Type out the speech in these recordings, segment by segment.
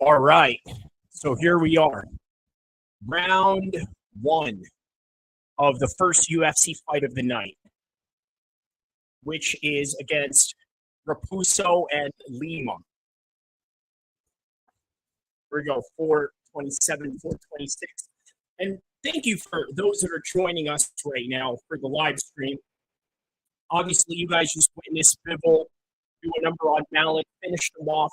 All right. So here we are. Round one of the first UFC fight of the night, which is against Raposo and Lima. We go 427, 426. And thank you for those that are joining us right now for the live stream. Obviously, you guys just witnessed Bivol do a number on Malik, finish them off.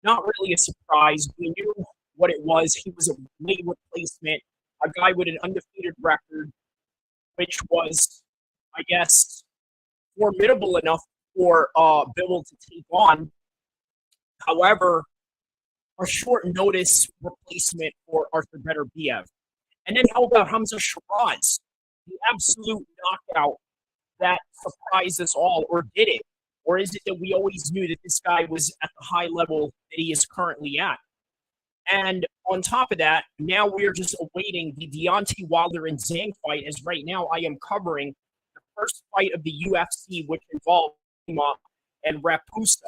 Not really a surprise. We knew what it was. He was a late replacement, a guy with an undefeated record, which was, I guess, formidable enough for Bivol to take on. However, a short notice replacement for Arthur Beterbiev. And then how about Hamza Shiraz, the absolute knockout that surprised us all, or did it? Or is it that we always knew that this guy was at the high level that he is currently at? And on top of that, now we're just awaiting the Deontay Wilder and Zhang fight, as right now I am covering the first fight of the UFC, which involved Lima and Raposo.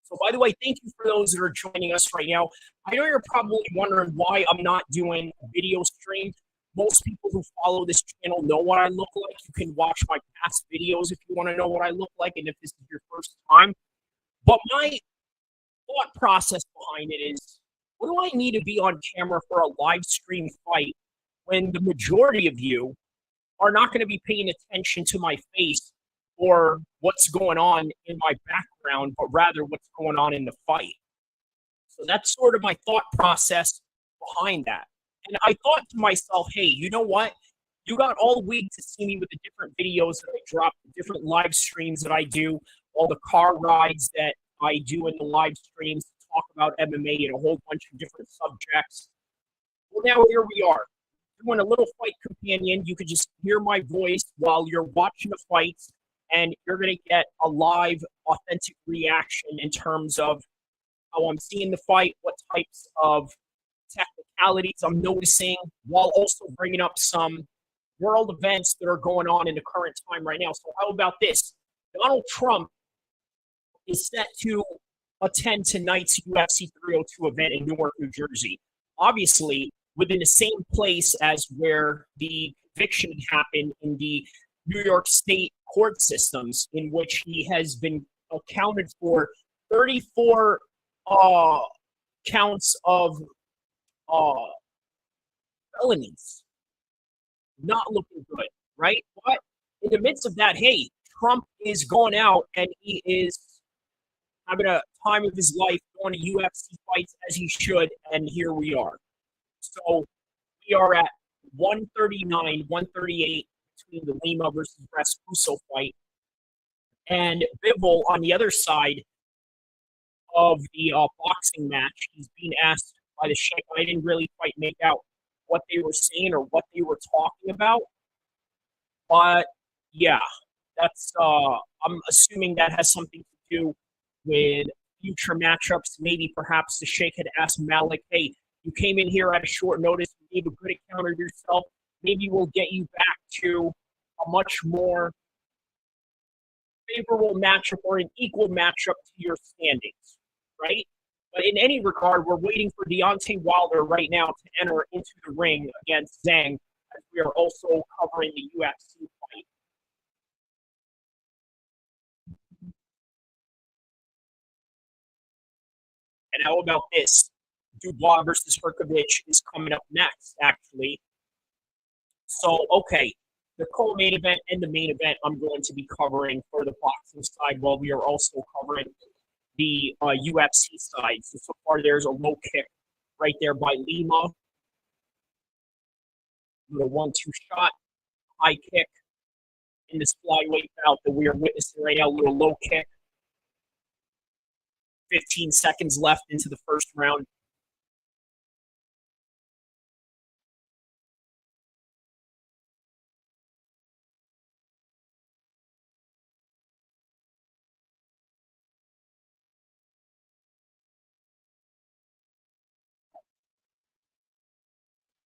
So, by the way, thank you for those that are joining us right now. I know you're probably wondering why I'm not doing a video stream. Most people who follow this channel know what I look like. You can watch my past videos if you want to know what I look like and if this is your first time. But my thought process behind it is, what do I need to be on camera for a live stream fight when the majority of you are not going to be paying attention to my face or what's going on in my background, but rather what's going on in the fight? So that's sort of my thought process behind that. And I thought to myself, hey, you know what? You got all week to see me with the different videos that I drop, the different live streams that I do, all the car rides that I do in the live streams to talk about MMA and a whole bunch of different subjects. Well, now here we are, doing a little fight companion. You could just hear my voice while you're watching the fights, and you're going to get a live, authentic reaction in terms of how I'm seeing the fight, what types of technicalities I'm noticing, while also bringing up some world events that are going on in the current time right now. So how about this? Donald Trump is set to attend tonight's UFC 302 event in Newark, New Jersey. Obviously, within the same place as where the conviction happened in the New York State court systems, in which he has been accounted for 34 counts of felonies. Not looking good, right? But in the midst of that, hey, Trump is going out and he is having a time of his life, going to UFC fights as he should, and here we are. So we are at 139, 138 between the Lima versus Raspusso fight, and Bivol on the other side of the boxing match. He's being asked by the Sheikh. I didn't really quite make out what they were saying or what they were talking about, but yeah, that's I'm assuming that has something to do with future matchups. Maybe perhaps the Sheikh had asked Malik, hey, you came in here at a short notice, you gave a good account of yourself. Maybe we'll get you back to a much more favorable matchup or an equal matchup to your standings, right? But in any regard, we're waiting for Deontay Wilder right now to enter into the ring against Zhang, as we are also covering the UFC fight. And how about this? Dubois versus Herkovich is coming up next, actually. So, okay, the co-main event and the main event I'm going to be covering for the boxing side, while we are also covering the UFC side. So far, there's a low kick right there by Lima. The 1-2 shot, high kick in this flyweight bout that we are witnessing right now. A little low kick. 15 seconds left into the first round.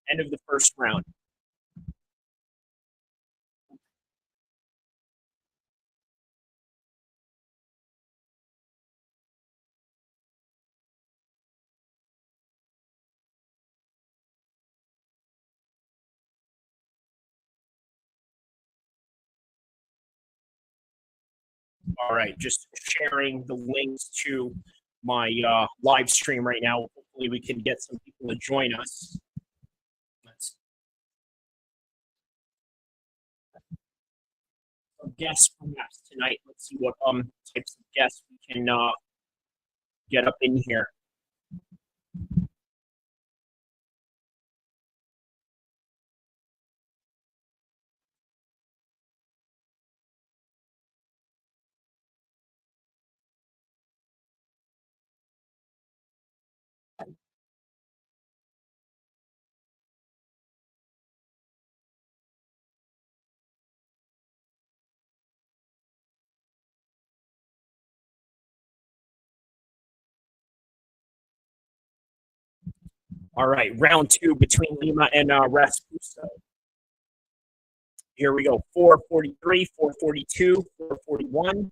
End of the first round. All right, just sharing the links to my live stream right now. Hopefully, we can get some people to join us. Let's guests perhaps tonight. Let's see what types of guests we can get up in here. All right, round two between Lima and Raspuso. Here we go, 443, 442, 441.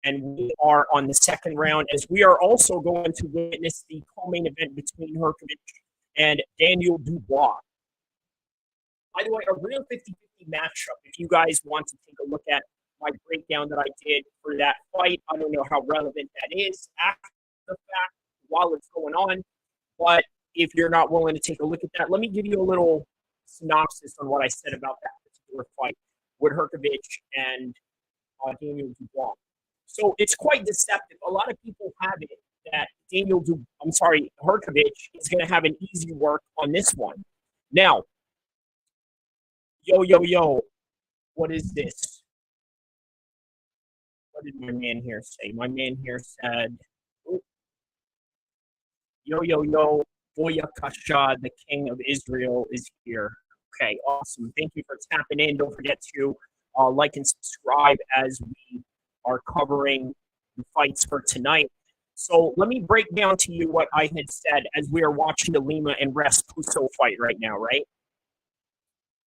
And we are on the second round as we are also going to witness the co-main event between Hrgovic and Daniel Dubois. By the way, a real 50-50 matchup. If you guys want to take a look at my breakdown that I did for that fight, I don't know how relevant that is after the fact while it's going on. But if you're not willing to take a look at that, let me give you a little synopsis on what I said about that particular fight with Hrgovic and Daniel Dubois. So it's quite deceptive. A lot of people have it that Hrgovic is going to have an easy work on this one. Now, yo, what is this? What did my man here say? My man here said, yo, Boya Kasha, the king of Israel, is here. Okay, awesome. Thank you for tapping in. Don't forget to like and subscribe as we are covering the fights for tonight. So let me break down to you what I had said as we are watching the Lima and Raspuso fight right now, right?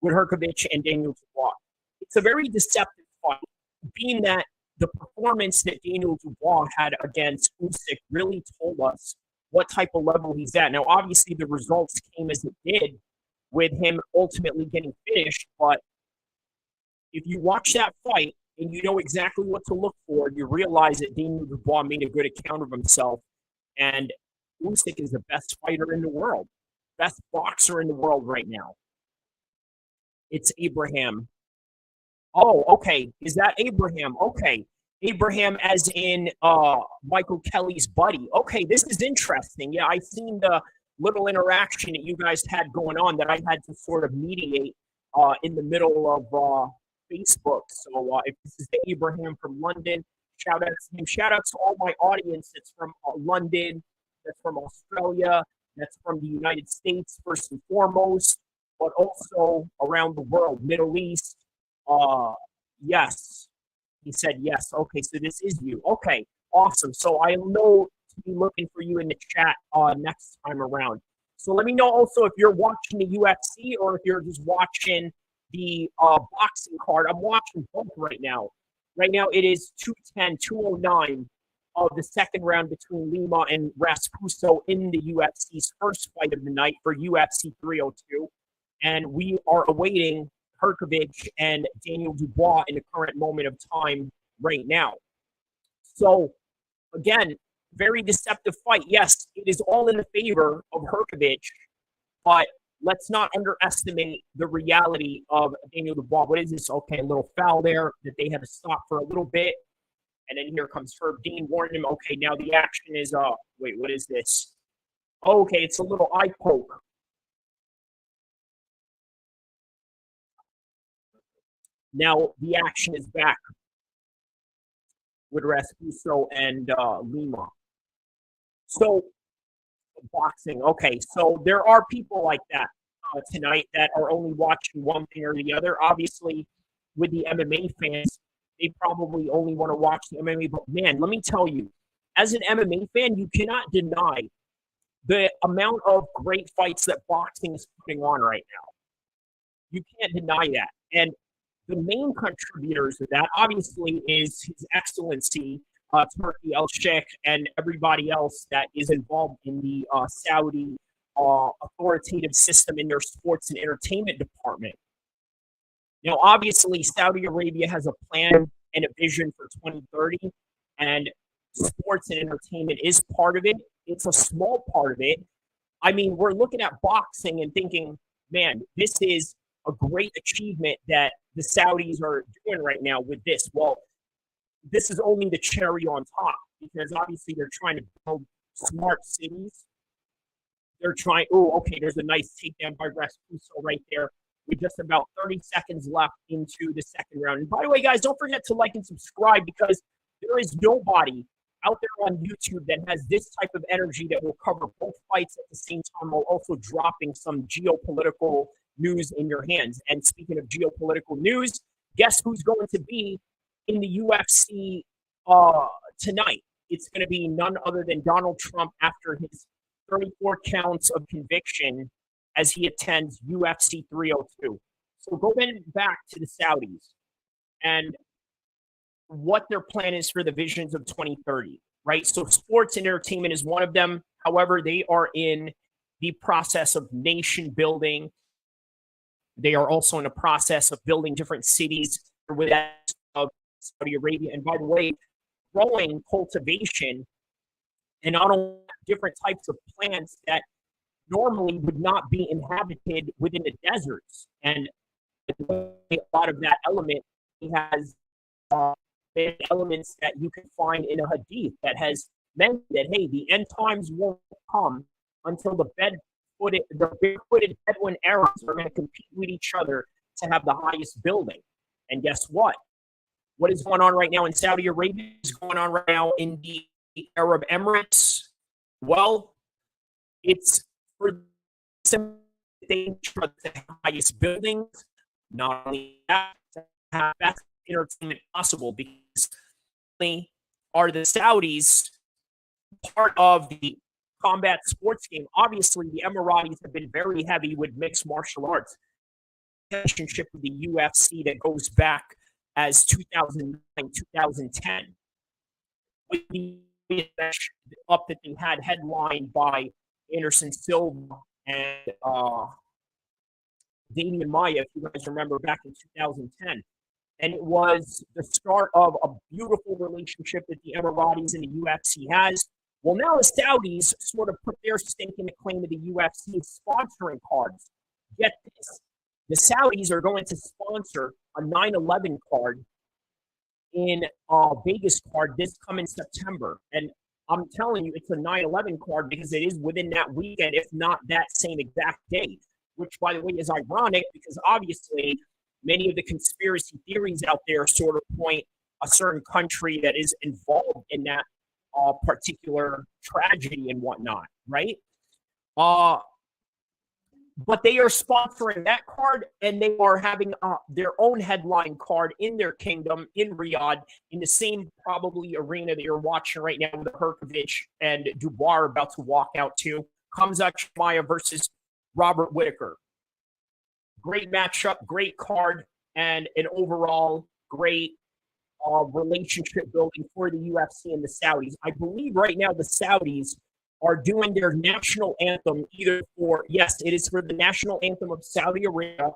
With Hrgovic and Daniel Dubois. It's a very deceptive fight, being that the performance that Daniel Dubois had against Usyk really told us what type of level he's at. Now, obviously, the results came as it did with him ultimately getting finished, but if you watch that fight and you know exactly what to look for, you realize that Daniel Dubois made a good account of himself, and Usyk is the best fighter in the world, best boxer in the world right now. It's Abraham. Oh, okay. Is that Abraham? Okay. Abraham as in Michael Kelly's buddy. Okay, this is interesting. Yeah, I've seen the little interaction that you guys had going on that I had to sort of mediate in the middle of Facebook. So if this is the Abraham from London, shout out to him. Shout out to all my audience that's from London, that's from Australia, that's from the United States first and foremost, but also around the world, Middle East. Yes. He said yes. Okay, so this is you. Okay, awesome. So I know to be looking for you in the chat next time around. So let me know also if you're watching the UFC or if you're just watching the boxing card. I'm watching both right now. Right now it is 210, 209 of the second round between Lima and Raspuso in the UFC's first fight of the night for UFC 302. And we are awaiting Hrgovic and Daniel Dubois in the current moment of time right now. So, again, very deceptive fight. Yes, it is all in the favor of Hrgovic, but let's not underestimate the reality of Daniel Dubois. What is this? Okay, a little foul there that they had to stop for a little bit. And then here comes Herb Dean warning him. Okay, now the action is, wait, what is this? Okay, it's a little eye poke. Now the action is back with Raspuso and Lima. So boxing. Okay, so there are people like that tonight that are only watching one thing or the other. Obviously, with the MMA fans, they probably only want to watch the MMA. But man, let me tell you, as an MMA fan, you cannot deny the amount of great fights that boxing is putting on right now. You can't deny that. And the main contributors of that, obviously, is His Excellency Turki El-Sheikh and everybody else that is involved in the Saudi authoritative system in their sports and entertainment department. Now, obviously, Saudi Arabia has a plan and a vision for 2030. And sports and entertainment is part of it. It's a small part of it. I mean, we're looking at boxing and thinking, man, this is a great achievement that the Saudis are doing right now with this. Well, this is only the cherry on top because obviously they're trying to build smart cities. They're trying, oh, okay, there's a nice takedown by Raspusso right there with just about 30 seconds left into the second round. And by the way, guys, don't forget to like and subscribe because there is nobody out there on YouTube that has this type of energy that will cover both fights at the same time while also dropping some geopolitical news in your hands. And speaking of geopolitical news, guess who's going to be in the UFC tonight? It's going to be none other than Donald Trump after his 34 counts of conviction as he attends UFC 302. So going back to the Saudis and what their plan is for the visions of 2030, right? So sports and entertainment is one of them. However, they are in the process of nation building. They are also in the process of building different cities with that of Saudi Arabia. And by the way, growing cultivation and not only different types of plants that normally would not be inhabited within the deserts. And a lot of that element has elements that you can find in a hadith that has meant that, hey, the end times won't come until the big-footed Bedouin Arabs are going to compete with each other to have the highest building. And guess what? What is going on right now in Saudi Arabia is going on right now in the Arab Emirates. Well, it's for the highest buildings, not only that, to have best entertainment possible because they are the Saudis part of the combat sports game. Obviously, the Emiratis have been very heavy with mixed martial arts. Relationship with the UFC that goes back as 2009, 2010. With the up that they had headlined by Anderson Silva and Damian Maia, if you guys remember, back in 2010. And it was the start of a beautiful relationship that the Emiratis and the UFC has. Well, now the Saudis sort of put their stake in the claim of the UFC sponsoring cards. Get this. The Saudis are going to sponsor a 9/11 card in Vegas card this coming September. And I'm telling you, it's a 9/11 card because it is within that weekend, if not that same exact day, which, by the way, is ironic because obviously many of the conspiracy theories out there sort of point a certain country that is involved in that particular tragedy and whatnot, right? But they are sponsoring that card, and they are having their own headline card in their kingdom in Riyadh, in the same probably arena that you're watching right now with Herkovich and Dubois about to walk out to. Khamzat Chimaev versus Robert Whittaker. Great matchup, great card, and an overall great relationship building for the UFC and the Saudis. I believe right now the Saudis are doing their national anthem either for, yes, it is for the national anthem of Saudi Arabia,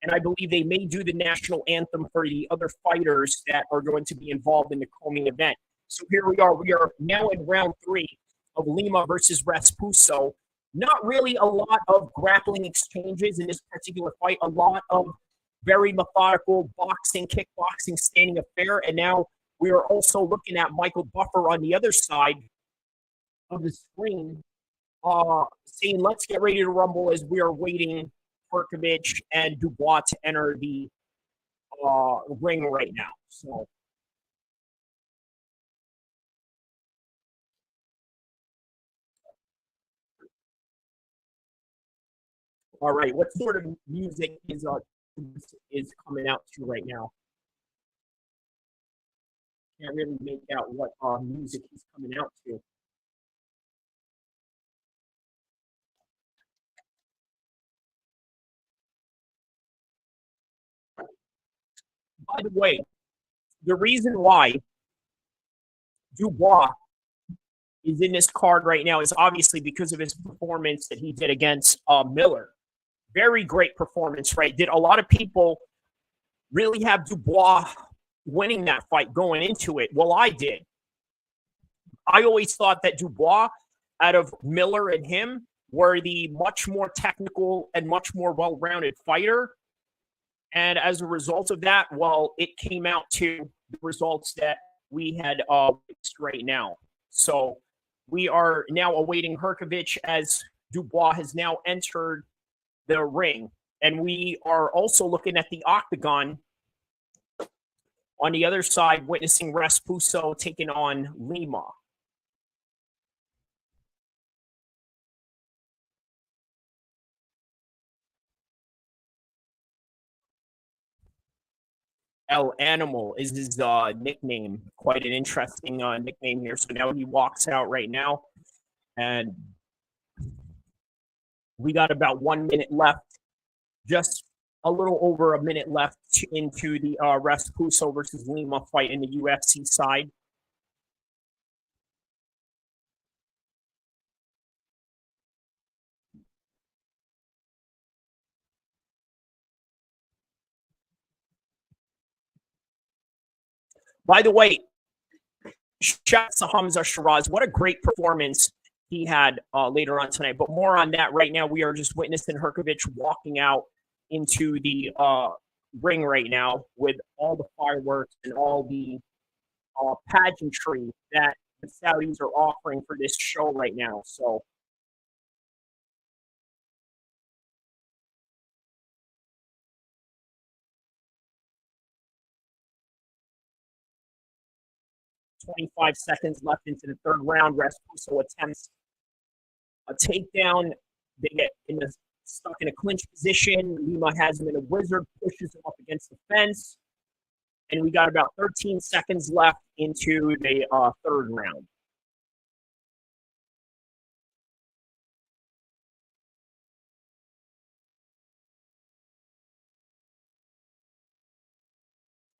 and I believe they may do the national anthem for the other fighters that are going to be involved in the co-main event. So here we are. We are now in round 3 of Lima versus Raspusso. Not really a lot of grappling exchanges in this particular fight, a lot of very methodical boxing, kickboxing, standing affair, and now we are also looking at Michael Buffer on the other side of the screen, saying, let's get ready to rumble as we are waiting Herkovich and Dubois to enter the ring right now. So, all right, what sort of music is coming out to right now? Can't really make out what music he's coming out to. By the way, the reason why Dubois is in this card right now is obviously because of his performance that he did against Miller. Very great performance, right? Did a lot of people really have Dubois winning that fight going into it? Well, I did. I always thought that Dubois, out of Miller and him, were the much more technical and much more well-rounded fighter. And as a result of that, well, it came out to the results that we had witnessed right now. So we are now awaiting Hrgović as Dubois has now entered the ring. And we are also looking at the octagon on the other side, witnessing Raspusso taking on Lima. El Animal is his nickname. Quite an interesting nickname here. So now he walks out right now. And we got about 1 minute left. Just a little over a minute left into the Raspusso versus Lima fight in the UFC side. By the way, shout out to Hamza Shiraz. What a great performance he had later on tonight. But more on that right now. We are just witnessing Hrgović walking out into the ring right now with all the fireworks and all the pageantry that the Saudis are offering for this show right now. So .25 seconds left into the third round. Raspusso attempts a takedown. They get stuck in a clinch position. Lima has him in a wizard, pushes him up against the fence. And we got about 13 seconds left into the third round.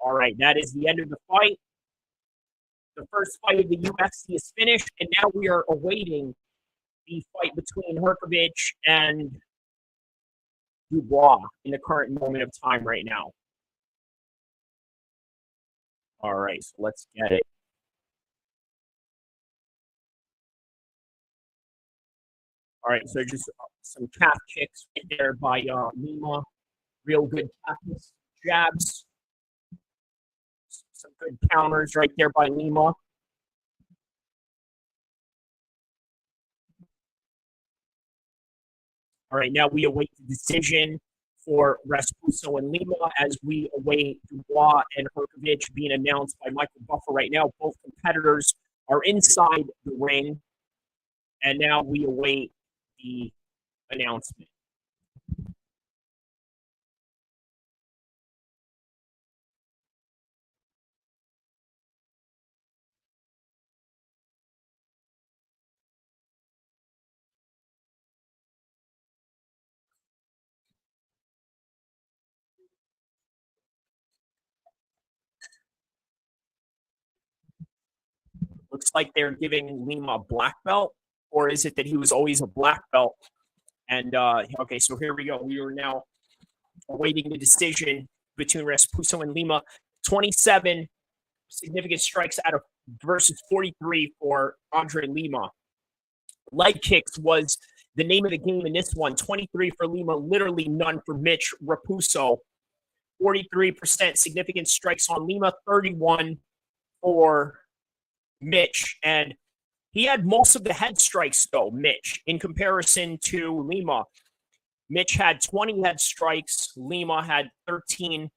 All right, that is the end of the fight. The first fight of the UFC is finished, and now we are awaiting the fight between Hrgović and Dubois in the current moment of time right now. All right, so let's get it. All right, so just some calf kicks right there by Lima. Real good calf jabs. Some good counters right there by Lima. All right, now we await the decision for Raspusso and Lima as we await Dubois and Hrgović being announced by Michael Buffer right now. Both competitors are inside the ring, and now we await the announcement. Looks like they're giving Lima a black belt, or is it that he was always a black belt? And okay, so here we go. We are now awaiting the decision between Raspusso and Lima. 27 significant strikes out of versus 43 for Andre Lima. Leg kicks was the name of the game in this one. 23 for Lima, literally none for Mitch Rapuso. 43% significant strikes on Lima, 31 for Mitch. And he had most of the head strikes, though, Mitch, in comparison to Lima. Mitch had 20 head strikes. Lima had 13.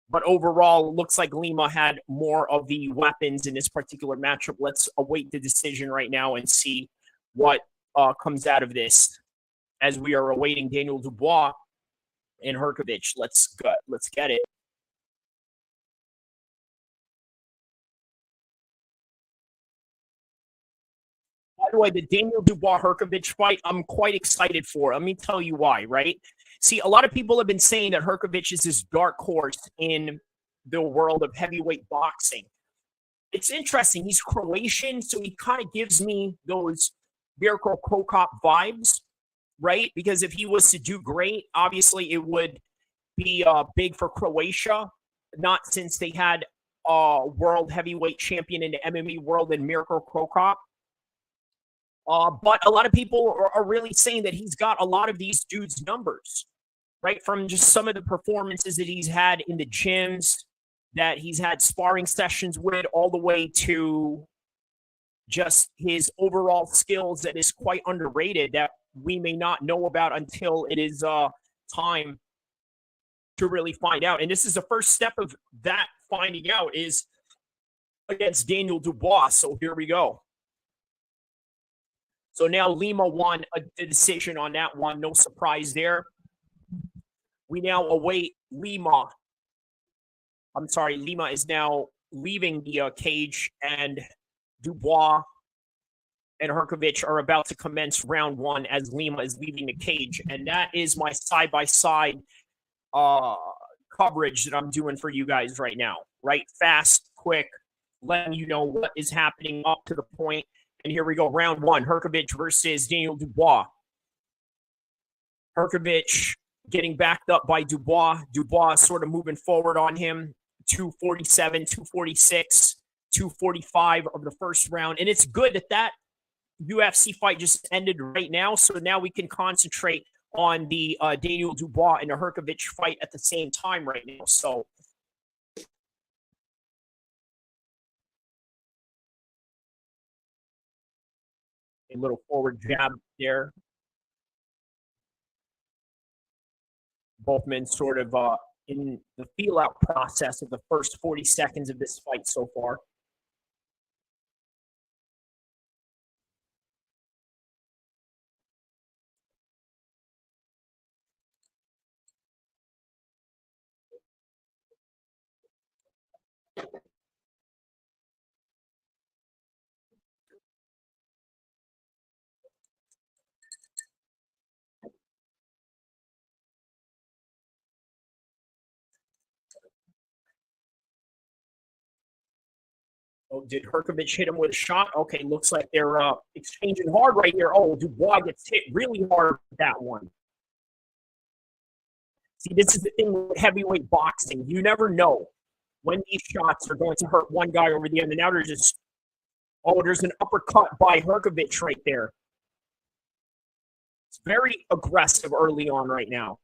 But overall, it looks like Lima had more of the weapons in this particular matchup. Let's await the decision right now and see what comes out of this as we are awaiting Daniel Dubois and Hrgović. Let's get it. By the way, the Daniel Dubois-Hrgović fight, I'm quite excited for. Let me tell you why, right? See, a lot of people have been saying that Hrgović is this dark horse in the world of heavyweight boxing. It's interesting. He's Croatian, so he kind of gives me those Mirko Krokop vibes, right? Because if he was to do great, obviously it would be big for Croatia, not since they had world heavyweight champion in the MMA world in Mirko Cro Cop. But a lot of people are really saying that he's got a lot of these dudes' numbers, right? From just some of the performances that he's had in the gyms, that he's had sparring sessions with, all the way to just his overall skills that is quite underrated that we may not know about until it is time to really find out. And this is the first step of that finding out is against Daniel Dubois. So here we go. So now Lima won the decision on that one. No surprise there. We now await Lima. I'm sorry, Lima is now leaving the cage, and Dubois and Hrgović are about to commence round one as Lima is leaving the cage. And that is my side-by-side coverage that I'm doing for you guys right now, right? Fast, quick, letting you know what is happening up to the point. And here we go, round one, Hrgović versus Daniel Dubois. Hrgović getting backed up by Dubois. Dubois sort of moving forward on him, 247, 246, 245 of the first round. And it's good that that UFC fight just ended right now, so now we can concentrate on the Daniel Dubois and the Hrgović fight at the same time right now. So a little forward jab there. Both men sort of in the feel-out process of the first 40 seconds of this fight so far. Oh, did Hrgović hit him with a shot? Okay, looks like they're exchanging hard right here. Oh, Dubois gets hit really hard with that one. See, this is the thing with heavyweight boxing. You never know when these shots are going to hurt one guy over the other. Now there's just, oh, there's an uppercut by Hrgović right there. It's very aggressive early on right now.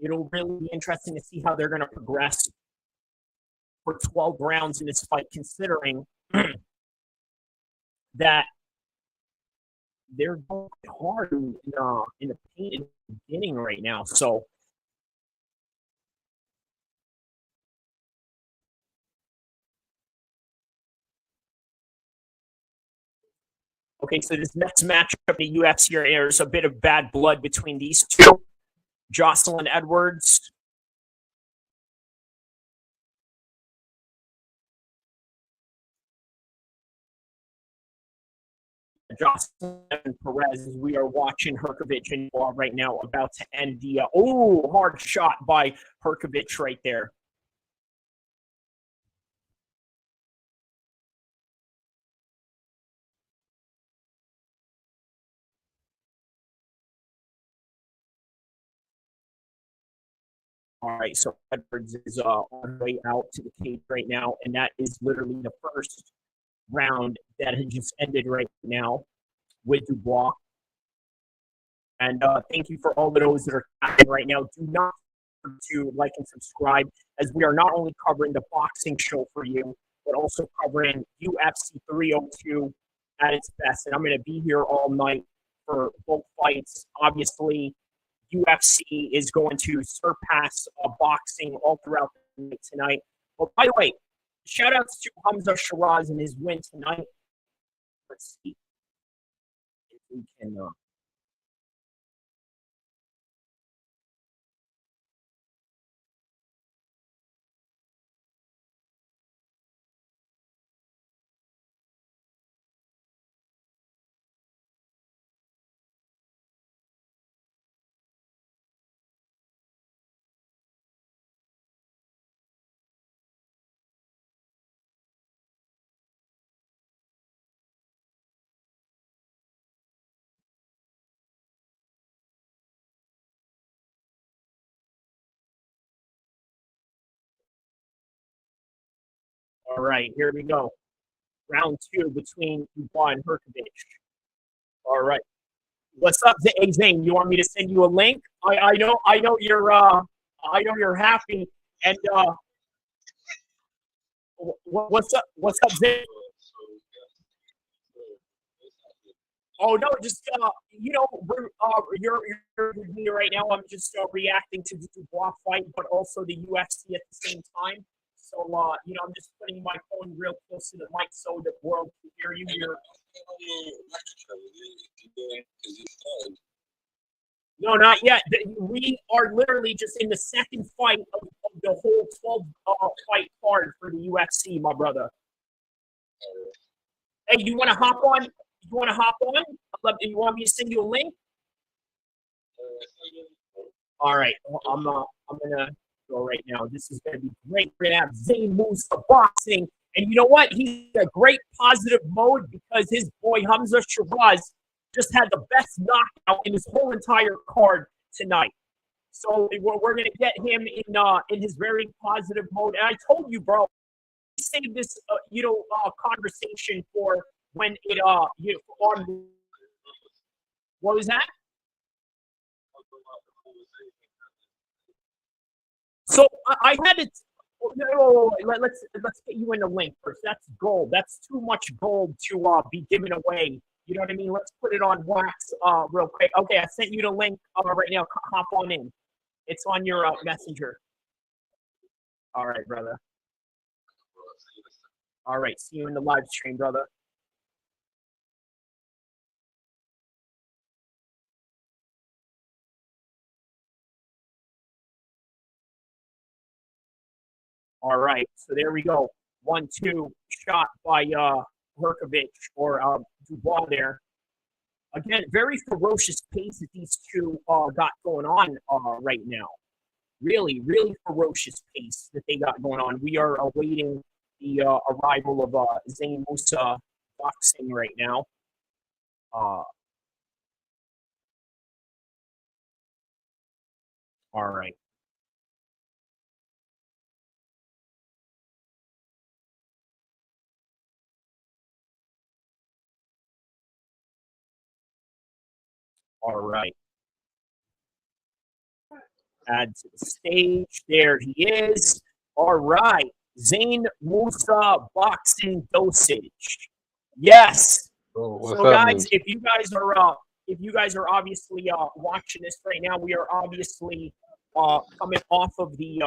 It'll really be interesting to see how they're going to progress for 12 rounds in this fight, considering that they're going hard in the paint in the beginning right now. So, okay, so this next matchup in the UFC, there's a bit of bad blood between these two. Jocelyn Edwards. Jocelyn Perez, as we are watching Hrgović and right now about to end the hard shot by Hrgović right there. All right, so Edwards is on the way out to the cage right now, and that is literally the first round that has just ended right now with Dubois. And thank you for all of those that are tapping right now. Do not forget to like and subscribe, as we are not only covering the boxing show for you, but also covering UFC 302 at its best. And I'm going to be here all night for both fights. Obviously, UFC is going to surpass boxing all throughout the night tonight. But by the way, shout outs to Hamza Shiraz and his win tonight. Let's see if we can. All right, here we go. Round 2 between Dubois and Herkovich. All right. What's up, hey, Zane? You want me to send you a link? I know you're happy. And what's up, Zane? Oh no, just you're with me right now. I'm just reacting to the Dubois fight, but also the UFC at the same time. So I'm just putting my phone real close to the mic so the world can hear you. No, not yet. We are literally just in the second fight of the whole 12 fight card for the UFC, my brother. Hey, you want to hop on? You want to hop on? You want me to send you a link? All right, I'm gonna go right now. This is gonna be great. We're gonna have Zane Musa boxing, and you know what? He's in a great positive mode because his boy Hamza Shiraz just had the best knockout in his whole entire card tonight. So we're gonna get him in his very positive mode. And I told you, bro, save this conversation for when it on. What was that? So I had it. No, let's get you in the link first. That's gold. That's too much gold to be given away. You know what I mean? Let's put it on wax real quick. Okay, I sent you the link right now. Hop on in. It's on your messenger. All right, brother. All right, see you in the live stream, brother. All right, so there we go. 1-2 shot by Herkovich or Dubois there. Again, very ferocious pace that these two got going on right now. Really, really ferocious pace that they got going on. We are awaiting the arrival of Zane Musa boxing right now. All right. All right. Add to the stage. There he is. All right. Zane Musa boxing dosage. Yes. So guys, if you guys are obviously watching this right now, we are obviously coming off of the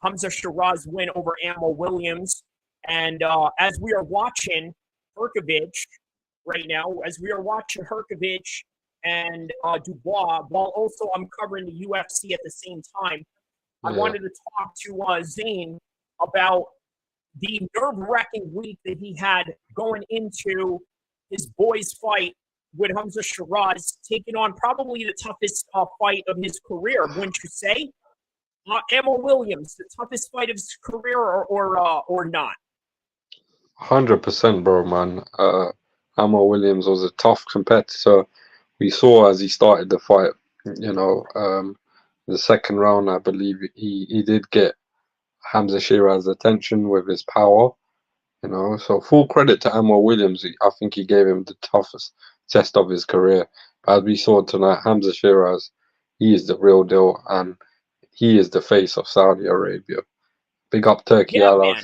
Hamza Shiraz win over Amal Williams, and as we are watching Herkovich right now, as we are watching Herkovich and Dubois, while also I'm covering the UFC at the same time, I wanted to talk to Zane about the nerve-wracking week that he had going into his boys' fight with Hamza Shiraz, taking on probably the toughest fight of his career, wouldn't you say? Emma Williams, the toughest fight of his career, or not? 100%, bro, man. Amar Williams was a tough competitor. We saw as he started the fight, the second round, I believe he did get Hamza Shiraz's attention with his power, So full credit to Amar Williams. I think he gave him the toughest test of his career. But as we saw tonight, Hamza Shiraz, he is the real deal, and he is the face of Saudi Arabia. Big up Turkey, Yeah, man.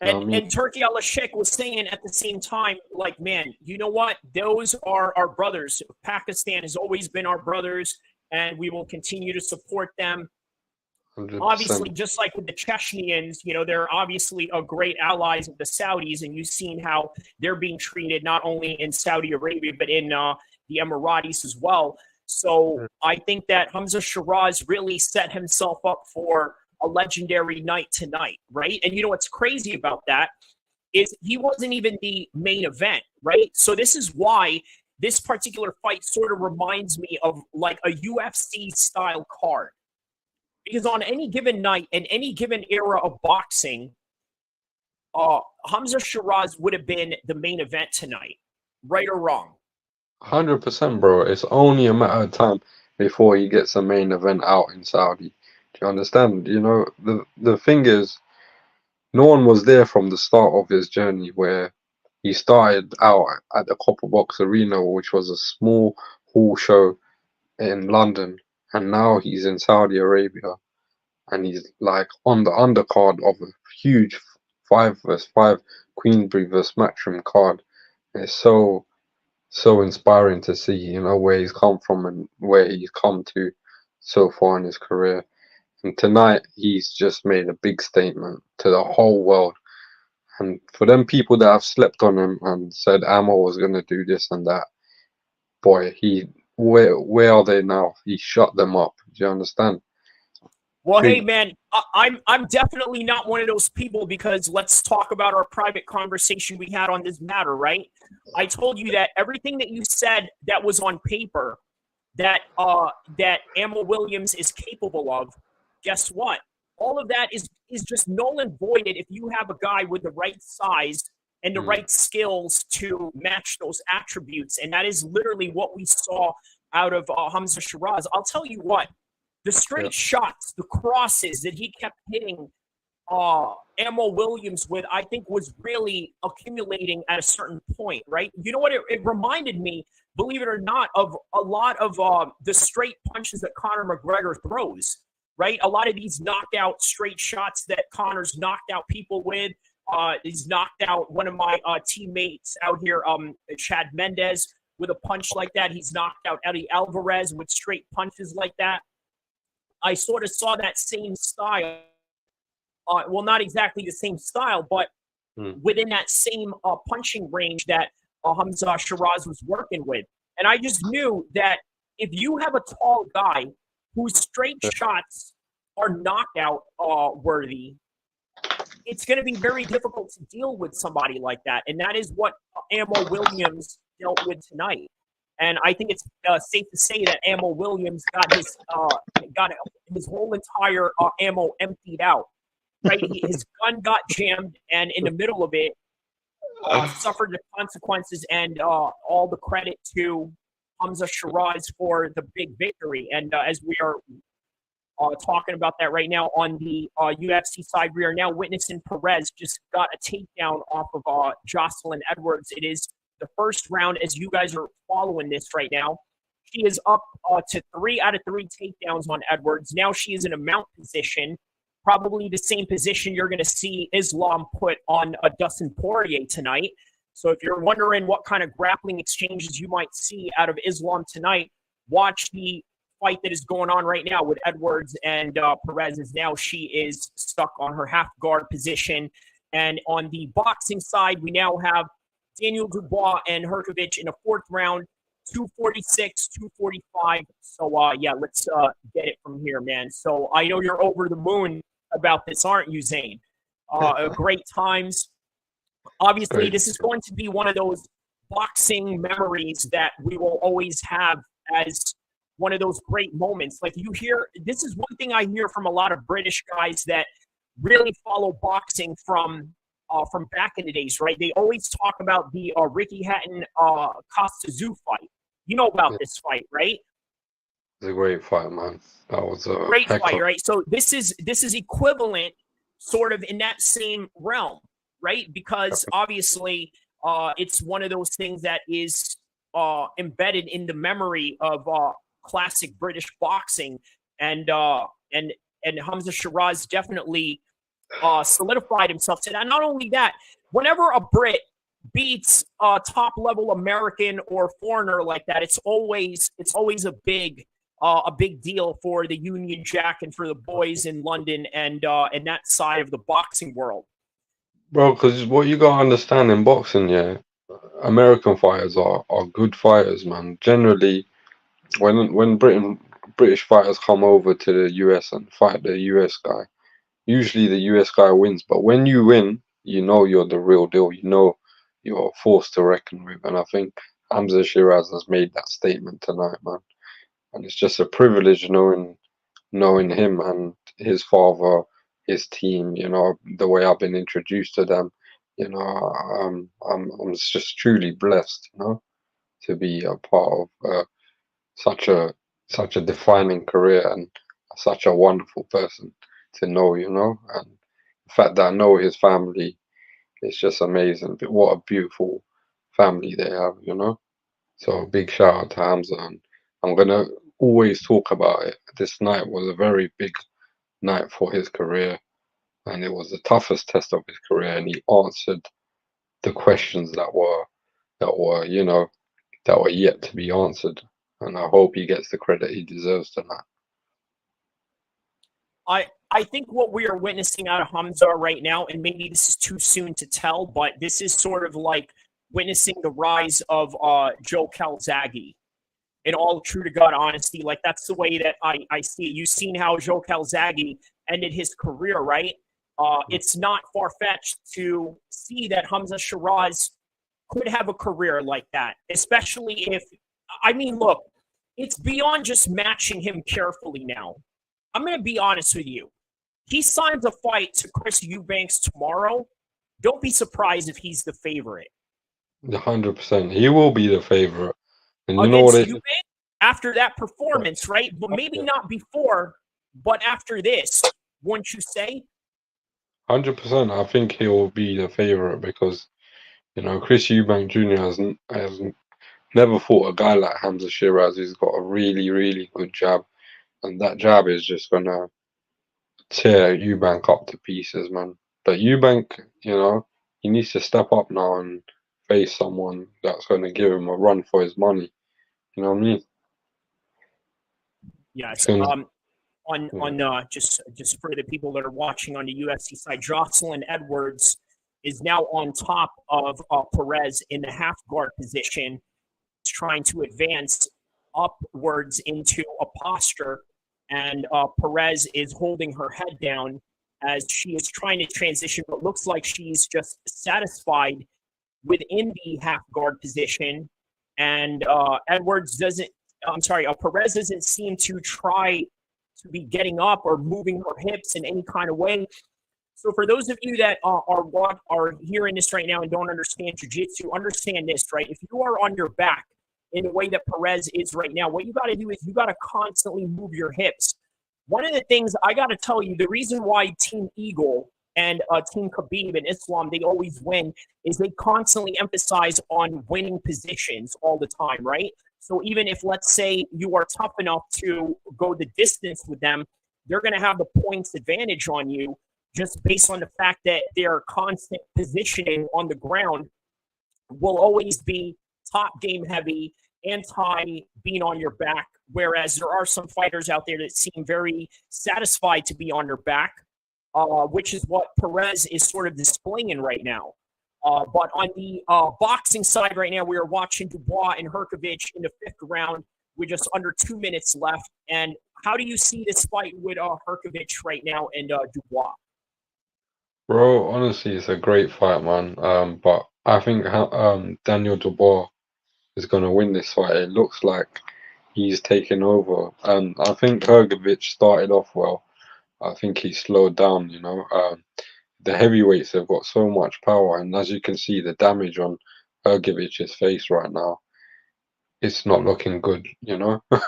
And Turkey Al-Sheikh was saying at the same time, like, man, you know what? Those are our brothers. Pakistan has always been our brothers, and we will continue to support them. 100%. Obviously, just like with the Chechens, they're obviously a great allies of the Saudis, and you've seen how they're being treated not only in Saudi Arabia, but in the Emiratis as well. So I think that Hamza Shiraz really set himself up for a legendary night tonight, right? And you know what's crazy about that is he wasn't even the main event, right? So this is why this particular fight sort of reminds me of like a UFC style card. Because on any given night and any given era of boxing, Hamza Shiraz would have been the main event tonight, right or wrong. 100%, bro. It's only a matter of time before he gets a main event out in Saudi. Do you understand? You know, the thing is, no one was there from the start of his journey where he started out at the Copper Box Arena, which was a small hall show in London, and now he's in Saudi Arabia, and he's like on the undercard of a huge 5 versus 5 Queensberry versus Matchroom card. It's so inspiring to see, you know, where he's come from and where he's come to so far in his career. And tonight, he's just made a big statement to the whole world. And for them people that have slept on him and said Amo was gonna do this and that, boy, where are they now? He shut them up. Do you understand? Well, hey Big, man, I'm definitely not one of those people, because let's talk about our private conversation we had on this matter, right? I told you that everything that you said that was on paper that Ammo Williams is capable of, guess what? All of that is just null and voided if you have a guy with the right size and the mm, right skills to match those attributes. And that is literally what we saw out of Hamza Shiraz. I'll tell you what, the yeah, straight shots, the crosses that he kept hitting Ammo Williams with, I think was really accumulating at a certain point, right? You know what? It reminded me, believe it or not, of a lot of the straight punches that Conor McGregor throws, right? A lot of these knockout straight shots that Conor's knocked out people with. He's knocked out one of my teammates out here, Chad Mendez, with a punch like that. He's knocked out Eddie Alvarez with straight punches like that. I sort of saw that same style. Well, not exactly the same style, but mm, within that same punching range that Hamza Shiraz was working with. And I just knew that if you have a tall guy whose straight yeah, shots are knockout worthy, it's going to be very difficult to deal with somebody like that. And that is what Ammo Williams dealt with tonight. And I think it's safe to say that Ammo Williams got his whole entire ammo emptied out. Right, his gun got jammed, and in the middle of it, suffered the consequences. And all the credit to Hamza Shiraz for the big victory. And as we are talking about that right now on the UFC side, we are now witnessing Perez just got a takedown off of Jocelyn Edwards. It is the first round, as you guys are following this right now. She is up to 3 out of 3 takedowns on Edwards. Now she is in a mount position, probably the same position you're going to see Islam put on Dustin Poirier tonight. So if you're wondering what kind of grappling exchanges you might see out of Islam tonight, watch the fight that is going on right now with Edwards and Perez. Is now she is stuck on her half guard position. And on the boxing side, we now have Daniel Dubois and Herkovich in a 4th round, 246, 245. So, yeah, let's get it from here, man. So I know you're over the moon about this, aren't you, Zane? Great times. Obviously, great. this is going to be one of those boxing memories that we will always have as one of those great moments. Like you hear, this is one thing I hear from a lot of British guys that really follow boxing from back in the days, right? They always talk about the Ricky Hatton Costa Tszyu fight. You know about Yeah, this fight, right? it's a great fight, man. That was a Great heck fight, of. right? So this is equivalent, sort of in that same realm, right? Because obviously, it's one of those things that is embedded in the memory of classic British boxing, and and Hamza Shiraz definitely solidified himself to that. Not only that, whenever a Brit beats a top level American or foreigner like that, it's always a big deal for the Union Jack and for the boys in London and that side of the boxing world. Bro, because what you gotta understand in boxing, yeah, American fighters are good fighters, man. Generally, when British fighters come over to the US and fight the US guy, usually the US guy wins. But when you win, you know you're the real deal. You know you're a force to reckon with. And I think Hamza Shiraz has made that statement tonight, man. And it's just a privilege knowing him and his father, his team. You know the way I've been introduced to them. You know, I'm just truly blessed. You know, to be a part of such a such a defining career, and such a wonderful person to know, you know, and the fact that I know his family is just amazing. But what a beautiful family they have, you know. So big shout out to Hamza, and I'm gonna always talk about it. This night was a very big night for his career, and it was the toughest test of his career, and he answered the questions you know, that were yet to be answered. And I hope he gets the credit he deserves tonight. I think what we are witnessing out of Hamza right now, and maybe this is too soon to tell, but this is sort of like witnessing the rise of Joe Calzaghe. In all true to God honesty, like that's the way that I see it. You've seen how Joe Calzaghe ended his career, right? It's not far-fetched to see that Hamza Shiraz could have a career like that, especially if, I mean, look, it's beyond just matching him carefully now. I'm going to be honest with you. He signs a fight to Chris Eubanks tomorrow. Don't be surprised if he's the favorite. 100%. He will be the favorite. And you know Against what? Eubanks after that performance, right? But maybe not before, but after this, wouldn't you say? 100%. I think he will be the favorite because, you know, Chris Eubank Jr. has never fought a guy like Hamza Shiraz. He's got a really, really good jab. And that jab is just going to tear Eubank up to pieces, man. But Eubank, you know, he needs to step up now and face someone that's going to give him a run for his money. You know what I mean? Yes. Gonna, Just for the people that are watching on the UFC side, Jocelyn Edwards is now on top of Perez in the half guard position, trying to advance upwards into a posture, and Perez is holding her head down as she is trying to transition, but looks like she's just satisfied within the half guard position. And Perez doesn't seem to try to be getting up or moving her hips in any kind of way. So for those of you that are hearing this right now and don't understand jiu-jitsu, understand this, right? If you are on your back in the way that Perez is right now, what you got to do is you got to constantly move your hips. One of the things I got to tell you, the reason why Team Eagle and Team Khabib and Islam, they always win, is they constantly emphasize on winning positions all the time, right? So even if, let's say, you are tough enough to go the distance with them, they're going to have the points advantage on you just based on the fact that their constant positioning on the ground will always be top game heavy, anti being on your back, whereas there are some fighters out there that seem very satisfied to be on their back, which is what Perez is sort of displaying right now. But on the boxing side right now, we are watching Dubois and Hrgović in the fifth round with just under 2 minutes left. And how do you see this fight with Hrgović right now and Dubois? Bro, honestly, it's a great fight, man. But I think Daniel Dubois is going to win this fight. It looks like he's taking over. I think Hrgović started off well. I think he slowed down, you know. The heavyweights have got so much power, and as you can see, the damage on Hrgovic's face right now, it's not looking good, you know. But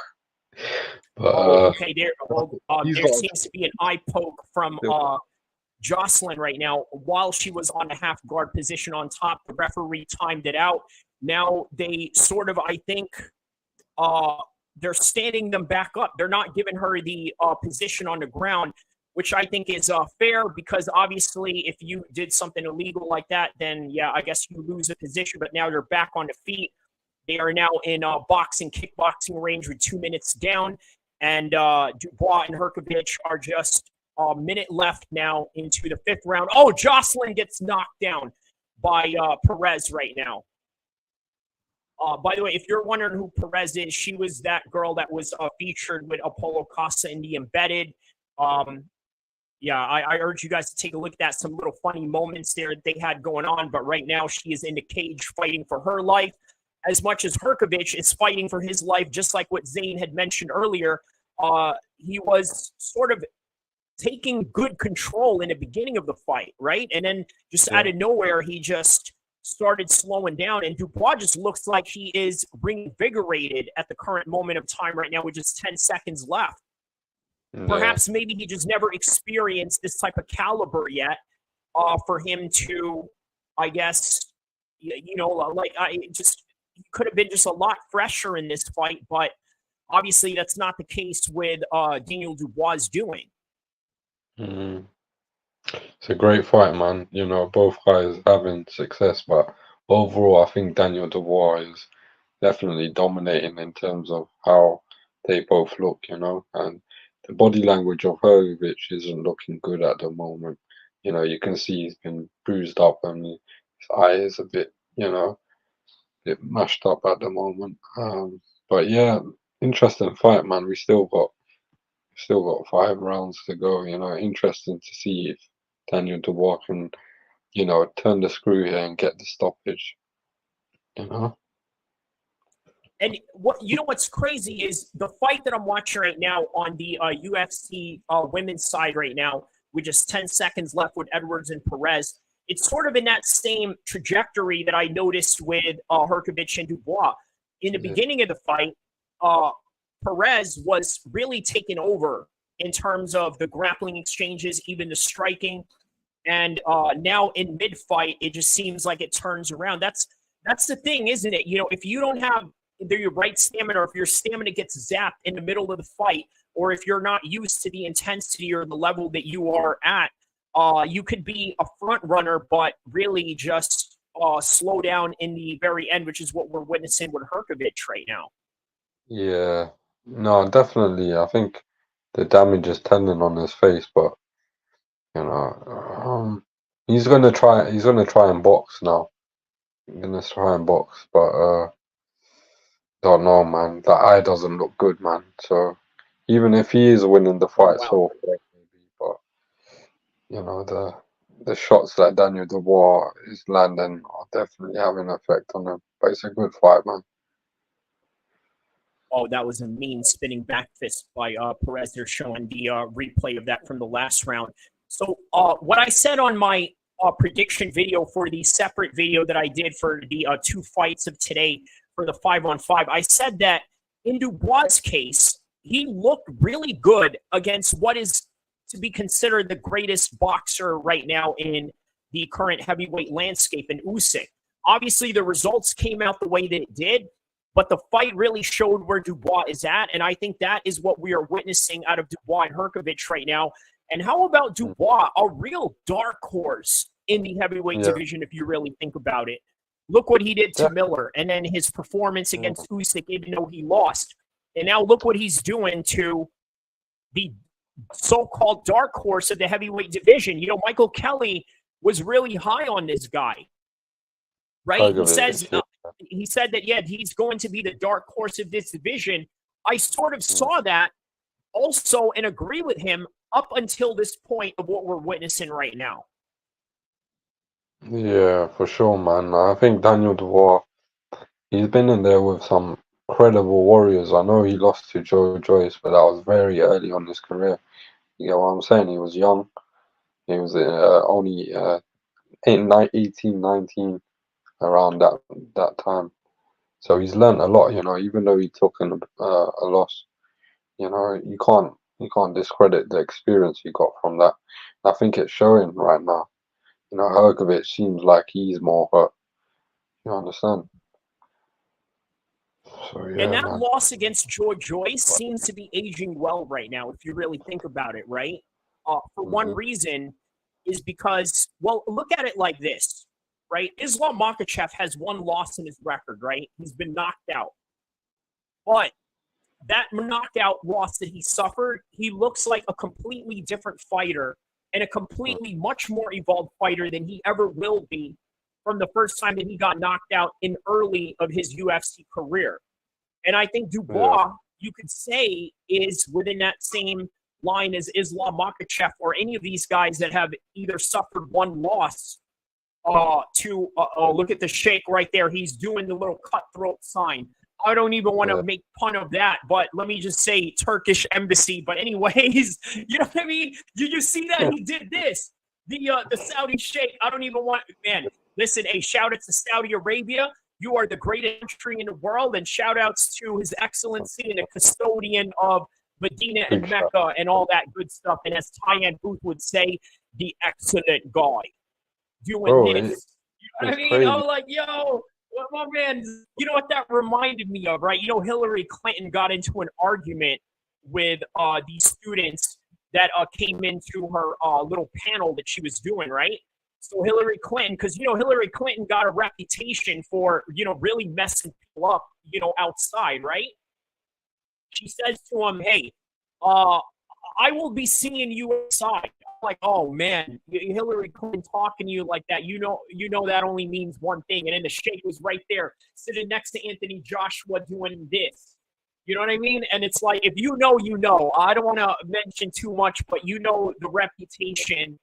Okay. There seems to be an eye poke from Jocelyn right now. While she was on a half guard position on top, the referee timed it out. Now they sort of, I think, they're standing them back up. They're not giving her the position on the ground, which I think is fair, because obviously if you did something illegal like that, then yeah, I guess you lose a position, but now they're back on the feet. They are now in kickboxing range with 2 minutes down, and Dubois and Hrgović are just a minute left now into the fifth round. Oh, Jocelyn gets knocked down by Perez right now. By the way, if you're wondering who Perez is, she was that girl that was featured with Apollo Costa in The Embedded. Yeah, I urge you guys to take a look at that. Some little funny moments there they had going on. But right now, she is in the cage fighting for her life, as much as Hrgović is fighting for his life, just like what Zane had mentioned earlier. He was sort of taking good control in the beginning of the fight, right? And then just out of nowhere, he just started slowing down. And Dubois just looks like he is reinvigorated at the current moment of time right now with just 10 seconds left. Yeah. Perhaps maybe he just never experienced this type of caliber yet for him to, I guess, like I just he could have been just a lot fresher in this fight, but obviously that's not the case with Daniel Dubois doing. Mm. It's a great fight, man. You know, both guys having success, but overall, I think Daniel Dubois is definitely dominating in terms of how they both look, you know, and the body language of Hrgovic isn't looking good at the moment. You know, you can see he's been bruised up and his eye is a bit, you know, bit mashed up at the moment. But yeah, interesting fight, man. We still got 5 rounds to go. You know, interesting to see if Daniel Dubois can, you know, turn the screw here and get the stoppage. You know. And what's crazy is the fight that I'm watching right now on the UFC women's side right now, with just 10 seconds left with Edwards and Perez. It's sort of in that same trajectory that I noticed with Hrgovic and Dubois. In the Yeah. beginning of the fight, Perez was really taken over in terms of the grappling exchanges, even the striking. And now in mid-fight, it just seems like it turns around. That's the thing, isn't it? You know, if you don't have either your right stamina, or if your stamina gets zapped in the middle of the fight, or if you're not used to the intensity or the level that you are at, you could be a front runner, but really just slow down in the very end, which is what we're witnessing with Hrgovic right now. Yeah. No, definitely. I think the damage is telling on his face, but you know, he's gonna try. He's gonna try and box now. He's gonna try and box, but don't know, man. That eye doesn't look good, man. So even if he is winning the Oh, fight wow. so far, maybe, but you know, the shots that Daniel Dubois is landing are definitely having an effect on him. But it's a good fight, man. Oh, that was a mean spinning back fist by Perez. They're showing the replay of that from the last round. So what I said on my prediction video for the separate video that I did for the 2 fights of today for the 5-on-5, I said that in Dubois' case, he looked really good against what is to be considered the greatest boxer right now in the current heavyweight landscape in Usyk. Obviously, the results came out the way that it did, but the fight really showed where Dubois is at, and I think that is what we are witnessing out of Dubois and Hrgovic right now. And how about Dubois, a real dark horse in the heavyweight Yeah, division, if you really think about it? Look what he did to yeah, Miller, and then his performance yeah. against Usyk, even though he lost. And now look what he's doing to the so-called dark horse of the heavyweight division. You know, Michael Kelly was really high on this guy, right? Hrgovic, yeah. He said that, yeah, he's going to be the dark horse of this division. I sort of Mm. saw that also and agree with him up until this point of what we're witnessing right now. Yeah, for sure, man. I think Daniel Dubois, he's been in there with some credible warriors. I know he lost to Joe Joyce, but that was very early on in his career. You know what I'm saying? He was young. He was only 18, 19, around that time. So he's learned a lot, you know, even though he took a loss. You know, you can't discredit the experience he got from that. I think it's showing right now. You know, Hrgovic seems like he's more hurt. You understand? So And yeah, that man. loss against Joe Joyce seems to be aging well right now, if you really think about it, right? For one Hmm. reason is because, well, look at it like this, right? Islam Makhachev has 1 loss in his record, right? He's been knocked out. But that knockout loss that he suffered, he looks like a completely different fighter and a completely much more evolved fighter than he ever will be from the first time that he got knocked out in early of his UFC career. And I think Yeah, Dubois, you could say, is within that same line as Islam Makhachev or any of these guys that have either suffered 1 loss look at the shake right there. He's doing the little cutthroat sign. I don't even want to yeah, make fun of that, but let me just say Turkish embassy. But anyways, you know what I mean? You see that he did this. The Saudi sheikh. I don't even want, man. Listen, a shout out to Saudi Arabia. You are the greatest country in the world, and shout outs to His Excellency and the custodian of Medina Big and shot. Mecca and all that good stuff. And as Tyann Booth would say, the excellent guy doing Bro, this. You know what I it's mean? I crazy. was like, yo, my man, you know what that reminded me of, right? You know, Hillary Clinton got into an argument with these students that came into her little panel that she was doing, right? So Hillary Clinton, because, you know, Hillary Clinton got a reputation for, you know, really messing people up, you know, outside, right? She says to him, hey, I will be seeing you outside. I'm like, oh man, Hillary Clinton talking to you like that, you know that only means one thing. And then the Sheikh was right there, sitting next to Anthony Joshua doing this. You know what I mean? And it's like, if you know, you know. I don't want to mention too much, but you know the reputation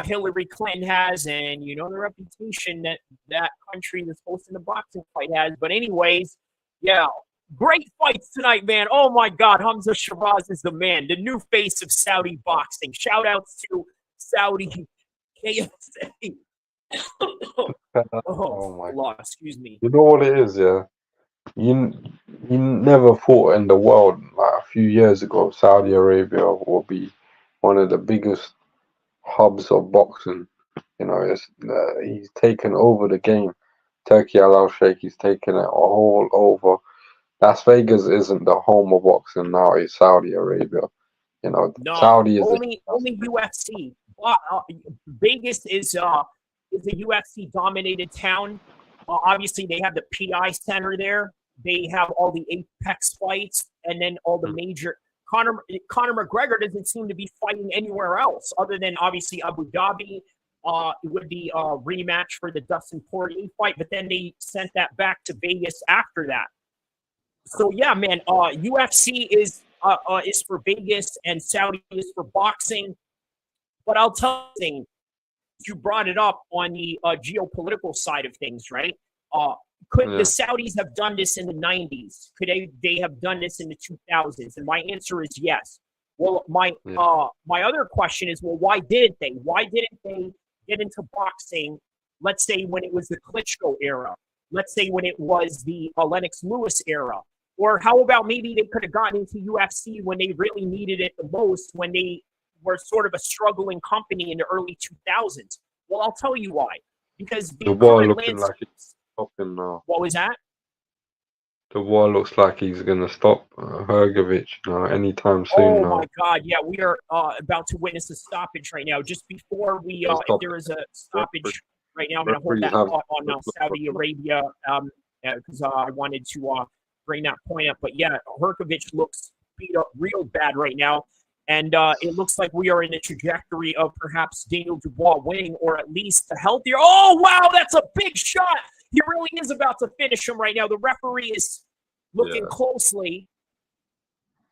Hillary Clinton has, and you know the reputation that that country that's hosting the boxing fight has. But anyways, yeah, great fights tonight, man. Oh my God, Hamza Shiraz is the man, the new face of Saudi boxing. Shout outs to Saudi KSA. Oh my. Allah, excuse me. You know what it is, yeah? You you never thought in the world, like a few years ago, Saudi Arabia will be one of the biggest hubs of boxing. You know, he's taken over the game. Turkey Al Sheikh, he's taken it all over. Las Vegas isn't the home of boxing now; it's Saudi Arabia. You know, No, Saudi is the only UFC. Vegas is a UFC dominated town. Obviously, they have the PI Center there. They have all the Apex fights, and then all the major. Conor McGregor doesn't seem to be fighting anywhere else other than obviously Abu Dhabi. With the rematch for the Dustin Poirier fight, but then they sent that back to Vegas after that. So yeah, man, UFC is for Vegas and Saudi is for boxing. But I'll tell you, you brought it up on the geopolitical side of things, right? Could the yeah. Saudis have done this in the 90s? Could they have done this in the 2000s? And my answer is yes. Well, my other question is, well, why didn't they? Why didn't they get into boxing? Let's say when it was the Klitschko era. Let's say when it was the Lennox Lewis era. Or how about maybe they could have gotten into UFC when they really needed it the most, when they were sort of a struggling company in the early 2000s? Well, I'll tell you why. Because The the war current looking like landscape. it's stopping now. What was that? The war looks like he's gonna stop Hergovich now anytime soon Oh my now. God! Yeah, we are about to witness a stoppage right now. Just before we, They if stop there is a referee, stoppage right now, I'm going to hold referees that have thought on Saudi Arabia because I wanted to bring that point up. But yeah, Herkovich looks beat up real bad right now, and it looks like we are in the trajectory of perhaps Daniel Dubois winning, or at least a healthier. Oh wow, that's a big shot! He really is about to finish him right now. The referee is looking closely.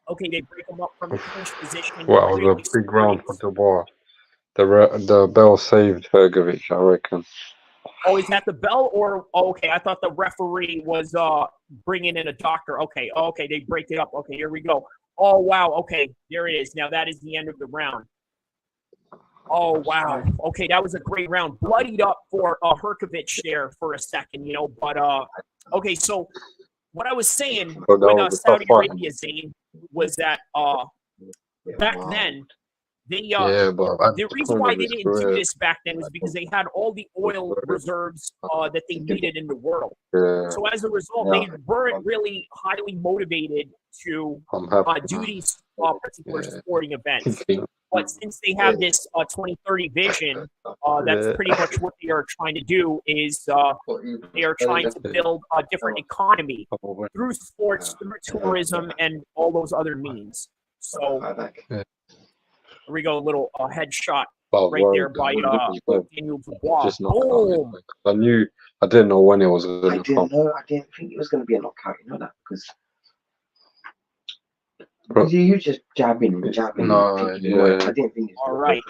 Okay, they break him up from the clinch position. Well, it was a big round for Dubois. The bell saved Hergovich, I reckon. Oh, is that the bell or okay? I thought the referee was bringing in a doctor. Okay, okay, they break it up. Okay, here we go. Oh wow, okay, there it is. Now that is the end of the round. Oh wow, okay, that was a great round. Bloodied up for Herkovich there for a second, you know. But okay, so what I was saying But that with was a tough Saudi fight. Arabia, Zane, was that back then they but at the the reason point why of they his didn't do career, this back then was because they had all the oil reserves that they needed in the world. So as a result, they weren't really highly motivated to I'm happy. do these particular sporting events. Yeah. But since they have this 2030 vision, that's pretty much what they are trying to do. Is they are trying to build a different economy through sports, through tourism, and all those other means. So here we go, a little headshot right there by Daniel Dubois. Boom! I didn't know when it was going to come. I didn't think it was going to be a knockout, you know that, because he was just jabbing. No, I didn't think it was all right.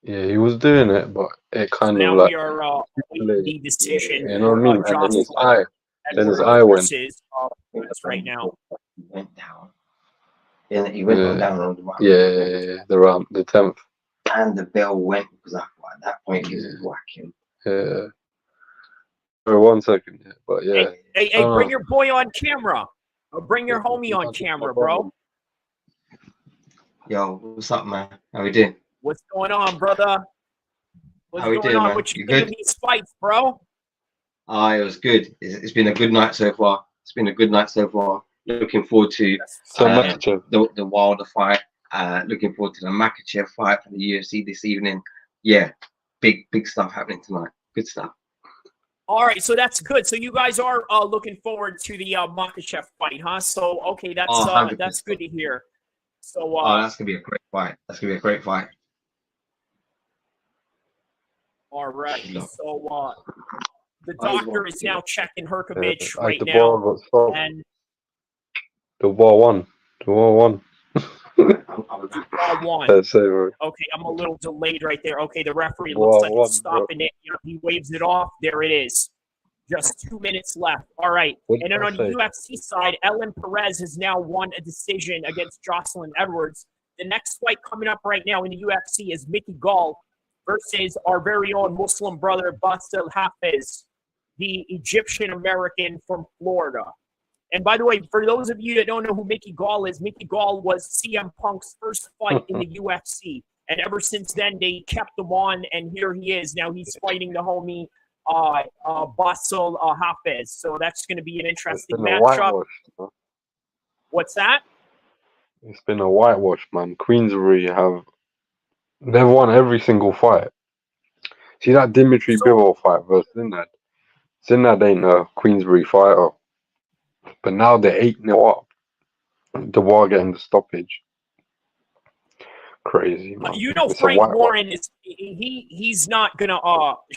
Yeah, he was doing it, but it kind now of like we are the decision. you know what I mean? And then his eye went. That's right now. He went down. Yeah, he went down on the round, the 10th. And the bell went because at that point he was whacking. Yeah. For 1 second, but yeah. Hey, bring your boy on camera. Bring your homie on camera, bro. Yo, what's up, man? How we doing? What's going on, brother? What's How we going doing, on? man? What you You think of good? these fights, bro? Ah, it was good. It's been a good night so far. It's been a good night so far. Looking forward to That's what's So up, man. Makachev, the Wilder fight. Looking forward to the Makachev fight for the UFC this evening. Yeah, big stuff happening tonight. Good stuff. All right, so that's good. So you guys are looking forward to the Makhachev fight, huh? So okay, Oh, that's 100%. good to hear. So Oh, that's gonna be a great fight. That's gonna be a great fight. all right, Look, so the eyes doctor wide. is now checking yeah, Herkovich like right the now, war got stopped. and The war won. The war won. ball one. Let's say, bro. Okay, I'm a little delayed right there. Okay, the referee looks War like won, he's bro. stopping it. Yep, he waves it off. There it is. Just 2 minutes left. All right. What And did then I on the say? UFC side, Ellen Perez has now won a decision against Jocelyn Edwards. The next fight coming up right now in the UFC is Mickey Gall versus our very own Muslim brother, Basel Hafez, the Egyptian American from Florida. And by the way, for those of you that don't know who Mickey Gall is, Mickey Gall was CM Punk's first fight in the UFC. And ever since then, they kept him on, and here he is. Now he's fighting the homie Basel Hafez. So that's going to be an It's interesting been a matchup. whitewash. You know? What's that? It's been a whitewash, man. Queensberry they've won every single fight. See that Dimitri So, Bivol fight versus Zinad? Zinad ain't a Queensberry fighter, but now they're 8-0 up. The war getting the stoppage. Crazy, man. you know, It's a Frank whitewash. Warren is he's not gonna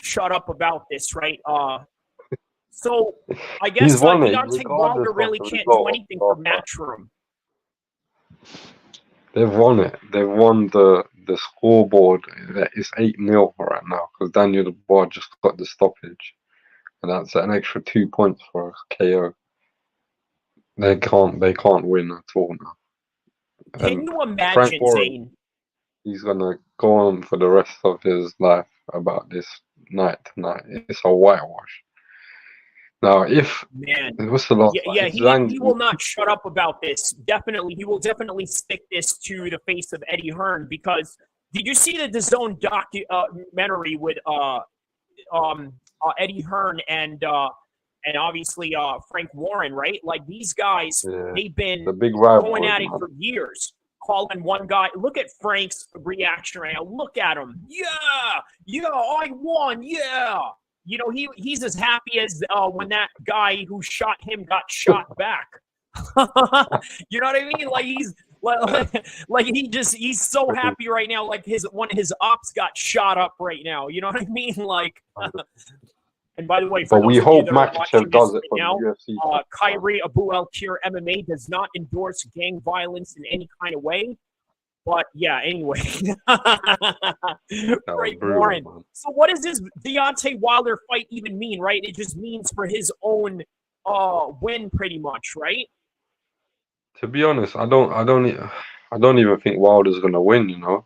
shut up about this, right? So I guess He's won it Deontay regardless Wilder of really the can't do result. anything for Matchroom. They've won it. They've won the scoreboard. It's 8-0 right now because Daniel Dubois just got the stoppage, and that's an extra 2 points for a KO. They can't win at all now. Can And you Frank imagine, Warren, Zane? he's gonna go on for the rest of his life about this night tonight. It's a whitewash. Now, if Man, what's the last fight? yeah, If he will not shut up about this. Definitely, he will definitely stick this to the face of Eddie Hearn because did you see the DAZN documentary with Eddie Hearn and obviously Frank Warren, right? Like these guys, yeah, they've been the big going rivalry, at it man. for years. Calling one guy, look at Frank's reaction right now. Look at him. Yeah, I won. Yeah. You know, he's as happy as when that guy who shot him got shot back. You know what I mean? Like he's like he's so happy right now. Like one of his ops got shot up right now. You know what I mean? Like. And by the way, for But we those of you hope that are watching Makachev this does it right for now, the UFC. Kyrie Abu El-Kheer MMA does not endorse gang violence in any kind of way. But yeah, anyway. Frank Warren. Man. So what does this Deontay Wilder fight even mean, right? It just means for his own win pretty much, right? To be honest, I don't even think Wilder's gonna win. You know,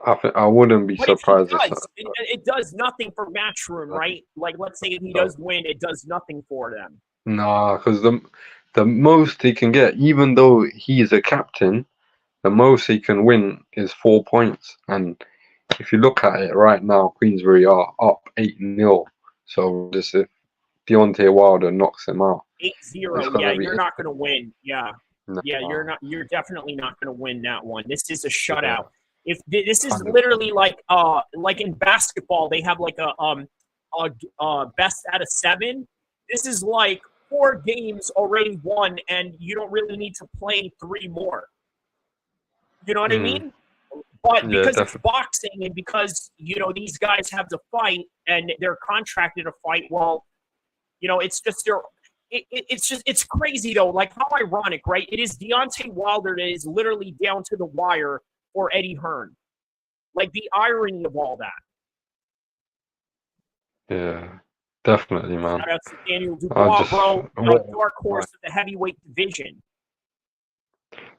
I wouldn't be But if he surprised does, it does nothing for Matchroom, right? Like, let's say if he does win, it does nothing for them. Nah, because the most he can get, even though he's a captain, the most he can win is 4 points. And if you look at it right now, Queensberry are up 8-0. So just if Deontay Wilder knocks him out, 8-0. Yeah, you're not going to win. Yeah. Nah. Yeah, you're definitely not going to win that one. This is a shutout. If this is literally like in basketball, they have like a best out of 7. This is like 4 games already won, and you don't really need to play 3 more. You know what I mean? But because it's boxing and because these guys have to fight and they're contracted to fight, well, it's just it's crazy though. Like how ironic, right? It is Deontay Wilder that is literally down to the wire for Eddie Hearn. Like the irony of all that. Yeah, definitely, man. Shout out to Daniel Dubois, bro. Like dark horse of the heavyweight division.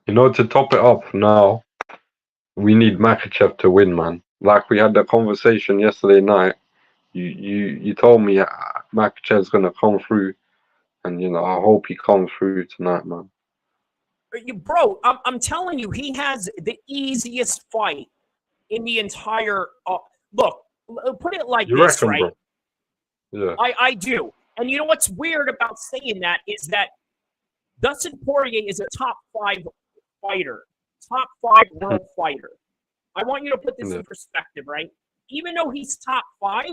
To top it up now, we need Makachev to win, man. Like we had that conversation yesterday night. You told me Makachev's gonna come through, and I hope he comes through tonight, man. bro, I'm telling you, he has the easiest fight in the entire. Look, put it like You this, reckon, right? bro? Yeah. I do. And you know what's weird about saying that is that Dustin Poirier is a top 5 fighter, top 5 world fighter. I want you to put this Yeah. in perspective, right? Even though he's top 5,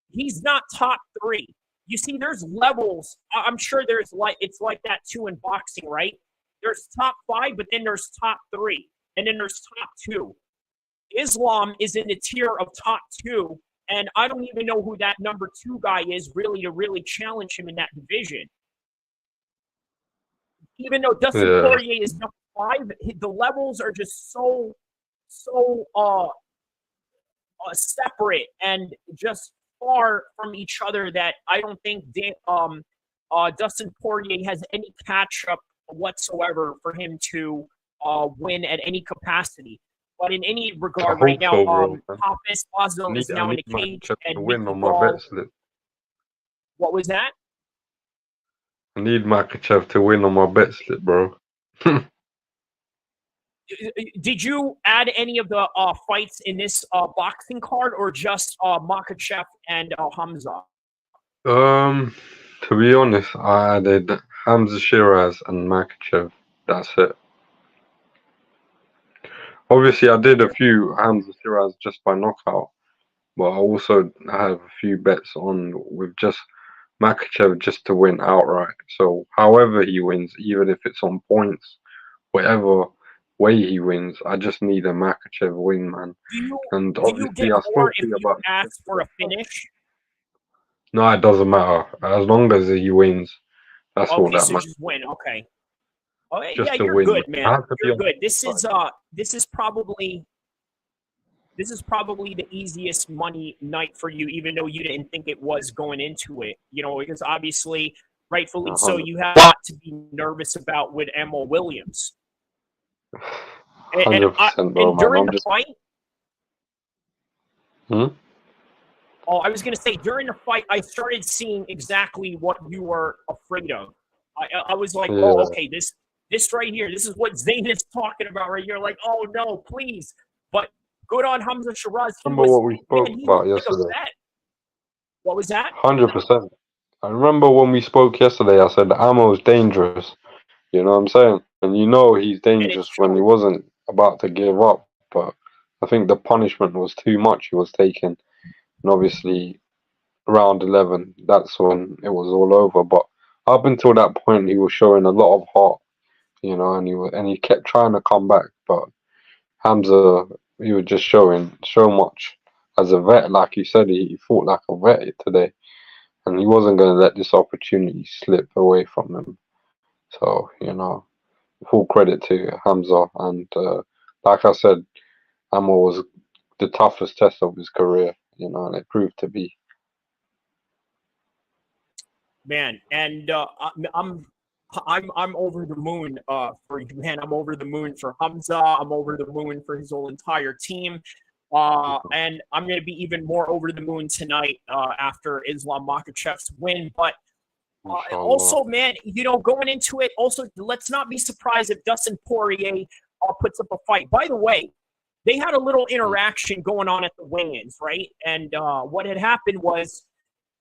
he's not top 3. You see, there's levels. I'm sure there's it's like that too in boxing, right? There's top 5, but then there's top 3, and then there's top 2. Islam is in the tier of top 2, and I don't even know who that number 2 guy is really to really challenge him in that division. Even though Dustin Poirier is number 5, the levels are just so separate and just far from each other that I don't think Dustin Poirier has any catch up whatsoever for him to win at any capacity. But in any regard, right now, Hafiz Oslo is now in the cage and win on my Gall. bet slip. What was that? I need Makachev to win on my bet slip, bro. Did you add any of the fights in this boxing card, or just Makhachev and Hamza? To be honest, I added Hamza Shiraz and Makachev. That's it. Obviously, I did a few Hamza Shiraz just by knockout, but I also have a few bets on with just Makachev just to win outright. So, however he wins, even if it's on points, whatever way he wins, I just need a Makachev win, man. And do obviously, you get I more spoke if to you you about. ask for a finish? No, it doesn't matter. As long as he wins, that's all Okay, that so matters. just win. Okay. Oh, Just yeah, to you're win. good, I man. have to be You're on good. the side. This is probably the easiest money night for you, even though you didn't think it was going into it. You know, because obviously, rightfully so, you have a lot to be nervous about with Emma Williams. 100%, bro, and man. during I'm the just. fight, Hmm? oh, I was going to say, during the fight, I started seeing exactly what you were afraid of. I was like, Yeah. oh, okay, this right here, this is what Zayn is talking about right here. Like, oh, no, please. But good on Hamza Shiraz. Remember what we spoke he about looked like a yesterday? vet. What was that? 100%. I remember when we spoke yesterday, I said the ammo is dangerous. You know what I'm saying? And you know he's And it's dangerous when he true. wasn't about to give up. But I think the punishment was too much he was taking. And obviously, round 11, that's when it was all over. But up until that point, he was showing a lot of heart, you know, and he kept trying to come back. But Hamza, he was just showing so much as a vet. Like you said, he fought like a vet today. And he wasn't going to let this opportunity slip away from him. So, you know, full credit to Hamza. And like I said, Hamza was the toughest test of his career, you know, and it proved to be. Man, and I'm over the moon for you, man. I'm over the moon for Hamza. I'm over the moon for his whole entire team. And I'm going to be even more over the moon tonight after Islam Makhachev's win. But also, man, you know, going into it, also, let's not be surprised if Dustin Poirier puts up a fight. By the way, they had a little interaction going on at the weigh-ins, right? And what had happened was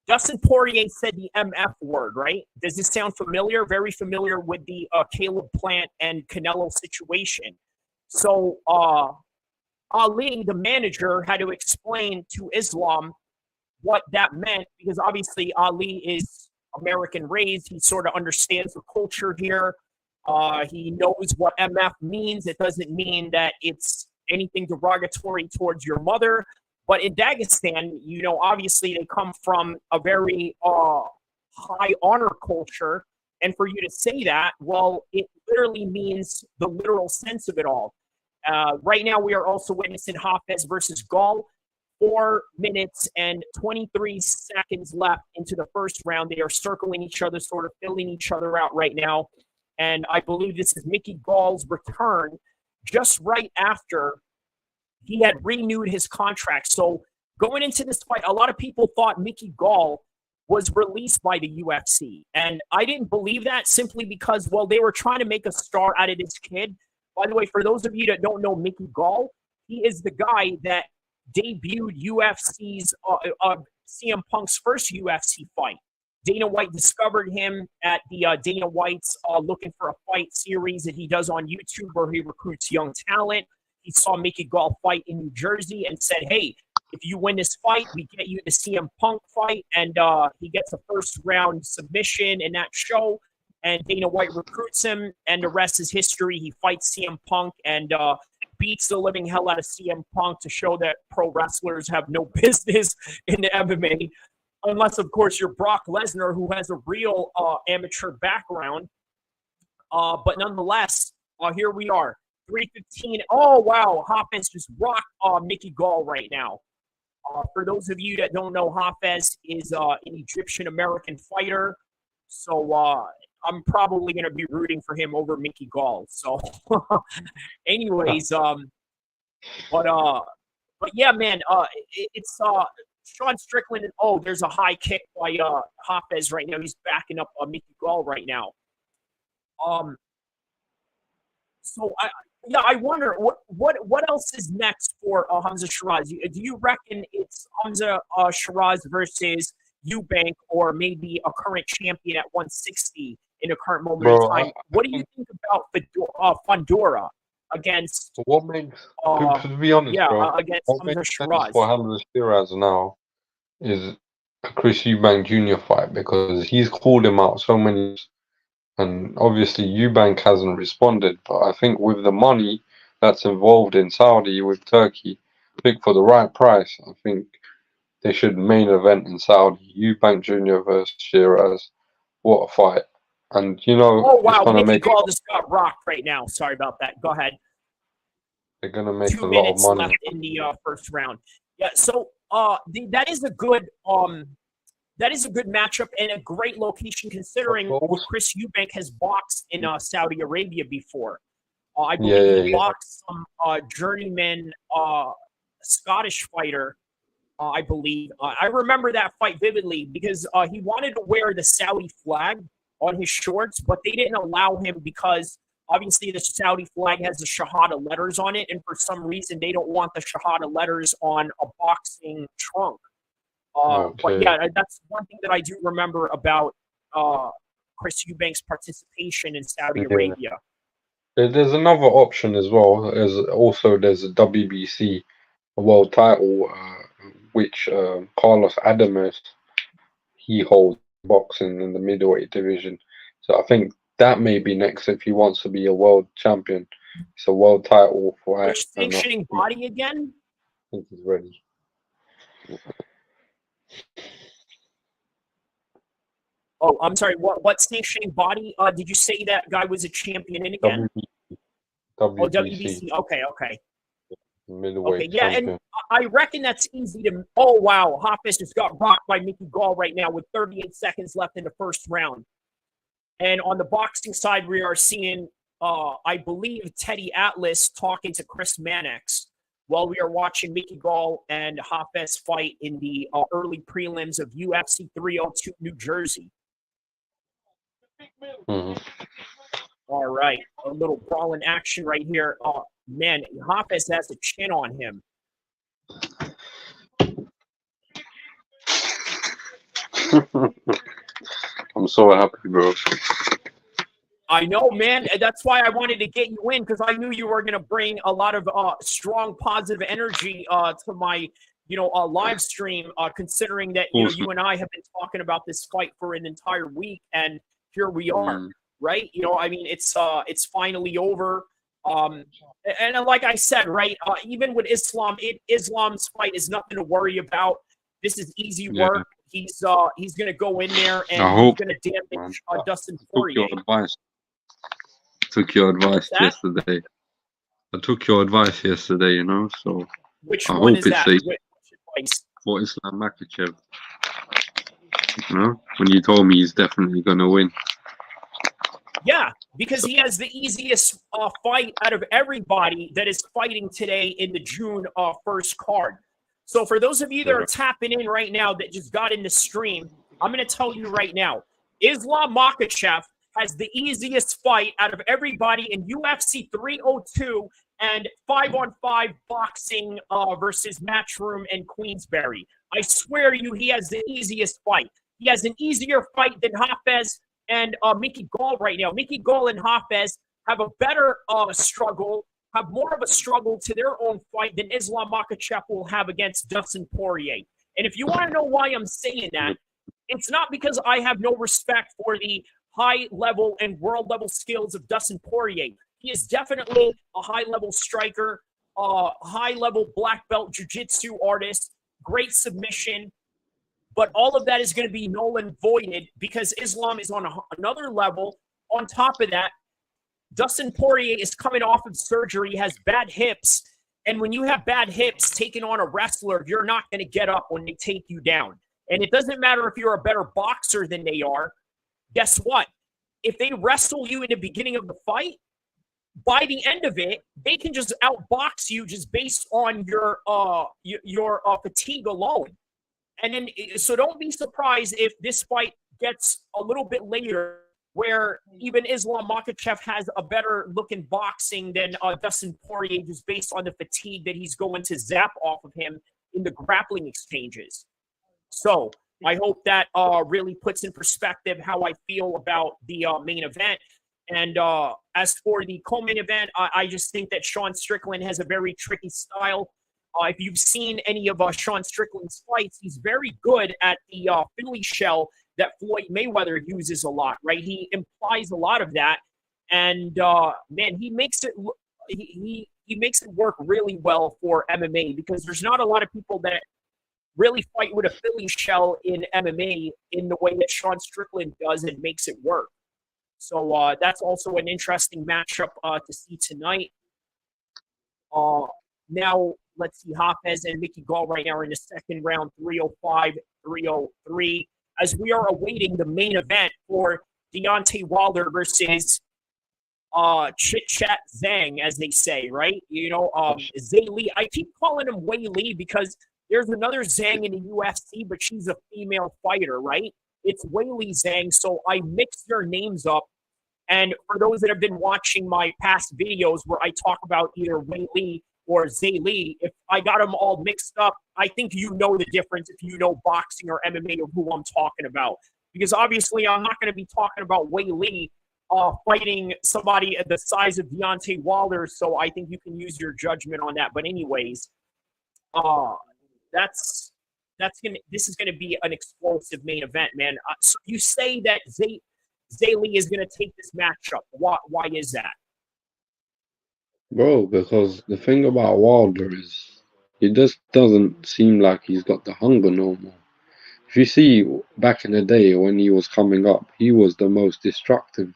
Dustin Poirier said the MF word, right? Does this sound familiar? Very familiar with the Caleb Plant and Canelo situation. So Ali, the manager, had to explain to Islam what that meant because obviously Ali is American raised. He sort of understands the culture here. He knows what MF means. It doesn't mean that it's anything derogatory towards your mother. But in Dagestan, you know, obviously they come from a very high honor culture. And for you to say that, well, it literally means the literal sense of it all. Right now, we are also witnessing Hafez versus Gall. 4 minutes and 23 seconds left into the first round. They are circling each other, sort of filling each other out right now. And I believe this is Mickey Gall's return just right after he had renewed his contract. So going into this fight, a lot of people thought Mickey Gall was released by the UFC. And I didn't believe that simply because, well, they were trying to make a star out of this kid. By the way, for those of you that don't know Mickey Gall, he is the guy that debuted UFC's CM Punk's first UFC fight. Dana White discovered him at the Dana White's Looking for a Fight series that he does on YouTube where he recruits young talent. He saw Mickey Gall fight in New Jersey and said, hey, if you win this fight, we get you the CM Punk fight. And he gets a first-round submission in that show. And Dana White recruits him, and the rest is history. He fights CM Punk and beats the living hell out of CM Punk to show that pro wrestlers have no business in the MMA. Unless, of course, you're Brock Lesnar, who has a real amateur background. But nonetheless, here we are. 3:15. Oh, wow. Hafez just rocked Mickey Gall right now. For those of you that don't know, Hafez is an Egyptian-American fighter. So I'm probably going to be rooting for him over Mickey Gall. So anyways, but yeah, man, it's Sean Strickland. Oh, there's a high kick by Hafez right now. He's backing up Mickey Gall right now. So I wonder what else is next for Hamza Shiraz. Do you reckon it's Hamza Shiraz versus Eubank, or maybe a current champion at 160 in a current moment of time? What do you think about Fondora against? What makes, to be honest, against what Hamza makes sense Shiraz? for Hamza Shiraz now is a Chris Eubank Jr. fight, because he's called him out so many times. And obviously Eubank hasn't responded, but I think with the money that's involved in Saudi with Turkey, I think for the right price, I think they should main event in Saudi. Eubank Jr. versus Shiraz. What a fight. And Oh wow, it's gonna Mickey make Gall just got rocked right now. Sorry about that. Go ahead. they're gonna make 2 a lot of minutes money. left in the first round. Yeah, so that is a good matchup and a great location considering Chris Eubank has boxed in Saudi Arabia before. I believe he boxed some journeyman Scottish fighter. I believe I remember that fight vividly because he wanted to wear the Saudi flag on his shorts, but they didn't allow him because obviously the Saudi flag has the Shahada letters on it, and for some reason they don't want the Shahada letters on a boxing trunk. But yeah, that's one thing that I do remember about Chris Eubank's participation in Saudi Arabia. There's another option as well. There's a WBC world title, which Carlos Adames, he holds boxing in the middleweight division. So I think that may be next if he wants to be a world champion. It's a world title fight. Which sanctioning body again? I think he's ready. Oh, I'm sorry. What sanctioning body did you say that guy was a champion in again? WBC. Oh, WBC. Okay. Middleweight yeah, champion. and I reckon that's easy to. Oh wow, Hafez just got rocked by Mickey Gall right now with 38 seconds left in the first round. And on the boxing side, we are seeing, I believe, Teddy Atlas talking to Chris Mannix while we are watching Mickey Gall and Hafez fight in the early prelims of UFC 302 New Jersey. Mm-hmm. All right, a little brawling action right here. Man, Hafez has a chin on him. I'm so happy, bro. I know, man. That's why I wanted to get you in, because I knew you were going to bring a lot of strong, positive energy to my, live stream. Considering that you and I have been talking about this fight for an entire week, and here we are, right? I mean, it's finally over. And like I said, right, even with Islam's fight is nothing to worry about. This is easy work. He's going to go in there and he's going to damage Dustin Poirier. Took your advice yesterday. I took your advice yesterday, so which I one hope is it's that? safe Which for Islam Makhachev. When you told me he's definitely going to win. Yeah, because he has the easiest fight out of everybody that is fighting today in the June 1st card. So for those of you that are tapping in right now that just got in the stream, I'm going to tell you right now, Islam Makhachev has the easiest fight out of everybody in UFC 302 and 5-on-5 boxing versus Matchroom and Queensberry. I swear to you, he has the easiest fight. He has an easier fight than Hafez and Mickey Gall right now. Mickey Gall and Hafez have a better struggle, have more of a struggle to their own fight than Islam Makhachev will have against Dustin Poirier. And if you want to know why I'm saying that, it's not because I have no respect for the high level and world level skills of Dustin Poirier. He is definitely a high level striker, high level black belt jiu-jitsu artist, great submission. But all of that is going to be null and voided because Islam is on another level. On top of that, Dustin Poirier is coming off of surgery, has bad hips. And when you have bad hips, taking on a wrestler, you're not going to get up when they take you down. And it doesn't matter if you're a better boxer than they are. Guess what? If they wrestle you in the beginning of the fight, by the end of it, they can just outbox you just based on your fatigue alone. And then, so don't be surprised if this fight gets a little bit later where even Islam Makhachev has a better looking boxing than Dustin Poirier just based on the fatigue that he's going to zap off of him in the grappling exchanges. So I hope that really puts in perspective how I feel about the main event. And as for the co-main event, I just think that Sean Strickland has a very tricky style. If you've seen any of Sean Strickland's fights, he's very good at the Philly shell that Floyd Mayweather uses a lot, right? He implies a lot of that. And, man, he makes it he makes it work really well for MMA because there's not a lot of people that really fight with a Philly shell in MMA in the way that Sean Strickland does and makes it work. So that's also an interesting matchup to see tonight. Now, let's see, Hafez and Mickey Gall right now are in the second round, 305, 303, as we are awaiting the main event for Deontay Wilder versus Chit Chat Zhang, as they say, right? You know, Zay Lee. I keep calling him Wei Lee because there's another Zhang in the UFC, but she's a female fighter, right? It's Wei Lee Zhang, so I mixed their names up. And for those that have been watching my past videos where I talk about either Wei Lee or Zay Lee, if I got them all mixed up, I think you know the difference if you know boxing or MMA of who I'm talking about. Because obviously I'm not going to be talking about Wei Lee fighting somebody at the size of Deontay Wilder, so I think you can use your judgment on that. But anyways, this is gonna be an explosive main event, man. So you say that Zay Lee is gonna take this matchup. Why is that? Bro, because the thing about Wilder is he just doesn't seem like he's got the hunger no more. If you see back in the day when he was coming up, he was the most destructive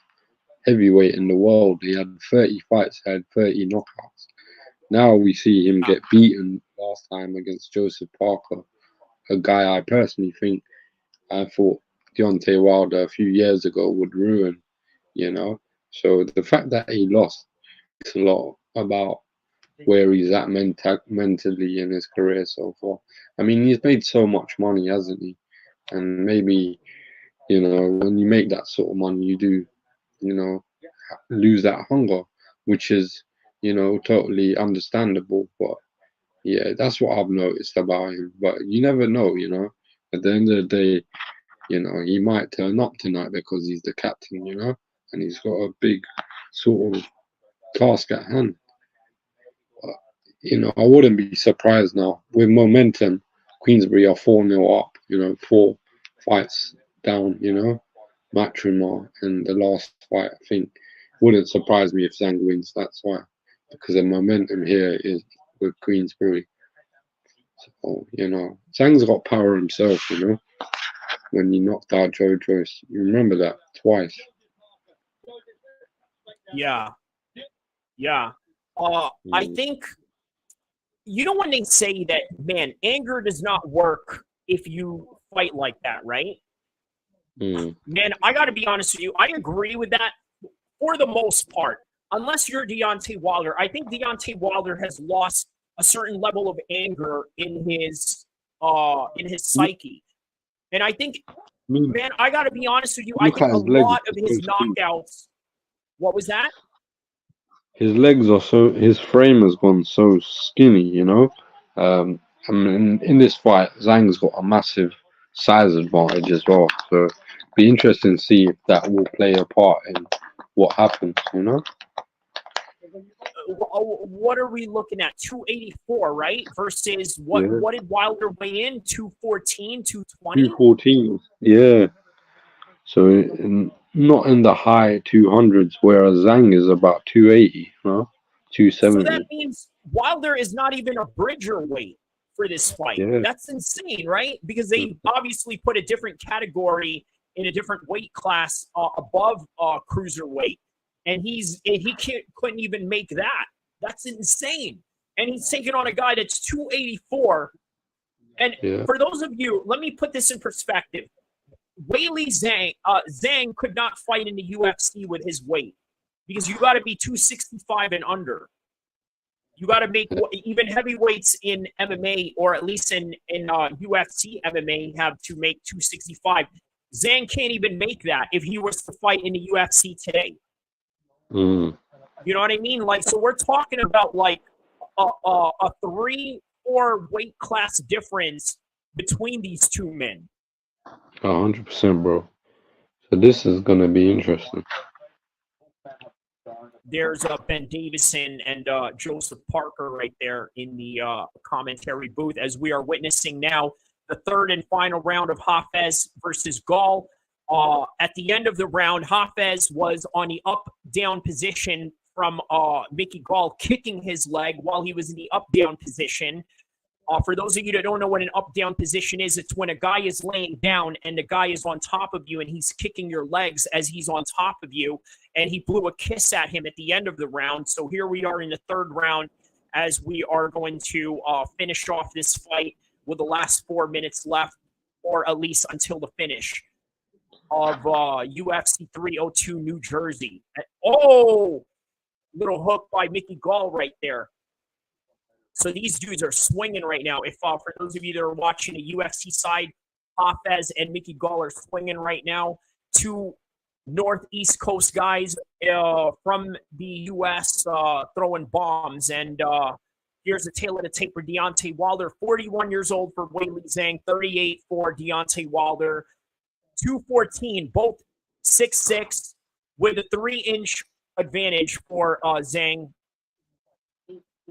heavyweight in the world. He had 30 fights, had 30 knockouts. Now we see him get beaten last time against Joseph Parker, a guy I personally think I thought Deontay Wilder a few years ago would ruin, you know. So the fact that he lost is a lot about where he's at mentally in his career so far. I mean, he's made so much money, hasn't he? And maybe, you know, when you make that sort of money, you do, you know, lose that hunger, which is, you know, totally understandable. But yeah, that's what I've noticed about him. But you never know, you know. At the end of the day, you know, he might turn up tonight because he's the captain, you know, and he's got a big sort of task at hand. But, you know, I wouldn't be surprised now. With momentum, Queensberry are 4-0 up, you know, 4 fights down, you know, Matchroom and the last fight, I think. Wouldn't surprise me if Zhang wins, that's why. Because the momentum here is with Queensberry. So, you know, Zhang's got power himself, you know, when he knocked out Joe Joyce. You remember that twice. Yeah. I think, you know, when they say that, man, anger does not work if you fight like that, right? Man, I got to be honest with you. I agree with that for the most part. Unless you're Deontay Wilder, I think Deontay Wilder has lost a certain level of anger in his psyche. And I think mean, man, I got to be honest with you. I look think at a his legs. lot of his knockouts. What was that? His legs are so. His frame has gone so skinny. You know. I mean, in this fight, Zhang's got a massive size advantage as well. So, be interesting to see if that will play a part in what happens. You know. What are we looking at? 284, right? Versus what? Yeah. What did Wilder weigh in? 214, 220. 214. Yeah. So not in the high 200s, whereas Zhang is about 280, huh? So that 270. means Wilder is not even a bridger weight for this fight. Yeah. That's insane, right? Because they obviously put a different category in a different weight class above cruiserweight, and couldn't even make that. That's insane. And he's taking on a guy that's 284. And Yeah. for those of you, let me put this in perspective. Weili Zhang could not fight in the UFC with his weight because you got to be 265 and under. You got to make even heavyweights in MMA, or at least in UFC MMA, have to make 265. Zhang can't even make that if he was to fight in the UFC today. Mm. You know what I mean? Like, so we're talking about like a 3-4 weight class difference between these two men. 100%, bro. So this is gonna be interesting. There's Ben Davison and Joseph Parker right there in the commentary booth as we are witnessing now the third and final round of Hafez versus Gall. At the end of the round, Hafez was on the up-down position from Mickey Gall kicking his leg while he was in the up-down position. For those of you that don't know what an up-down position is, it's when a guy is laying down and the guy is on top of you and he's kicking your legs as he's on top of you, and he blew a kiss at him at the end of the round. So here we are in the third round as we are going to finish off this fight with the last 4 minutes left, or at least until the finish of UFC 302 New Jersey. Oh, little hook by Mickey Gall right there. So these dudes are swinging right now. If for those of you that are watching the UFC side, Hafez and Mickey Gall are swinging right now. Two Northeast Coast guys from the U.S. Throwing bombs. And here's the tail of the tape for Deontay Wilder. 41 years old for Weili Zhang, 38 for Deontay Wilder. 214, both 6'6", with a 3-inch advantage for Zhang.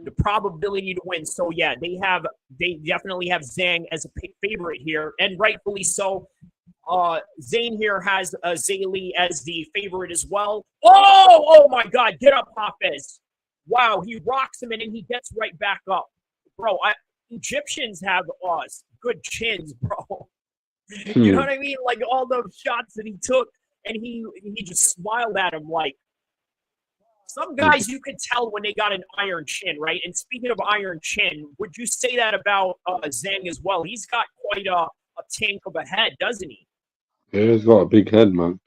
The probability to win. So yeah, they definitely have Zhang as a favorite here, and rightfully so. Zane here has Zaylee as the favorite as well. Oh my God, get up, Hafez. Wow, he rocks him and then he gets right back up. Bro, Egyptians have good chins, bro. You know what I mean? Like all those shots that he took, and he just smiled at him like. Some guys you could tell when they got an iron chin, right? And speaking of iron chin, would you say that about Zhang as well? He's got quite a tank of a head, doesn't he? Yeah, he's got a big head, man.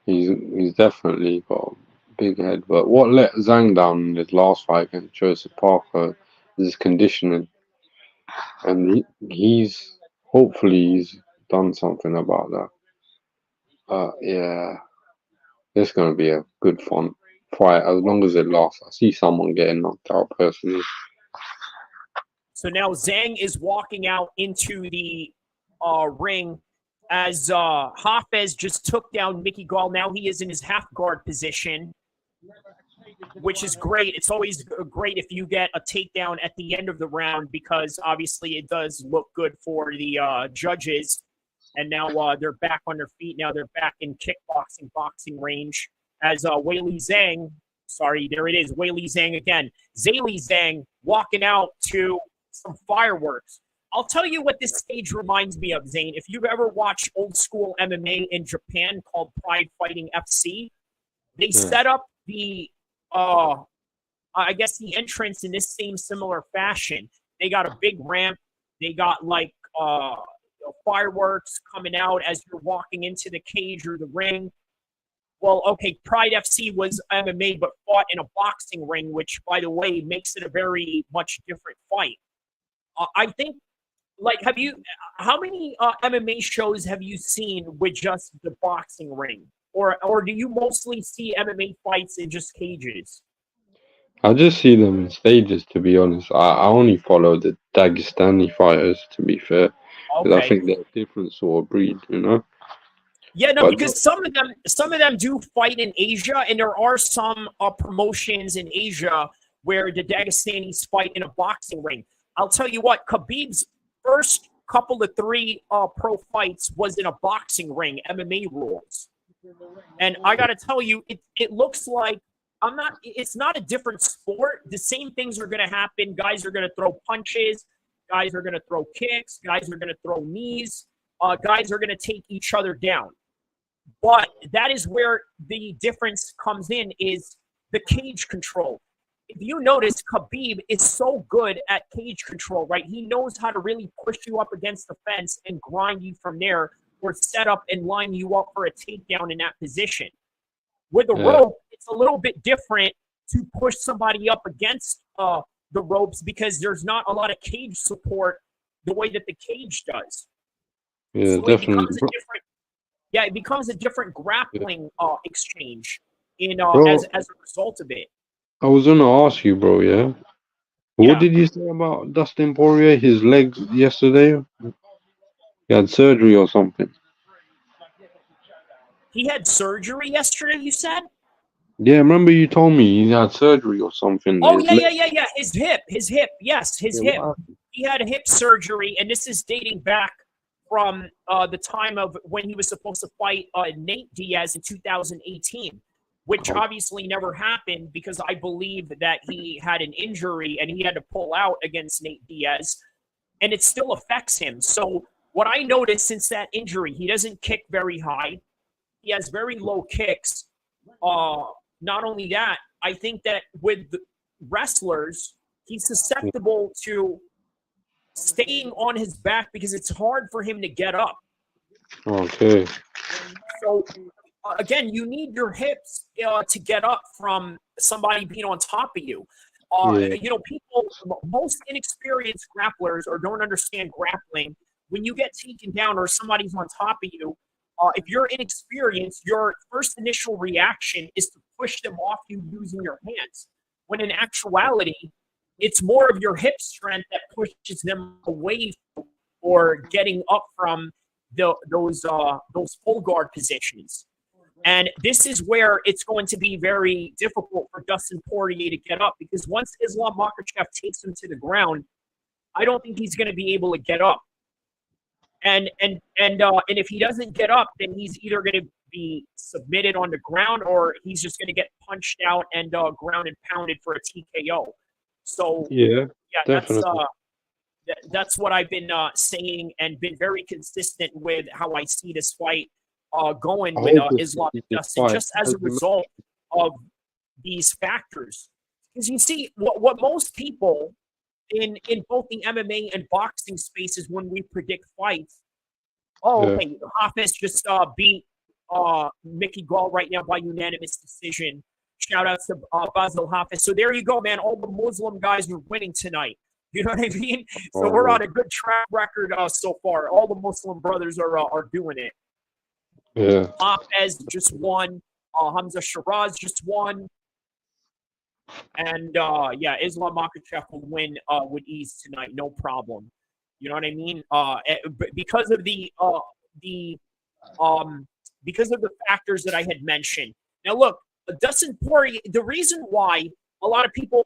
He's definitely got a big head. But what let Zhang down in his last fight against Joseph Parker is his conditioning, and he's done something about that. Yeah, it's gonna be a good fun fight as long as it lasts. I see someone getting knocked out personally. So now Zhang is walking out into the ring as Hafez just took down Mickey Gall. Now he is in his half guard position, which is great. It's always great if you get a takedown at the end of the round because obviously it does look good for the judges. And now they're back on their feet. Now they're back in kickboxing, boxing range as Weili Zhang. Sorry, there it is. Weili Zhang again. Zaylee Zhang walking out to some fireworks. I'll tell you what this stage reminds me of, Zane. If you've ever watched old school MMA in Japan called Pride Fighting FC, they set up the, I guess, the entrance in this same similar fashion. They got a big ramp. They got like fireworks coming out as you're walking into the cage or the ring. Well, okay, Pride FC was MMA, but fought in a boxing ring, which, by the way, makes it a very much different fight. I think like, how many MMA shows have you seen with just the boxing ring? Or do you mostly see MMA fights in just cages? I just see them in stages, to be honest. I only follow the Dagestani fighters, to be fair, because I Okay. think they're a different sort of breed, you know. Yeah, no, But because some of them do fight in Asia, and there are some promotions in Asia where the Dagestanis fight in a boxing ring. I'll tell you what, Khabib's first couple of three pro fights was in a boxing ring, MMA rules. And I got to tell you, it looks like it's not a different sport. The same things are going to happen. Guys are going to throw punches. Guys are going to throw kicks. Guys are going to throw knees. Guys are going to take each other down. But that is where the difference comes in is the cage control. If you notice, Khabib is so good at cage control, right? He knows how to really push you up against the fence and grind you from there or set up and line you up for a takedown in that position. With a rope, it's a little bit different to push somebody up against the ropes because there's not a lot of cage support the way that the cage does. yeah, So definitely. it becomes a different grappling exchange Bro, as a result of it. I was gonna ask you, bro, yeah? What Yeah. did you say about Dustin Poirier, his legs yesterday? He had surgery or something. He had surgery yesterday, you said? Yeah, remember you told me he had surgery or something. Oh, His yeah, leg. yeah, yeah, yeah. His hip. Yes, his Yeah, hip. what He had a hip surgery, and this is dating back from the time of when he was supposed to fight Nate Diaz in 2018, which happened? obviously never happened because I believe that he had an injury and he had to pull out against Nate Diaz, and it still affects him. So what I noticed since that injury, he doesn't kick very high. He has very low kicks. Uh, Not only that, I think that with wrestlers, he's susceptible to staying on his back because it's hard for him to get up. Okay. So again, you need your hips to get up from somebody being on top of you. Yeah. Most inexperienced grapplers or don't understand grappling, when you get taken down or somebody's on top of you, if you're inexperienced, your first initial reaction is to push them off you using your hands. When in actuality, it's more of your hip strength that pushes them away or getting up from those full guard positions. And this is where it's going to be very difficult for Dustin Poirier to get up because once Islam Makhachev takes him to the ground, I don't think he's going to be able to get up. And if he doesn't get up, then he's either going to be submitted on the ground or he's just going to get punched out and ground and pounded for a TKO. So Yeah, yeah, definitely. that's what I've been saying and been very consistent with how I see this fight going I with hope Islam and this Dustin, fight. just as a result of these factors. Because you see, what most people in both the MMA and boxing spaces when we predict fights, okay, Hafiz just beat Mickey Gall right now by unanimous decision. Shout out to Basil Hafiz. So there you go, man. All the Muslim guys are winning tonight. You know what I mean? So we're on a good track record so far. All the Muslim brothers are doing it. Yeah. Hafiz just won. Hamza Shiraz just won. And Islam Makhachev will win with ease tonight, no problem. You know what I mean? Because of because of the factors that I had mentioned. Now, look, Dustin Poirier. The reason why a lot of people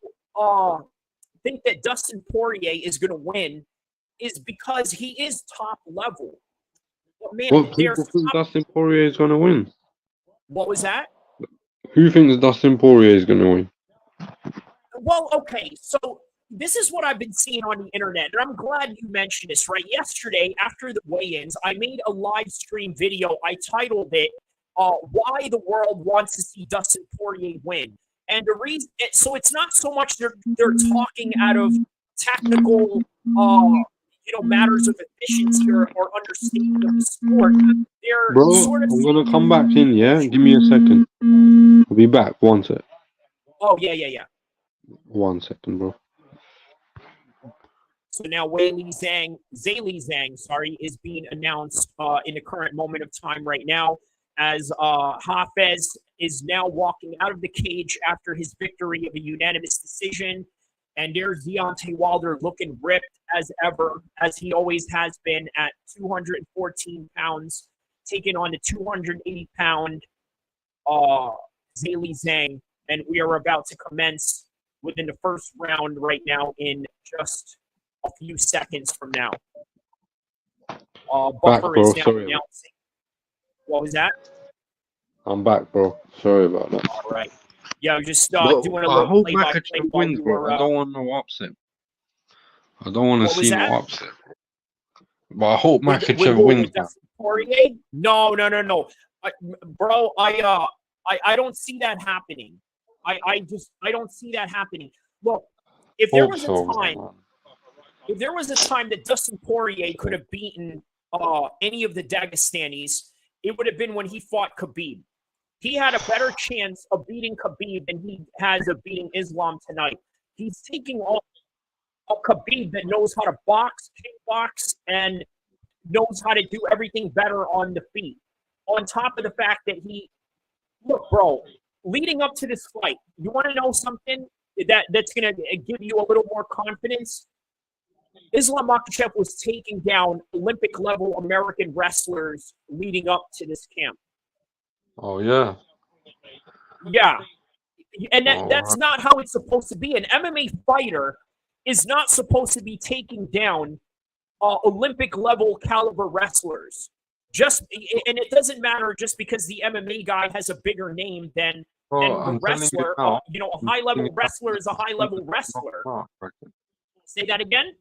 think that Dustin Poirier is going to win is because he is top level. But man, What people think Dustin Poirier is going to win? What was that? Who thinks Dustin Poirier is going to win? Well, okay, so this is what I've been seeing on the internet, and I'm glad you mentioned this, right? Yesterday, after the weigh-ins, I made a live stream video. I titled it, Why the World Wants to See Dustin Poirier Win. And the reason, so it's not so much they're talking out of technical, matters of efficiency or understanding of the sport. They're Bro, I'm going to come back in, yeah? Give me a second. I'll be back. One sec. Oh, yeah. 1 second, bro. So now Zhilei Zhang, sorry, is being announced in the current moment of time right now, as Hafez is now walking out of the cage after his victory of a unanimous decision. And there's Deontay Wilder looking ripped as ever, as he always has been at 214 pounds, taking on the 280-pound Zhilei Zhang. And we are about to commence within the first round right now in just a few seconds from now. Buffer is now announcing. What was that? I'm back, bro. Sorry about that. All right. Yeah, I'm just doing a little hope play-by-play Makachev while wins, we bro. were. I don't want no upset. I don't want to see no upset. But I hope Makachev wins, man. Poirier? No. Bro, I don't see that happening. I don't see that happening. Look, if there was a time that Dustin Poirier could have beaten any of the Dagestanis, it would have been when he fought Khabib. He had a better chance of beating Khabib than he has of beating Islam tonight. He's taking on a Khabib that knows how to box, kickbox, and knows how to do everything better on the feet. On top of the fact that look, bro, leading up to this fight, you want to know something that's going to give you a little more confidence? Islam Makhachev was taking down Olympic-level American wrestlers leading up to this camp. Oh, yeah. Yeah. And that's not how it's supposed to be. An MMA fighter is not supposed to be taking down Olympic-level caliber wrestlers. And it doesn't matter just because the MMA guy has a bigger name than the wrestler. A high-level wrestler is a high-level wrestler. Say that again?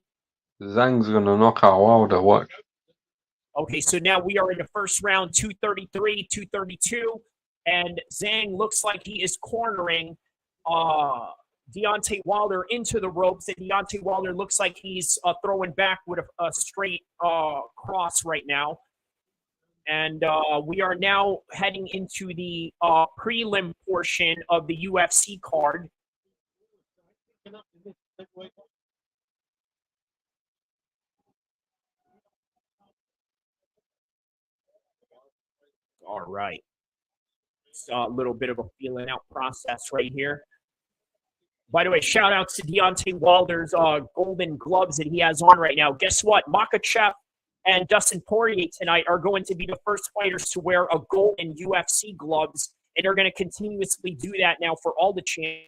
Zhang's going to knock out Wilder. Watch. Okay, so now we are in the first round, 233, 232, and Zhang looks like he is cornering Deontay Wilder into the ropes, and Deontay Wilder looks like he's throwing back with a straight cross right now. And we are now heading into the prelim portion of the UFC card. All right. It's a little bit of a feeling out process right here. By the way, shout out to Deontay Wilder's golden gloves that he has on right now. Guess what? Makhachev and Dustin Poirier tonight are going to be the first fighters to wear a golden UFC gloves, and they're going to continuously do that now for all the champions.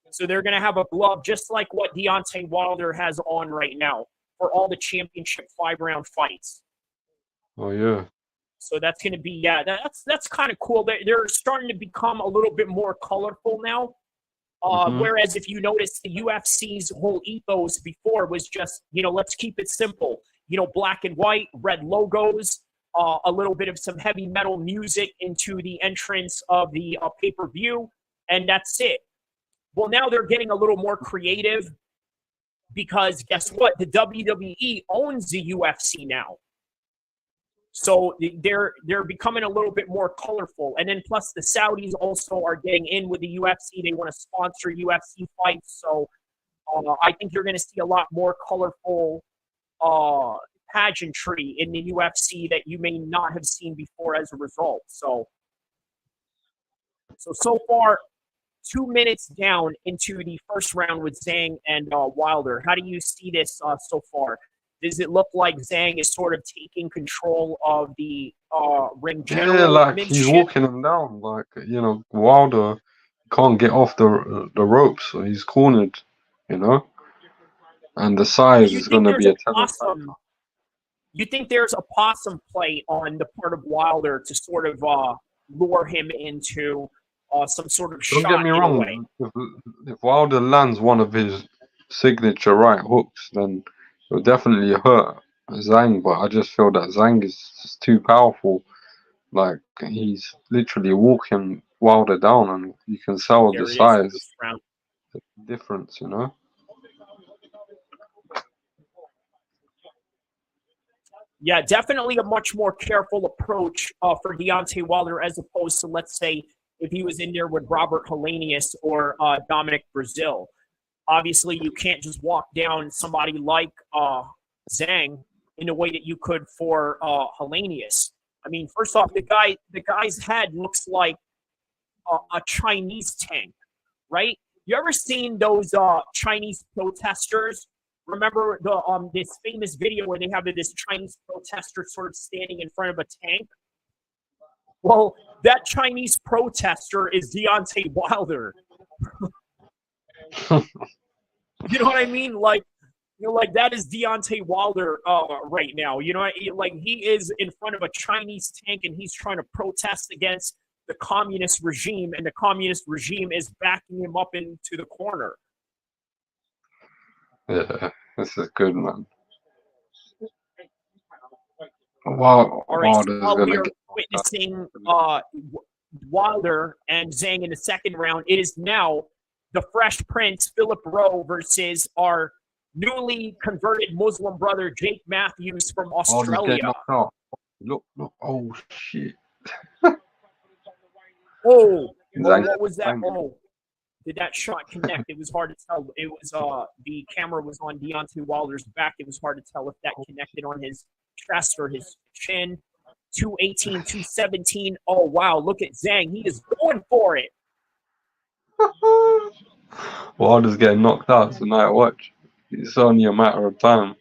So they're going to have a glove just like what Deontay Wilder has on right now for all the championship 5-round fights. Oh, yeah. So that's going to be, that's kind of cool. They're starting to become a little bit more colorful now. Whereas if you notice, the UFC's whole ethos before was just, let's keep it simple. Black and white, red logos, a little bit of some heavy metal music into the entrance of the pay-per-view, and that's it. Well, now they're getting a little more creative because guess what? The WWE owns the UFC now. So they're becoming a little bit more colorful. And then plus the Saudis also are getting in with the UFC. They want to sponsor UFC fights. So I think you're going to see a lot more colorful pageantry in the UFC that you may not have seen before as a result. So far, 2 minutes down into the first round with Zhang and Wilder. How do you see this so far? Does it look like Zhang is sort of taking control of the ring general? Yeah, like he's walking him down. Like, Wilder can't get off the ropes, so he's cornered, and the size is going to be a awesome. You think there's a possum play on the part of Wilder to sort of lure him into some sort of shot? Don't get me wrong. If Wilder lands one of his signature right hooks, then it'll definitely hurt Zhang, but I just feel that Zhang is just too powerful. Like, he's literally walking Wilder down, and you can tell the size difference, Yeah, definitely a much more careful approach for Deontay Wilder as opposed to, let's say, if he was in there with Robert Helenius or Dominic Brazil. obviously you can't just walk down somebody like Zhang in the way that you could for Hellenius. I mean, first off, the guy's head looks like a Chinese tank, right? You ever seen those Chinese protesters? Remember this famous video where they have this Chinese protester sort of standing in front of a tank? Well, that Chinese protester is Deontay Wilder. You know what I mean? Like, like that is Deontay Wilder right now. You know, like he is in front of a Chinese tank and he's trying to protest against the communist regime, and the communist regime is backing him up into the corner. Yeah, this is good, man. Wow, All right, so Wilder's while we gonna are get witnessing Wilder and Zhang in the second round, it is now the Fresh Prince, Philip Rowe, versus our newly converted Muslim brother, Jake Matthews from Wilder's Australia. getting knocked out. Look, oh shit. Oh, Zhang- what was that? Zhang. Oh, did that shot connect? It was hard to tell. It was the camera was on Deontay Wilder's back. It was hard to tell if that connected on his chest or his chin. 218, 217. Oh wow, look at Zhang. He is going for it. Wilder's getting knocked out tonight. Watch. It's only a matter of time.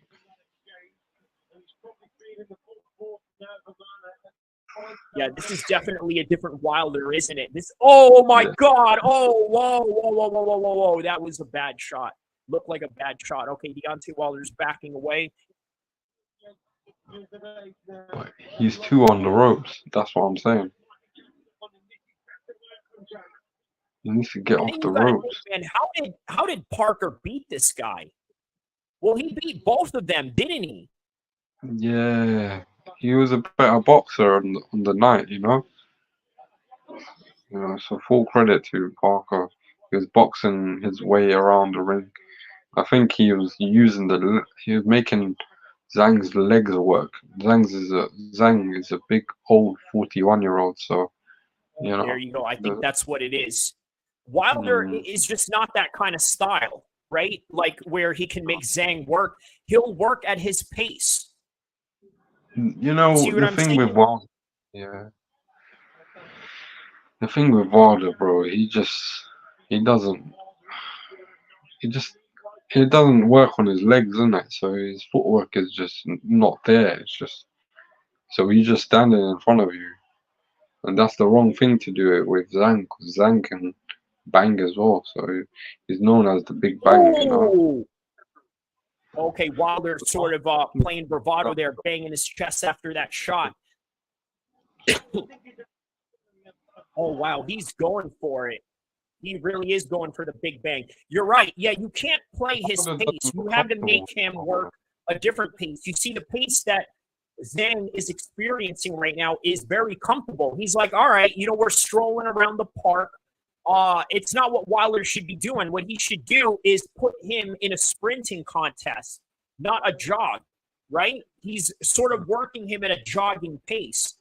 Yeah, this is definitely a different Wilder, isn't it? This. Oh my Yeah. God! Oh, whoa! That was a bad shot. Looked like a bad shot. Okay, Deontay Wilder's backing away. But he's too on the ropes. That's what I'm saying. He needs to get And off then the you gotta ropes. think, man, how did Parker beat this guy? Well, he beat both of them, didn't he? Yeah, he was a better boxer on the night, you know. You know, so full credit to Parker. He was boxing his way around the ring. I think he was making Zhang's legs work. Zhang is a big old 41-year-old, so you know. There you go. I think that's what it is. Wilder is just not that kind of style, right? Like where he can make Zhang work. He'll work at his pace. You know, See what the I'm thing saying? with Wilder, yeah. The thing with Wilder, bro, he doesn't work on his legs, isn't it? So his footwork is just not there. It's just so he's just standing in front of you, and that's the wrong thing to do it with Zhang, because Zhang can bang as well. So he's known as the big banger, you know. Ooh. Okay, Wilder sort of playing bravado there, banging his chest after that shot. Oh, wow, he's going for it. He really is going for the big bang. You're right. Yeah, you can't play his pace. You have to make him work a different pace. You see, the pace that Zhang is experiencing right now is very comfortable. He's like, all right, you know, we're strolling around the park. It's not what Wilder should be doing. What he should do is put him in a sprinting contest, not a jog, right? He's sort of working him at a jogging pace.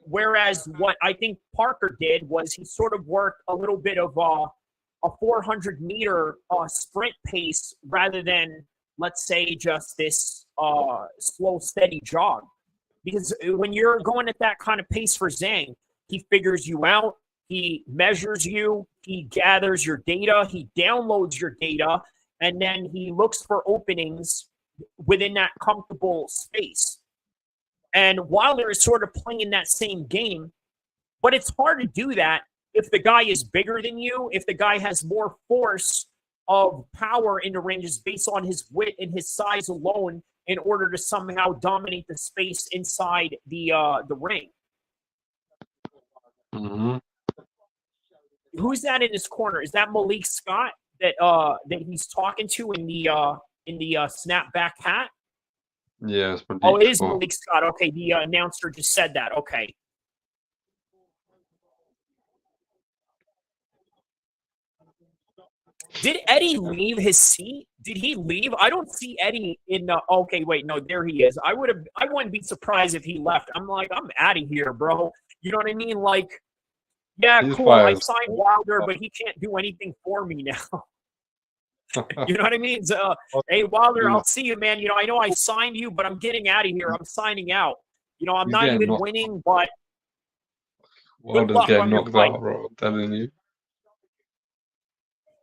Whereas what I think Parker did was he sort of worked a little bit of a 400-meter sprint pace rather than, let's say, just this slow, steady jog. Because when you're going at that kind of pace for Zhang, he figures you out. He measures you, he gathers your data, he downloads your data, and then he looks for openings within that comfortable space. And Wilder is sort of playing that same game, but it's hard to do that if the guy is bigger than you, if the guy has more force of power in the ranges based on his width and his size alone in order to somehow dominate the space inside the ring. Mm-hmm. Who's that in his corner? Is that Malik Scott that he's talking to in the snapback hat? Yeah, it's Malik. Oh, it is Scott. Malik Scott. Okay, the announcer just said that. Okay. Did Eddie leave his seat? Did he leave? I don't see Eddie in the. Okay, wait, no, there he is. I wouldn't be surprised if he left. I'm like, I'm out of here, bro. You know what I mean? Like, yeah, He's cool. I fired. signed Wilder, but he can't do anything for me now. You know what I mean? So, hey, Wilder, I'll see you, man. I know I signed you, but I'm getting out of here. I'm signing out. I'm He's not getting even knocked. winning, but good Wilder's luck getting on your knocked fight. out, bro. I'm telling you.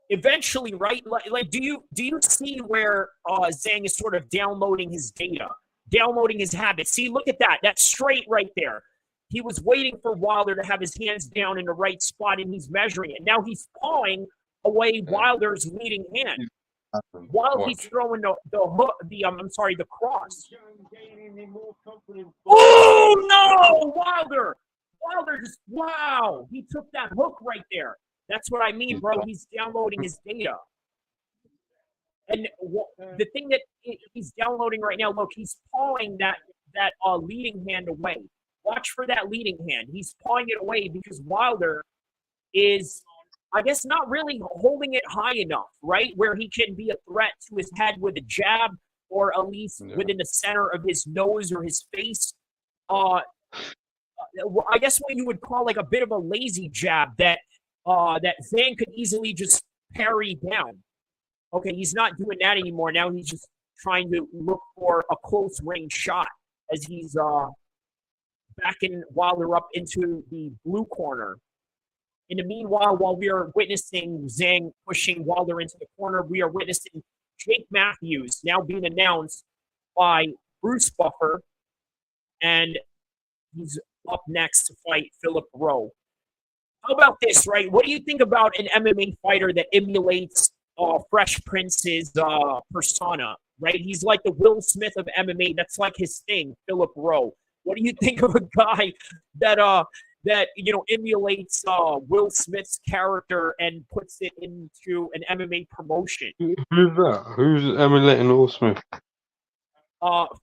Eventually, right? Like, do you see where Zhang is sort of downloading his data, downloading his habits? See, look at that. That's straight right there. He was waiting for Wilder to have his hands down in the right spot, and he's measuring it. Now he's pawing away Wilder's leading hand while he's throwing the hook, the cross. Oh no, Wilder! Wilder just wow! He took that hook right there. That's what I mean, bro. He's downloading his data. And the thing that he's downloading right now, look, he's pawing that leading hand away. Watch for that leading hand. He's pawing it away because Wilder is, I guess, not really holding it high enough, right? Where he can be a threat to his head with a jab or at least within the center of his nose or his face. I guess what you would call like a bit of a lazy jab that Zhang could easily just parry down. Okay, he's not doing that anymore. Now he's just trying to look for a close range shot as he's backing Wilder up into the blue corner. In the meanwhile, while we are witnessing Zhang pushing Wilder into the corner, we are witnessing Jake Matthews now being announced by Bruce Buffer, and he's up next to fight Philip Rowe. How about this, right? What do you think about an MMA fighter that emulates Fresh Prince's persona, right? He's like the Will Smith of MMA. That's like his thing, Philip Rowe. What do you think of a guy that emulates Will Smith's character and puts it into an MMA promotion? Who's that? Who's emulating Will Smith?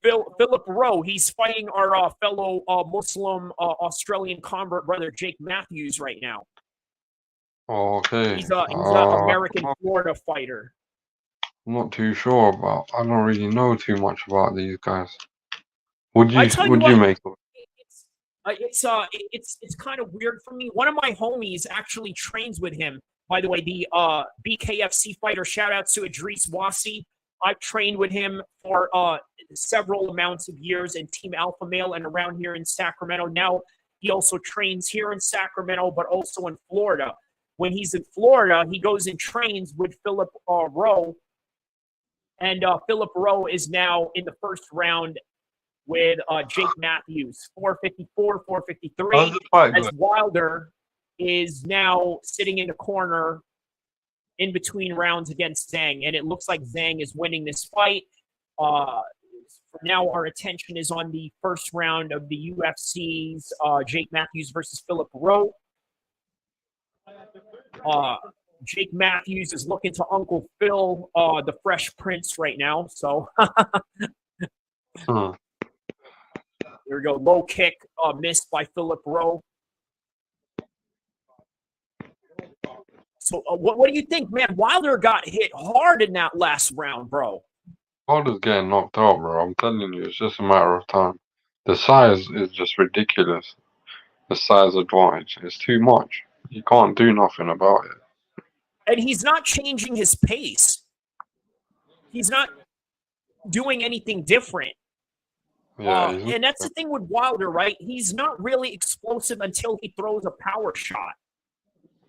Philip Rowe. He's fighting our fellow Muslim Australian convert brother Jake Matthews right now. Oh, okay. He's an American Florida fighter. I'm not too sure about. I don't really know too much about these guys. Would you make of it? It's kind of weird for me. One of my homies actually trains with him. By the way, the BKFC fighter. Shout out to Idris Wasi. I've trained with him for several amounts of years in Team Alpha Male and around here in Sacramento. Now he also trains here in Sacramento, but also in Florida. When he's in Florida, he goes and trains with Philip Rowe. And Philip Rowe is now in the first round with Jake Matthews, 454, 453, as Wilder is now sitting in the corner in between rounds against Zhang. And it looks like Zhang is winning this fight. For now, our attention is on the first round of the UFC's Jake Matthews versus Philip Rowe. Jake Matthews is looking to Uncle Phil, the Fresh Prince right now. So Here we go. Low kick missed by Philip Rowe. So what do you think, man? Wilder got hit hard in that last round, bro. Wilder's getting knocked out, bro. I'm telling you, it's just a matter of time. The size is just ridiculous. The size advantage is too much. You can't do nothing about it. And he's not changing his pace. He's not doing anything different. Yeah, and that's the thing with Wilder, right? He's not really explosive until he throws a power shot.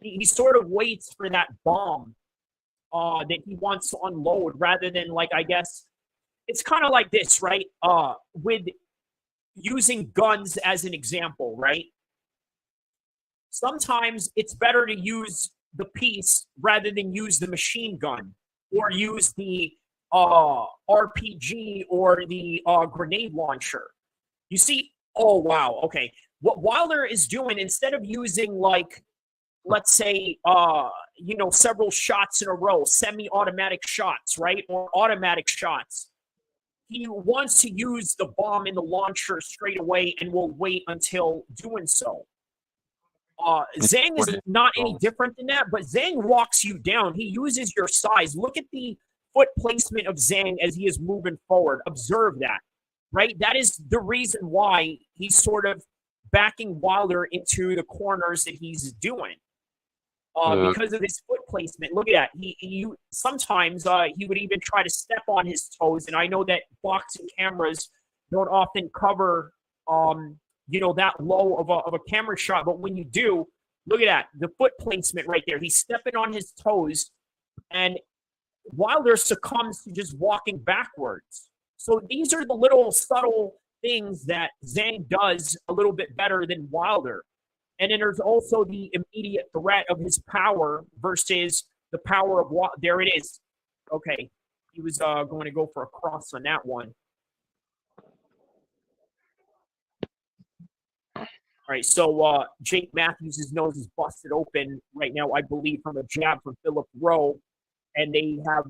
He sort of waits for that bomb that he wants to unload rather than, like, I guess, it's kind of like this, right? With using guns as an example, right? Sometimes it's better to use the piece rather than use the machine gun or use the RPG or the grenade launcher. You see, oh, wow, okay. What Wilder is doing, instead of using, like, let's say, several shots in a row, semi-automatic shots, right, or automatic shots, he wants to use the bomb in the launcher straight away and will wait until doing so. Zhang is not any different than that, but Zhang walks you down. He uses your size. Look at the foot placement of Zhang as he is moving forward. Observe that, right? That is the reason why he's sort of backing Wilder into the corners that he's doing. because of his foot placement. Look at that. He sometimes he would even try to step on his toes, and I know that boxing cameras don't often cover that low of a camera shot, but when you do, look at that, the foot placement right there. He's stepping on his toes, and Wilder succumbs to just walking backwards. So these are the little subtle things that Zhang does a little bit better than Wilder. And then there's also the immediate threat of his power versus the power of what. There it is. Okay. He was going to go for a cross on that one. All right. So Jake Matthews' nose is busted open right now, I believe, from a jab from Philip Rowe. And they have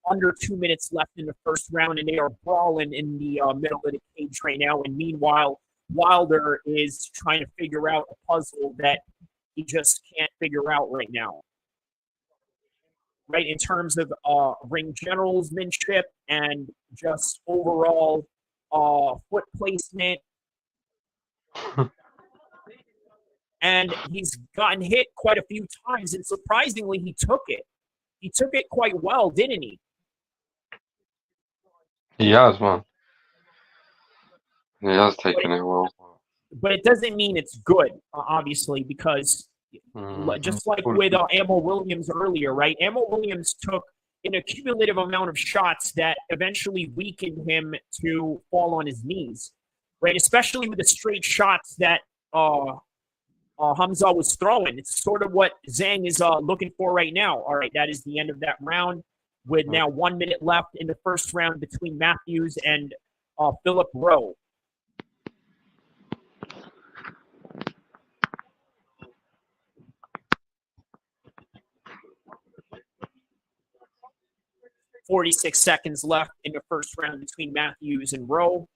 under 2 minutes left in the first round, and they are brawling in the middle of the cage right now. And meanwhile, Wilder is trying to figure out a puzzle that he just can't figure out right now. Right, in terms of ring generalsmanship and just overall foot placement. And he's gotten hit quite a few times, and surprisingly, he took it. He took it quite well, didn't he? He has, man. He has taken it well. But it doesn't mean it's good, obviously, because just like with Ammo Williams earlier, right? Ammo Williams took an accumulative amount of shots that eventually weakened him to fall on his knees, right? Especially with the straight shots that Hamza was throwing. It's sort of what Zhang is looking for right now. All right, that is the end of that round with now 1 minute left in the first round between Matthews and Philip Rowe. .46 seconds left in the first round between Matthews and Rowe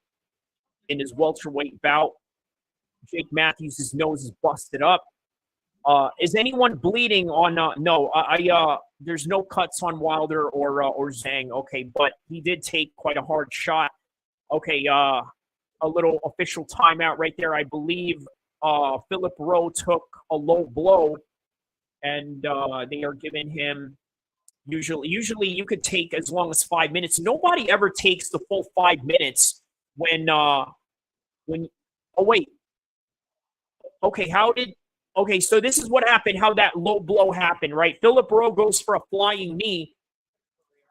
in his welterweight bout. Jake Matthews' nose is busted up. Is anyone bleeding on? No. There's no cuts on Wilder or Zhang. Okay, but he did take quite a hard shot. Okay, a little official timeout right there. I believe Philip Rowe took a low blow, and they are giving him. Usually you could take as long as 5 minutes. Nobody ever takes the full 5 minutes when. Oh wait. Okay, so this is what happened, how that low blow happened, right? Philip Rowe goes for a flying knee,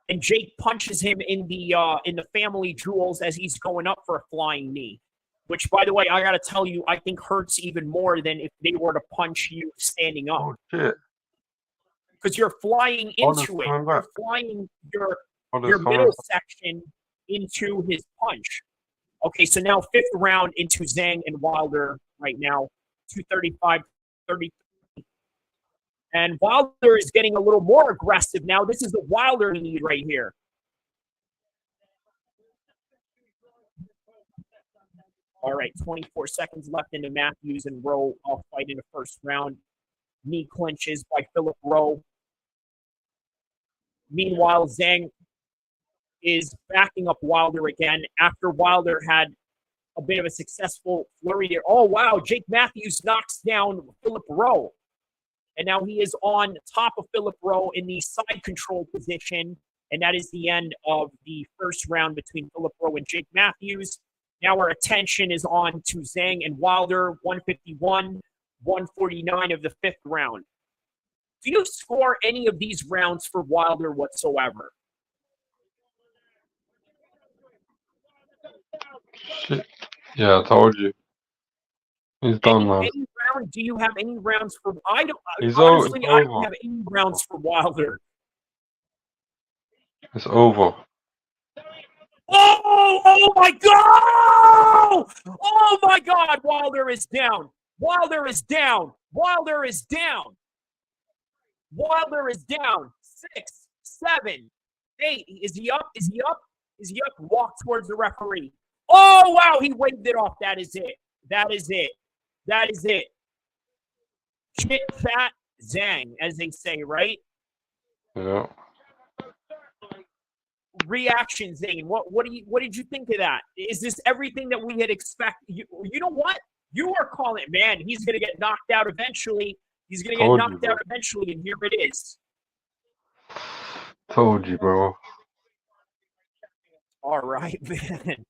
and Jake punches him in the family jewels as he's going up for a flying knee, which, by the way, I got to tell you, I think hurts even more than if they were to punch you standing up. Oh, shit. Because you're flying into it. You're flying your middle section into his punch. Okay, so now fifth round into Zhang and Wilder right now. 235-33. And Wilder is getting a little more aggressive now. This is the Wilder lead right here. All right, 24 seconds left in the Matthews and Rowe fight in the first round. Knee clinches by Philip Rowe. Meanwhile, Zhang is backing up Wilder again after Wilder had a bit of a successful flurry there. Oh, wow. Jake Matthews knocks down Philip Rowe. And now he is on top of Philip Rowe in the side control position. And that is the end of the first round between Philip Rowe and Jake Matthews. Now our attention is on to Zhang and Wilder, 151, 149 of the fifth round. Do you score any of these rounds for Wilder whatsoever? Shit. Yeah, I told you. He's done, man. Any round? Do you have any rounds for? I don't. He's honestly, over. I don't have any rounds for Wilder. It's over. Oh my God! Oh my God! Wilder is down. Wilder is down. Wilder is down. Wilder is down. 6, 7, 8. Is he up? Is he up? Is he up? Walk towards the referee. Oh, wow. He waved it off. That is it. That is it. That is it. Chit chat Zhang, as they say, right? Yeah. Reaction, Zane. What did you think of that? Is this everything that we had expected? You know what? You are calling it, man. He's going to get knocked out eventually. He's going to get Told you, knocked bro. out eventually, and here it is. Told you, bro. All right, man.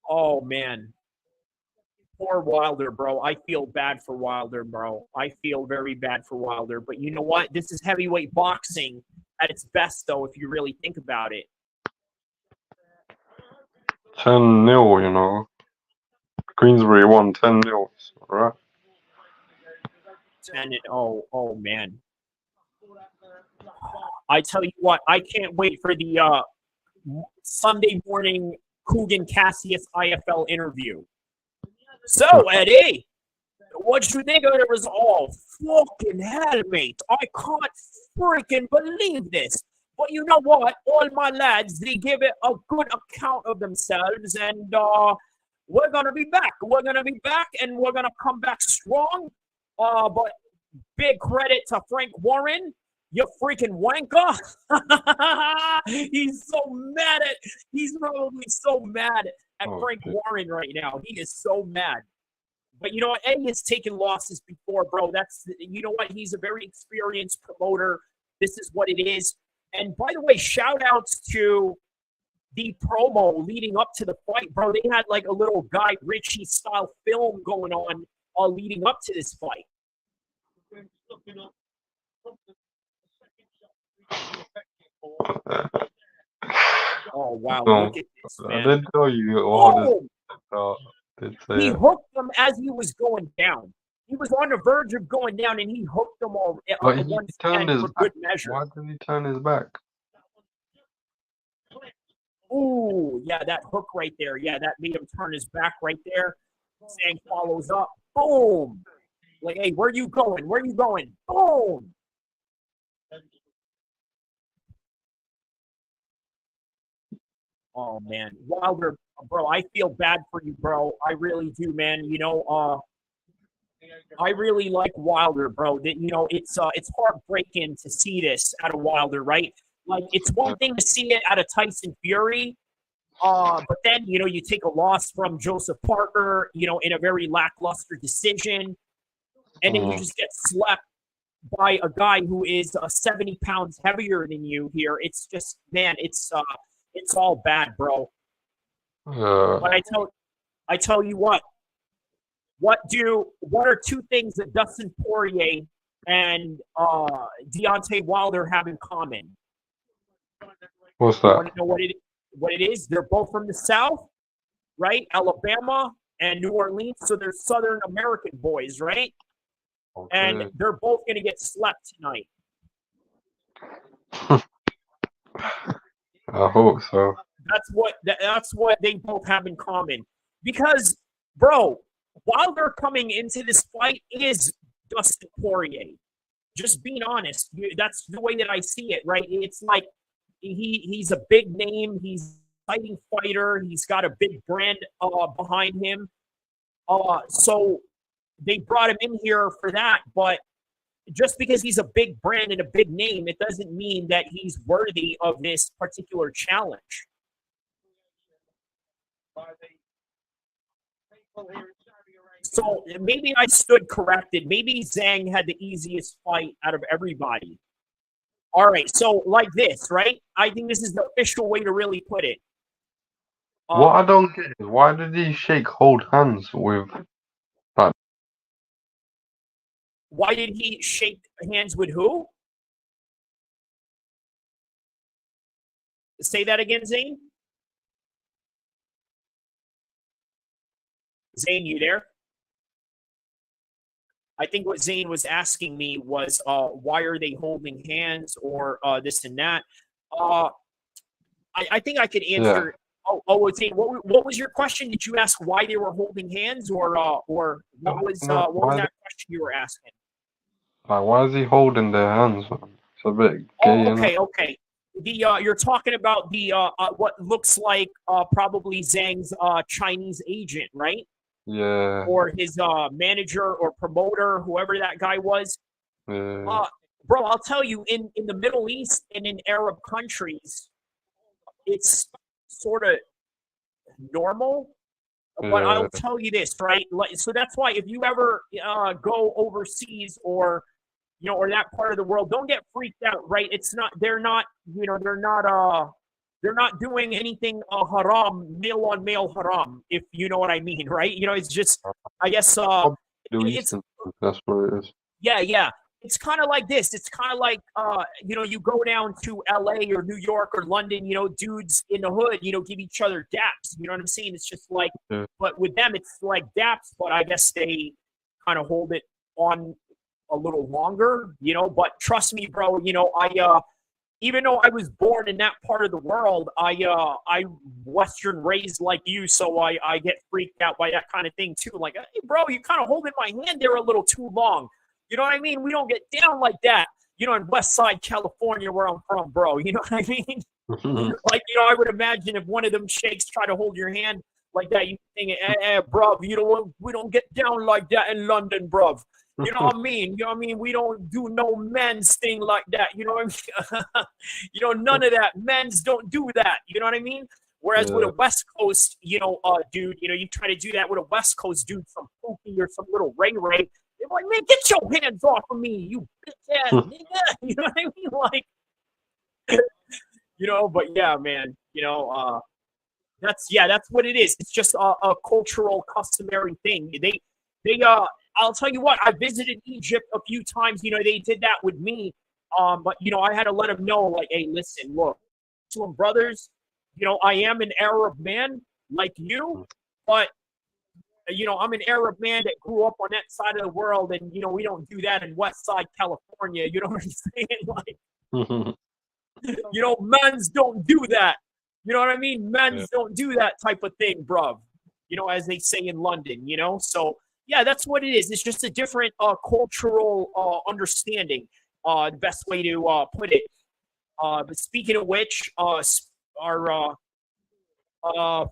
Oh, man. Poor Wilder, bro. I feel bad for Wilder, bro. I feel very bad for Wilder. But you know what? This is heavyweight boxing at its best, though, if you really think about it. 10-0, you know. Queensberry won 10-0. Alright. 10-0. Oh, man. I tell you what, I can't wait for the Sunday morning Coogan Cassius IFL interview. So, Eddie, what you think of the result? Oh, fucking hell, mate. I can't freaking believe this. But you know what? All my lads, they give it a good account of themselves, and we're going to be back. We're going to be back, and we're going to come back strong. But big credit to Frank Warren. You freaking wanker. He's probably so mad at Frank Warren right now. He is so mad. But you know what? Eddie has taken losses before, bro. You know what? He's a very experienced promoter. This is what it is. And by the way, shout outs to the promo leading up to the fight, bro. They had like a little Guy Ritchie style film going on leading up to this fight. Oh, wow. Look at this, man. I did tell you. He hooked them as he was going down. He was on the verge of going down, and he hooked them all But he once turned again his for back. good measure. Why did he turn his back? Ooh, yeah, that hook right there. Yeah, that made him turn his back right there. Zhang follows up. Boom. Like, hey, where you going? Where you going? Boom. Oh, man. Wilder, bro, I feel bad for you, bro. I really do, man. You know, I really like Wilder, bro. You know, it's heartbreaking to see this out of Wilder, right? Like, it's one thing to see it out of Tyson Fury, but then, you know, you take a loss from Joseph Parker, you know, in a very lackluster decision, and then you just get slept by a guy who is 70 pounds heavier than you here. It's just, man, it's all bad, bro. But I tell you what. What are two things that Dustin Poirier and Deontay Wilder have in common? What's You that? want to know what it is? They're both from the South, right? Alabama and New Orleans. So they're Southern American boys, right? Okay. And they're both going to get slept tonight. I hope so. That's what they both have in common. Because, bro, Wilder coming into this fight is Dustin Poirier. Just being honest, that's the way that I see it, right? It's like he's a big name. He's a fighting fighter. He's got a big brand behind him. So they brought him in here for that. But just because he's a big brand and a big name, it doesn't mean that he's worthy of this particular challenge. So maybe I stood corrected. Maybe Zhang had the easiest fight out of everybody. All right, so like this, right? I think this is the official way to really put it. What I don't get is why did he hold hands with? Why did he shake hands with who? Say that again, Zane. Zane, you there? I think what Zane was asking me was, why are they holding hands or this and that? I think I could answer. Yeah. Zane, what was your question? Did you ask why they were holding hands, or what was that question you were asking? Like, why is he holding their hands? It's a bit gay. Okay. You're talking about the what looks like probably Zhang's Chinese agent, right? Yeah. Or his manager or promoter, whoever that guy was. Yeah. Bro, I'll tell you, in the Middle East and in Arab countries, it's sort of normal. But I'll tell you this, right? So that's why if you ever go overseas or or that part of the world, don't get freaked out, right? It's not, they're not doing anything haram, male on male haram, if you know what I mean, right? It's just, I guess, Middle it's, Eastern, that's what it is. yeah. It's kind of like this. It's kind of like, you go down to LA or New York or London, dudes in the hood, give each other daps. You know what I'm saying? It's just like, Yeah. but with them, it's like daps, but I guess they kind of hold it on a little longer, but trust me, bro, I, even though I was born in that part of the world, I Western raised like you, so I get freaked out by that kind of thing too. Like, hey, bro, you kind of holding my hand there a little too long. You know what I mean? We don't get down like that, in West Side, California, where I'm from, bro. You know what I mean? Like, I would imagine if one of them sheikhs try to hold your hand like that, you think, bruv, we don't get down like that in London, bruv. You know what I mean? We don't do no men's thing like that. You know what I mean? None of that. Men's don't do that. You know what I mean? Whereas with a West Coast, dude, you try to do that with a West Coast dude, some Pookie or some little Ray Ray. They're like, man, get your hands off of me, you bitch ass nigga. You know what I mean? Like, but yeah, man, that's what it is. It's just a cultural, customary thing. I'll tell you what, I visited Egypt a few times. They did that with me. But I had to let them know, like, hey, listen, look, Muslim brothers, I am an Arab man like you, but I'm an Arab man that grew up on that side of the world, and we don't do that in West Side, California. You know what I'm saying? Like, men's don't do that. You know what I mean? Men's don't do that type of thing, bruv. As they say in London. So yeah, that's what it is. It's just a different cultural understanding. The best way to put it. But speaking of which, our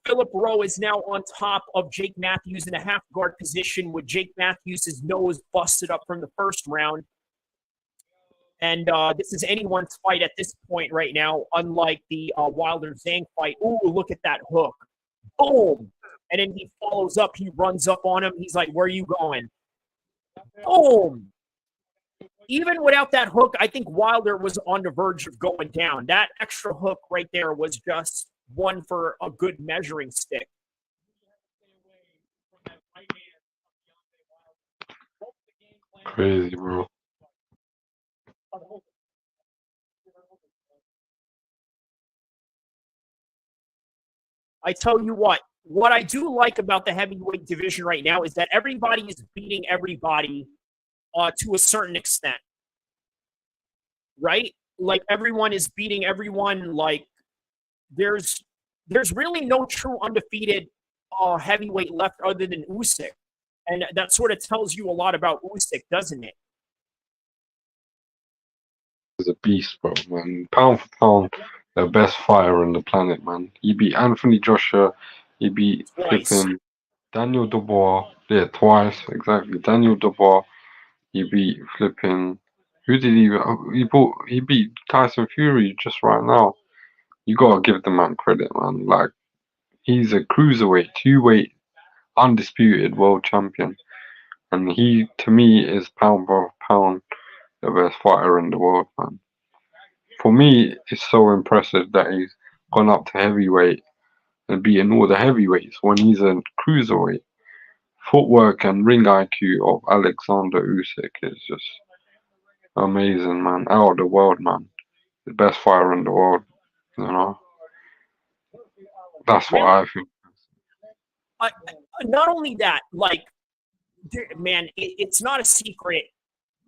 Philip Rowe is now on top of Jake Matthews in a half guard position, with Jake Matthews' nose busted up from the first round. And this is anyone's fight at this point right now, unlike the Wilder-Zhang fight. Ooh, look at that hook. Boom. And then he follows up. He runs up on him. He's like, where are you going? Boom. Even without that hook, I think Wilder was on the verge of going down. That extra hook right there was just one for a good measuring stick. Crazy, bro. I tell you what I do like about the heavyweight division right now is that everybody is beating everybody to a certain extent, right? Like, everyone is beating everyone. Like, there's really no true undefeated heavyweight left other than Usyk, and that sort of tells you a lot about Usyk, doesn't it? He's a beast, bro, man. Pound for pound, the best fighter on the planet, man. He beat Anthony Joshua. He beat flipping Daniel Dubois. Yeah, twice, exactly. Daniel Dubois. He beat flipping. Who did he beat Tyson Fury just right now. You gotta give the man credit, man. Like, he's a cruiserweight, two-weight, undisputed world champion. And he, to me, is pound for pound the best fighter in the world, man. For me, it's so impressive that he's gone up to heavyweight and beaten all the heavyweights when he's a cruiserweight. Footwork and ring IQ of Alexander Usyk is just amazing, man. Out of the world, man. The best fighter in the world, you know. That's what I think. Not only that, like, man, it's not a secret.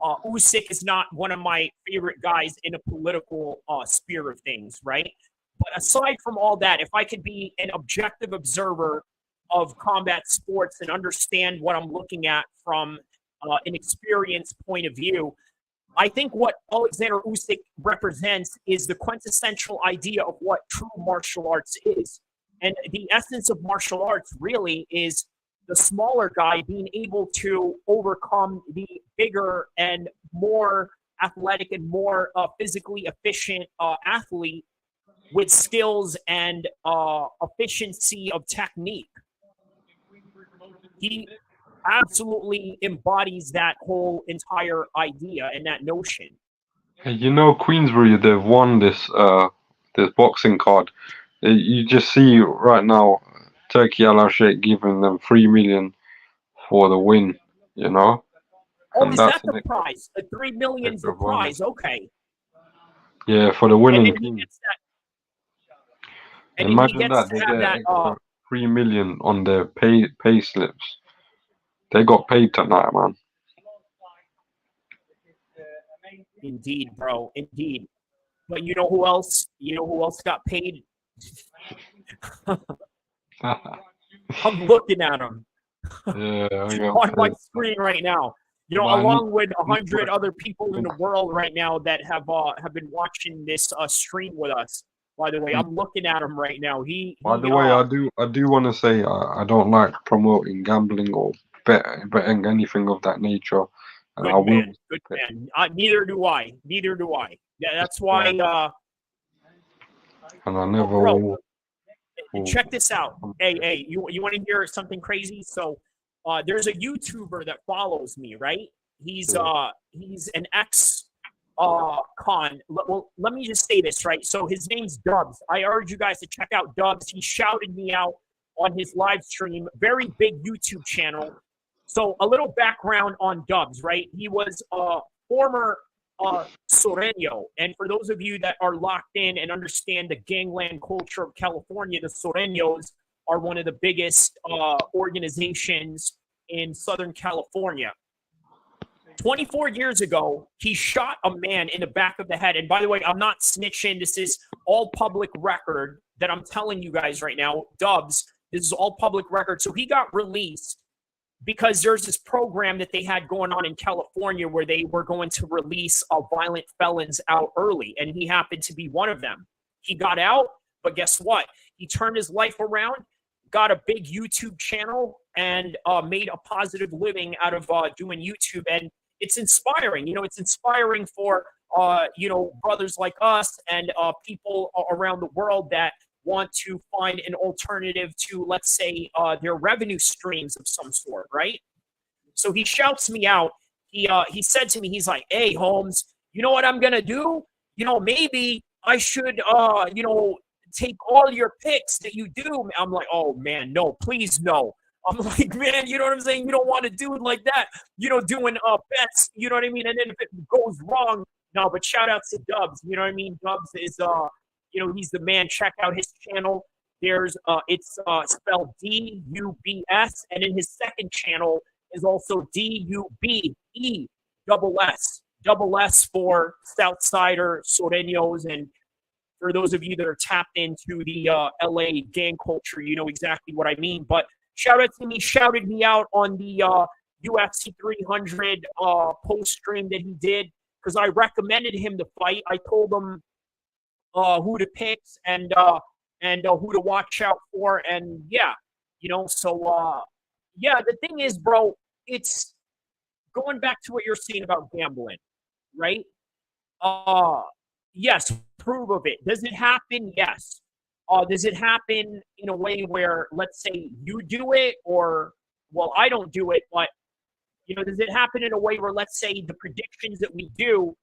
Usyk is not one of my favorite guys in a political sphere of things, right? But aside from all that, if I could be an objective observer of combat sports and understand what I'm looking at from an experience point of view, I think what Alexander Usyk represents is the quintessential idea of what true martial arts is. And the essence of martial arts really is the smaller guy being able to overcome the bigger and more athletic and more physically efficient athlete with skills and efficiency of technique. absolutely embodies that whole entire idea and that notion. Hey, you know, Queensberry, they've won this boxing card. You just see right now, Turkey Al-Sheikh giving them 3 million for the win. You know, Oh, and is that's that an the prize? The 3 million's the extra bonus. prize. Okay. Yeah, for the And winning then he team. gets that. And then he Imagine gets that to they have get that. extra 3 million on their pay slips. They got paid tonight, man. Indeed, bro. Indeed. But you know who else? You know who else got paid? I'm looking at him Yeah, I got on my paid. screen right now. You know, But I along with need 100 other people in the world right now that have been watching this stream with us. By the way, I'm looking at him right now. By the way, I do want to say I don't like promoting gambling or betting anything of that nature, and I good will. man, good man. Neither do I. Neither do I. Yeah, that's Yeah, why. and I Oh, never bro, will. check this out. Hey, you want to hear something crazy? So, there's a YouTuber that follows me, right? He's Yeah. he's an ex con. Well, let me just say this, right? So his name's Dubs. I urge you guys to check out Dubs. He shouted me out on his live stream. Very big YouTube channel. So a little background on Dubs, right? He was a former Sureño. And for those of you that are locked in and understand the gangland culture of California, the Sureños are one of the biggest organizations in Southern California. 24 years ago, he shot a man in the back of the head. And by the way, I'm not snitching. This is all public record that I'm telling you guys right now. Dubs, this is all public record. So he got released because there's this program that they had going on in California where they were going to release violent felons out early, and he happened to be one of them. He got out, but guess what? He turned his life around, got a big YouTube channel, and made a positive living out of doing YouTube. And it's inspiring. You know, it's inspiring for, brothers like us and people around the world that want to find an alternative to, let's say, their revenue streams of some sort, right? So he shouts me out. He said to me, he's like, "Hey, Holmes, you know what I'm gonna do? You know, maybe I should, take all your picks that you do." I'm like, "Oh man, no, please no." I'm like, "Man, you know what I'm saying? You don't want to do it like that. You know, doing bets. You know what I mean? And then if it goes wrong, no." But shout out to Dubs. You know what I mean? Dubs is he's the man. Check out his channel. There's it's spelled DUBS, and in his second channel is also DUBE double S for Southsider Sureños. And for those of you that are tapped into the LA gang culture, you know exactly what I mean. But shout out to me, shouted me out on the UFC 300 post stream that he did because I recommended him to fight. I told him who to pick and who to watch out for, and yeah, so the thing is, bro, it's going back to what you're saying about gambling, right? Yes, prove of it. Does it happen? Yes. Does it happen in a way where, let's say, you do it, or, well, I don't do it, but does it happen in a way where, let's say, the predictions that we do,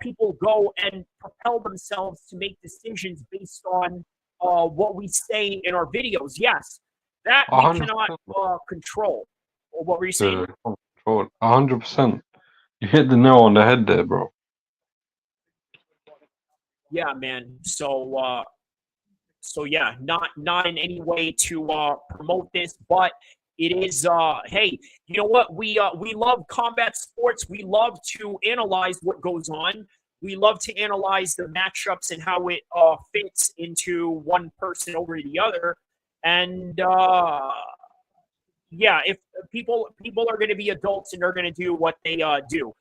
people go and propel themselves to make decisions based on what we say in our videos? Yes, that we 100%. cannot control. Or what were you saying? 100%. You hit the nail on the head there, bro. Yeah, man. So yeah, not in any way to promote this, but it is hey, you know what? We love combat sports. We love to analyze what goes on. We love to analyze the matchups and how it fits into one person over the other. And yeah, if people are going to be adults and they're going to do what they do.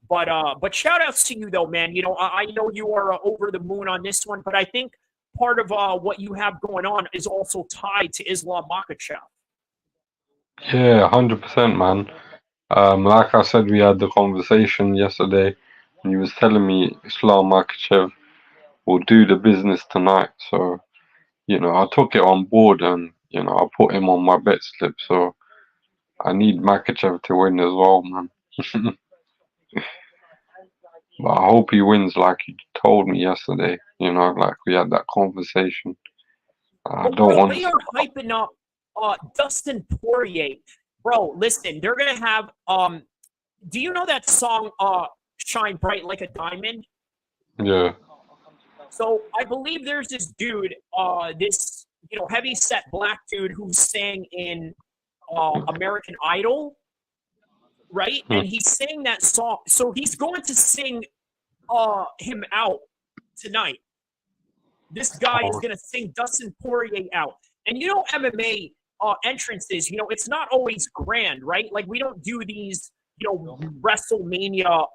But shout outs to you though, man. I know you are over the moon on this one, but I think part of what you have going on is also tied to Islam Makhachev. Yeah, 100%, man. Like I said, we had the conversation yesterday, and he was telling me Islam Makhachev will do the business tonight. So, I took it on board, and I put him on my bet slip. So I need Makachev to win as well, man. But I hope he wins like he told me yesterday. You know, like we had that conversation. I don't Bro, want they to. are hyping up Dustin Poirier. Bro, listen, they're gonna have do you know that song Shine Bright Like a Diamond? Yeah. So I believe there's this dude, this heavy set black dude who sang in American Idol, right? Hmm. And he sang that song. So he's going to sing him out tonight. This guy is going to sing Dustin Poirier out. And MMA entrances, it's not always grand, right? Like we don't do these, WrestleMania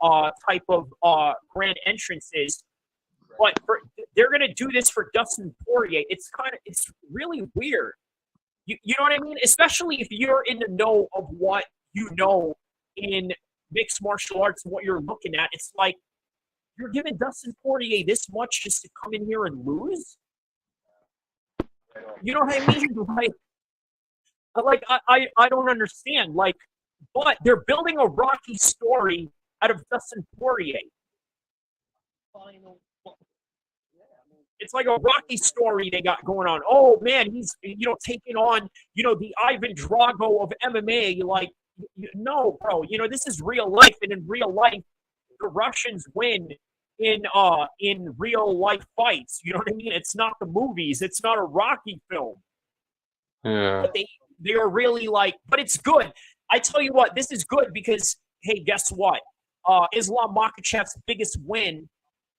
type of grand entrances. But they're going to do this for Dustin Poirier. It's really weird. You know what I mean? Especially if you're in the know of what you know in mixed martial arts and what you're looking at. It's like you're giving Dustin Poirier this much just to come in here and lose? You know what I mean? I don't understand. Like, but they're building a Rocky story out of Dustin Poirier. It's like a Rocky story they got going on. Oh man, he's taking on the Ivan Drago of MMA. Like, no, bro. This is real life, and in real life, the Russians win in real life fights. You know what I mean? It's not the movies. It's not a Rocky film. Yeah. But they are really like, but it's good. I tell you what, this is good because hey, guess what? Islam Makhachev's biggest win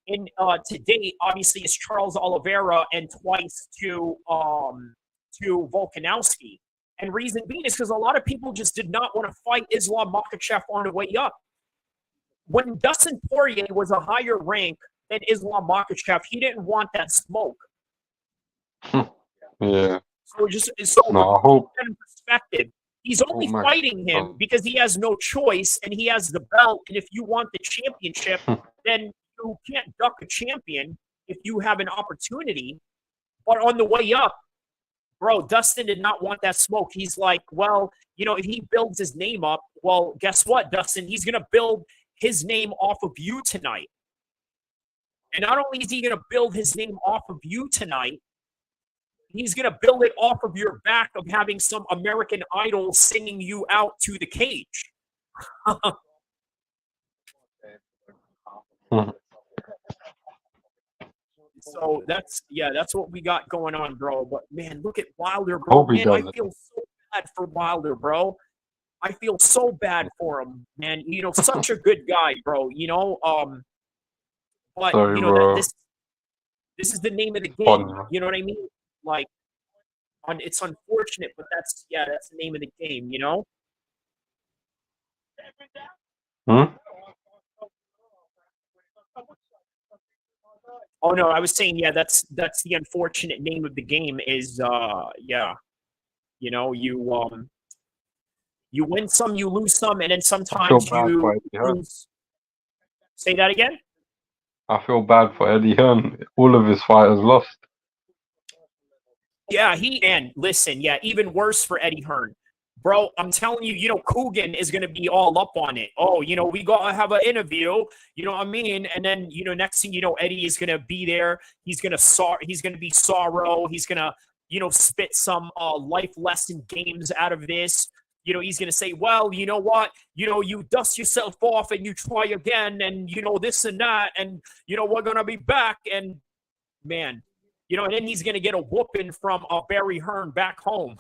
in to date, obviously, is Charles Oliveira and twice to Volkanovski. And reason being is because a lot of people just did not want to fight Islam Makhachev on the way up. When Dustin Poirier was a higher rank than Islam Makhachev, he didn't want that smoke. Yeah. So No, I hope in perspective, he's only fighting him because he has no choice and he has the belt. And if you want the championship, then you can't duck a champion if you have an opportunity. But on the way up, bro, Dustin did not want that smoke. He's like, well, if he builds his name up, well, guess what, Dustin? He's going to build his name off of you tonight. And not only is he going to build his name off of you tonight, he's going to build it off of your back of having some American Idol singing you out to the cage. So that's what we got going on, bro. But man, look at Wilder, bro. Man, I feel so bad for Wilder, bro. I feel so bad for him, man. Such a good guy, bro. But sorry, this is the name of the game. You know what I mean? Like, it's unfortunate, but that's the name of the game. Oh no, I was saying, that's the unfortunate name of the game is you win some, you lose some, and then sometimes you lose. Say that again? I feel bad for Eddie Hearn. All of his fighters lost. Yeah, even worse for Eddie Hearn. Bro, I'm telling you, Coogan is going to be all up on it. Oh, we got to have an interview, you know what I mean? And then, next thing you know, Eddie is going to be there. He's going to be sorrow. He's going to, spit some life lesson games out of this. He's going to say, well, you know what? You dust yourself off and you try again and, this and that. And, we're going to be back. And, man, and then he's going to get a whooping from Barry Hearn back home.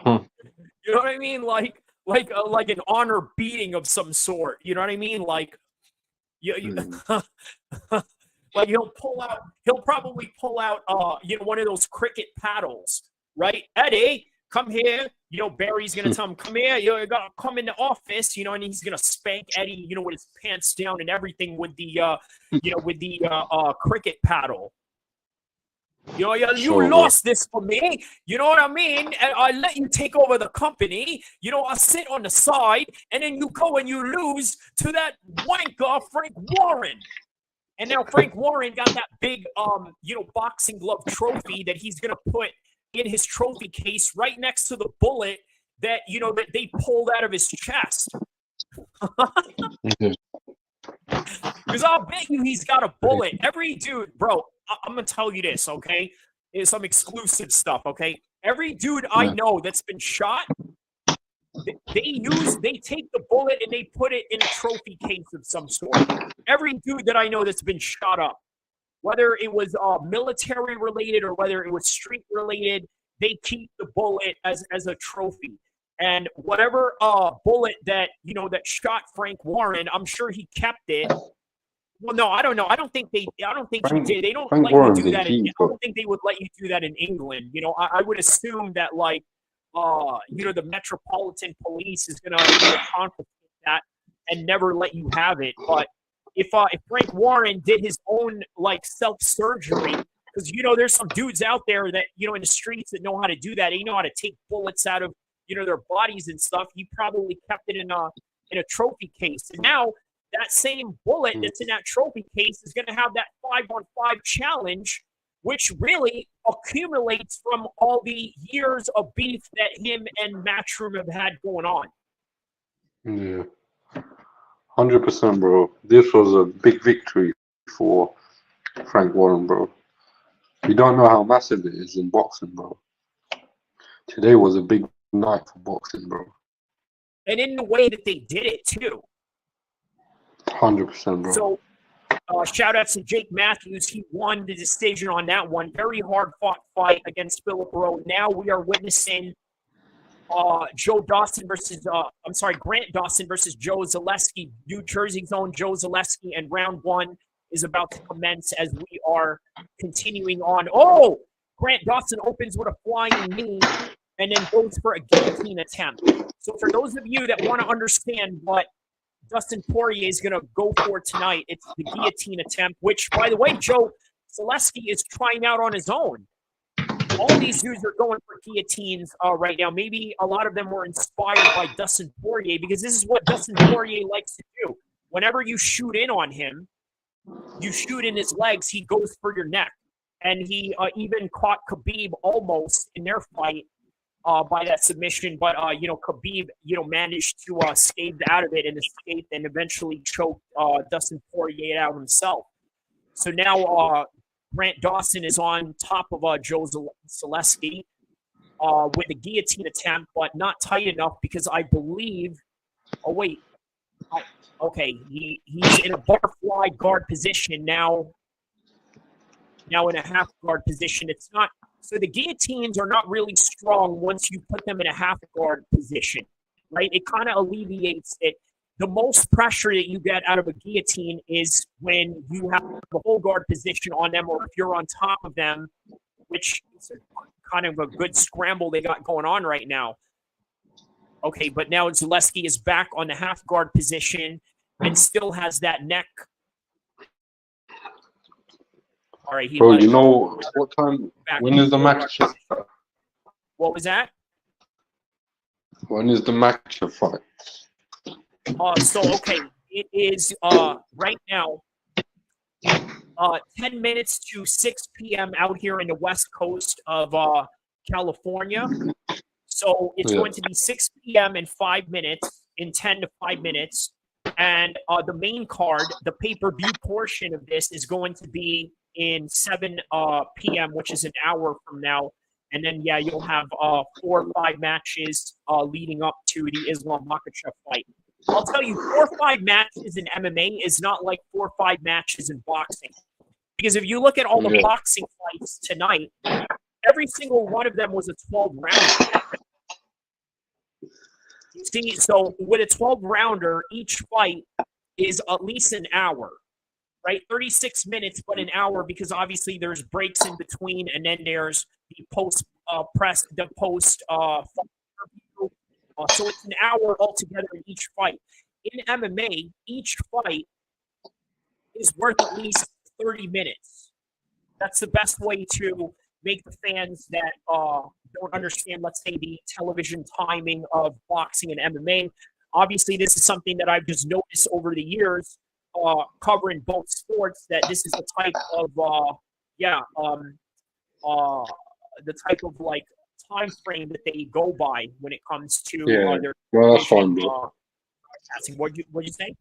You know what I mean? Like an honor beating of some sort. You know what I mean? Like, like he'll probably pull out, one of those cricket paddles, right? Eddie, come here. Barry's gonna tell him, come here. You gotta come in the office. And he's gonna spank Eddie, with his pants down and everything with the, cricket paddle. You lost this for me. You know what I mean? And I let you take over the company. I sit on the side, and then you go and you lose to that wanker Frank Warren. And now Frank Warren got that big, boxing glove trophy that he's gonna put in his trophy case right next to the bullet that, that they pulled out of his chest. Because I'll bet you he's got a bullet. Every dude, bro, I'm going to tell you this, okay? It's some exclusive stuff, okay? Every dude I know that's been shot, they take the bullet and they put it in a trophy case of some sort. Every dude that I know that's been shot up, whether it was military related or whether it was street related, they keep the bullet as a trophy. And whatever bullet that that shot Frank Warren, I'm sure he kept it. Well, no, I don't know. I don't think he did. They don't Frank let Warren you do did that. keep I don't think they would let you do that in England. I would assume that the Metropolitan Police is going to confiscate that and never let you have it. But if Frank Warren did his own self-surgery, because there's some dudes out there that in the streets that know how to do that. They know how to take bullets out of their bodies and stuff. He probably kept it in a trophy case, and now that same bullet that's in that trophy case is going to have that 5-on-5 challenge, which really accumulates from all the years of beef that him and Matchroom have had going on. Yeah, 100%, bro. This was a big victory for Frank Warren, bro. You don't know how massive it is in boxing, bro. Today was a big night for boxing, bro. And in the way that they did it, too. 100%, bro. So, shout out to Jake Matthews. He won the decision on that one. Very hard fought fight against Philip Rowe. Now we are witnessing Grant Dawson versus Joe Zaleski. New Jersey's own Joe Zaleski, and round one is about to commence as we are continuing on. Oh, Grant Dawson opens with a flying knee and then goes for a guillotine attempt. So for those of you that want to understand what Dustin Poirier is going to go for tonight, it's the guillotine attempt, which, by the way, Joe Zaleski is trying out on his own. All these dudes are going for guillotines right now. Maybe a lot of them were inspired by Dustin Poirier, because this is what Dustin Poirier likes to do. Whenever you shoot in on him, you shoot in his legs, he goes for your neck. And he even caught Khabib almost in their fight by that submission, but Khabib managed to skate out of it and escape, and eventually choked Dustin Poirier out himself. So now Grant Dawson is on top of Joe Zaleski with a guillotine attempt, but not tight enough, because I believe. Oh wait, he's in a butterfly guard position now. Now in a half guard position, it's not. So the guillotines are not really strong once you put them in a half guard position, right? It kind of alleviates it. The most pressure that you get out of a guillotine is when you have the whole guard position on them, or if you're on top of them, which is kind of a good scramble they got going on right now. Okay, but now Zaleski is back on the half guard position and still has that neck. All right, bro, you know what time? When is the match? What was that? When is the match fight? It is right now 10 minutes to 6 p.m. out here in the west coast of California. So it's going to be 6 p.m. in 5 minutes, in 10 to 5 minutes. And the main card, the pay-per-view portion of this, is going to be in 7 p.m., which is an hour from now. And then, you'll have 4 or 5 matches leading up to the Islam Makhachev fight. I'll tell you, 4 or 5 matches in MMA is not like 4 or 5 matches in boxing. Because if you look at all the boxing fights tonight, every single one of them was a 12-rounder. See, so with a 12-rounder, each fight is at least an hour, right? 36 minutes, but an hour, because obviously there's breaks in between, and then there's the post-press, the post so it's an hour altogether in each fight. In MMA, each fight is worth at least 30 minutes. That's the best way to make the fans that don't understand, let's say, the television timing of boxing and MMA. Obviously, this is something that I've just noticed over the years, covering both sports, that this is the type of the type of like time frame that they go by when it comes to Yeah. their Well, that's division, fine, bro. passing. What'd you say?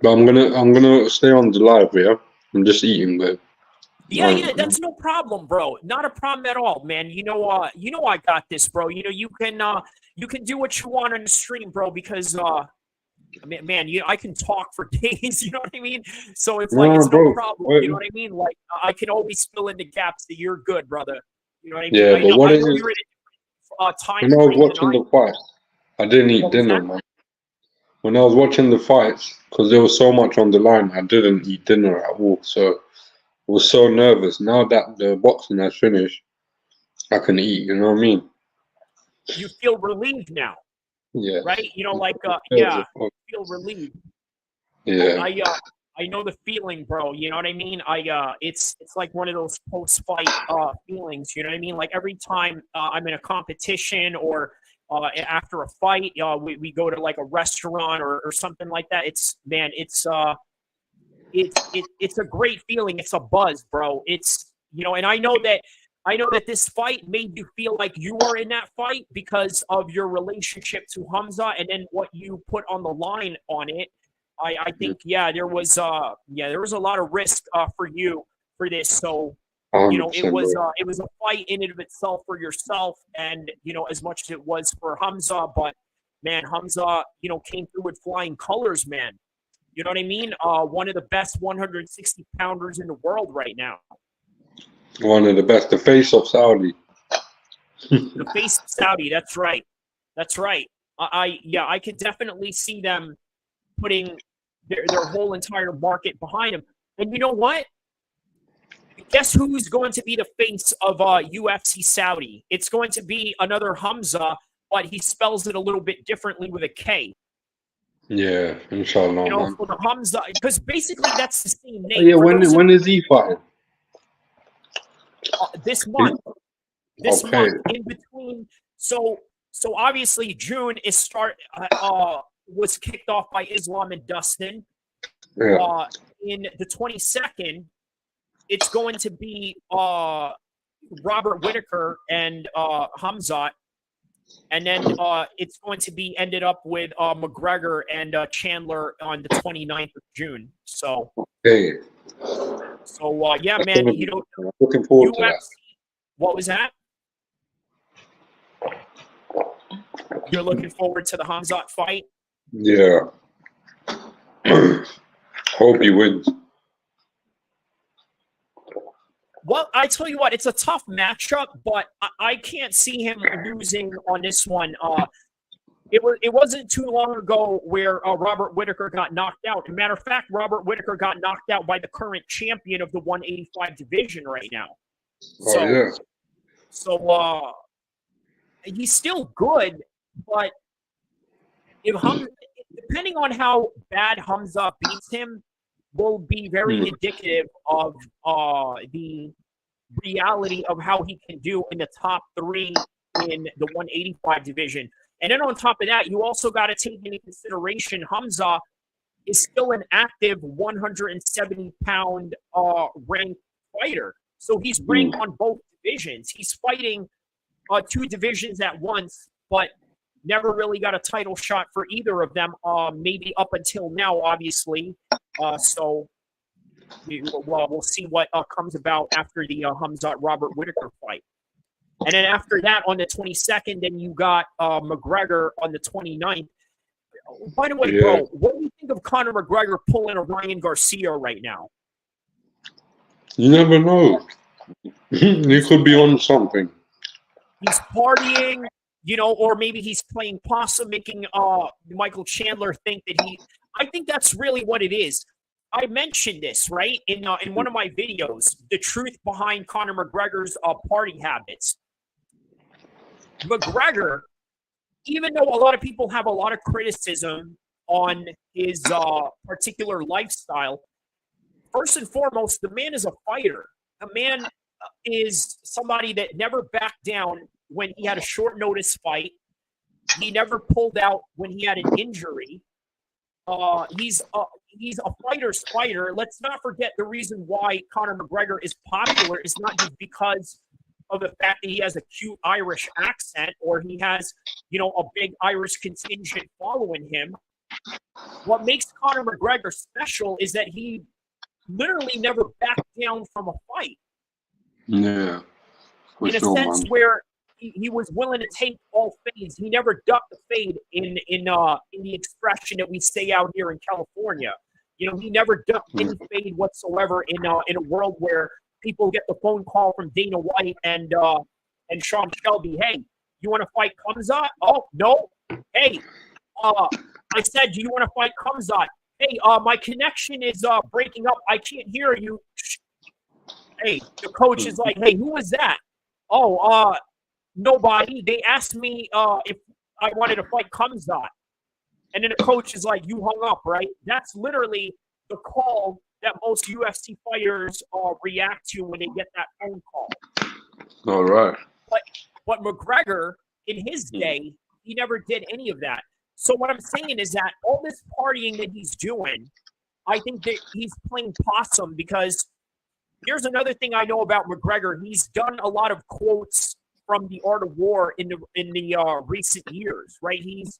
But I'm gonna stay on the live, yeah. I'm just eating, but Yeah, that's no problem, bro. Not a problem at all, man. I got this, bro. You can do what you want on the stream, bro, because man, I can talk for days, you know what I mean? So it's like no, it's no bro. problem, Wait, you know what I mean? Like I can always fill in the gaps that you're good, brother. You know what I mean? yeah, but what I it know is, you're in a time when I was frame than watching the fight, I didn't eat What was dinner, that? man. When I was watching the fights, because there was so much on the line, I didn't eat dinner at all. So I was so nervous. Now that the boxing has finished, I can eat. You know what I mean? You feel relieved now, Yeah. right? Yeah. Feel relieved. Yeah. I know the feeling, bro. You know what I mean? It's like one of those post-fight feelings. You know what I mean? Like every time I'm in a competition or after a fight, we go to like a restaurant or something like that. It's a great feeling. It's a buzz, bro. And I know that this fight made you feel like you were in that fight because of your relationship to Hamza and then what you put on the line on it. I think there was a lot of risk for you for this. So it 100%, was bro. it was a fight in and of itself for yourself, and as much as it was for Hamza, but man, Hamza came through with flying colors, man. You know what I mean? One of the best 160 pounders in the world right now. One of the best. The face of Saudi. The face of Saudi. That's right. That's right. I could definitely see them putting their whole entire market behind him. And you know what? Guess who's going to be the face of UFC Saudi? It's going to be another Hamza, but he spells it a little bit differently with a K. Yeah, inshallah, man. For the Hamza, because basically that's the same name. Yeah, when is he fighting? This month. This Okay. month, in between. So obviously June is was kicked off by Islam and Dustin. Yeah. In the 22nd, it's going to be Robert Whittaker and Hamzat. And then it's going to be ended up with McGregor and Chandler on the 29th of June. So, Hey, yeah, man, I'm looking forward to that. What was that? You're looking forward to the Hamzat fight? Yeah. Hope he wins. Well, I tell you what, it's a tough matchup, but I can't see him losing on this one. It wasn't too long ago where Robert Whittaker got knocked out. As a matter of fact, Robert Whittaker got knocked out by the current champion of the 185 division right now. So he's still good, but depending on how bad Hamza beats him, will be very indicative of the reality of how he can do in the top three in the 185 division. And then on top of that, you also got to take into consideration Hamza is still an active 170-pound ranked fighter. So he's ranked on both divisions. He's fighting two divisions at once, but never really got a title shot for either of them, maybe up until now, obviously. So we'll see what comes about after the Hamzat Robert Whittaker fight. And then after that, on the 22nd, then you got McGregor on the 29th. By the way, bro, what do you think of Conor McGregor pulling a Ryan Garcia right now? You never know. He could be on something. He's partying, or maybe he's playing possum, making Michael Chandler think that I think that's really what it is. I mentioned this, right, in one of my videos, the truth behind Conor McGregor's party habits. McGregor, even though a lot of people have a lot of criticism on his particular lifestyle, first and foremost, the man is a fighter. A man is somebody that never backed down when he had a short notice fight. He never pulled out when he had an injury. He's he's a fighter's fighter. Let's not forget the reason why Conor McGregor is popular is not just because of the fact that he has a cute Irish accent or he has, a big Irish contingent following him. What makes Conor McGregor special is that he literally never backed down from a fight. Yeah, in a sense where he was willing to take all fades. He never ducked the fade in the expression that we say out here in California. He never ducked any fade whatsoever in a world where people get the phone call from Dana White and Sean Shelby. Hey, you want to fight Khamzat? Oh no. Hey, I said, do you want to fight Khamzat? Hey, my connection is breaking up. I can't hear you. Hey, the coach is like, hey, who was that? Oh, nobody. They asked me if I wanted to fight Khamzat. And then the coach is like, you hung up, right? That's literally the call that most UFC fighters react to when they get that phone call. All right. But McGregor, in his day, he never did any of that. So what I'm saying is that all this partying that he's doing, I think that he's playing possum because here's another thing I know about McGregor. He's done a lot of quotes from The Art of War in the recent years, right? He's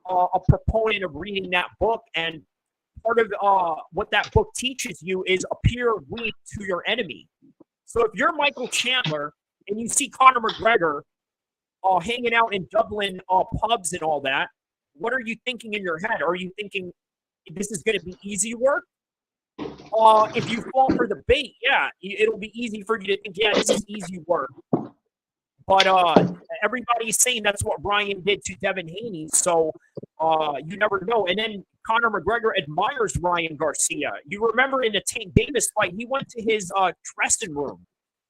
a proponent of reading that book, and part of what that book teaches you is appear weak to your enemy. So if you're Michael Chandler and you see Conor McGregor hanging out in Dublin pubs and all that, what are you thinking in your head? Are you thinking this is going to be easy work? If you fall for the bait, yeah, it'll be easy for you to think, yeah, this is easy work. But everybody's saying that's what Ryan did to Devin Haney, so you never know. And then Conor McGregor admires Ryan Garcia. You remember in the Tank Davis fight, he went to his dressing room.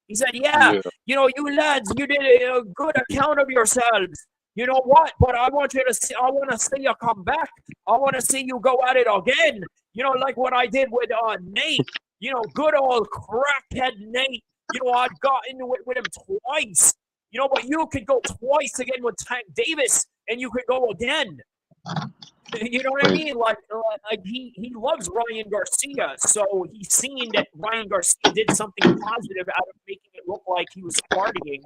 He said, yeah, you lads, you did a good account of yourselves. You know what? But I want to see you come back. I want to see you go at it again. Like what I did with Nate. Good old crackhead Nate. I got into it with him twice. But you could go twice again with Tank Davis, and you could go again. You know what I mean? Like he loves Ryan Garcia, so he's seen that Ryan Garcia did something positive out of making it look like he was partying.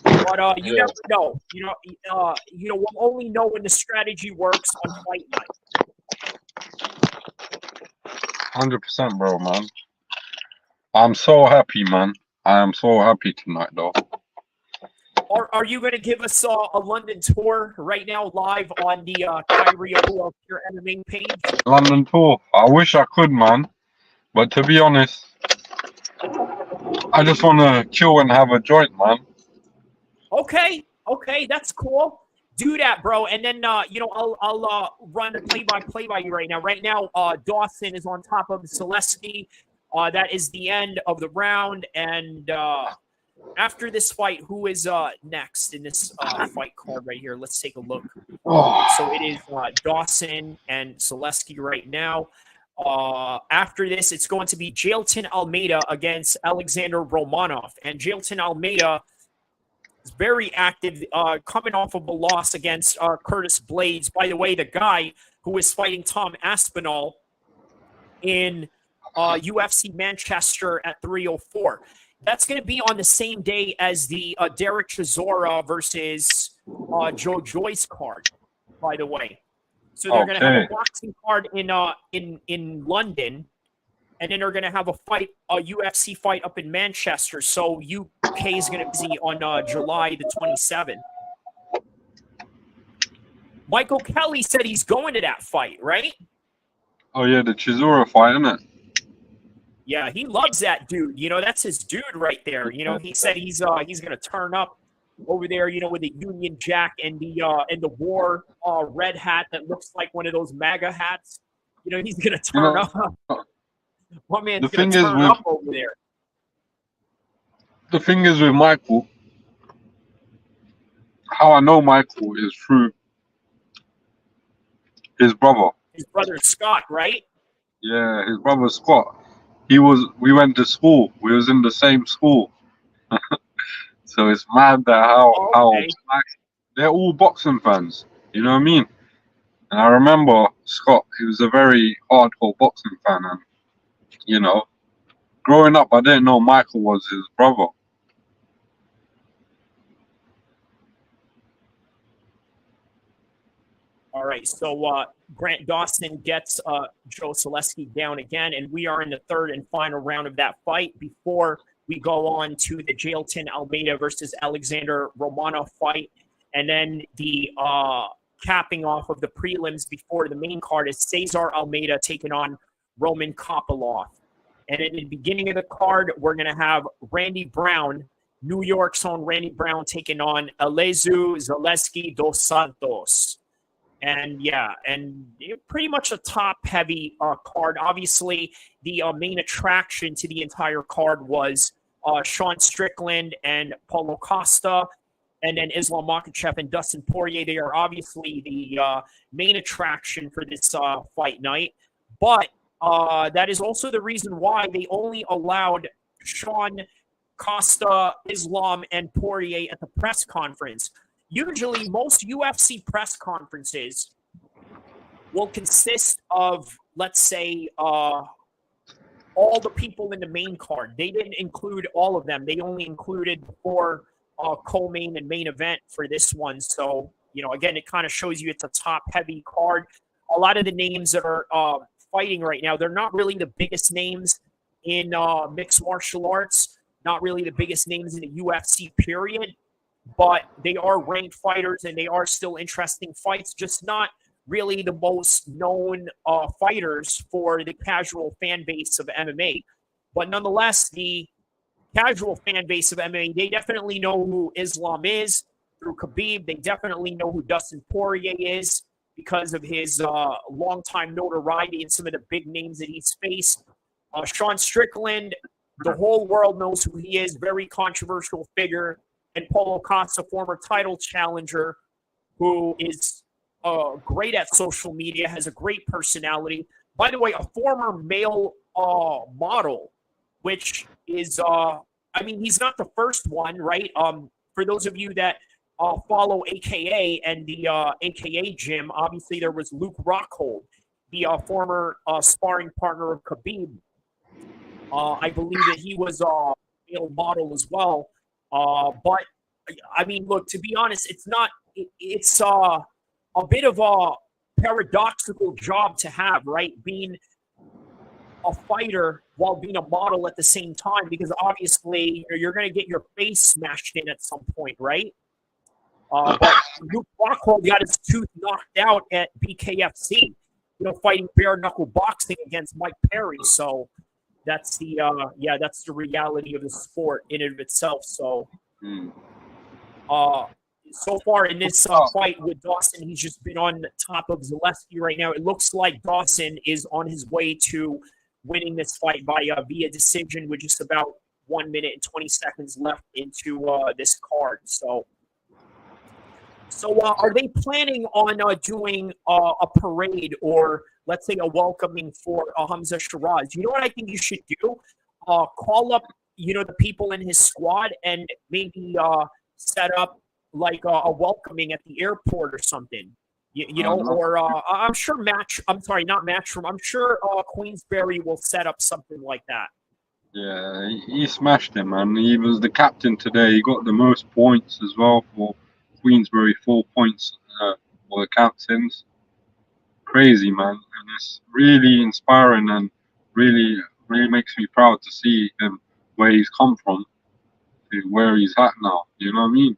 But you never know. We'll only know when the strategy works on fight night. 100%, bro, man. I'm so happy, man. I am so happy tonight, though. Are you going to give us a London tour right now, live on the Kyrie El-Kheer MMA page? London tour. I wish I could, man. But to be honest, I just want to chill and have a joint, man. Okay, that's cool. Do that, bro. And then I'll run play-by-play by you right now. Right now, Dawson is on top of Zaleski. That is the end of the round, and after this fight, who is next in this fight card right here? Let's take a look. So it is Dawson and Zaleski right now. After this, it's going to be Jailton Almeida against Alexander Romanov. And Jailton Almeida is very active, coming off of a loss against Curtis Blades. By the way, the guy who is fighting Tom Aspinall in UFC Manchester at 304. That's going to be on the same day as the Derek Chisora versus Joe Joyce card, by the way. So they're going to have a boxing card in London, and then they're going to have a UFC fight up in Manchester. So UK is going to be on July the 27th. Michael Kelly said he's going to that fight, right? Oh, yeah, the Chisora fight, isn't it? Yeah, he loves that dude. That's his dude right there. He said he's going to turn up over there, with the Union Jack and the war red hat that looks like one of those MAGA hats. He's going to turn up. My man's going to turn up over there. The thing is with Michael, how I know Michael is through his brother. His brother Scott, right? Yeah, his brother Scott. We went to school. We was in the same school. So it's mad that how they're all boxing fans. You know what I mean? And I remember Scott, he was a very hardcore boxing fan, and you know, growing up, I didn't know Michael was his brother. All right, so Grant Dawson gets Joe Selesky down again, and we are in the third and final round of that fight before we go on to the Jailton Almeida versus Alexander Romanov fight. And then the capping off of the prelims before the main card is Cesar Almeida taking on Roman Kopylov. And in the beginning of the card, we're going to have Randy Brown, New York's own Randy Brown, taking on Elezu Zaleski dos Santos. And yeah, and pretty much a top-heavy card. Obviously, the main attraction to the entire card was Sean Strickland and Paulo Costa, and then Islam Makhachev and Dustin Poirier. They are obviously the main attraction for this fight night. But that is also the reason why they only allowed Sean, Costa, Islam, and Poirier at the press conference. Usually, most UFC press conferences will consist of, let's say, all the people in the main card. They didn't include all of them. They only included the four co-main and main event for this one. So, you know, again, it kind of shows you it's a top-heavy card. A lot of the names that are fighting right now, they're not really the biggest names in mixed martial arts, not really the biggest names in the UFC period. But they are ranked fighters, and they are still interesting fights, just not really the most known fighters for the casual fan base of MMA. But nonetheless, the casual fan base of MMA, they definitely know who Islam is through Khabib. They definitely know who Dustin Poirier is because of his longtime notoriety and some of the big names that he's faced. Sean Strickland, the whole world knows who he is, very controversial figure. And Paulo Costa, former title challenger, who is great at social media, has a great personality. By the way, a former male model, which is, I mean, he's not the first one, right? For those of you that follow AKA and the AKA gym, obviously there was Luke Rockhold, the former sparring partner of Khabib. I believe that he was a male model as well. But I mean, look, to be honest, it's not, it's a bit of a paradoxical job to have, right? Being a fighter while being a model at the same time, because obviously you're going to get your face smashed in at some point, right? But Luke Rockhold got his tooth knocked out at BKFC, fighting bare knuckle boxing against Mike Perry. So that's the that's the reality of the sport in and of itself. So so far in this fight with Dawson, he's just been on top of Zaleski right now. It looks like Dawson is on his way to winning this fight via decision with just about 1 minute and 20 seconds left into this card. So are they planning on doing a parade or, let's say, a welcoming for Hamza Shiraz? You know what I think you should do? Call up, the people in his squad and maybe set up like a welcoming at the airport or something. Or I'm sure not Matchroom. I'm sure Queensberry will set up something like that. Yeah, he smashed him, man. He was the captain today. He got the most points as well for Queensberry, 4 points for the captains. Crazy, man. And it's really inspiring and really makes me proud to see him where he's come from to where he's at now. You know what I mean?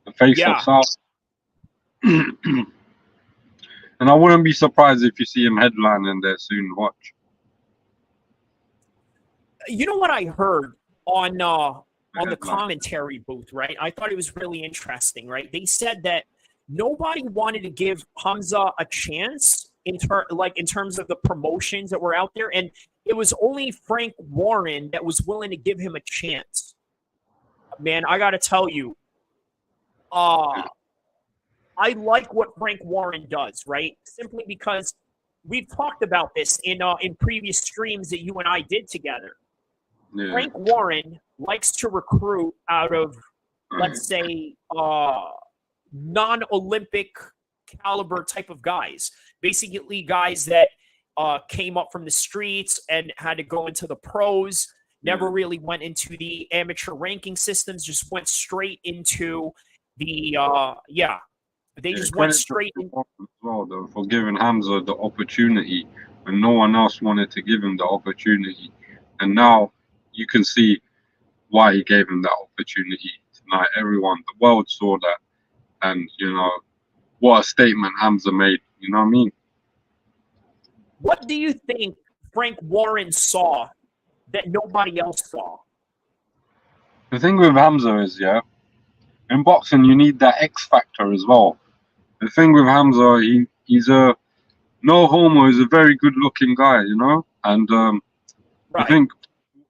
The face of South. And I wouldn't be surprised if you see him headlining there soon. Watch. You know what I heard on the commentary booth, right? I thought it was really interesting, right? They said that nobody wanted to give Hamza a chance in terms of the promotions that were out there, and it was only Frank Warren that was willing to give him a chance. Man, I got to tell you, I like what Frank Warren does, right? Simply because we've talked about this in previous streams that you and I did together. Yeah. Frank Warren likes to recruit out of, let's say, non-Olympic caliber type of guys. Basically, guys that came up from the streets and had to go into the pros. Never really went into the amateur ranking systems. Just went straight into the They just went straight in. As well, though, for giving Hamza the opportunity when no one else wanted to give him the opportunity. And now you can see why he gave him that opportunity tonight. Everyone, the world saw that. And, what a statement Hamza made. You know what I mean? What do you think Frank Warren saw that nobody else saw? The thing with Hamza is, in boxing, you need that X factor as well. The thing with Hamza, he's a no homo. He's a very good looking guy, And I think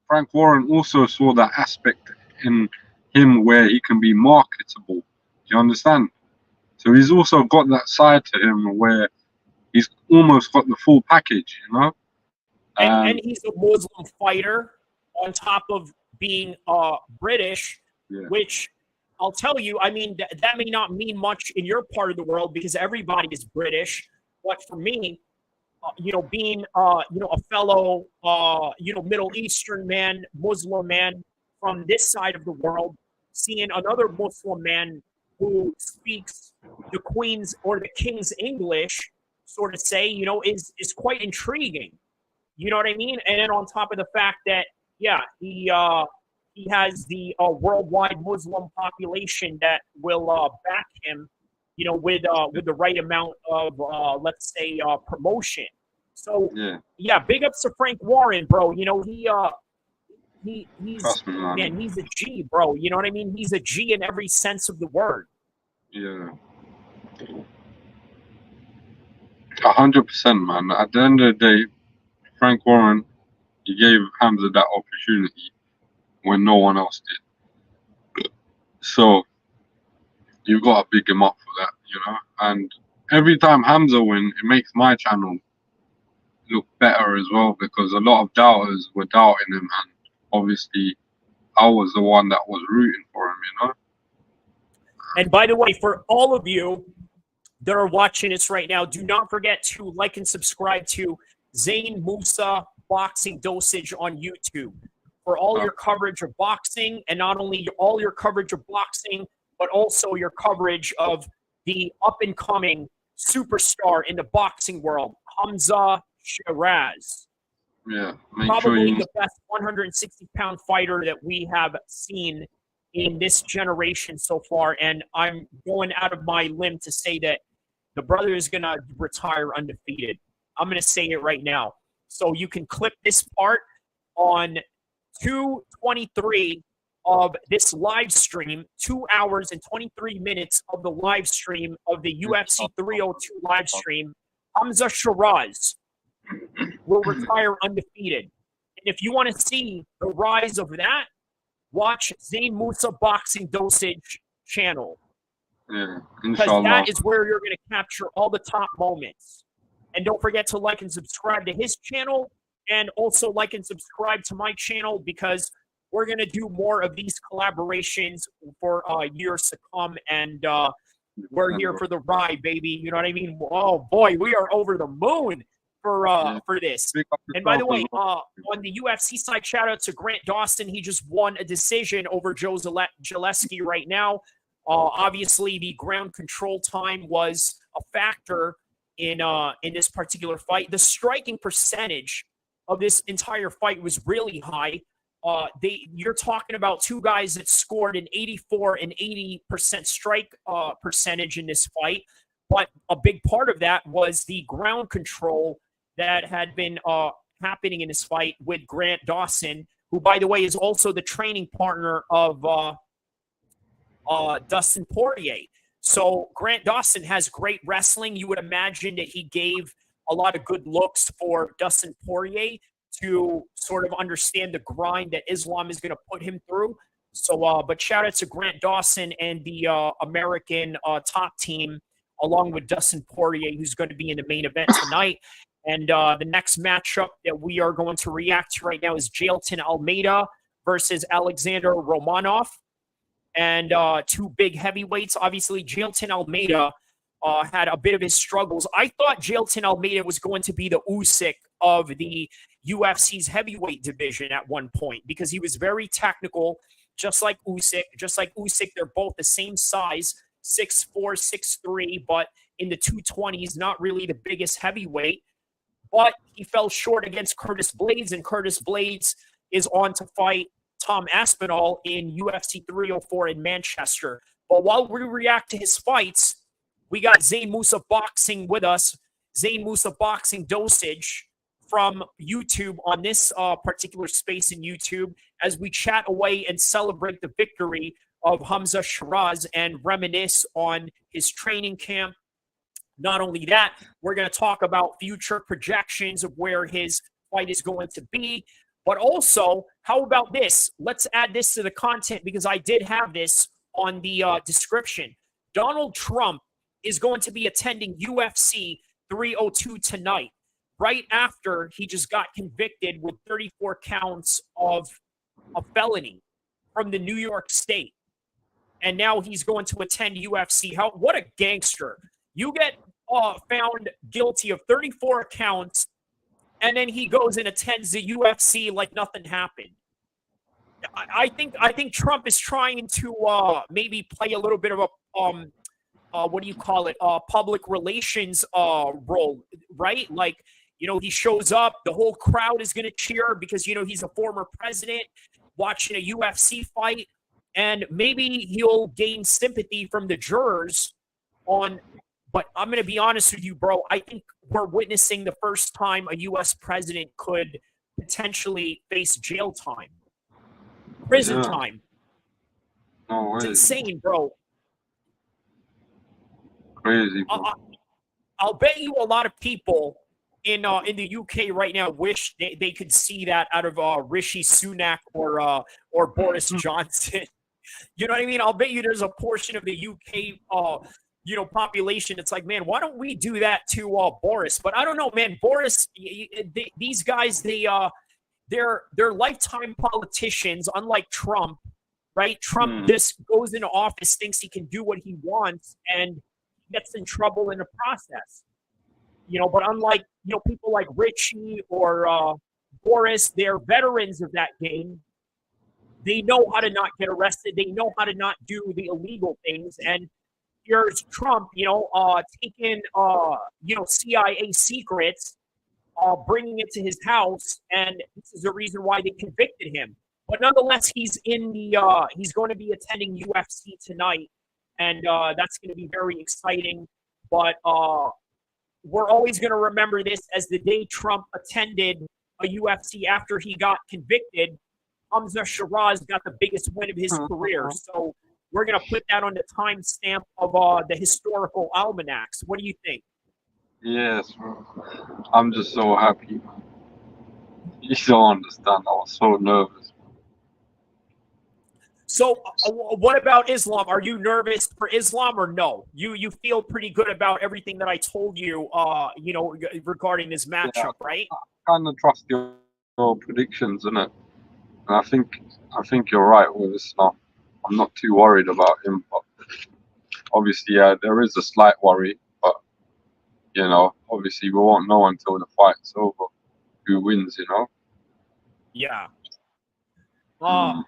Frank Warren also saw that aspect in him where he can be marketable. Do you understand? So he's also got that side to him where he's almost got the full package, And he's a Muslim fighter on top of being British, which I'll tell you, I mean, that may not mean much in your part of the world because everybody is British. But for me, being, a fellow, Middle Eastern man, Muslim man from this side of the world, seeing another Muslim man who speaks the Queen's or the King's English, sort of say, is quite intriguing. You know what I mean? And then on top of the fact that, he has the worldwide Muslim population that will back him, with the right amount of, let's say, promotion. So, big ups to Frank Warren, bro. He's he's a G, bro. You know what I mean? He's a G in every sense of the word. Yeah. 100%, man. At the end of the day, Frank Warren, he gave Hamza that opportunity when no one else did. So you've got to big him up for that, And every time Hamza wins, it makes my channel look better as well because a lot of doubters were doubting him, and obviously I was the one that was rooting for him, And by the way, for all of you that are watching this right now, do not forget to like and subscribe to Zain Musa Boxing Dosage on YouTube for all your coverage of boxing, and not only all your coverage of boxing, but also your coverage of the up-and-coming superstar in the boxing world, Hamza Shiraz. Yeah, probably the best 160-pound fighter that we have seen in this generation so far, and I'm going out of my limb to say that the brother is going to retire undefeated. I'm going to say it right now. So you can clip this part on 2:23 of this live stream, 2 hours and 23 minutes of the live stream of the UFC 302 live stream. Hamza Shiraz will retire undefeated. And if you want to see the rise of that, watch Zain Musa Boxing Dosage channel. Yeah, because that is where you're going to capture all the top moments. And don't forget to like and subscribe to his channel, and also like and subscribe to my channel, because we're going to do more of these collaborations for years to come. And we're here for the ride, baby. You know what I mean? Oh boy, we are over the moon for this. And by the way, on the UFC side, shout out to Grant Dawson. He just won a decision over Joe Zaleski right now. Obviously, the ground control time was a factor in this particular fight. The striking percentage of this entire fight was really high. You're talking about two guys that scored an 84 and 80% strike percentage in this fight, but a big part of that was the ground control that had been happening in this fight with Grant Dawson, who, by the way, is also the training partner of Dustin Poirier. So Grant Dawson has great wrestling. You would imagine that he gave a lot of good looks for Dustin Poirier to sort of understand the grind that Islam is going to put him through. So, but shout out to Grant Dawson and the American top team, along with Dustin Poirier, who's going to be in the main event tonight. And the next matchup that we are going to react to right now is Jailton Almeida versus Alexander Romanov. And two big heavyweights. Obviously, Jailton Almeida had a bit of his struggles. I thought Jailton Almeida was going to be the Usyk of the UFC's heavyweight division at one point because he was very technical, just like Usyk. Just like Usyk, they're both the same size, 6'4", 6'3", but in the 220s, not really the biggest heavyweight. But he fell short against Curtis Blades, and Curtis Blades is on to fight Tom Aspinall in UFC 304 in Manchester. But while we react to his fights, we got Zain Musa Boxing with us, Zain Musa Boxing Dosage from YouTube on this particular space in YouTube as we chat away and celebrate the victory of Hamza Shiraz and reminisce on his training camp. Not only that, we're going to talk about future projections of where his fight is going to be. But also, how about this? Let's add this to the content because I did have this on the description. Donald Trump is going to be attending UFC 302 tonight, right after he just got convicted with 34 counts of a felony from the New York State. And now he's going to attend UFC. What a gangster. You get found guilty of 34 counts, and then he goes and attends the UFC like nothing happened. I think Trump is trying to maybe play a little bit of a public relations role, right? Like, he shows up, the whole crowd is going to cheer because, he's a former president watching a UFC fight, and maybe he'll gain sympathy from the jurors but I'm going to be honest with you, bro. I think we're witnessing the first time a U.S. president could potentially face jail time, prison time. No way. It's insane, bro. Crazy, bro. I'll bet you a lot of people in the UK right now wish they could see that out of Rishi Sunak or Boris Johnson. You know what I mean? I'll bet you there's a portion of the UK population. It's like, man, why don't we do that to Boris? But I don't know, man. Boris, these guys, they're lifetime politicians, unlike Trump, right? Trump just goes into office, thinks he can do what he wants, and gets in trouble in the process. But unlike people like Richie or Boris, they're veterans of that game. They know how to not get arrested. They know how to not do the illegal things. And here's Trump, taking, CIA secrets, bringing it to his house, and this is the reason why they convicted him. But nonetheless, he's he's going to be attending UFC tonight, and that's going to be very exciting. But we're always going to remember this as the day Trump attended a UFC after he got convicted. Hamza Shiraz got the biggest win of his career. So we're going to put that on the timestamp of the historical almanacs. What do you think? Yes, bro. I'm just so happy, man. You don't understand. I was so nervous. So what about Islam? Are you nervous for Islam or no? You feel pretty good about everything that I told you, regarding this matchup, right? I kind of trust your predictions, innit? And I think you're right with Islam. I'm not too worried about him, but obviously, there is a slight worry. But obviously, we won't know until the fight's over who wins. Yeah. For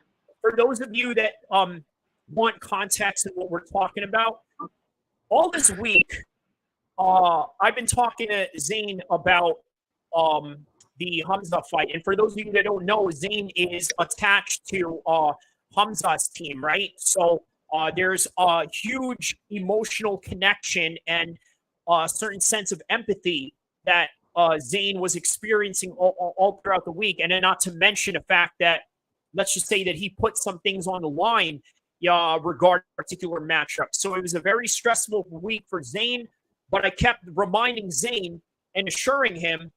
those of you that want context in what we're talking about, all this week, I've been talking to Zain about the Hamza fight. And for those of you that don't know, Zain is attached to Hamza's team, right? So there's a huge emotional connection and a certain sense of empathy that Zain was experiencing all throughout the week. And then not to mention the fact that, let's just say that he put some things on the line regarding a particular matchup. So it was a very stressful week for Zain, but I kept reminding Zain and assuring him,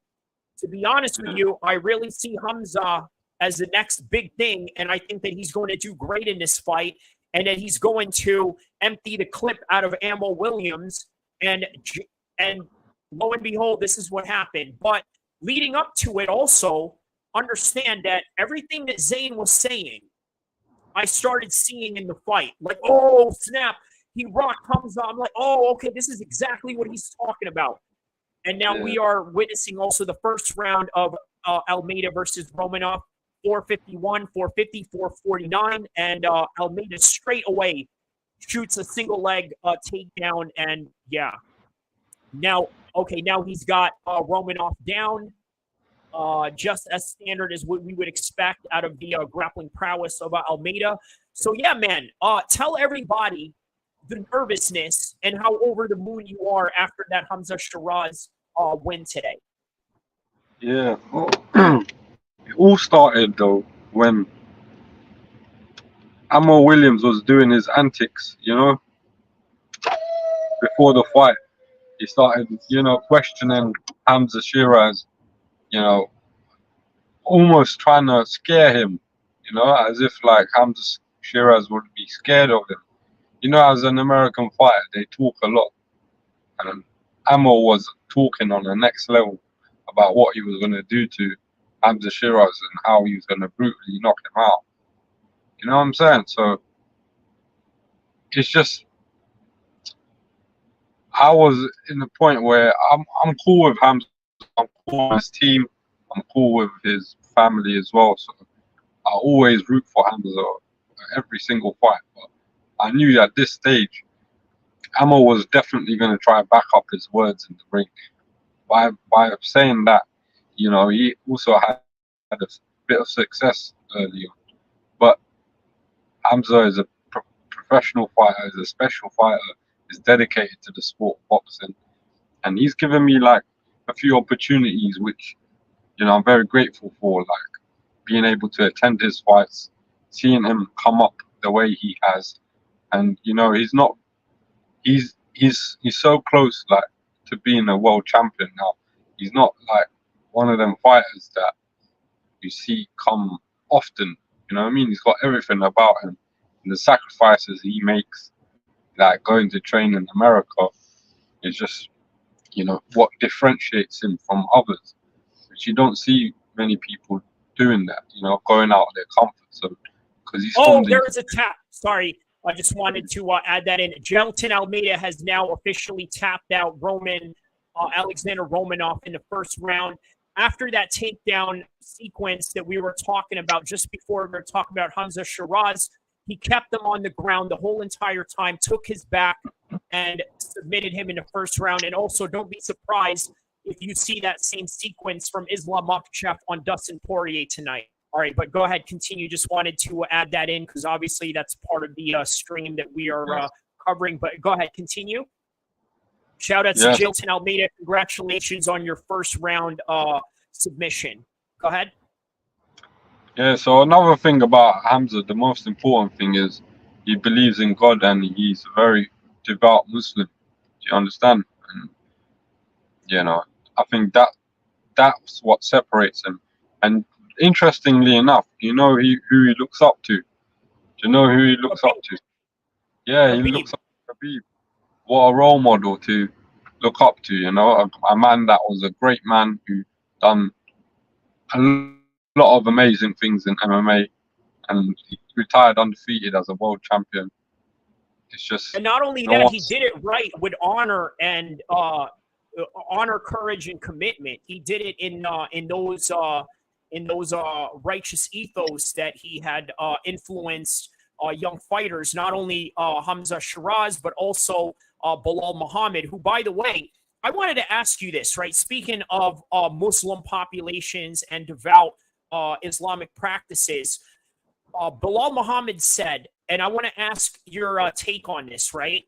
to be honest with you, I really see Hamza as the next big thing, and I think that he's going to do great in this fight, and that he's going to empty the clip out of Ammo Williams, and lo and behold, this is what happened. But leading up to it also, understand that everything that Zain was saying, I started seeing in the fight. Like, oh, snap, he rocked Hamza. I'm like, oh, okay, this is exactly what he's talking about. And now we are witnessing also the first round of Almeida versus Romanov, 451, 450, 449. And Almeida straight away shoots a single leg takedown. And yeah, now he's got Romanov down, just as standard as what we would expect out of the grappling prowess of Almeida. So yeah, man, tell everybody the nervousness and how over the moon you are after that Hamza Shiraz win today. Yeah. Well, it all started though when Ammo Williams was doing his antics, before the fight. He started, questioning Hamza Shiraz, you know, almost trying to scare him, as if like Hamza Shiraz would be scared of him. As an American fighter, they talk a lot. And Ammo was talking on the next level about what he was going to do to Hamza Shiraz and how he was going to brutally knock him out. You know what I'm saying? So it's just, I was in the point where I'm cool with Hamza, I'm cool with his team, I'm cool with his family as well. So I always root for Hamza every single fight. But I knew at this stage, Ammo was definitely going to try to back up his words in the ring. By saying that, he also had a bit of success early on. But Hamza is a professional fighter, is a special fighter, is dedicated to the sport of boxing. And he's given me like a few opportunities which, I'm very grateful for, like being able to attend his fights, seeing him come up the way he has. And, he's so close, like, to being a world champion now. He's not like one of them fighters that you see come often. You know what I mean? He's got everything about him. And the sacrifices he makes, like going to train in America, is just, what differentiates him from others. Which you don't see many people doing that, going out of their comfort zone. Because he's there is a tap. Sorry. I just wanted to add that in. Gelton Almeida has now officially tapped out Alexander Romanov in the first round. After that takedown sequence that we were talking about just before we were talking about Hamza Shiraz, he kept him on the ground the whole entire time, took his back, and submitted him in the first round. And also, don't be surprised if you see that same sequence from Islam Makhachev on Dustin Poirier tonight. All right, but go ahead, continue. Just wanted to add that in because obviously that's part of the stream that we are covering. But go ahead, continue. Shout out to Gelton Almeida. Congratulations on your first round submission. Go ahead. Yeah, so another thing about Hamza, the most important thing is he believes in God and he's a very devout Muslim. Do you understand? And, I think that's what separates him. And interestingly enough, who he looks up to? Do you know who he looks up to? Yeah, he looks up to Khabib. What a role model to look up to, a man that was a great man who done a lot of amazing things in MMA, and he retired undefeated as a world champion. It's just, and not only that, he did it right with honor and honor, courage, and commitment. He did it in those righteous ethos that he had influenced young fighters, not only Hamza Shiraz, but also Bilal Muhammad, who, by the way, I wanted to ask you this, right? Speaking of Muslim populations and devout Islamic practices, Bilal Muhammad said, and I want to ask your take on this, right?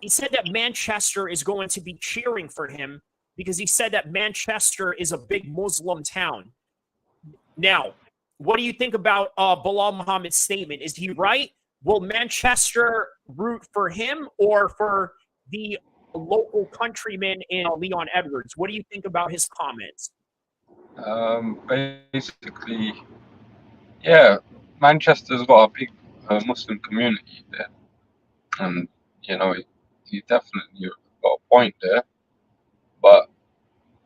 He said that Manchester is going to be cheering for him because he said that Manchester is a big Muslim town. Now, what do you think about Bilal Muhammad's statement? Is he right? Will Manchester root for him or for the local countryman in Leon Edwards? What do you think about his comments? Basically, yeah, Manchester's got a big Muslim community there, and he definitely got a point there. But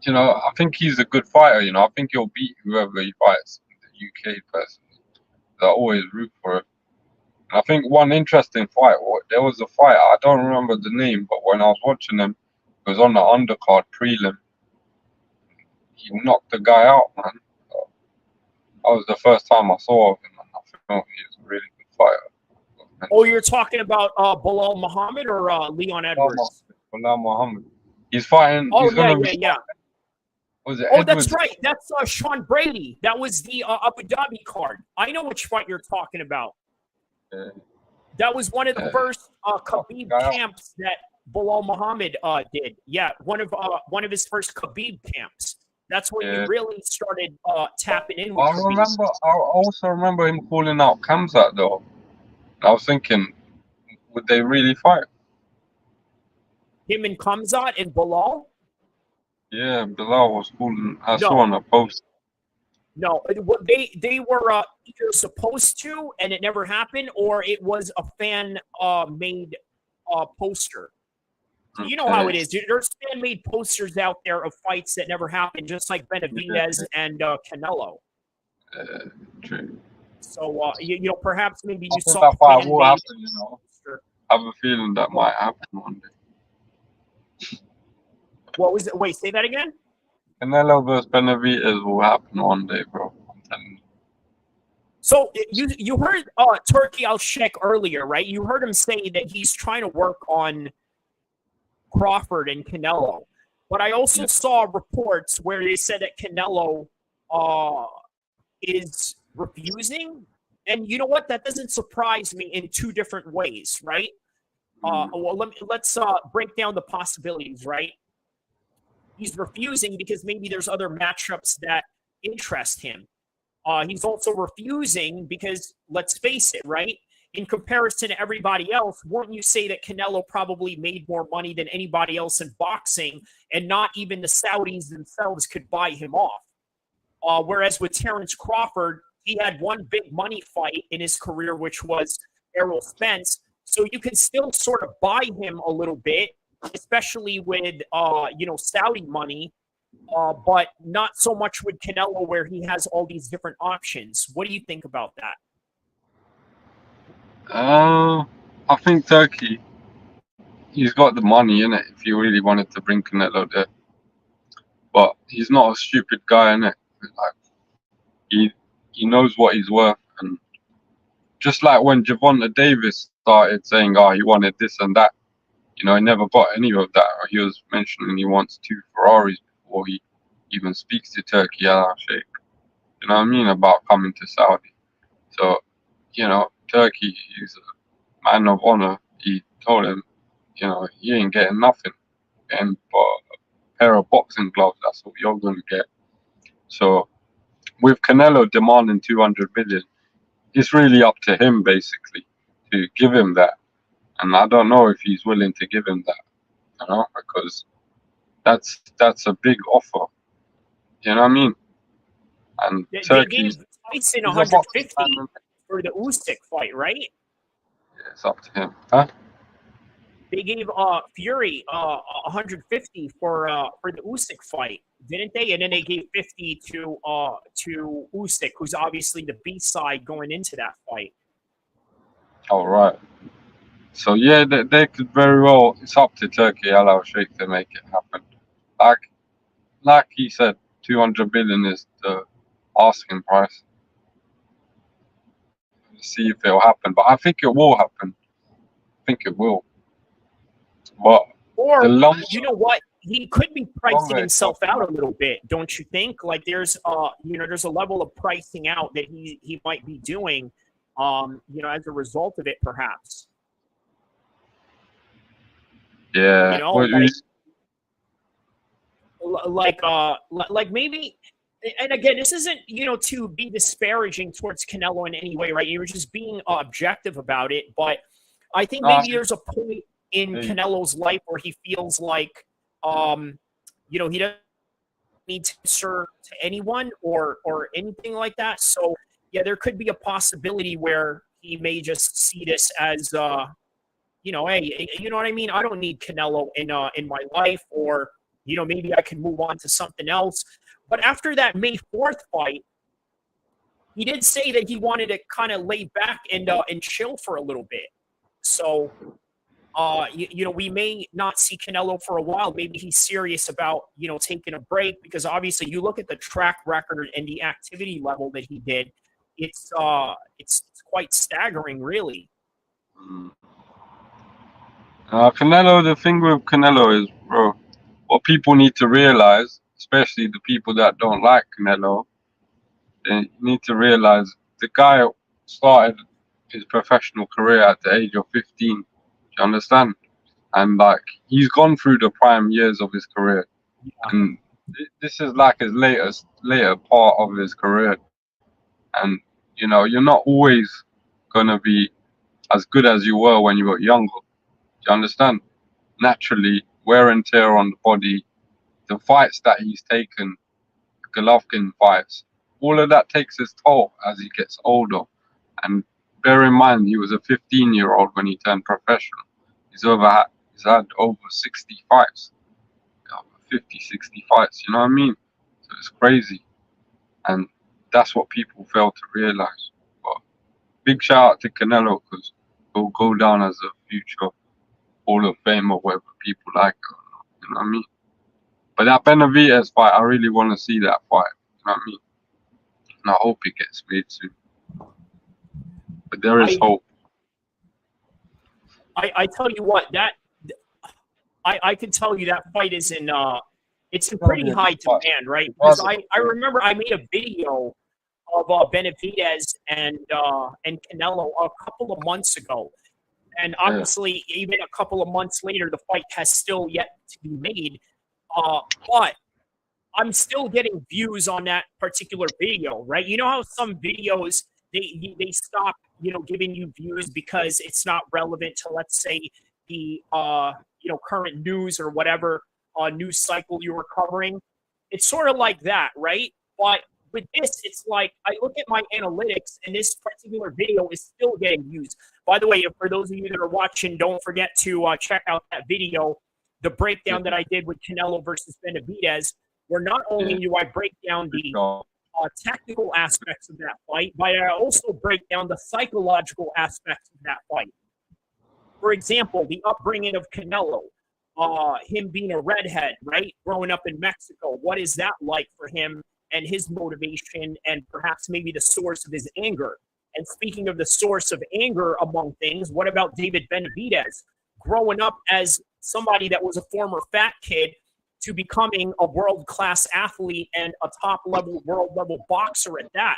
I think he's a good fighter. I think he'll beat whoever he fights in the UK personally. I always root for him. I think one interesting fight, there was a fight, I don't remember the name, but when I was watching him, it was on the undercard prelim. He knocked the guy out, man. So that was the first time I saw him, and I felt he was a really good fighter. Oh, you're talking about Bilal Muhammad or Leon Edwards? Bilal Muhammad. He's fighting. Oh, he's yeah, gonna yeah. Was it Oh, Edwards? that's right. That's Sean Brady. That was the Abu Dhabi card. I know which fight you're talking about. Yeah. That was one of the first Khabib camps that Bilal Muhammad did. Yeah, one of his first Khabib camps. That's when he really started tapping in with Khabib. I also remember him calling out Kamzat though. I was thinking, would they really fight? Him and Kamzat and Bilal? Yeah, Bilal was calling. I saw on a post. No, they were either supposed to, and it never happened, or it was a fan made poster. You know how it is. There's fan made posters out there of fights that never happened, just like Benavidez and Canelo. True. So you know, perhaps maybe you I saw think that fight will fan-made happen. You know, I have a feeling that might happen one day. What was it? Wait, say that again. Canelo versus Benavidez will happen one day, bro. I'm telling you. So you heard Turkey Al-Sheikh earlier, right? You heard him say that he's trying to work on Crawford and Canelo. But I also saw reports where they said that Canelo is refusing. And you know what? That doesn't surprise me in two different ways, right? Well, let's break down the possibilities, right? He's refusing because maybe there's other matchups that interest him. He's also refusing because, let's face it, right? In comparison to everybody else, wouldn't you say that Canelo probably made more money than anybody else in boxing, and not even the Saudis themselves could buy him off? Whereas with Terrence Crawford, he had one big money fight in his career, which was Errol Spence. So you can still sort of buy him a little bit, especially with Saudi money, but not so much with Canelo, where he has all these different options. What do you think about that? I think Turkey, he's got the money in it if he really wanted to bring Canelo there. But he's not a stupid guy in it. Like he knows what he's worth, and just like when Gervonta Davis started saying, "Oh, he wanted this and that," you know, he never got any of that. He was mentioning he wants 2 Ferraris before he even speaks to Turkey Al-Sheikh. You know what I mean, about coming to Saudi. So, you know, Turkey, he's a man of honor. He told him, you know, you ain't getting nothing. And but a pair of boxing gloves, that's what you're going to get. So, with Canelo demanding 200 billion, it's really up to him basically to give him that. And I don't know if he's willing to give him that, you know, because that's a big offer. You know what I mean? And They Turkey, gave Tyson 150 for the Usyk fight, right? Yeah, it's up to him. Huh? They gave Fury 150 for the Usyk fight, didn't they? And then they gave 50 to Usyk, who's obviously the B side going into that fight. All right. So yeah, they could very well. It's up to Turkey Al-Sheikh to make it happen. Like he said, 200 billion is the asking price. Let's see if it'll happen, but I think it will happen. I think it will. But or the you know what? He could be pricing himself out a little bit, don't you think? Like there's there's a level of pricing out that he might be doing, as a result of it, perhaps. Yeah. You know, like maybe, and again, this isn't, to be disparaging towards Canelo in any way, right? You were just being objective about it, but I think maybe there's a point in Canelo's life where he feels like, he doesn't need to answer to anyone or anything like that. So yeah, there could be a possibility where he may just see this as, hey, you know what I mean? I don't need Canelo in my life, or, maybe I can move on to something else. But after that May 4th fight, he did say that he wanted to kind of lay back and chill for a little bit. So, we may not see Canelo for a while. Maybe he's serious about, taking a break, because obviously you look at the track record and the activity level that he did. It's quite staggering, really. Canelo, the thing with Canelo is, bro, what people need to realize, especially the people that don't like Canelo, they need to realize the guy started his professional career at the age of 15. Do you understand? And like, he's gone through the prime years of his career, and this is like his later part of his career. And you're not always gonna be as good as you were when you were younger. Do you understand? Naturally, wear and tear on the body, the fights that he's taken, Golovkin fights, all of that takes its toll as he gets older. And bear in mind, he was a 15-year-old when he turned professional. He's had over 60 fights, over 50, 60 fights. You know what I mean? So it's crazy, and that's what people fail to realize. But big shout out to Canelo, because he'll go down as a future Hall of Fame or whatever people like it or not. You know what I mean? But that Benavidez fight, I really want to see that fight. You know what I mean? And I hope it gets made soon. But there is hope. I tell you what, that I can tell you that fight is in it's in pretty high demand, right? Because I remember I made a video of Benavidez and Canelo a couple of months ago. And obviously, even a couple of months later, the fight has still yet to be made. But I'm still getting views on that particular video, right? You know how some videos, they stop, giving you views because it's not relevant to, let's say, the, current news or whatever news cycle you were covering. It's sort of like that, right? But with this, it's like I look at my analytics, and this particular video is still getting views. By the way, for those of you that are watching, don't forget to check out that video, the breakdown that I did with Canelo versus Benavidez, where not only do I break down the technical aspects of that fight, but I also break down the psychological aspects of that fight. For example, the upbringing of Canelo, him being a redhead, right? Growing up in Mexico, what is that like for him and his motivation and perhaps maybe the source of his anger? And speaking of the source of anger among things, what about David Benavidez? Growing up as somebody that was a former fat kid to becoming a world-class athlete and a top-level, world-level boxer at that.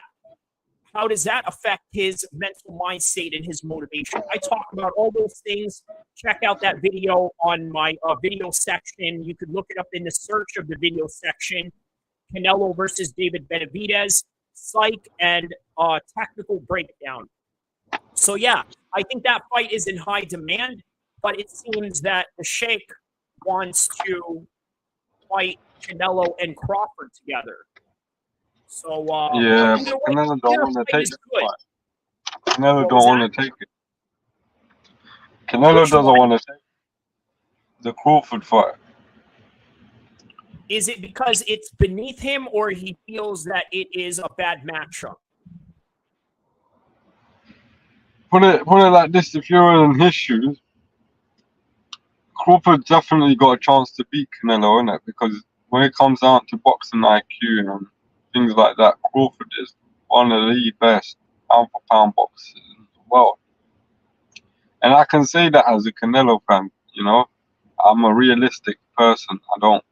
How does that affect his mental mind state and his motivation? I talk about all those things. Check out that video on my video section. You could look it up in the search of the video section. Canelo versus David Benavidez, psych and technical breakdown. So, yeah, I think that fight is in high demand, but it seems that the Sheikh wants to fight Canelo and Crawford together. So, yeah, but Canelo don't want to take it. Canelo don't want to take it. Canelo doesn't want to take the Crawford fight. Is it because it's beneath him, or he feels that it is a bad matchup? Put it like this: if you're in his shoes, Crawford definitely got a chance to beat Canelo, innit? Because when it comes down to boxing IQ and things like that, Crawford is one of the best pound-for-pound boxers in the world. And I can say that as a Canelo fan, I'm a realistic person. I don't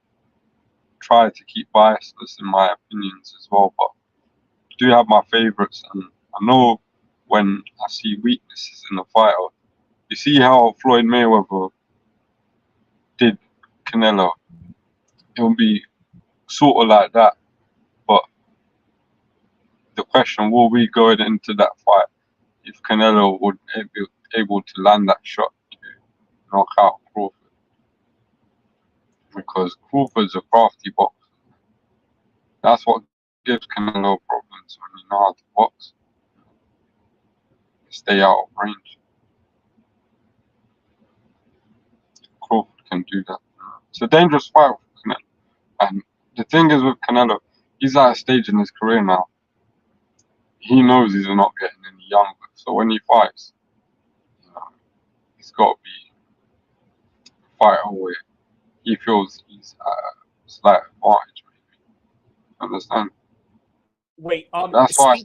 try to keep biasness in my opinions as well, but I do have my favorites, and I know when I see weaknesses in the fighter. You see how Floyd Mayweather did Canelo. It'll be sort of like that, but the question, will we go into that fight if Canelo would be able to land that shot to knock out Crawford? Because Crawford's a crafty boxer. That's what gives Canelo problems when you know how to box. Stay out of range. Crawford can do that. It's a dangerous fight for Canelo. And the thing is with Canelo, he's at a stage in his career now he knows he's not getting any younger. So when he fights, you know, it's got to be a fighter where he feels he's at a slight advantage. Maybe. Understand? Wait, That's why.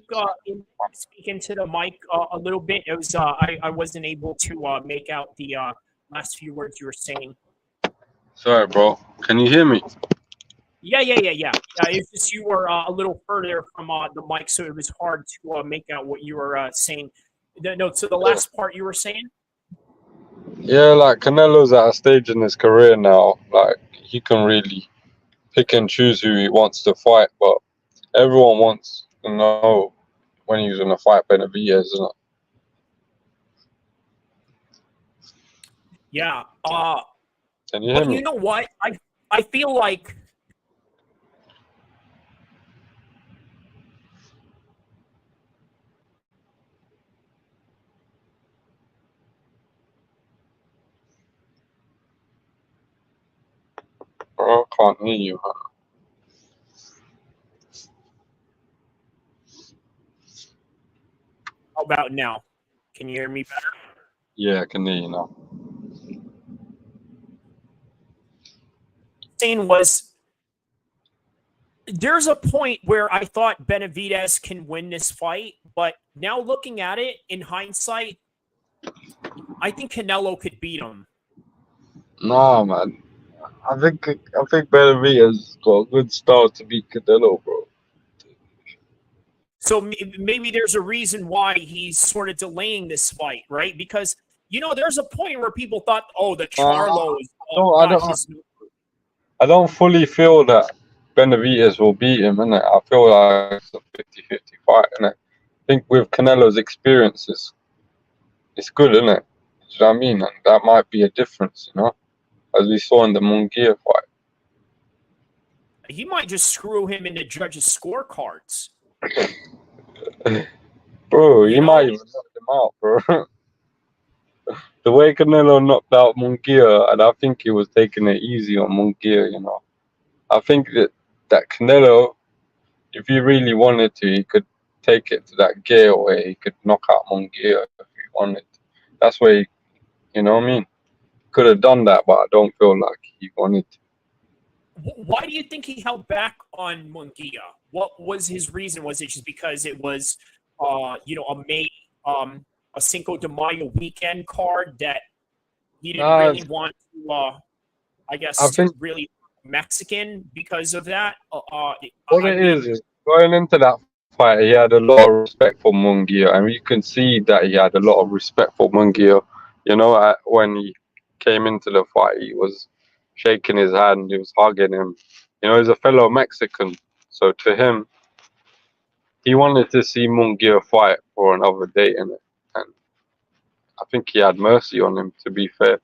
speak into the mic a little bit. It was I wasn't able to make out the last few words you were saying. Sorry, bro. Can you hear me? Yeah. It's just you were a little further from the mic, so it was hard to make out what you were saying. So the last part you were saying. Yeah, like Canelo's at a stage in his career now. Like he can really pick and choose who he wants to fight, but everyone wants to know when he's gonna fight Benavidez, isn't it? Yeah. Can you hear But me? you know what? I feel like Bro, I can't hear you, man. how about now? Can you hear me better? Yeah, I can hear you now. Saying was there's a point where I thought Benavidez can win this fight, but now looking at it in hindsight, I think Canelo could beat him. Nah, man. I think Benavidez got a good start to beat Canelo, bro. So maybe there's a reason why he's sort of delaying this fight, right? Because there's a point where people thought, oh, the Charlo is No, I don't. I don't fully feel that Benavidez will beat him, innit? I feel like it's a 50-50 fight, innit? I think with Canelo's experiences, it's good, innit? Do you know what I mean? And that might be a difference, as we saw in the Munguia fight. He might just screw him into judges' scorecards. Bro, he might even knock him out, bro. The way Canelo knocked out Munguia, and I think he was taking it easy on Munguia, I think that Canelo, if he really wanted to, he could take it to that gear where he could knock out Munguia if he wanted. That's where he, you know what I mean? Could have done that, but I don't feel like he wanted to. Why do you think he held back on Munguia? What was his reason? Was it just because it was, a Cinco de Mayo weekend card that he didn't really want to, I think really Mexican because of that? what it is going into that fight, he had a lot of respect for Munguia, and you can see that he had a lot of respect for Munguia. When he came into the fight, he was shaking his hand, he was hugging him. He's a fellow Mexican, so to him, he wanted to see Munguia fight for another day, and I think he had mercy on him. To be fair,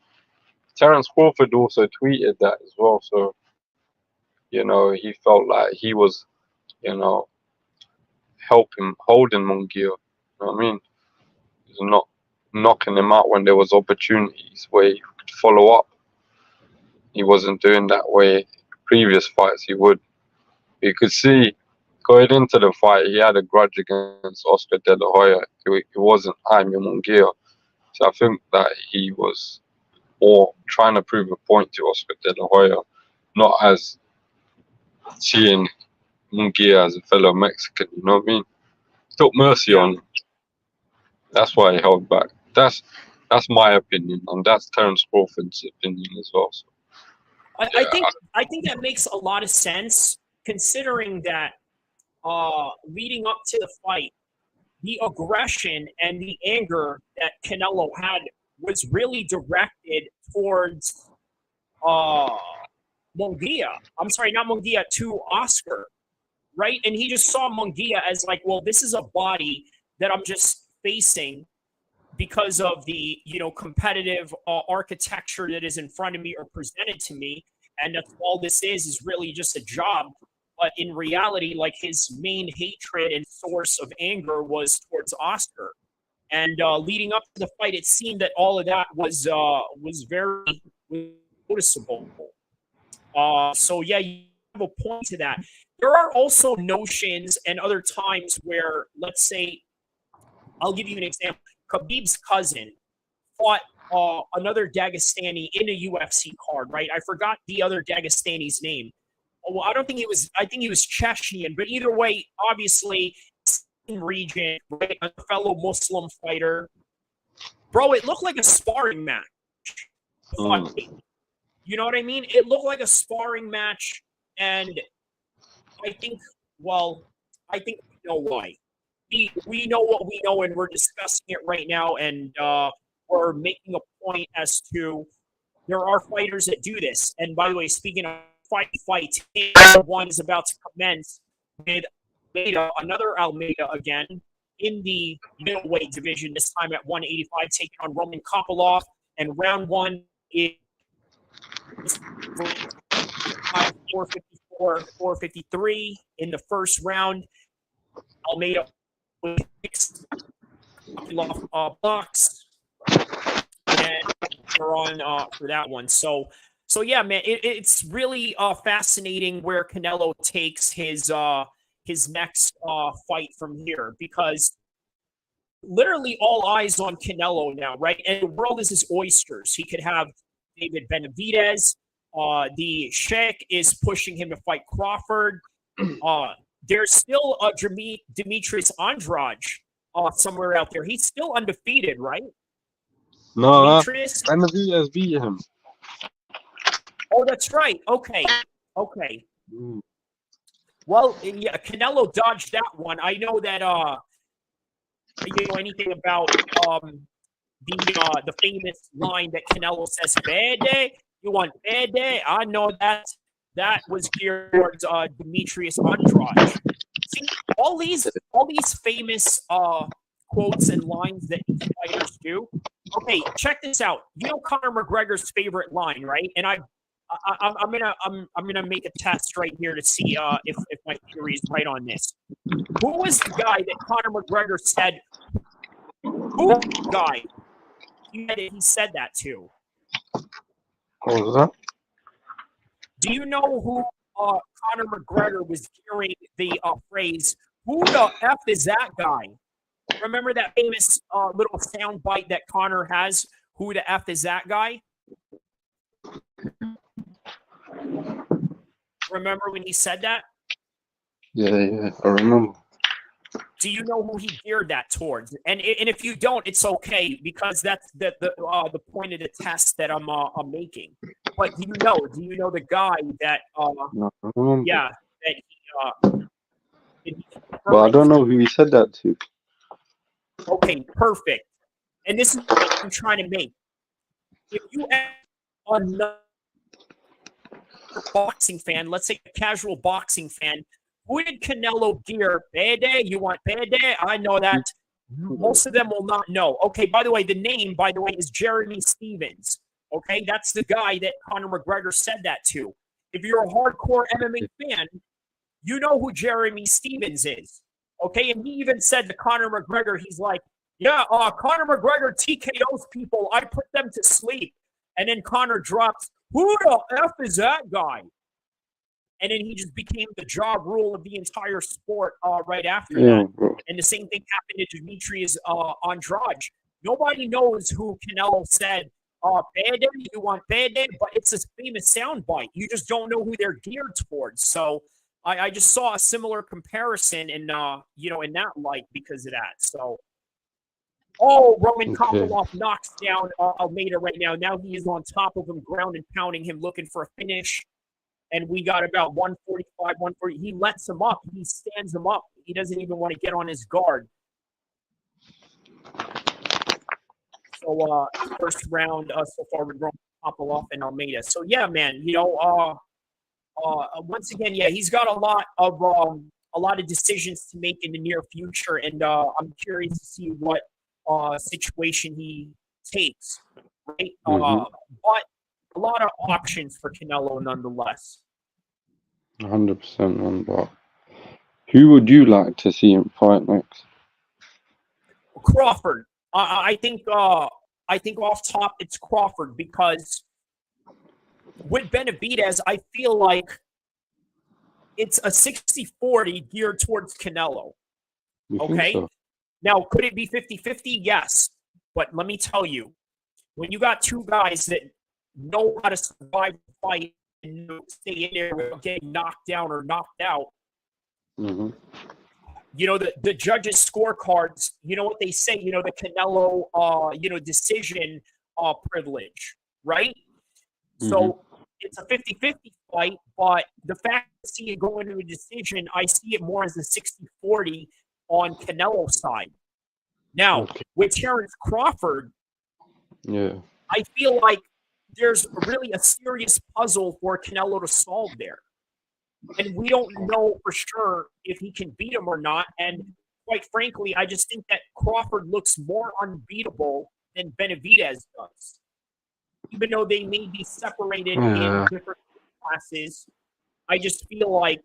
Terence Crawford also tweeted that as well. So he felt like he was, you know, helping holding Munguia. You know what I mean? He's not knocking him out when there was opportunities where he could follow up. He wasn't doing that way. Previous fights he would. You could see going into the fight he had a grudge against Oscar De La Hoya. He wasn't Jaime Munguia. So I think that he was more trying to prove a point to Oscar De La Hoya, not as seeing Munguia as a fellow Mexican. You know what I mean? Took mercy on him. That's why he held back. That's my opinion, and that's Terence Crawford's opinion as well. So, I think that makes a lot of sense, considering that leading up to the fight, the aggression and the anger that Canelo had was really directed towards Munguia. I'm sorry, not Munguia, to Oscar, right? And he just saw Munguia as like, well, this is a body that I'm just facing because of the competitive architecture that is in front of me or presented to me, and that's all this is really just a job. But in reality, like, his main hatred and source of anger was towards Oscar. And leading up to the fight, it seemed that all of that was very noticeable. So yeah, you have a point to that. there are also notions and other times where, let's say, I'll give you an example. Khabib's cousin fought another Dagestani in a UFC card, right? I forgot the other Dagestani's name. Well, I don't think he was. I think he was Chechnyan, but either way, obviously, same region, right? A fellow Muslim fighter, bro. It looked like a sparring match. You know what I mean? It looked like a sparring match, and I think, well, I think we know why. We know what we know, and we're discussing it right now, and we're making a point as to there are fighters that do this. And by the way, speaking of fights, one is about to commence with Almeida, another Almeida again, in the middleweight division, this time at 185, taking on Roman Kopylov. And round one is 454, 453 in the first round. Almeida with 6 blocks, and we're on for that one. So yeah, man, it's really fascinating where Canelo takes his next fight from here, because literally all eyes on Canelo now, right? And the world is his oysters. He could have David Benavidez. The Sheikh is pushing him to fight Crawford. There's still Demetrius Andrade somewhere out there. He's still undefeated, right? No, Demetrius? Benavidez beat him. Oh, that's right. Okay. Well, yeah, Canelo dodged that one. I know that. You know anything about the famous line that Canelo says, "Bad day? You want bad day?" I know that was geared towards Demetrius Andrade. See, all these famous quotes and lines that these fighters do. Okay, check this out. You know Conor McGregor's favorite line, right? And I'm gonna make a test right here to see if my theory is right on this. Who was the guy that Conor McGregor said? Who guy? He said that to. What was that? Do you know who Conor McGregor was hearing the phrase, "Who the F is that guy"? Remember that famous little sound bite that Conor has? Who the F is that guy? Remember when he said that? Yeah, I remember. Do you know who he geared that towards? And if you don't, it's okay, because that's the point of the test that I'm making. But do you know the guy that No, I remember. yeah, that he But I don't know who he said that to. Okay, perfect. And this is what I'm trying to make. If you are another boxing fan, let's say a casual boxing fan, who did Canelo gear? Bad day? You want bad day? I know that. Most of them will not know. Okay, by the way, the name, is Jeremy Stevens. Okay, that's the guy that Conor McGregor said that to. If you're a hardcore MMA fan, you know who Jeremy Stevens is. Okay, and he even said to Conor McGregor, he's like, yeah, Conor McGregor TKOs people. I put them to sleep. And then Conor drops, who the F is that guy? And then he just became the jaw rule of the entire sport right after that. Bro. And the same thing happened to Demetrius Andrade. Nobody knows who Canelo said, bad day, you want bad day, but it's a famous soundbite. You just don't know who they're geared towards. So I just saw a similar comparison in that light because of that. So, Roman Kopylov knocks down Almeida right now. Now he is on top of him, ground and pounding him, looking for a finish. And we got about 145, 140. He lets him up. He stands him up. He doesn't even want to get on his guard. So, first round so far with Roman Kopylov and Almeida. So, yeah, man, once again, yeah, he's got a lot of decisions to make in the near future, and I'm curious to see what situation he takes. Right, but a lot of options for Canelo nonetheless. 100%, man. But who would you like to see him fight next? Crawford. I think off top it's Crawford, because with Benavidez, I feel like it's a 60-40 geared towards Canelo. You think Okay. so? Now, could it be 50-50? Yes. But let me tell you, when you got two guys that know how to survive the fight and stay in there without getting knocked down or knocked out, Mm-hmm. you know, the judges' scorecards, you know what they say, you know, the Canelo, decision privilege, right? So it's a 50-50 fight, but the fact I see it go into a decision, I see it more as a 60-40 on Canelo's side. Now, Okay. with Terrence Crawford, Yeah. I feel like there's really a serious puzzle for Canelo to solve there. And we don't know for sure if he can beat him or not. And quite frankly, I just think that Crawford looks more unbeatable than Benavidez does. Even though they may be separated in different classes, I just feel like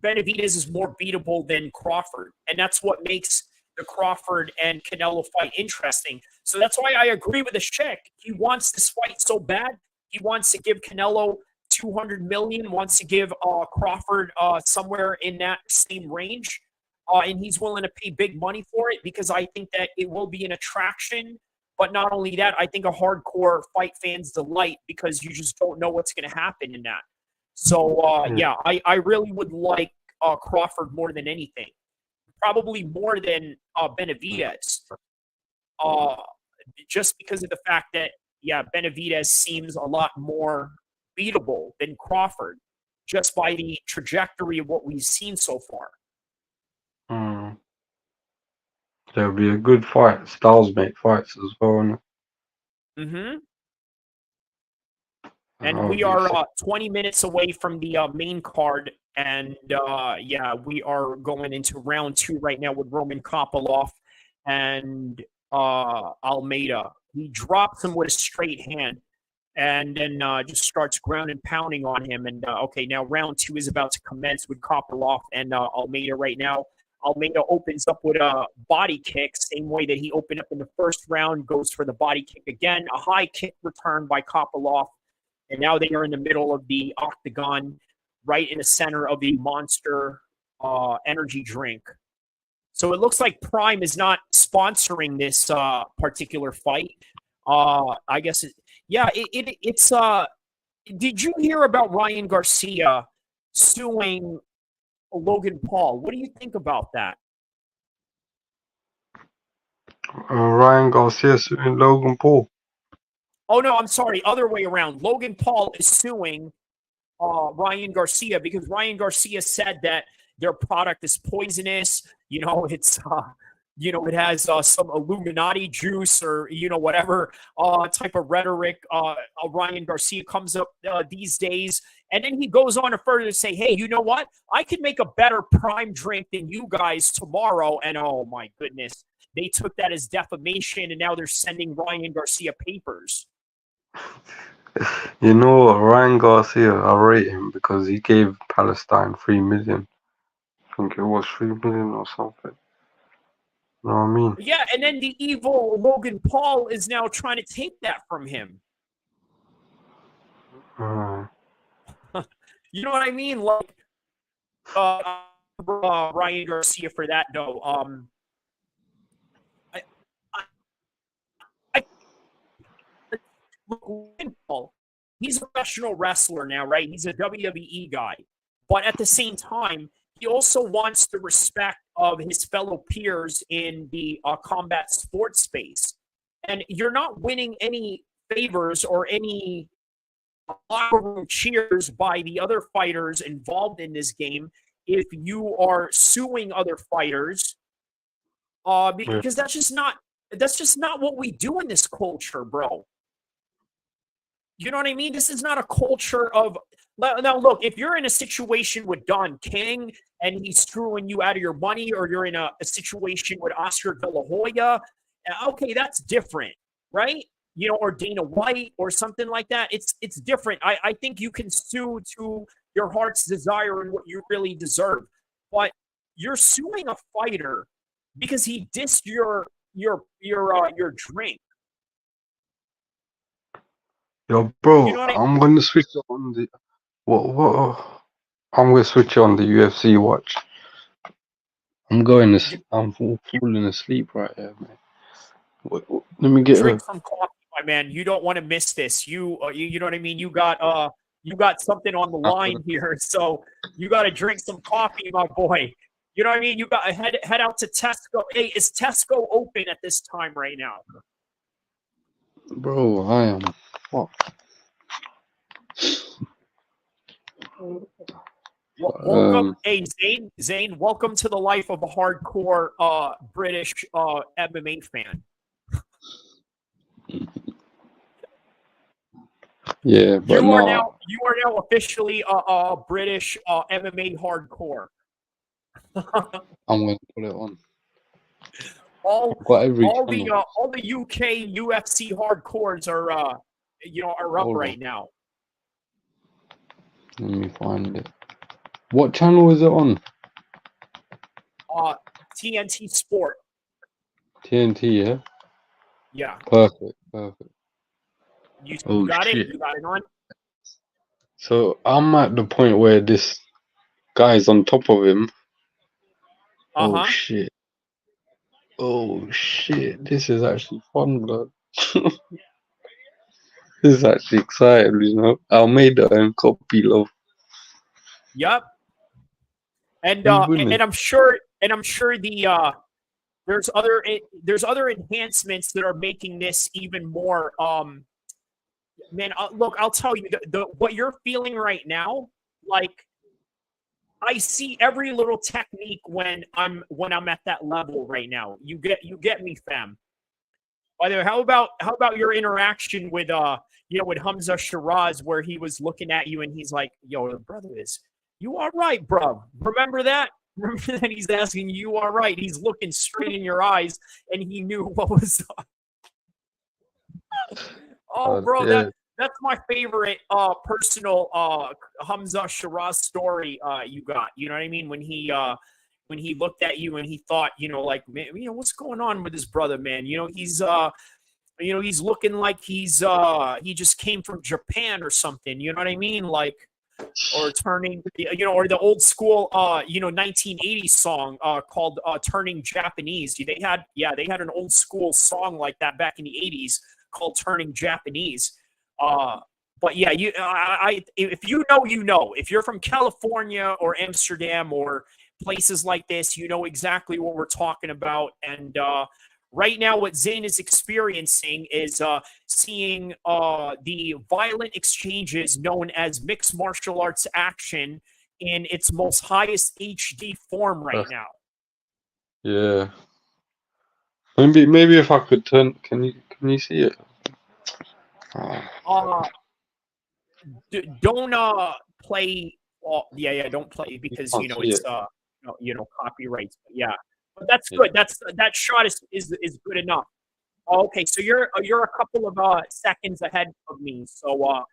Benavidez is more beatable than Crawford. And that's what makes the Crawford and Canelo fight interesting. So that's why I agree with the Sheik. He wants this fight so bad. He wants to give Canelo 200 million, wants to give Crawford somewhere in that same range. And he's willing to pay big money for it because I think that it will be an attraction. But not only that, I think a hardcore fight fan's delight because you just don't know what's going to happen in that. So, yeah, I really would like Crawford more than anything. Probably more than Benavidez. Just because of the fact that, yeah, Benavidez seems a lot more beatable than Crawford just by the trajectory of what we've seen so far. There'll be a good fight. Styles make fights as well. Mm-hmm. And we are 20 minutes away from the main card. And, yeah, we are going into round 2 right now with Roman Kopylov and Almeida. He drops him with a straight hand and then just starts ground and pounding on him. And, okay, now round 2 is about to commence with Kopylov and Almeida right now. Almeida opens up with a body kick, same way that he opened up in the first round, goes for the body kick again. A high kick return by Kopylov. And now they are in the middle of the octagon, right in the center of the Monster energy drink. So it looks like Prime is not sponsoring this particular fight. I guess, it's. Did you hear about Ryan Garcia suing Logan Paul? What do you think about that? Ryan Garcia suing Logan Paul. Oh, no, I'm sorry. Other way around. Logan Paul is suing Ryan Garcia because Ryan Garcia said that their product is poisonous. You know, it's, it has some Illuminati juice or, whatever type of rhetoric Ryan Garcia comes up these days. And then he goes on to further say, hey, you know what? I could make a better Prime drink than you guys tomorrow. And oh, my goodness. They took that as defamation, and now they're sending Ryan Garcia papers. You know what, Ryan Garcia, I rate him because he gave Palestine 3 million. I think it was 3 million or something. You know what I mean? Yeah, and then the evil Logan Paul is now trying to take that from him. You know what I mean? Like, Ryan Garcia for that, though. Logan Paul, he's a professional wrestler now, right? He's a WWE guy. But at the same time, he also wants the respect of his fellow peers in the combat sports space. And you're not winning any favors or any locker room cheers by the other fighters involved in this game if you are suing other fighters because that's just not what we do in this culture, bro. You know what I mean? This is not a culture of now. Look, if you're in a situation with Don King and he's screwing you out of your money, or you're in a situation with Oscar De La Hoya, okay, that's different, right? Or Dana White or something like that. It's different. I think you can sue to your heart's desire and what you really deserve, but you're suing a fighter because he dissed your drink. Yo, bro, You know what I mean? I'm gonna switch on the what I'm gonna switch on the UFC watch. I'm falling asleep right here, man. Let me get Drink a. some coffee, my man. You don't want to miss this. You know what I mean. You got something on the line here, so you got to drink some coffee, my boy. You know what I mean. You got to head out to Tesco. Hey, is Tesco open at this time right now? Bro, I am. Fuck. Welcome, hey Zane. Welcome to the life of a hardcore British MMA fan. Yeah, but You are now officially a British MMA hardcore. I'm gonna put it on. all Got every all channel. the UK UFC hardcores are are up right now. Let me find it. What channel is it on? TNT Sport. TNT, yeah? Yeah. Perfect. You Oh, got shit. it? You got it on? So I'm at the point where this guy's on top of him. Oh, shit. Oh, shit. This is actually fun, blood. This is actually exciting, you know? Almeida and Kopilov. Yep. And I'm sure the there's other enhancements that are making this even more man, look, I'll tell you the what you're feeling right now, like I see every little technique when I'm at that level right now. You get me, fam. By the way, how about your interaction with with Hamza Shiraz, where he was looking at you and he's like, "Yo, the brother is you all right, bro? Remember that? Remember that he's asking you all right? He's looking straight in your eyes, and he knew what was up." Oh, bro, Yeah. that's my favorite personal Hamza Shiraz story you got. You know what I mean? When he looked at you and he thought, like, man, what's going on with his brother, man? He's looking like he just came from Japan or something. You know what I mean? Like, or turning, or the old school, 1980s song called "Turning Japanese." They had an old school song like that back in the '80s called "Turning Japanese." But yeah, if you know, if you're from California or Amsterdam or places like this, you know exactly what we're talking about. And right now, what Zayn is experiencing is seeing the violent exchanges known as mixed martial arts action in its most highest HD form right now. Yeah. Maybe if I could turn, can you see it? Don't play. Well, yeah, don't play because it's copyrights. But yeah, but that's good. That shot is good enough. Okay, so you're a couple of seconds ahead of me, so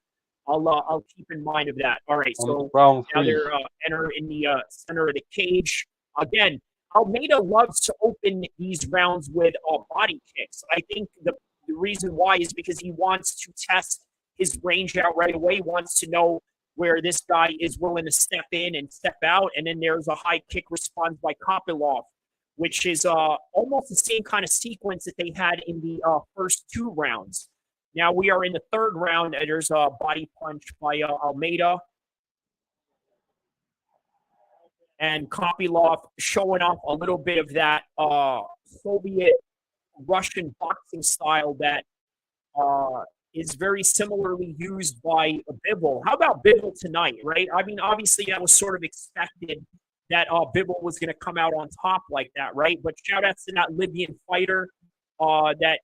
I'll keep in mind of that. All right, so round now 3. they're enter in the center of the cage again. Almeida loves to open these rounds with body kicks. I think the reason why is because he wants to test his range out right away. He wants to know where this guy is willing to step in and step out, and then there's a high kick response by Kopilov, which is almost the same kind of sequence that they had in the first 2 rounds. Now we are in the 3rd round, and there's a body punch by Almeida. And Kopilov showing off a little bit of that Soviet Russian boxing style that is very similarly used by Bivol. How about Bivol tonight, right? I mean, obviously that was sort of expected that Bivol was going to come out on top like that, right? But shout outs to that Libyan fighter that,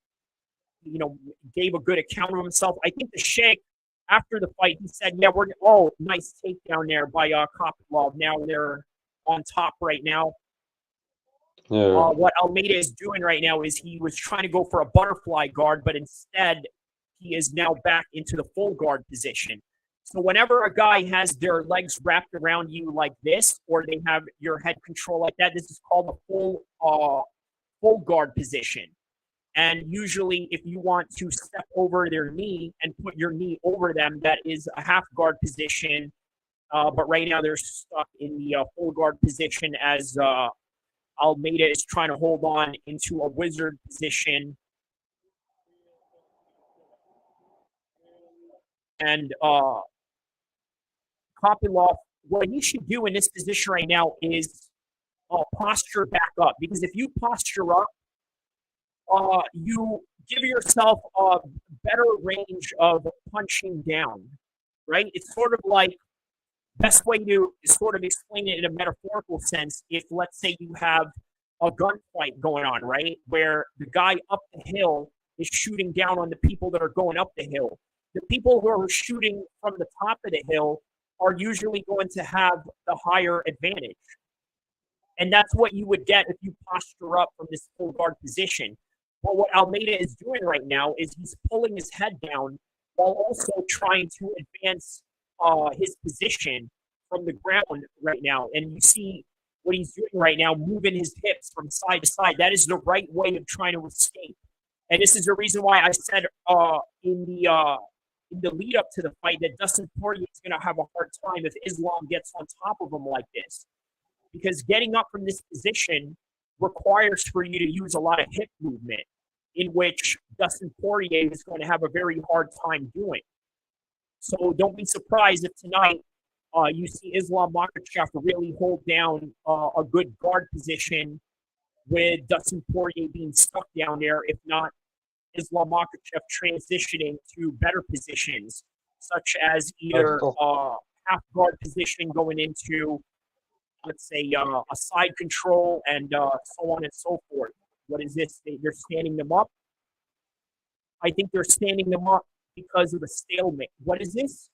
gave a good account of himself. I think the Sheikh, after the fight, he said, yeah, nice takedown there by Kopilov. Now they're on top right now. Yeah. What Almeida is doing right now is he was trying to go for a butterfly guard, but instead he is now back into the full guard position. So whenever a guy has their legs wrapped around you like this, or they have your head control like that, this is called a full guard position. And usually if you want to step over their knee and put your knee over them, that is a half guard position. But right now they're stuck in the full guard position as Almeida is trying to hold on into a wizard position. And Kopylov, what he should do in this position right now is posture back up. Because if you posture up, you give yourself a better range of punching down, right? It's sort of like, best way to sort of explain it in a metaphorical sense, if let's say you have a gunfight going on, right? Where the guy up the hill is shooting down on the people that are going up the hill. The people who are shooting from the top of the hill are usually going to have the higher advantage. And that's what you would get if you posture up from this full guard position. But what Almeida is doing right now is he's pulling his head down while also trying to advance his position from the ground right now. And you see what he's doing right now, moving his hips from side to side. That is the right way of trying to escape. And this is the reason why I said in the lead up to the fight that Dustin Poirier is going to have a hard time if Islam gets on top of him like this. Because getting up from this position requires for you to use a lot of hip movement, in which Dustin Poirier is going to have a very hard time doing. So don't be surprised if tonight you see Islam Makhachev really hold down a good guard position with Dustin Poirier being stuck down there, if not Islam Makhachev transitioning to better positions, such as either half guard position going into, let's say, a side control and so on and so forth. What is this? They're standing them up. I think they're standing them up because of a stalemate. What is this?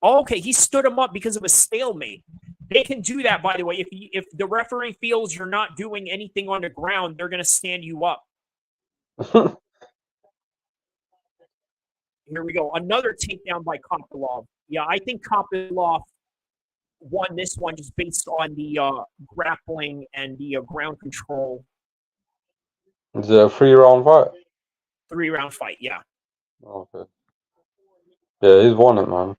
Oh, okay, he stood him up because of a stalemate. They can do that, by the way. If the referee feels you're not doing anything on the ground, they're going to stand you up. Here we go. Another takedown by Kopylov. Yeah, I think Kopylov won this one just based on the grappling and the ground control. Is it a 3-round fight? 3-round fight, yeah. Okay. Yeah, he's won it, man.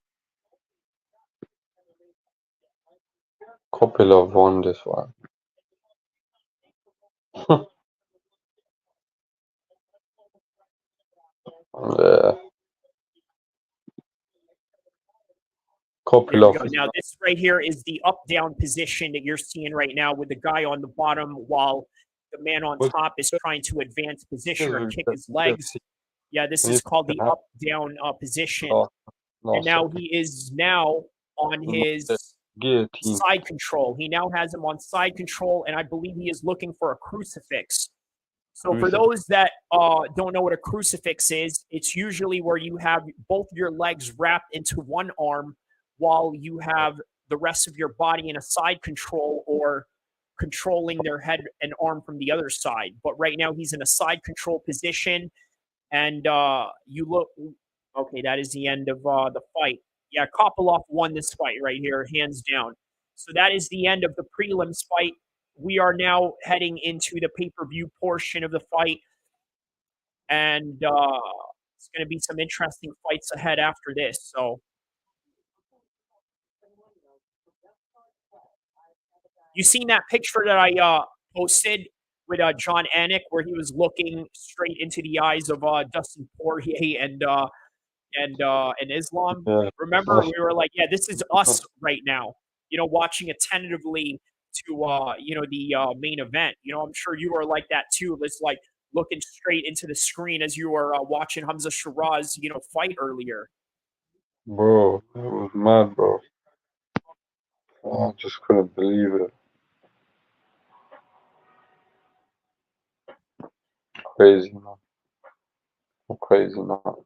Kopylov won this fight. Yeah. Kopylov. Now, this right here is the up-down position that you're seeing right now with the guy on the bottom while the man on top is trying to advance position or kick his legs. Yeah, this is called the up-down position. And now he is now on his side control. He now has him on side control, and I believe he is looking for a crucifix. So for those that don't know what a crucifix is, it's usually where you have both your legs wrapped into one arm while you have the rest of your body in a side control or controlling their head and arm from the other side. But right now he's in a side control position, and you look, okay, that is the end of the fight. Yeah, Kopylov won this fight right here, hands down. So that is the end of the prelims fight. We are now heading into the pay-per-view portion of the fight, and it's going to be some interesting fights ahead after this. So you seen that picture that I posted with John Anik, where he was looking straight into the eyes of Dustin Poirier and Islam? Yeah. Remember, we were like, yeah, this is us right now, watching attentively to, the main event. I'm sure you were like that too. It's like looking straight into the screen as you were watching Hamza Shiraz, fight earlier. Bro, it was mad, bro. I just couldn't believe it. Crazy, man. Crazy, man. All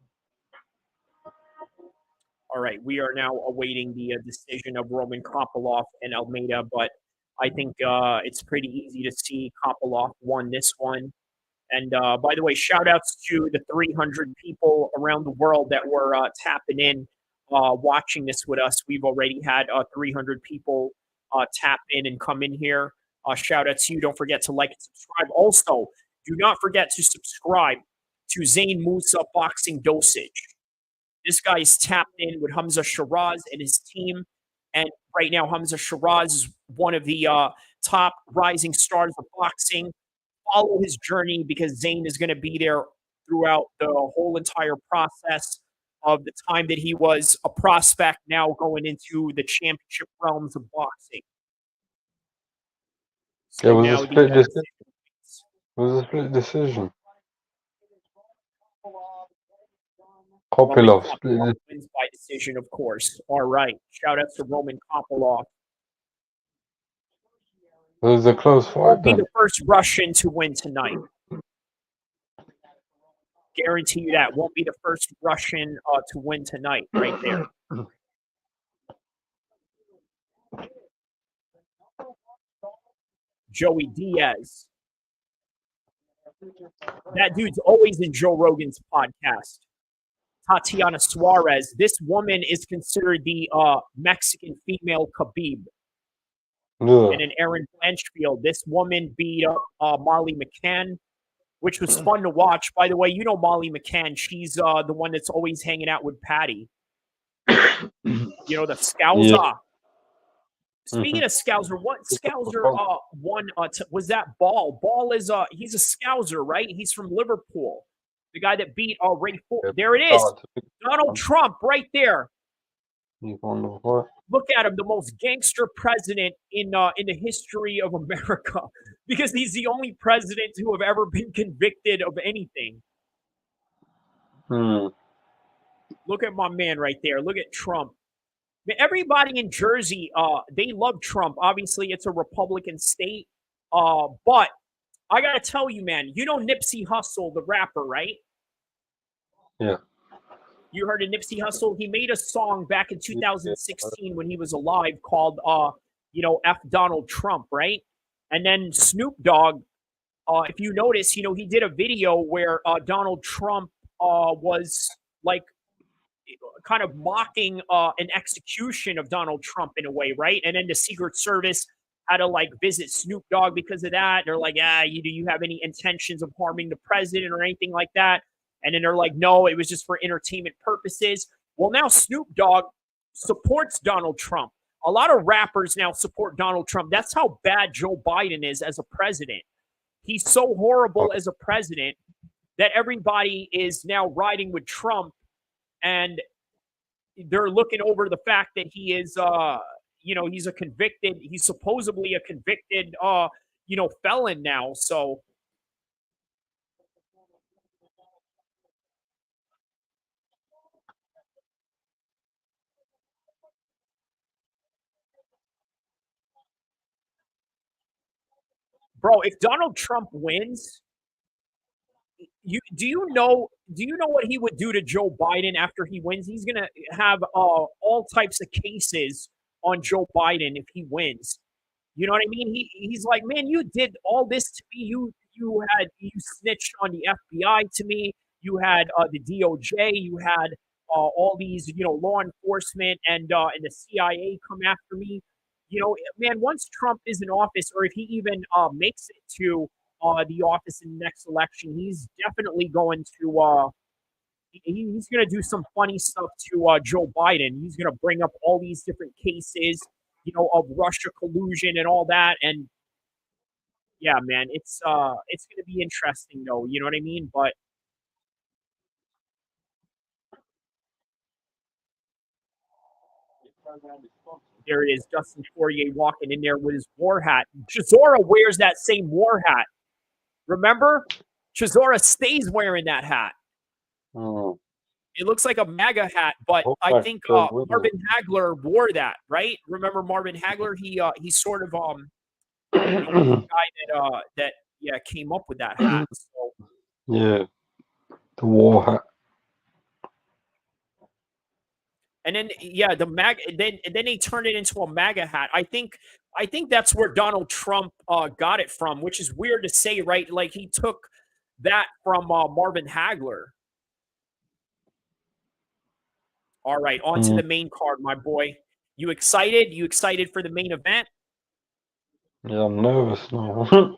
right, we are now awaiting the decision of Roman Kopylov and Almeida, but I think it's pretty easy to see Kopylov won this one. And by the way, shout outs to the 300 people around the world that were tapping in, watching this with us. We've already had 300 people tap in and come in here. Shout out to you. Don't forget to like and subscribe. Also, do not forget to subscribe to Zain Musa Boxing Dosage. This guy is tapped in with Hamza Shiraz and his team. And right now, Hamza Shiraz is one of the top rising stars of boxing. Follow his journey because Zayn is going to be there throughout the whole entire process of the time that he was a prospect, now going into the championship realms of boxing. Yeah, So it was a now split the decision. It was a split decision. Kopilov split Kopilov decision. wins by decision, of course. All right. Shout out to Roman Kopilov. It was a close fight Won't be then. the first Russian to win tonight. Guarantee you that. Won't be the first Russian to win tonight, right there. Joey Diaz. That dude's always in Joe Rogan's podcast. Tatiana Suarez. This woman is considered the Mexican female Khabib. Yeah. And an Aaron Blanchfield. This woman beat up Molly McCann, which was fun to watch. By the way, you know Molly McCann. She's the one that's always hanging out with Patty. You know, the Scouser. Yeah. Speaking of Scouser, what Scouser won? Was that Ball? Ball is he's a Scouser, right? He's from Liverpool. The guy that beat Ray Ford. Yeah. There it is. Donald Trump, right there. He's on the fight. Look at him, the most gangster president in the history of America, because he's the only president to have ever been convicted of anything. Look at my man right there. Look at Trump. Everybody in Jersey, they love Trump. Obviously, it's a Republican state. But I got to tell you, man, you know Nipsey Hussle, the rapper, right? Yeah. You heard of Nipsey Hussle? He made a song back in 2016 when he was alive called, F Donald Trump, right? And then Snoop Dogg, if you notice, he did a video where Donald Trump was like kind of mocking an execution of Donald Trump in a way, right? And then the Secret Service had to like visit Snoop Dogg because of that. They're like, do you have any intentions of harming the president or anything like that? And then they're like, no, it was just for entertainment purposes. Well, now Snoop Dogg supports Donald Trump. A lot of rappers now support Donald Trump. That's how bad Joe Biden is as a president. He's so horrible as a president that everybody is now riding with Trump, and they're looking over the fact that he is, he's supposedly a convicted, felon now. So, bro, if Donald Trump wins, do you know what he would do to Joe Biden after he wins? He's gonna have all types of cases on Joe Biden if he wins. You know what I mean? He's like, man, you did all this to me. You snitched on the FBI to me. You had the DOJ. You had all these law enforcement and the CIA come after me. Man, once Trump is in office, or if he even makes it to the office in the next election, he's definitely going to he's going to do some funny stuff to Joe Biden. He's going to bring up all these different cases, of Russia collusion and all that. And yeah, man, it's going to be interesting, though. You know what I mean? But there it is, Dustin Poirier walking in there with his war hat. Chisora wears that same war hat. Remember? Chisora stays wearing that hat. Oh. It looks like a MAGA hat, but I think Marvin Hagler wore that, right? Remember Marvin Hagler? He's sort of the guy that came up with that hat. So. Yeah, the war hat. And then the MAGA, then they turned it into a MAGA hat. I think that's where Donald Trump got it from, which is weird to say, right? Like he took that from Marvin Hagler. All right, on to the main card, my boy. You excited? You excited for the main event? Yeah, I'm nervous now.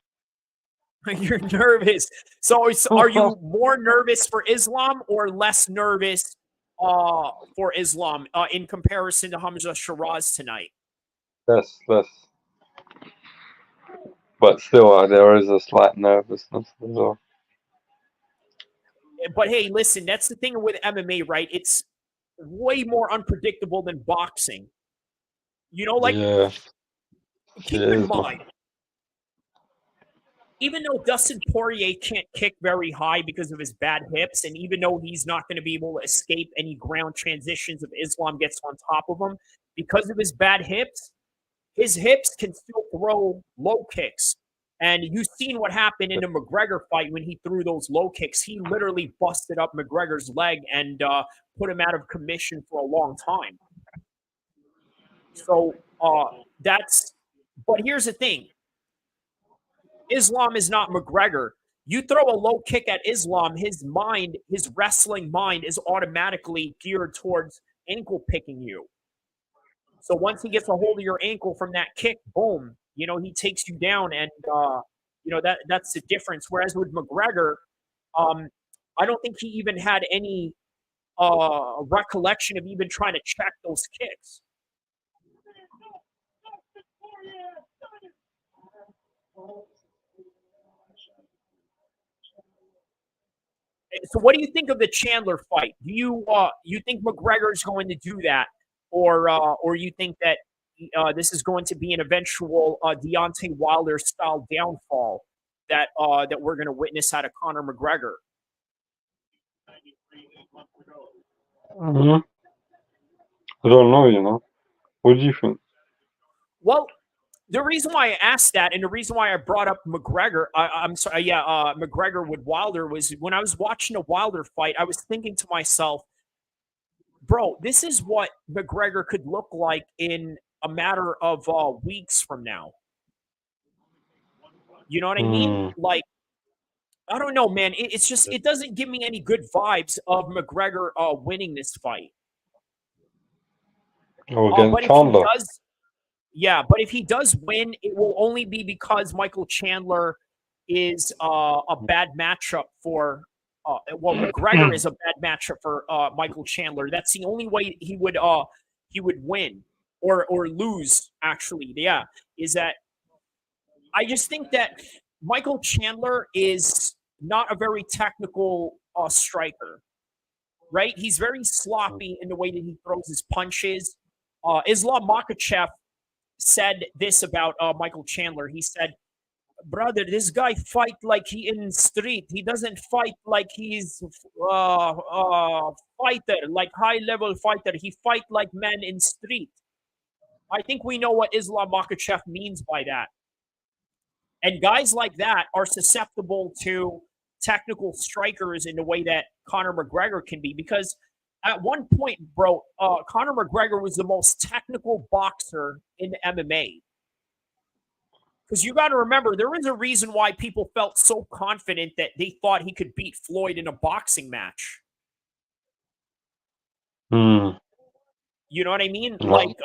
You're nervous. So are you more nervous for Islam or less nervous for Islam in comparison to Hamza Shiraz tonight. Less. But still, there is a slight nervousness as well. But hey, listen, that's the thing with MMA, right? It's way more unpredictable than boxing. You know, like, Yeah, keep it in is, man. mind, even though Dustin Poirier can't kick very high because of his bad hips, and even though he's not going to be able to escape any ground transitions if Islam gets on top of him, because of his bad hips, his hips can still throw low kicks. And you've seen what happened in the McGregor fight when he threw those low kicks. He literally busted up McGregor's leg and put him out of commission for a long time. So that's. But here's the thing: Islam is not McGregor. You throw a low kick at Islam, his mind, his wrestling mind, is automatically geared towards ankle picking you. So once he gets a hold of your ankle from that kick, boom, he takes you down, and that's the difference. Whereas with McGregor, I don't think he even had any recollection of even trying to check those kicks. So what do you think of the Chandler fight? Do you think McGregor is going to do that, or you think that this is going to be an eventual Deontay Wilder style downfall that we're going to witness out of Conor McGregor? Mm-hmm. I don't know. What do you think? Well, the reason why I asked that, and the reason why I brought up McGregor, McGregor with Wilder, was when I was watching a Wilder fight, I was thinking to myself, bro, this is what McGregor could look like in a matter of weeks from now. You know what I mean? Like, I don't know, man. It doesn't give me any good vibes of McGregor winning this fight. Against But if Chandler. he does, yeah, but if he does win, it will only be because Michael Chandler is a bad matchup for. McGregor is a bad matchup for Michael Chandler. That's the only way he would win or lose. Actually, yeah, is that I just think that Michael Chandler is not a very technical striker, right? He's very sloppy in the way that he throws his punches. Islam Makhachev said this about Michael Chandler. He said, "Brother, this guy fight like he in street. He doesn't fight like he's fighter, like high level fighter. He fight like man in street." I think we know what Islam Makhachev means by that. And guys like that are susceptible to technical strikers in the way that Conor McGregor can be. Because at one point, bro, Conor McGregor was the most technical boxer in MMA. Because you got to remember, there is a reason why people felt so confident that they thought he could beat Floyd in a boxing match. You know what I mean? Like,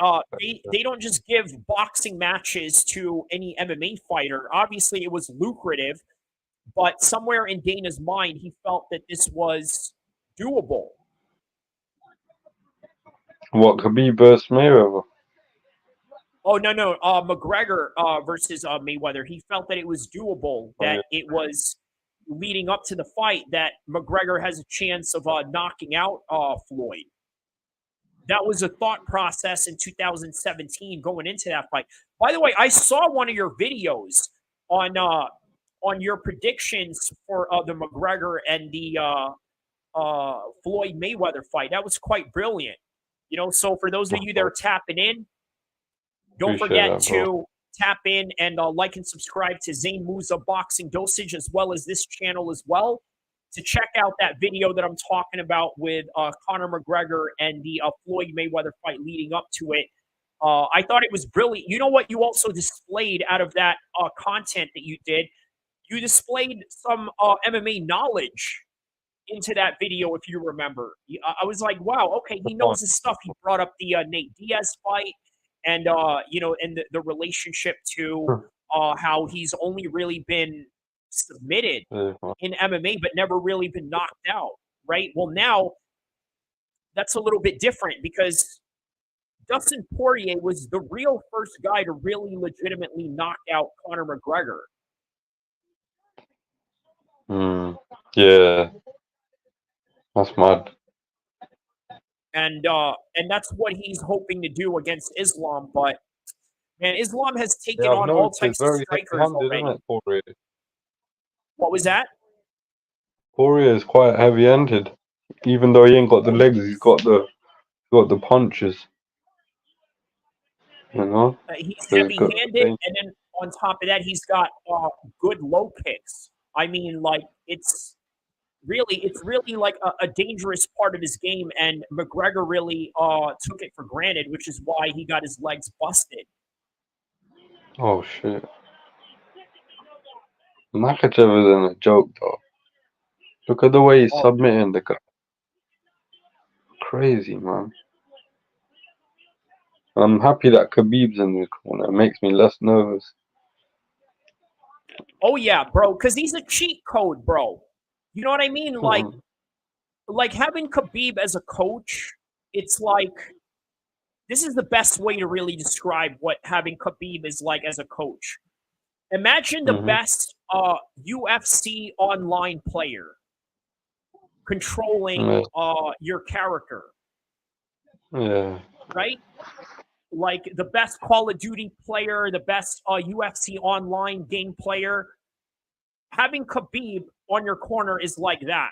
they don't just give boxing matches to any MMA fighter. Obviously, it was lucrative, but somewhere in Dana's mind, he felt that this was doable. What, Khabib versus Mayweather? Oh, no. McGregor versus Mayweather. He felt that it was doable, that it was leading up to the fight, that McGregor has a chance of knocking out Floyd. That was a thought process in 2017 going into that fight. By the way, I saw one of your videos on your predictions for the McGregor and the Floyd Mayweather fight. That was quite brilliant. So for those of you that are tapping in, don't forget to tap in and like and subscribe to Zain Musa Boxing Dosage, as well as this channel as well, to check out that video that I'm talking about with Conor McGregor and the Floyd Mayweather fight leading up to it. I thought it was brilliant. You know what you also displayed out of that content that you did? You displayed some MMA knowledge into that video, if you remember. I was like, wow, okay, he knows his stuff. He brought up the Nate Diaz fight and, and the relationship to how he's only really been submitted in MMA, but never really been knocked out, right? Well, now that's a little bit different because Dustin Poirier was the real first guy to really legitimately knock out Conor McGregor. Yeah, that's mad. And that's what he's hoping to do against Islam. But man, Islam has taken Yeah, I've on all noticed he's types of very strikers heavy-handed, isn't already. it, Poirier? What was that? Poirier is quite heavy-handed, even though he ain't got the Oh, legs. He's got the punches. You know, he's so he's got heavy-handed, and then on top of that, he's got good low kicks. I mean, like it's really like a dangerous part of his game, and McGregor really took it for granted, which is why he got his legs busted. Oh shit, Makachev isn't a joke though. Look at the way he's Oh, submitting the guy. Crazy, man. I'm happy that Khabib's in the corner. It makes me less nervous. oh yeah, bro, because he's a cheat code, bro. You know what I mean? Like having Khabib as a coach, it's like this is the best way to really describe what having Khabib is like as a coach. Imagine the best UFC online player controlling your character, Yeah. right? Like the best Call of Duty player, the best UFC online game player. Having Khabib on your corner is like that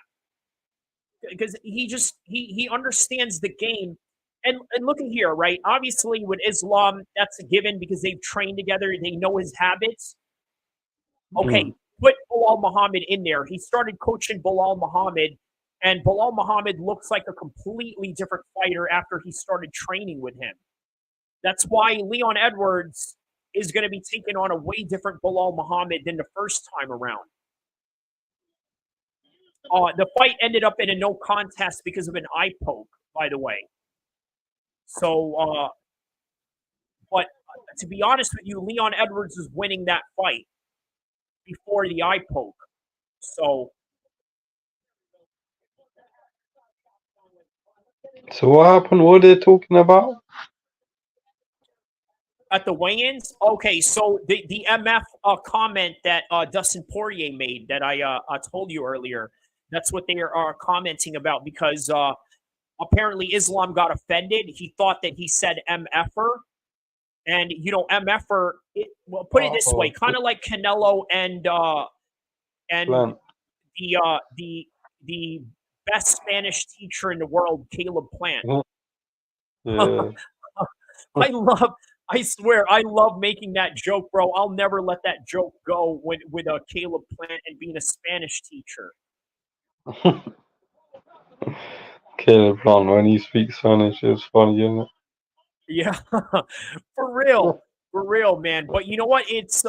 because he understands the game. And look at here, right? Obviously, with Islam, that's a given because they've trained together. They know his habits. Okay, put Bilal Muhammad in there. He started coaching Bilal Muhammad, and Bilal Muhammad looks like a completely different fighter after he started training with him. That's why Leon Edwards is going to be taking on a way different Bilal Muhammad than the first time around. The fight ended up in a no contest because of an eye poke, by the way. So, but to be honest with you, Leon Edwards is winning that fight before the eye poke. So, So what happened? What are they talking about? at the weigh-ins, okay. So the MF comment that Dustin Poirier made that I told you earlier, that's what they are commenting about because apparently Islam got offended. He thought that he said MFer, and you know MFer. Well, put it this way, kind of like Canelo and Plan. the best Spanish teacher in the world, Caleb Plant. Yeah. I swear, I love making that joke, bro. I'll never let that joke go with a Caleb Plant and being a Spanish teacher. Caleb Plant, when he speaks Spanish, it's funny, isn't it? Yeah, for real, man. But you know what? It's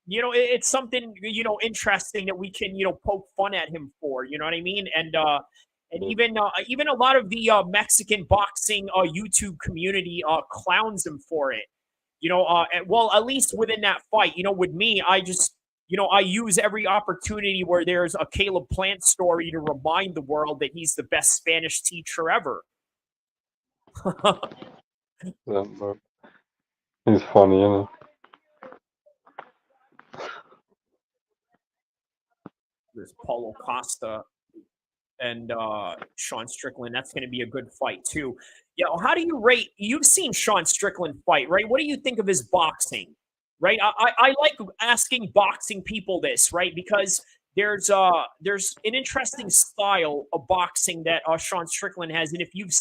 it's something interesting that we can poke fun at him for. You know what I mean? And even a lot of the Mexican boxing YouTube community clowns him for it. Well, at least within that fight, with me, I just I use every opportunity where there's a Caleb Plant story to remind the world that he's the best Spanish teacher ever. Yeah, bro. He's funny, isn't There's Paulo Costa and Sean Strickland. That's going to be a good fight too. Yeah, how do you rate? You've seen Sean Strickland fight, right? What do you think of his boxing? Right, I like asking boxing people this, right? Because there's an interesting style of boxing that Sean Strickland has, and if you've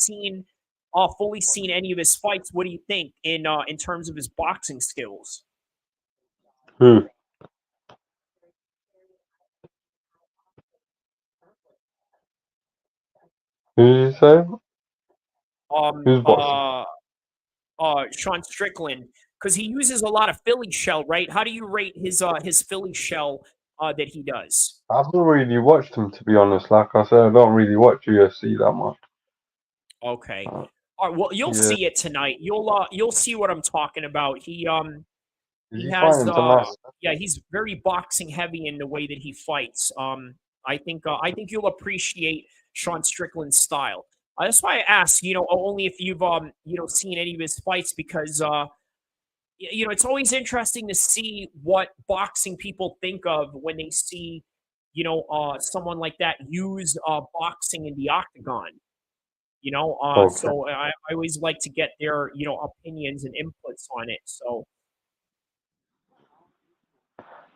fully seen any of his fights, what do you think in terms of his boxing skills? Who? Who did you say? Who's boxing? Sean Strickland, because he uses a lot of Philly shell, right? How do you rate his Philly shell that he does? I haven't really watched him, to be honest. Like I said, I don't really watch UFC that much. Okay. All right. Well, you'll Yeah. see it tonight. You'll see what I'm talking about. He Is he has fighting tonight? yeah, he's very boxing heavy in the way that he fights. I think you'll appreciate Sean Strickland's style. That's why I asked, only if you've seen any of his fights, because it's always interesting to see what boxing people think of when they see, someone like that use boxing in the octagon. Okay. So I always like to get their opinions and inputs on it. So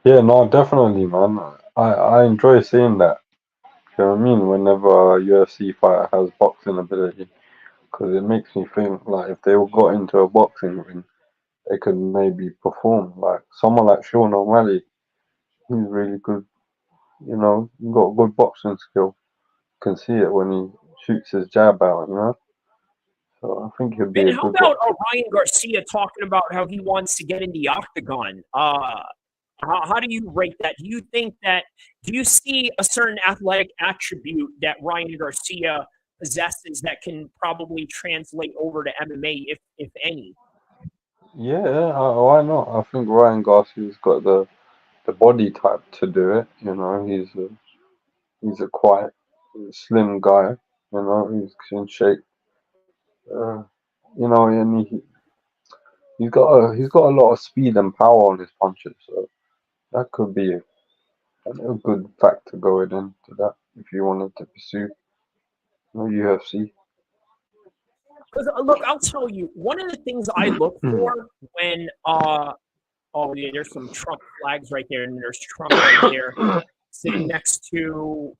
Yeah, no, definitely, man. I enjoy seeing that. You know what I mean? Whenever a UFC fighter has boxing ability, because it makes me think like if they all got into a boxing ring, they could maybe perform. Like someone like Sean O'Malley, he's really good. You know, he got a good boxing skill. Can see it when he shoots his jab out. You know, so I think he'd be and a how good about boxer. Ryan Garcia talking about how he wants to get in the octagon? How do you rate that? Do you see a certain athletic attribute that Ryan Garcia possesses that can probably translate over to MMA, if any? Yeah, why not? I think Ryan Garcia's got the body type to do it. You know, he's a quite slim guy. You know, he's in shape. Uh, you know, and he's got a lot of speed and power on his punches. So that could be a good factor going into that if you wanted to pursue UFC. Because look, I'll tell you, one of the things I look for when oh yeah, there's some Trump flags right there, and there's Trump right there sitting next to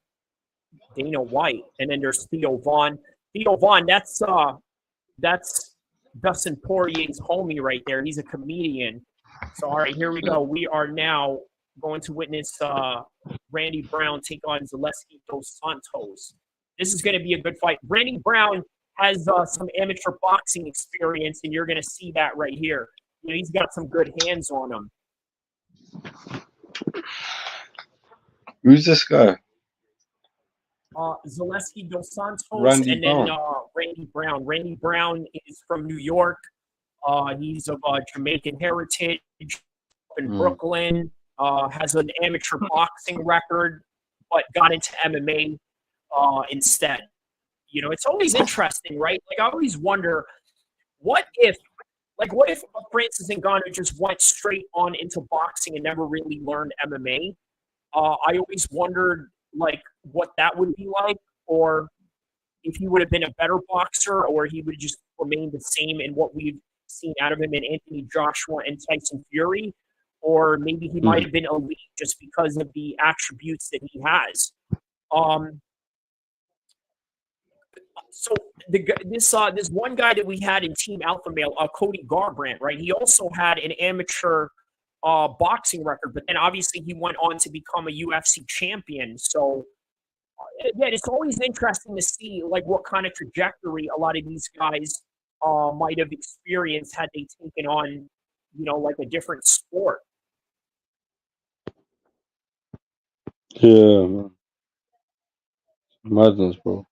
Dana White, and then there's Theo Vaughn. Theo Vaughn, that's Dustin Poirier's homie right there. He's a comedian. So all right, here we go. We are now going to witness Randy Brown take on Zaleski dos Santos. This is going to be a good fight. Randy Brown has some amateur boxing experience, and you're going to see that right here. He's got some good hands on him. Who's this guy? Zaleski dos Santos, Randy and then Brown. Randy Brown. Randy Brown is from New York. He's of Jamaican heritage, up in Mm. Brooklyn. Has an amateur boxing record, but got into MMA instead. It's always interesting, right? Like I always wonder, what if Francis Ngannou just went straight on into boxing and never really learned MMA? I always wondered like what that would be like, or if he would have been a better boxer, or he would just remain the same in what we've seen out of him in Anthony Joshua and Tyson Fury, or maybe he might have been elite just because of the attributes that he has. So this one guy that we had in Team Alpha Male, Cody Garbrandt, right? He also had an amateur boxing record, but then obviously he went on to become a UFC champion. So yeah, it's always interesting to see like what kind of trajectory a lot of these guys might have experienced had they taken on, like a different sport. Yeah, man. Madness, bro.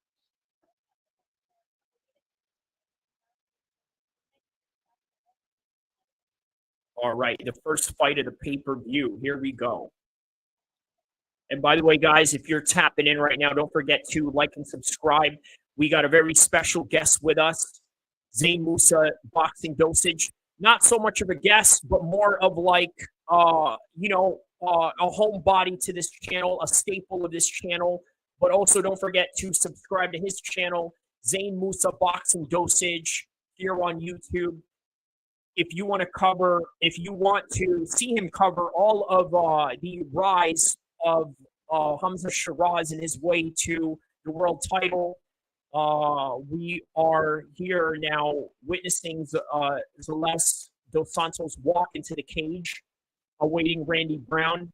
All right, the first fight of the pay-per-view. Here we go. And by the way, guys, if you're tapping in right now, don't forget to like and subscribe. We got a very special guest with us, Zane Musa, Boxing Dosage. Not so much of a guest, but more of like, a homebody to this channel, a staple of this channel. But also don't forget to subscribe to his channel, Zane Musa Boxing Dosage, here on YouTube. If you want to see him cover all of the rise of Hamza Shiraz and his way to the world title, we are here now witnessing Zaleski dos Santos walk into the cage, awaiting Randy Brown.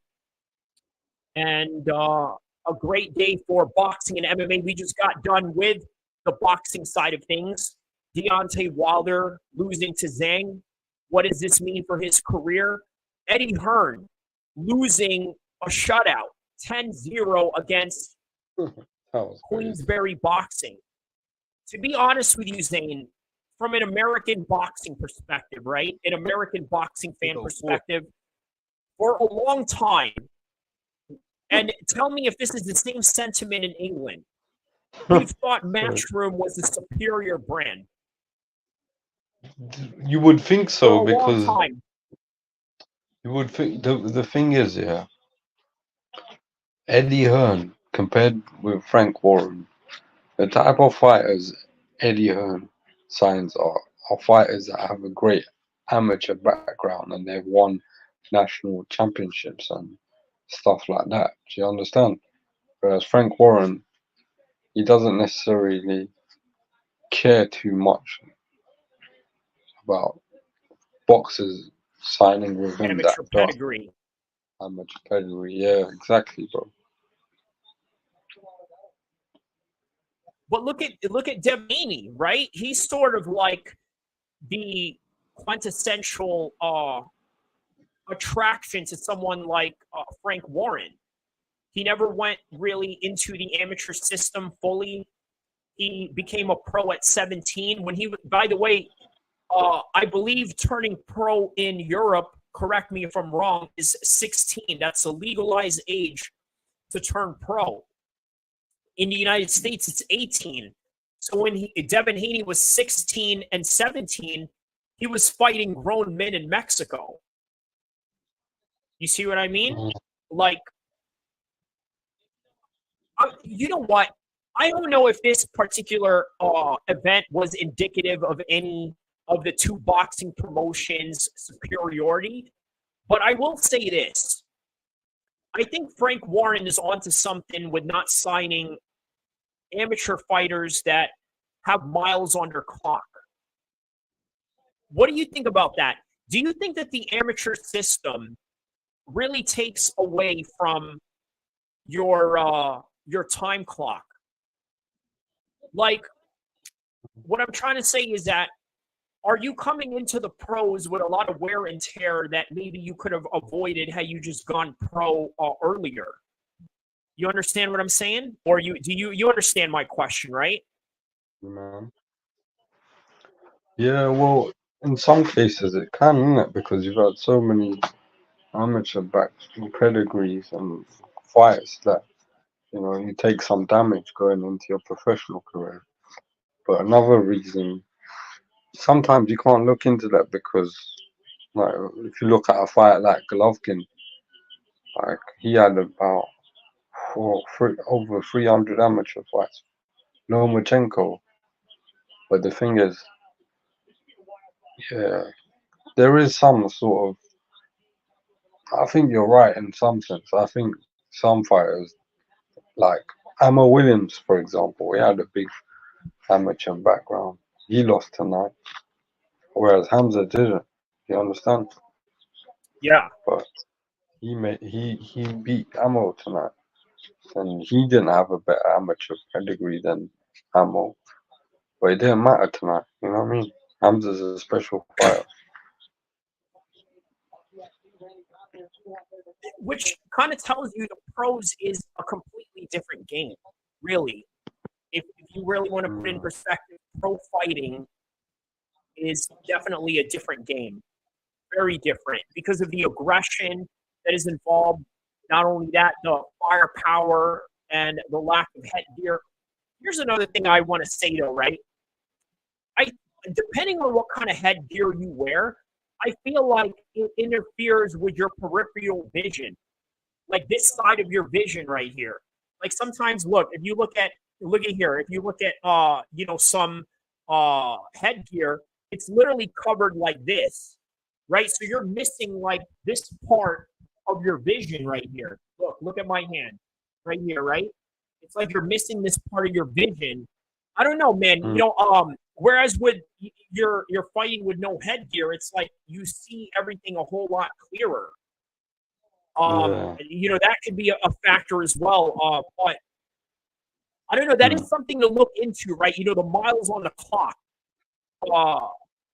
And a great day for boxing and MMA. We just got done with the boxing side of things. Deontay Wilder losing to Zhang. What does this mean for his career? Eddie Hearn losing a shutout, 10-0 against That was crazy. Queensberry Boxing. To be honest with you, Zane, from an American boxing perspective, right? An American boxing fan perspective, for a long time, and tell me if this is the same sentiment in England. We've thought Matchroom was a superior brand You would think for so a long because time. you would think the thing is, yeah, Eddie Hearn compared with Frank Warren, the type of fighters Eddie Hearn signs are fighters that have a great amateur background and they've won national championships and stuff like that. Do you understand? Whereas Frank Warren, he doesn't necessarily care too much about boxers signing with him that Amateur don't pedigree. have much pedigree. Yeah, exactly, bro. But look at Devin Haney, right? He's sort of like the quintessential attraction to someone like Frank Warren. He never went really into the amateur system fully. He became a pro at 17. When he, by the way, I believe turning pro in Europe, correct me if I'm wrong, is 16. That's a legalized age to turn pro. In the United States, it's 18. So when Devin Haney was 16 and 17, he was fighting grown men in Mexico. You see what I mean? Like, you know what? I don't know if this particular event was indicative of any of the two boxing promotions' superiority, but I will say this. I think Frank Warren is onto something with not signing amateur fighters that have miles on their clock. What do you think about that? Do you think that the amateur system really takes away from your time clock? Like, what I'm trying to say is that, are you coming into the pros with a lot of wear and tear that maybe you could have avoided had you just gone pro earlier? You understand what I'm saying? Or you understand my question, right? Man. Yeah, well, in some cases it can, innit? Because you've had so many amateur backs and pedigrees and fights that you take some damage going into your professional career. But another reason, sometimes you can't look into that because, like, if you look at a fight like Golovkin, like he had about over 300 amateur fights. Lomachenko, but the thing is, yeah, there is some sort of. I think you're right in some sense. I think some fighters, like Ammo Williams, for example, he had a big amateur background. He lost tonight, whereas Hamza didn't. You understand? Yeah. But he beat Ammo tonight, and he didn't have a better amateur pedigree than Ammo. But it didn't matter tonight. You know what I mean? Hamza's a special fighter. Which kind of tells you the pros is a completely different game, really. If you really want to put in perspective, pro fighting is definitely a different game. Very different because of the aggression that is involved. Not only that, the firepower and the lack of headgear. Here's another thing I want to say though, right? I depending on what kind of headgear you wear, I feel like it interferes with your peripheral vision, like this side of your vision right here. Like sometimes, look, if you look at here, if you look at some headgear, it's literally covered like this, right? So you're missing like this part of your vision right here. Look at my hand right here, right? It's like you're missing this part of your vision. I don't know, man. Whereas with you're fighting with no headgear, it's like you see everything a whole lot clearer. Yeah. That could be a factor as well. But I don't know. That is something to look into, right? The miles on the clock.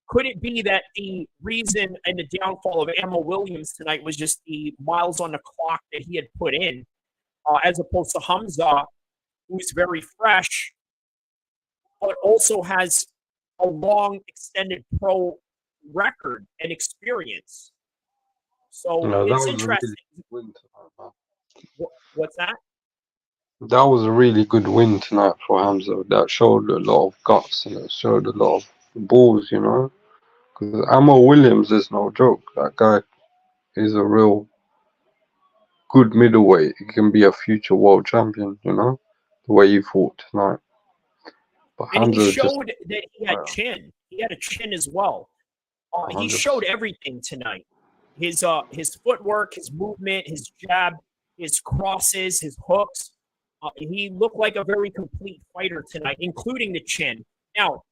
Could it be that the reason and the downfall of Ammo Williams tonight was just the miles on the clock that he had put in, as opposed to Hamza, who's very fresh, but also has a long, extended pro record and experience. So No, that it's was a really interesting. good win tonight, man. What's that? That was a really good win tonight for Hamza. That showed a lot of guts and it showed a lot of balls, you know. Because Ammo Williams is no joke. That guy is a real good middleweight. He can be a future world champion, you know, the way he fought tonight. But And he Hamza just showed that he had chin. He had a chin as well. He 100%. showed everything tonight. His footwork, his movement, his jab, his crosses, his hooks. He looked like a very complete fighter tonight, including the chin. Now,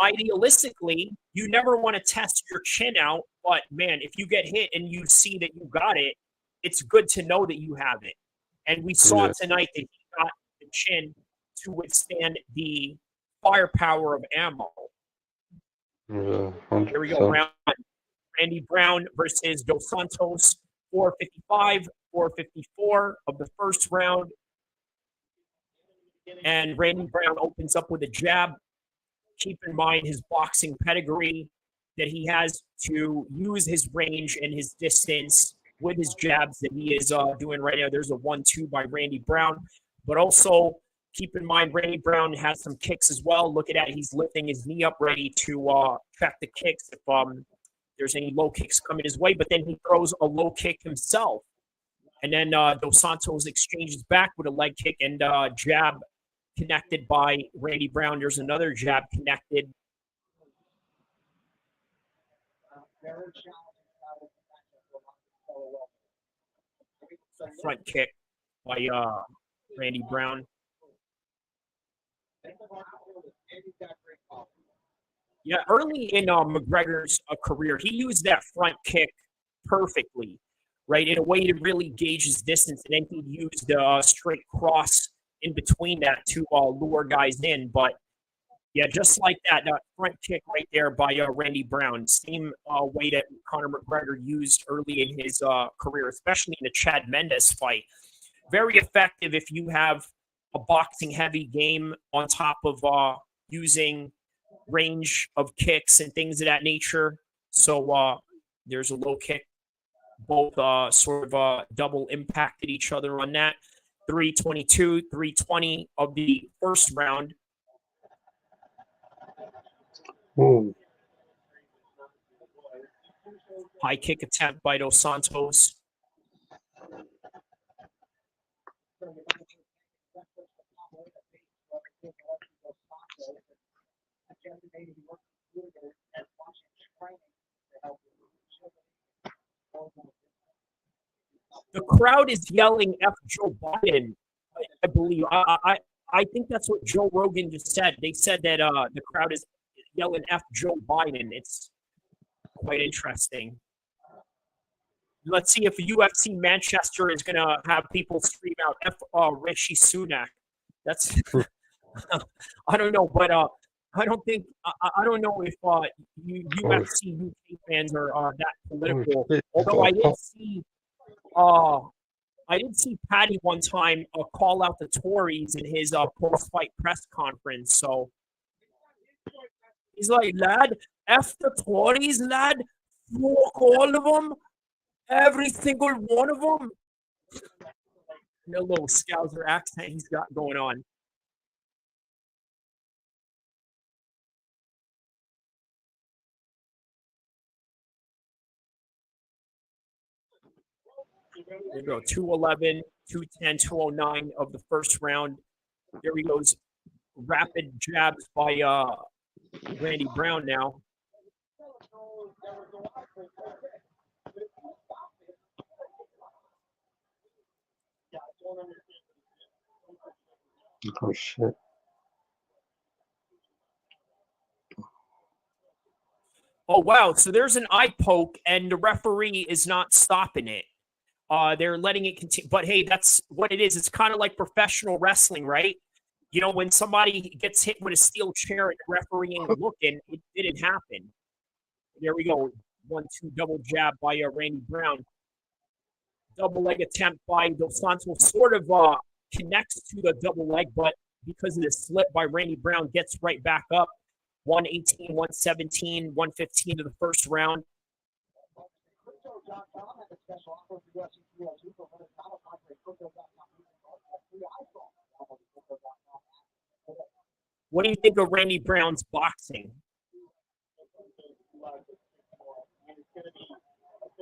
idealistically, you never want to test your chin out, but man, if you get hit and you see that you got it, it's good to know that you have it. And we saw Yeah, tonight that he got the chin to withstand the firepower of ammo. yeah, Here we go. 100%. Randy Brown versus Dos Santos, 455, 454 of the first round. And Randy Brown opens up with a jab. Keep in mind his boxing pedigree, that he has to use his range and his distance with his jabs that he is doing right now. There's a 1-2 by Randy Brown. But also keep in mind Randy Brown has some kicks as well. Look at that. He's lifting his knee up ready to check the kicks if there's any low kicks coming his way. But then he throws a low kick himself. And then Dos Santos exchanges back with a leg kick and jab connected by Randy Brown. There's another jab connected. Front kick by Randy Brown. Yeah, early in McGregor's career, he used that front kick perfectly, right, in a way to really gauge his distance. And then he used a straight cross in between that to lure guys in. But yeah, just like that front kick right there by Randy Brown, same way that Conor McGregor used early in his career, especially in the Chad Mendes fight. Very effective if you have a boxing heavy game on top of using range of kicks and things of that nature. So there's a low kick. Both sort of double impacted each other on that. 322, 320 of the first round. Ooh. High kick attempt by Dos Santos. The crowd is yelling F Joe Biden, I believe. I think that's what Joe Rogan just said. They said that the crowd is yelling F Joe Biden. It's quite interesting. Let's see if UFC Manchester is going to have people scream out F Rishi Sunak. That's I don't know, but I don't think I don't know if UFC UK fans are that political. Shit, Although I did see Patty one time call out the Tories in his post-fight press conference. So he's like, lad, F the Tories, lad. Fuck all of them. Every single one of them. No little Scouser accent he's got going on. There we go. 211, 210, 209 of the first round. There he goes. Rapid jabs by Randy Brown now. Oh shit. Oh, wow. So there's an eye poke, and the referee is not stopping it. They're letting it continue. But hey, that's what it is. It's kind of like professional wrestling, right? You know, when somebody gets hit with a steel chair and the referee ain't looking, it didn't happen. There we go. 1-2 double jab by Randy Brown. Double leg attempt by Dos Santos. Sort of connects to the double leg, but because of the slip by Randy Brown, gets right back up. 118, 117, 115 to the first round. What do you think of Randy Brown's boxing?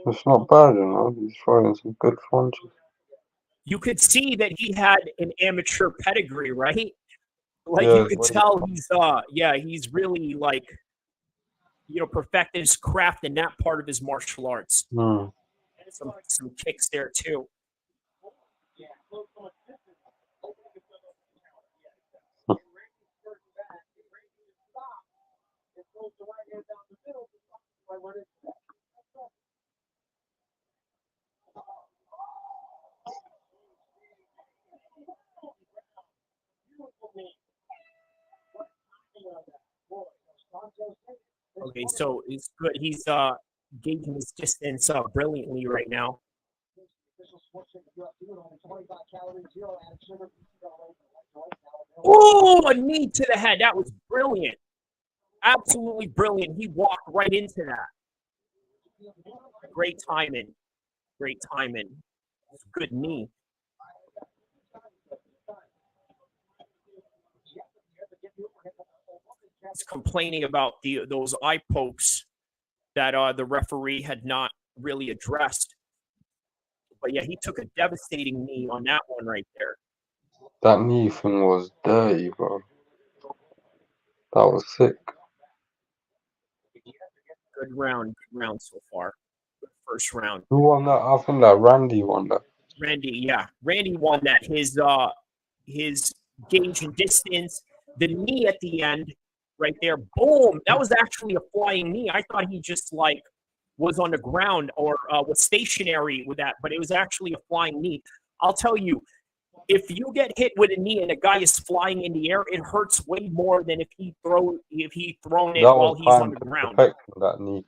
It's not bad, you know. He's throwing some good punches. You could see that he had an amateur pedigree, right? Like Yeah, you could tell he's really like, perfected his craft in that part of his martial arts. Some kicks there too. Okay, so it's good. He's gauging his distance brilliantly right now. Oh, a knee to the head. That was brilliant. Absolutely brilliant. He walked right into that. Great timing. Great timing. Good knee. He's complaining about those eye pokes that the referee had not really addressed. But yeah, he took a devastating knee on that one right there. That knee thing was dirty, bro. That was sick. Good round so far. Good first round. Who won that? I think that Randy won that. Randy won that. His gauge and distance, the knee at the end, right there. Boom! That was actually a flying knee. I thought he just was on the ground or was stationary with that, but it was actually a flying knee. I'll tell you, if you get hit with a knee and a guy is flying in the air, it hurts way more than if he thrown it while he's on the ground. That knee.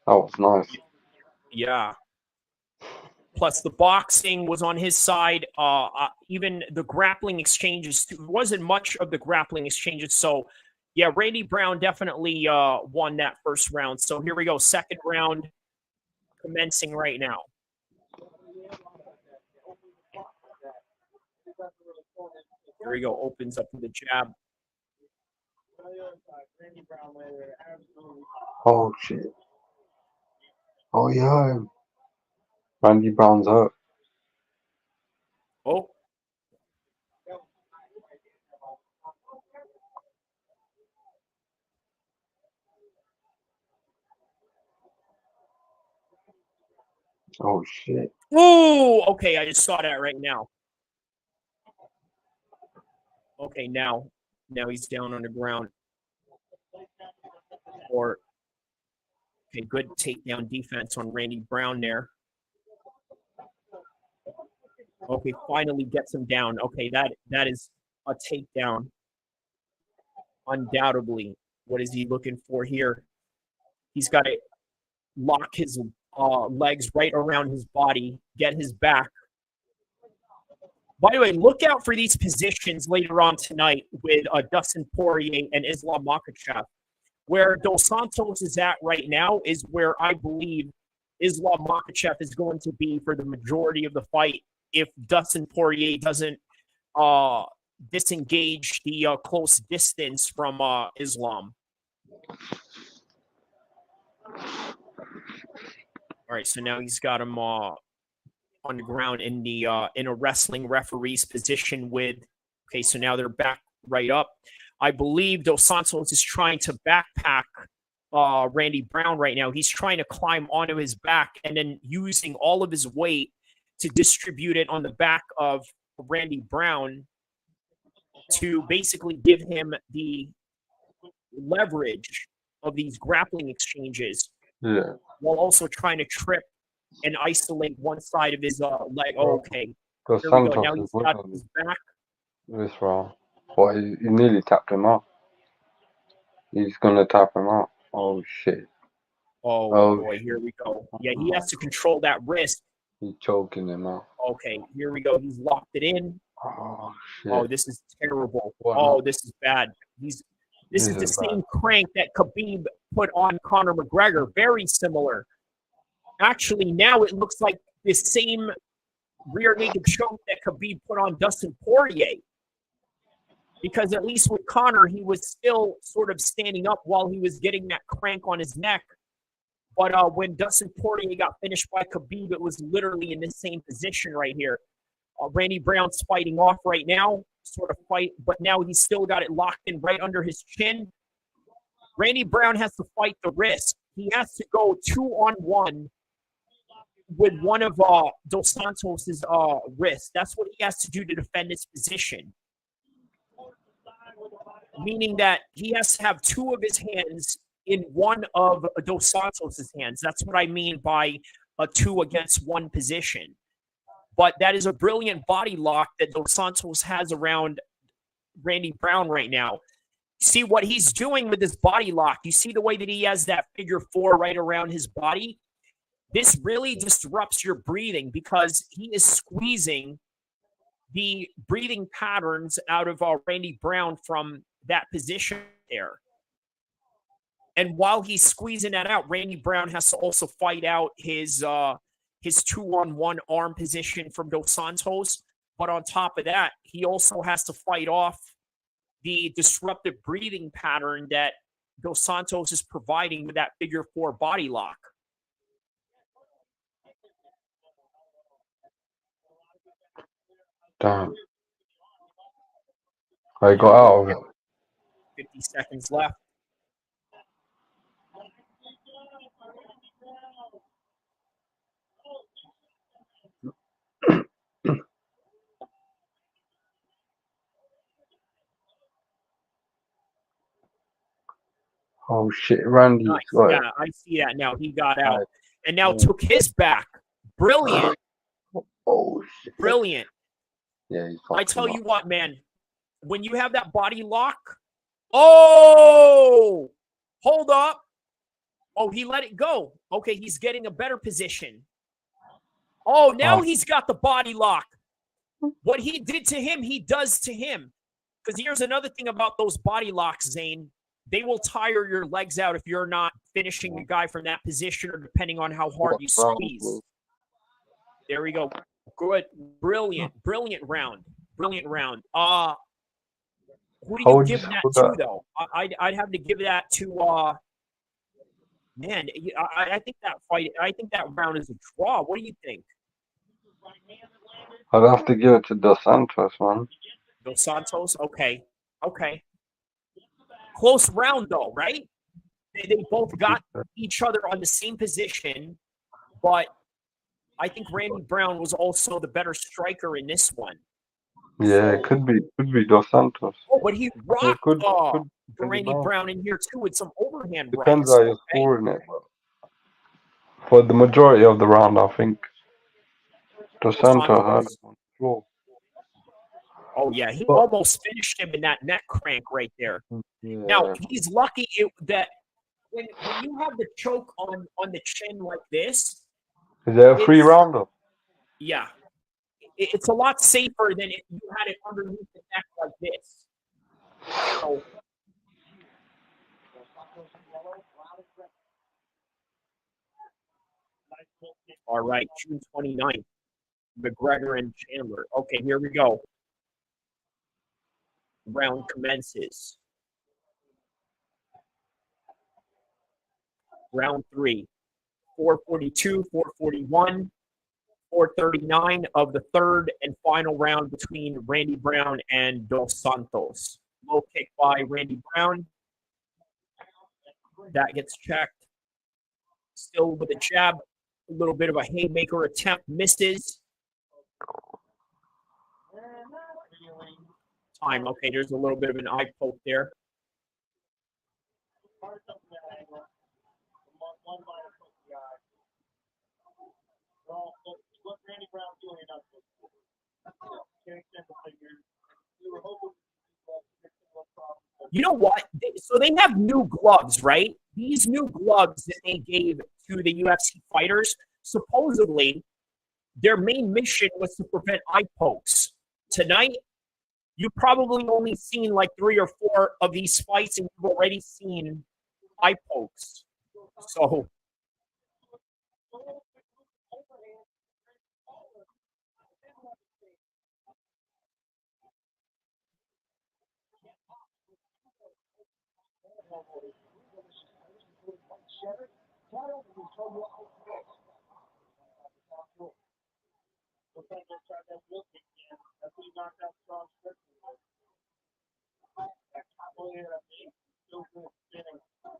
That was nice. Yeah. Plus, the boxing was on his side. Even the grappling exchanges, it wasn't much of the grappling exchanges. So, yeah, Randy Brown definitely won that first round. So here we go. Second round commencing right now. Here we go. Opens up with a jab. Oh, shit. Oh, yeah. Randy Brown's hurt. Oh. Oh, shit. Oh, okay. I just saw that right now. Okay, now he's down on the ground. Okay, good takedown defense on Randy Brown there. Okay, finally gets him down. Okay, that is a takedown. Undoubtedly. What is he looking for here? He's got to lock his legs right around his body, get his back. By the way, look out for these positions later on tonight with Dustin Poirier and Islam Makhachev. Where Dos Santos is at right now is where I believe Islam Makhachev is going to be for the majority of the fight if Dustin Poirier doesn't disengage the close distance from Islam. All right, so now he's got him on the ground in a wrestling referee's position with. Okay, so now they're back right up. I believe Dos Santos is trying to backpack Randy Brown right now. He's trying to climb onto his back and then using all of his weight to distribute it on the back of Randy Brown to basically give him the leverage of these grappling exchanges. Yeah. While also trying to trip and isolate one side of his leg. Oh, okay. Dos Here we go. Santos Now he's got his back. This round. But he nearly tapped him out. He's gonna tap him out. Oh shit. Oh boy, here we go. Yeah, he has to control that wrist. He's choking him out. Okay, here we go. He's locked it in. Oh shit. Oh, this is terrible. What? This is bad. This is the same crank that Khabib put on Conor McGregor. Very similar. Actually, now it looks like the same rear naked choke that Khabib put on Dustin Poirier. Because at least with Conor, he was still sort of standing up while he was getting that crank on his neck. But when Dustin Poirier got finished by Khabib, it was literally in the same position right here. Randy Brown's fighting off right now, sort of fight, but now he's still got it locked in right under his chin. Randy Brown has to fight the wrist. He has to go 2-on-1 with one of Dos Santos's wrists. That's what he has to do to defend his position. Meaning that he has to have two of his hands in one of Dos Santos's hands. That's what I mean by a 2-against-1 position. But that is a brilliant body lock that Dos Santos has around Randy Brown right now. See what he's doing with his body lock. You see the way that he has that figure 4 right around his body? This really disrupts your breathing because he is squeezing the breathing patterns out of Randy Brown from that position there. And while he's squeezing that out, Randy Brown has to also fight out his 2-on-1 arm position from Dos Santos. But on top of that, he also has to fight off the disruptive breathing pattern that Dos Santos is providing with that figure 4 body lock. Damn. I got out of it. 50 seconds left. Oh shit, Randy's Nice. got Yeah, it. I see that now. He got out Nice. and now took his back. Brilliant. Oh shit. Brilliant. Yeah, he's I fucked tell him you up. what, man, when you have that body lock, oh, hold up. Oh, he let it go. Okay, he's getting a better position. Oh, now he's got the body lock. What he did to him, he does to him. Because here's another thing about those body locks, Zane. They will tire your legs out if you're not finishing the guy from that position or depending on how hard you squeeze. There we go. Good. Brilliant. Brilliant round. Brilliant round. Who do you give that to, though? I'd have to give that to man, I think that round is a draw. What do you think? I'd have to give it to Dos Santos, man. Dos Santos? Okay. Okay. Close round, though, right? They both got each other on the same position, but I think Randy Brown was also the better striker in this one. Yeah, it could be Dos Santos. Oh, but he rocked could Randy Brown in here, too, with some overhand Depends rights. how you're scoring it, but for the majority of the round, I think Dos Santos had it on the floor. Oh, yeah, he almost finished him in that neck crank right there. Yeah. Now, he's lucky that when you have the choke on the chin like this. Is there a free rounder? Yeah. It's a lot safer than if you had it underneath the neck like this. So, all right, June 29th, McGregor and Chandler. Okay, here we go. Round commences. Round 3, 442, 441, 439 of the third and final round between Randy Brown and Dos Santos. Low kick by Randy Brown. That gets checked. Still with a jab. A little bit of a haymaker attempt. Misses. Time. Okay, there's a little bit of an eye poke there. You know what? So they have new gloves, right? These new gloves that they gave to the UFC fighters, supposedly their main mission was to prevent eye pokes. Tonight, you've probably only seen like 3 or 4 of these fights, and you've already seen eye pokes. So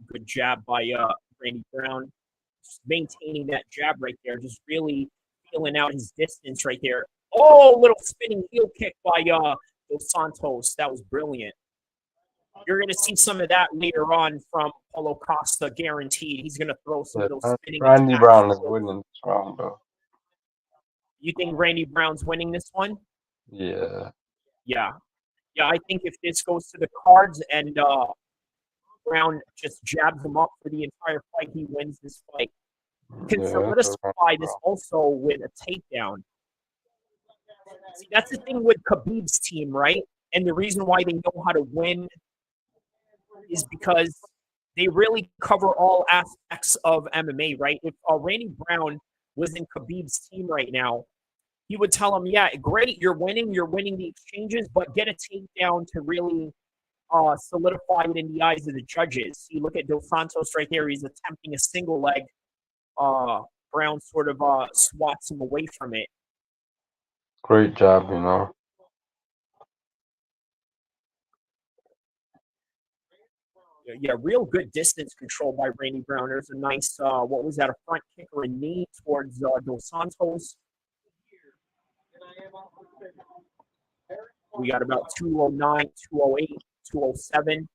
Good jab by Randy Brown. Just maintaining that jab right there. Just really feeling out his distance right there. Oh, little spinning heel kick by Dos Santos. That was brilliant. You're going to see some of that later on from Paulo Costa, guaranteed. He's going to throw some of those spinning Randy attacks. Brown is winning this round, though. You think Randy Brown's winning this one? Yeah. Yeah. Yeah, I think if this goes to the cards and Brown just jabs him up for the entire fight, he wins this fight. Can solidify this also with a takedown. See, that's the thing with Khabib's team, right? And the reason why they know how to win is because they really cover all aspects of MMA, right? If Randy Brown was in Khabib's team right now, he would tell him, yeah, great, you're winning the exchanges, but get a takedown to really solidify it in the eyes of the judges. You look at Dos Santos right there, he's attempting a single leg. Brown sort of swats him away from it. Great job, you know. Yeah, real good distance control by Randy Brown. There's a nice, what was that, a front kick or a knee towards Dos Santos. We got about 209, 208, 207.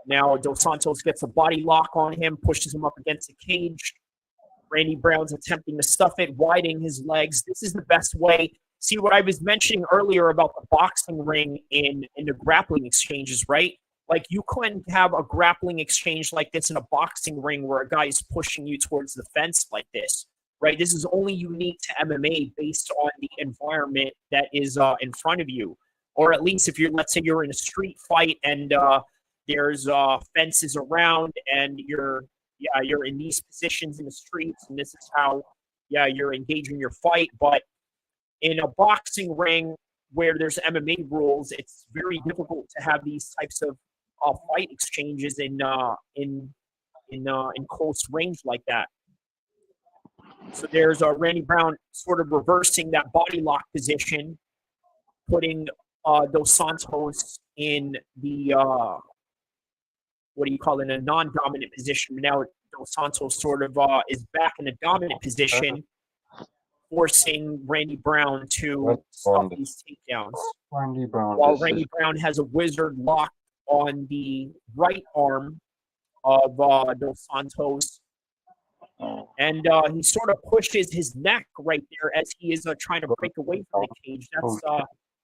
Now Dos Santos gets a body lock on him, pushes him up against the cage. Randy Brown's attempting to stuff it, widening his legs. This is the best way. See what I was mentioning earlier about the boxing ring in the grappling exchanges, right? Like you couldn't have a grappling exchange like this in a boxing ring where a guy is pushing you towards the fence like this, right? This is only unique to MMA based on the environment that is in front of you. Or at least if you're, let's say you're in a street fight and there's fences around and you're in these positions in the streets and this is how, you're engaging your fight. But in a boxing ring where there's MMA rules, it's very difficult to have these types of fight exchanges in close range like that. So there's Randy Brown sort of reversing that body lock position, putting Dos Santos in the a non-dominant position. Now Dos Santos sort of is back in a dominant position, forcing Randy Brown to stop these takedowns. While Randy Brown has a wizard lock on the right arm of Dos Santos. And he sort of pushes his neck right there as he is trying to break away from the cage.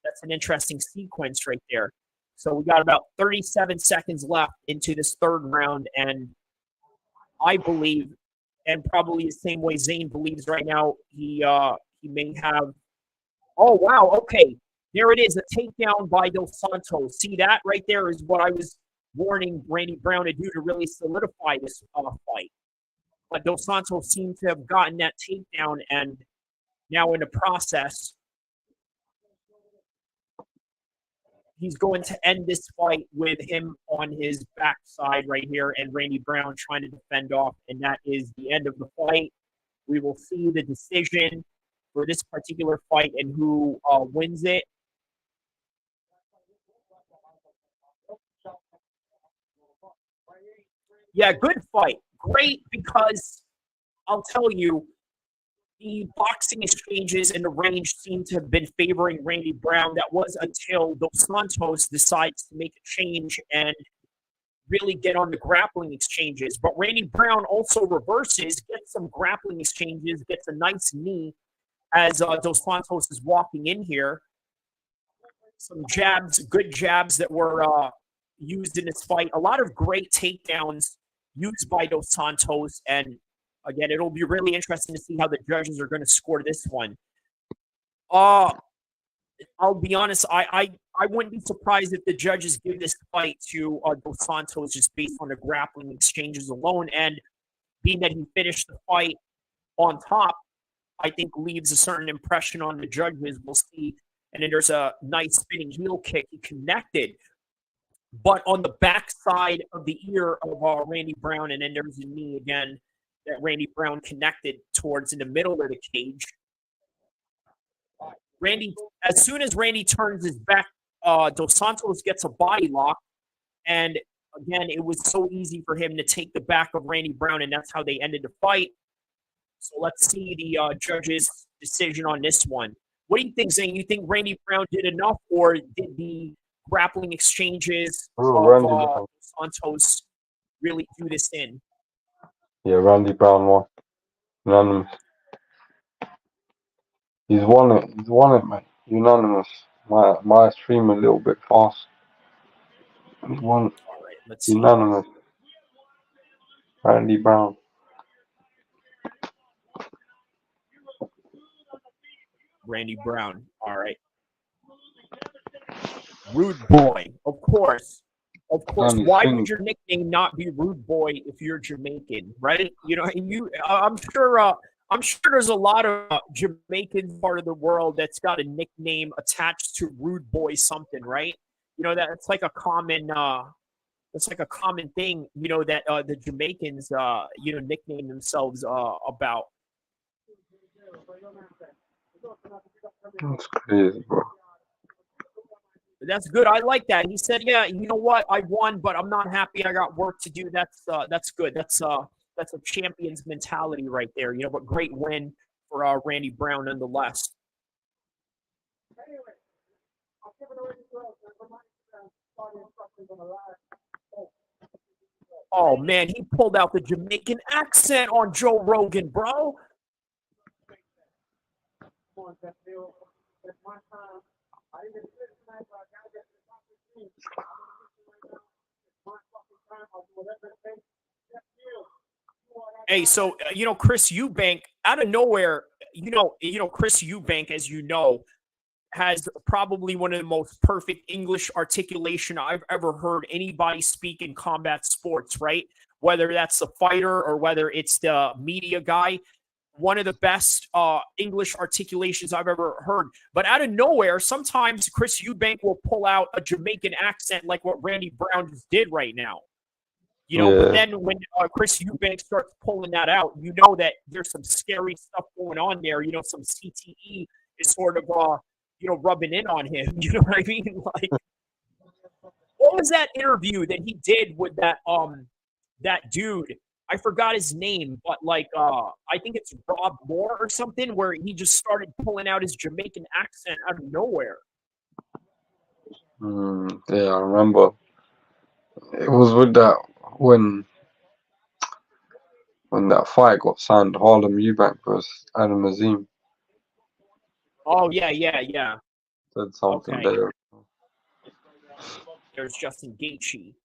That's an interesting sequence right there. So we got about 37 seconds left into this third round, and I believe, and probably the same way Zane believes right now, he may have. Oh wow! Okay, there it is, a takedown by Dos Santos. See, that right there is what I was warning Randy Brown to do to really solidify this fight. But Dos Santos seemed to have gotten that takedown, and now in the process, he's going to end this fight with him on his backside right here and Randy Brown trying to defend off, and that is the end of the fight. We will see the decision for this particular fight and who wins it. Yeah, good fight. Great, because I'll tell you, the boxing exchanges in the range seem to have been favoring Randy Brown. That was until Dos Santos decides to make a change and really get on the grappling exchanges. But Randy Brown also reverses, gets some grappling exchanges, gets a nice knee as Dos Santos is walking in here. Some jabs, good jabs that were used in this fight. A lot of great takedowns used by Dos Santos, and again, it'll be really interesting to see how the judges are going to score this one. I'll be honest, I wouldn't be surprised if the judges give this fight to Dos Santos just based on the grappling exchanges alone, and being that he finished the fight on top, I think leaves a certain impression on the judges. We'll see. And then there's a nice spinning heel kick. He connected. but on the backside of the ear of Randy Brown, and then there's a knee again that Randy Brown connected towards in the middle of the cage. Randy, as soon as Randy turns his back, Dos Santos gets a body lock, and again, it was so easy for him to take the back of Randy Brown, and that's how they ended the fight. So let's see the judge's decision on this one. What do you think, Zane? You think Randy Brown did enough, or did the grappling exchanges of Santos really do this in? Yeah, Randy Brown won. Unanimous. He's won it. He's won it, mate. Unanimous. My stream a little bit fast. He's won. All right, let's see. Unanimous. Randy Brown. Randy Brown. All right. Rude Boy. Of course. Of course. Why would your nickname not be Rude Boy if you're Jamaican, right? You know, I'm sure there's a lot of Jamaican part of the world that's got a nickname attached to Rude Boy something, right? You know, that's like a common thing, you know, that the Jamaicans nickname themselves about. That's crazy, bro. That's good. I like that. He said, "Yeah, you know what? I won, but I'm not happy. I got work to do." That's good. That's a champion's mentality right there. You know, but great win for Randy Brown nonetheless. Oh man, he pulled out the Jamaican accent on Joe Rogan, bro. Hey, so Chris Eubank out of nowhere, Chris Eubank, as you know, has probably one of the most perfect English articulation I've ever heard anybody speak in combat sports, right? Whether that's the fighter or whether it's the media guy, one of the best English articulations I've ever heard. But out of nowhere, sometimes Chris Eubank will pull out a Jamaican accent like what Randy Brown just did right now. You know, but then when Chris Eubank starts pulling that out, you know that there's some scary stuff going on there. You know, some CTE is sort of, rubbing in on him. You know what I mean? Like, what was that interview that he did with that dude? I forgot his name, but like, I think it's Rob Moore or something, where he just started pulling out his Jamaican accent out of nowhere. Yeah, I remember. It was with that when that fight got signed, Harlem Eubank versus Adam Azim. Oh yeah. Said something there. There's Justin Gaethje.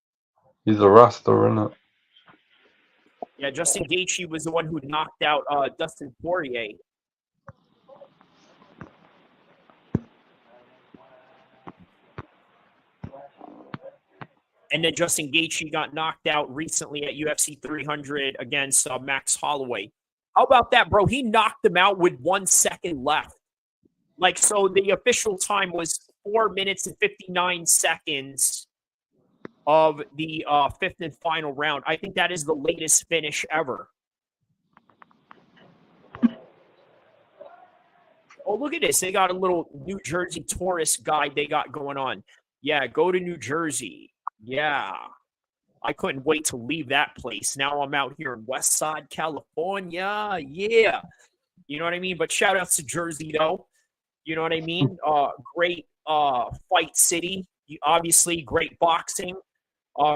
He's a Rasta, innit? Yeah, Justin Gaethje was the one who knocked out Dustin Poirier. And then Justin Gaethje got knocked out recently at UFC 300 against Max Holloway. How about that, bro? He knocked him out with 1 second left. Like, so the official time was 4 minutes and 59 seconds of the fifth and final round. I think that is the latest finish ever. Oh, look at this. They got a little New Jersey tourist guide they got going on. Yeah, go to New Jersey. Yeah. I couldn't wait to leave that place. Now I'm out here in West Side, California. Yeah. You know what I mean? But shout outs to Jersey, though. You know what I mean? Great fight city. Obviously, great boxing.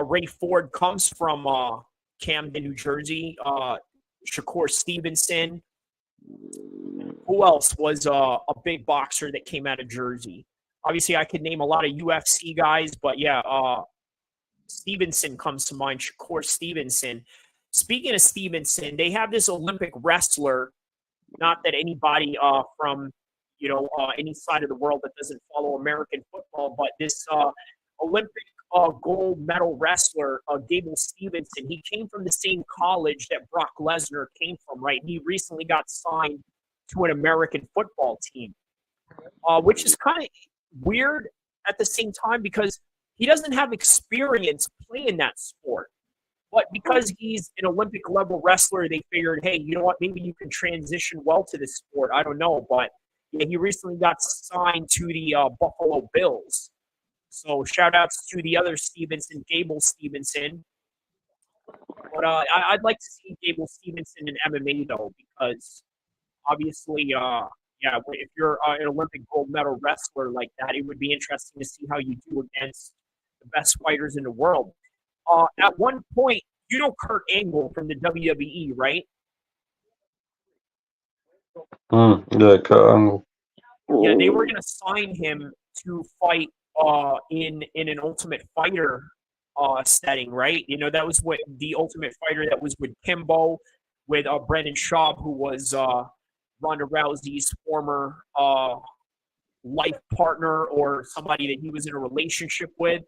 Ray Ford comes from Camden, New Jersey. Shakur Stevenson. Who else was a big boxer that came out of Jersey? Obviously, I could name a lot of UFC guys, but yeah, Stevenson comes to mind, Shakur Stevenson. Speaking of Stevenson, they have this Olympic wrestler, not that anybody from, any side of the world that doesn't follow American football, but this Olympic gold medal wrestler, Gable Stevenson, he came from the same college that Brock Lesnar came from, right? He recently got signed to an American football team, which is kind of weird at the same time because he doesn't have experience playing that sport. But because he's an Olympic level wrestler, they figured, hey, you know what? Maybe you can transition well to this sport. I don't know, but yeah, he recently got signed to the Buffalo Bills. So shout outs to the other Stevenson, Gable Stevenson. But I'd like to see Gable Stevenson in MMA though, because obviously, yeah, if you're an Olympic gold medal wrestler like that, it would be interesting to see how you do against the best fighters in the world. At one point, you know Kurt Angle from the WWE, right? Yeah, Kurt Angle. Yeah, they were going to sign him to fight in an Ultimate Fighter setting, right? You know, that was what the Ultimate Fighter that was with Kimbo, with Brendan Schaub, who was Ronda Rousey's former life partner or somebody that he was in a relationship with.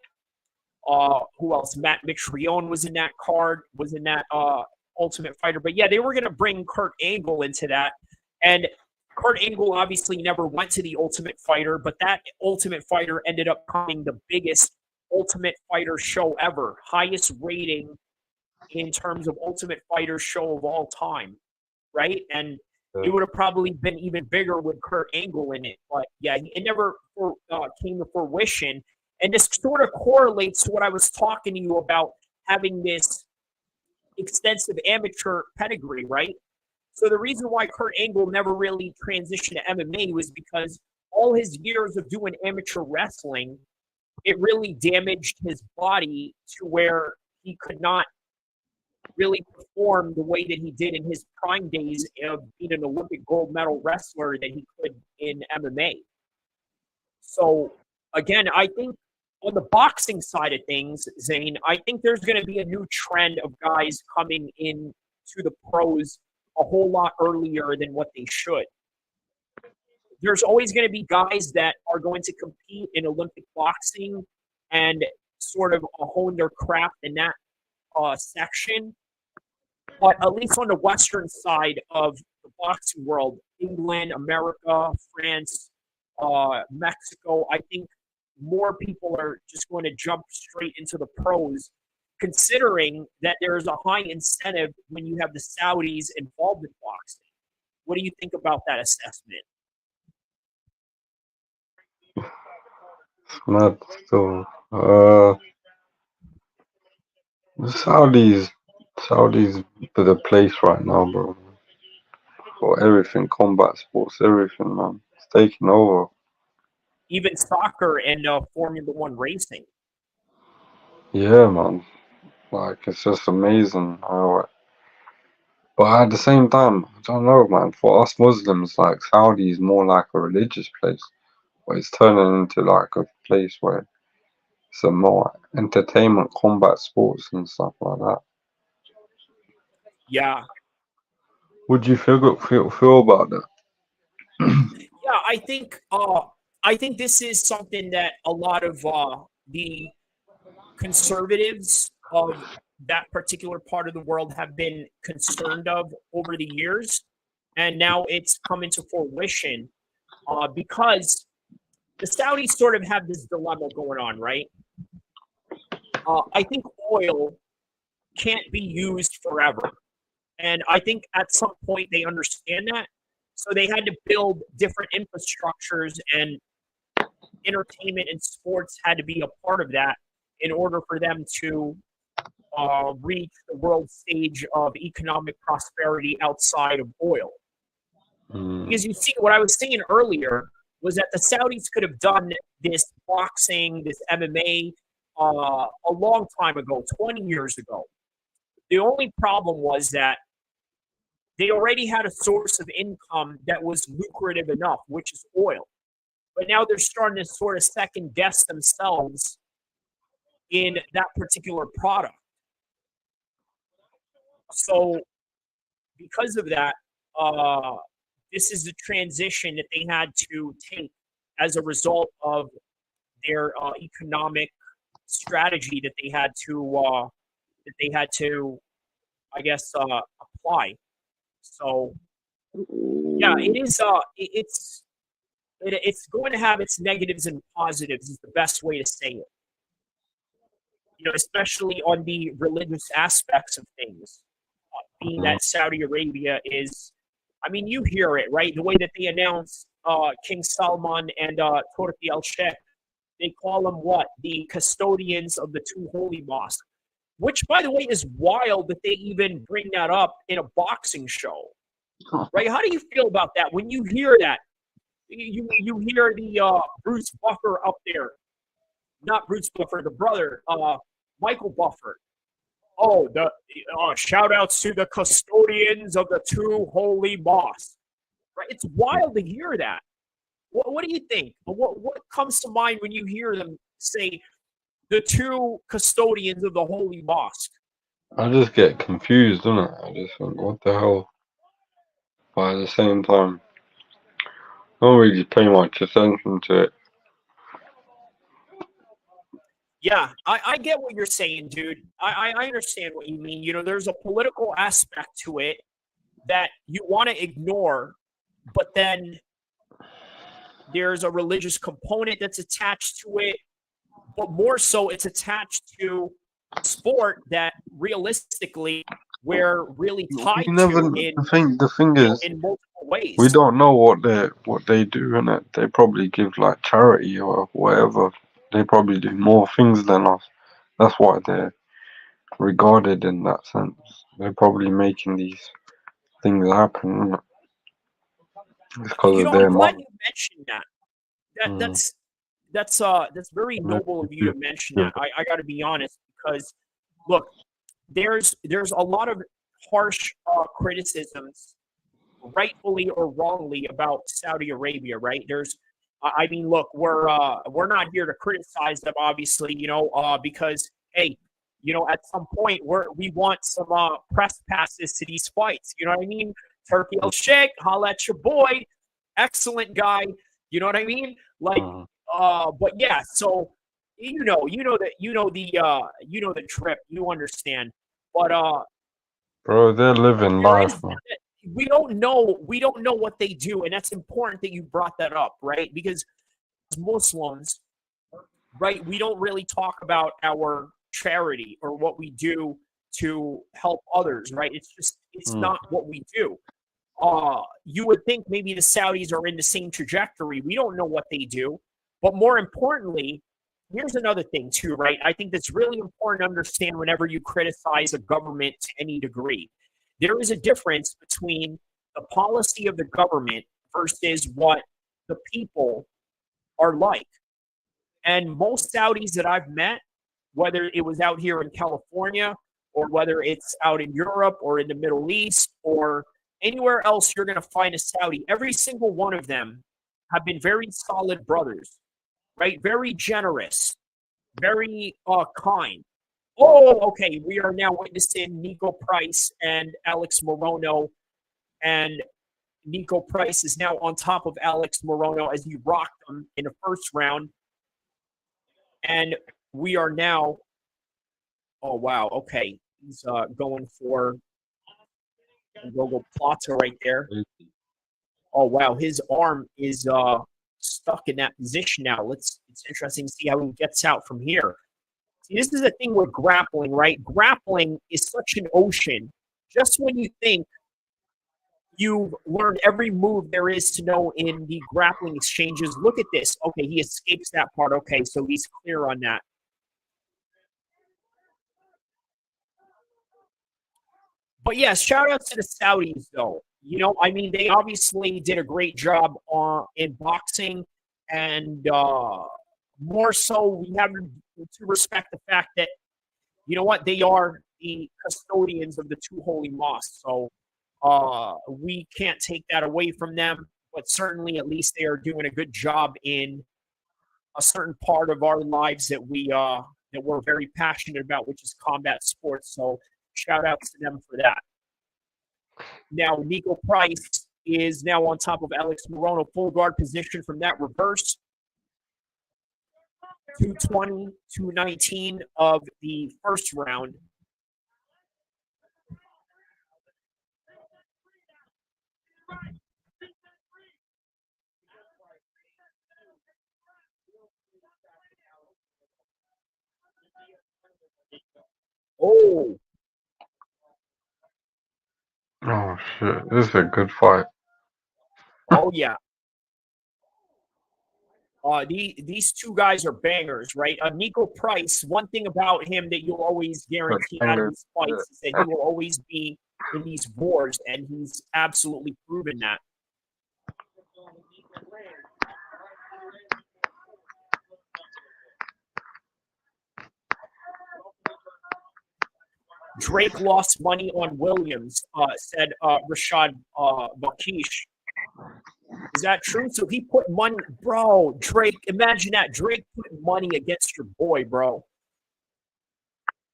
Who else? Matt Mitrione was in that card, was in that Ultimate Fighter. But yeah, they were going to bring Kurt Angle into that. And Kurt Angle obviously never went to the Ultimate Fighter, but that Ultimate Fighter ended up becoming the biggest Ultimate Fighter show ever, highest rating in terms of Ultimate Fighter show of all time, right? And it would have probably been even bigger with Kurt Angle in it. But yeah, it never came to fruition. And this sort of correlates to what I was talking to you about, having this extensive amateur pedigree, right? So the reason why Kurt Angle never really transitioned to MMA was because all his years of doing amateur wrestling, it really damaged his body to where he could not really perform the way that he did in his prime days of being an Olympic gold medal wrestler that he could in MMA. So again, I think on the boxing side of things, Zane, I think there's going to be a new trend of guys coming in to the pros a whole lot earlier than what they should. There's always going to be guys that are going to compete in Olympic boxing and sort of hone their craft in that section. But at least on the Western side of the boxing world, England, America, France, Mexico, I think more people are just going to jump straight into the pros, considering that there's a high incentive when you have the Saudis involved in boxing. What do you think about that assessment? Mad still. Saudis for the place right now, bro. For everything, combat sports, everything, man. It's taking over. Even soccer and Formula One racing. Yeah, man. Like, it's just amazing how. But at the same time, I don't know, man. For us Muslims, like, Saudi is more like a religious place, but it's turning into like a place where it's a more entertainment, combat sports, and stuff like that. Yeah. What do you feel about that? Yeah, I think this is something that a lot of the conservatives of that particular part of the world have been concerned of over the years, and now it's come into fruition because the Saudis sort of have this dilemma going on, right? I think oil can't be used forever, and I think at some point they understand that, so they had to build different infrastructures, and entertainment and sports had to be a part of that in order for them to reach the world stage of economic prosperity outside of oil. Because you see, what I was saying earlier was that the Saudis could have done this boxing, this MMA a long time ago, 20 years ago. The only problem was that they already had a source of income that was lucrative enough, which is oil. But now they're starting to sort of second guess themselves in that particular product. So because of that, this is the transition that they had to take as a result of their economic strategy that they had to, I guess, apply. So yeah, it is. It's going to have its negatives and positives. Is the best way to say it. especially on the religious aspects of things. Being that Saudi Arabia is, I mean, you hear it, right? The way that they announce King Salman and Turki El-Sheikh, they call them what? The custodians of the two holy mosques, which, by the way, is wild that they even bring that up in a boxing show, right? How do you feel about that when you hear that? You hear the Bruce Buffer up there, not Bruce Buffer, the brother, Michael Buffer. Oh, the shout outs to the custodians of the two holy mosques. Right? It's wild to hear that. What do you think? What comes to mind when you hear them say the two custodians of the holy mosque? I just get confused, don't I? I just think, what the hell? But at the same time, I don't really pay much attention to it. Yeah, I get what you're saying, dude. I understand what you mean. There's a political aspect to it that you want to ignore, but then there's a religious component that's attached to it, but more so it's attached to sport that realistically we're really tied to The thing is, in multiple ways. we don't know what they do, innit? They probably give like charity or whatever. They probably do more things than us. That's why they're regarded in that sense. They're probably making these things happen, innit? It's because of I'm their glad money. you mentioned that. Mm. That's very noble of you to mention that. I got to be honest, because look, there's a lot of harsh criticisms, rightfully or wrongly, about Saudi Arabia, right? I mean, look, we're not here to criticize them, obviously, because hey, at some point we want some press passes to these fights. You know what I mean? Turkey El-Sheikh, holla at your boy, excellent guy. You know what I mean? Like, but yeah, so the trip, you understand, but Bro, they're living there life, is man. we don't know what they do, and that's important that you brought that up, right? Because as Muslims, right, we don't really talk about our charity or what we do to help others, right? It's not what we do. You would think maybe the Saudis are in the same trajectory. We don't know what they do, but more importantly, here's another thing too, right? I think that's really important to understand whenever you criticize a government to any degree. There is a difference between the policy of the government versus what the people are like. And most Saudis that I've met, whether it was out here in California or whether it's out in Europe or in the Middle East or anywhere else you're going to find a Saudi, every single one of them have been very solid brothers, right? Very generous, very kind. Oh, okay. We are now witnessing Nico Price and Alex Morono, and Nico Price is now on top of Alex Morono as he rocked him in the first round. And we are now, oh, wow. Okay. He's going for Gogo Plata right there. Oh, wow. His arm is stuck in that position now. It's interesting to see how he gets out from here. See, this is the thing with grappling, right? Grappling is such an ocean. Just when you think you've learned every move there is to know in the grappling exchanges, look at this. Okay, he escapes that part. Okay, so he's clear on that. But yes, shout out to the Saudis, though. I mean, they obviously did a great job in boxing, and more so, we have to respect the fact that, you know what, they are the custodians of the two holy mosques. So we can't take that away from them, but certainly at least they are doing a good job in a certain part of our lives that we're very passionate about, which is combat sports. So shout out to them for that. Now, Nico Price is now on top of Alex Morono, full guard position from that reverse. 220, 219 of the first round. Oh, Oh shit, this is a good fight. oh yeah. These two guys are bangers, right? Nico Price. One thing about him that you'll always But guarantee out of Tanger, these fights is that he will always be in these wars, and he's absolutely proven that. Drake lost money on Williams, said Rashad Bakish. Is that true? So he put money, bro. Drake, imagine that. Drake put money against your boy, bro.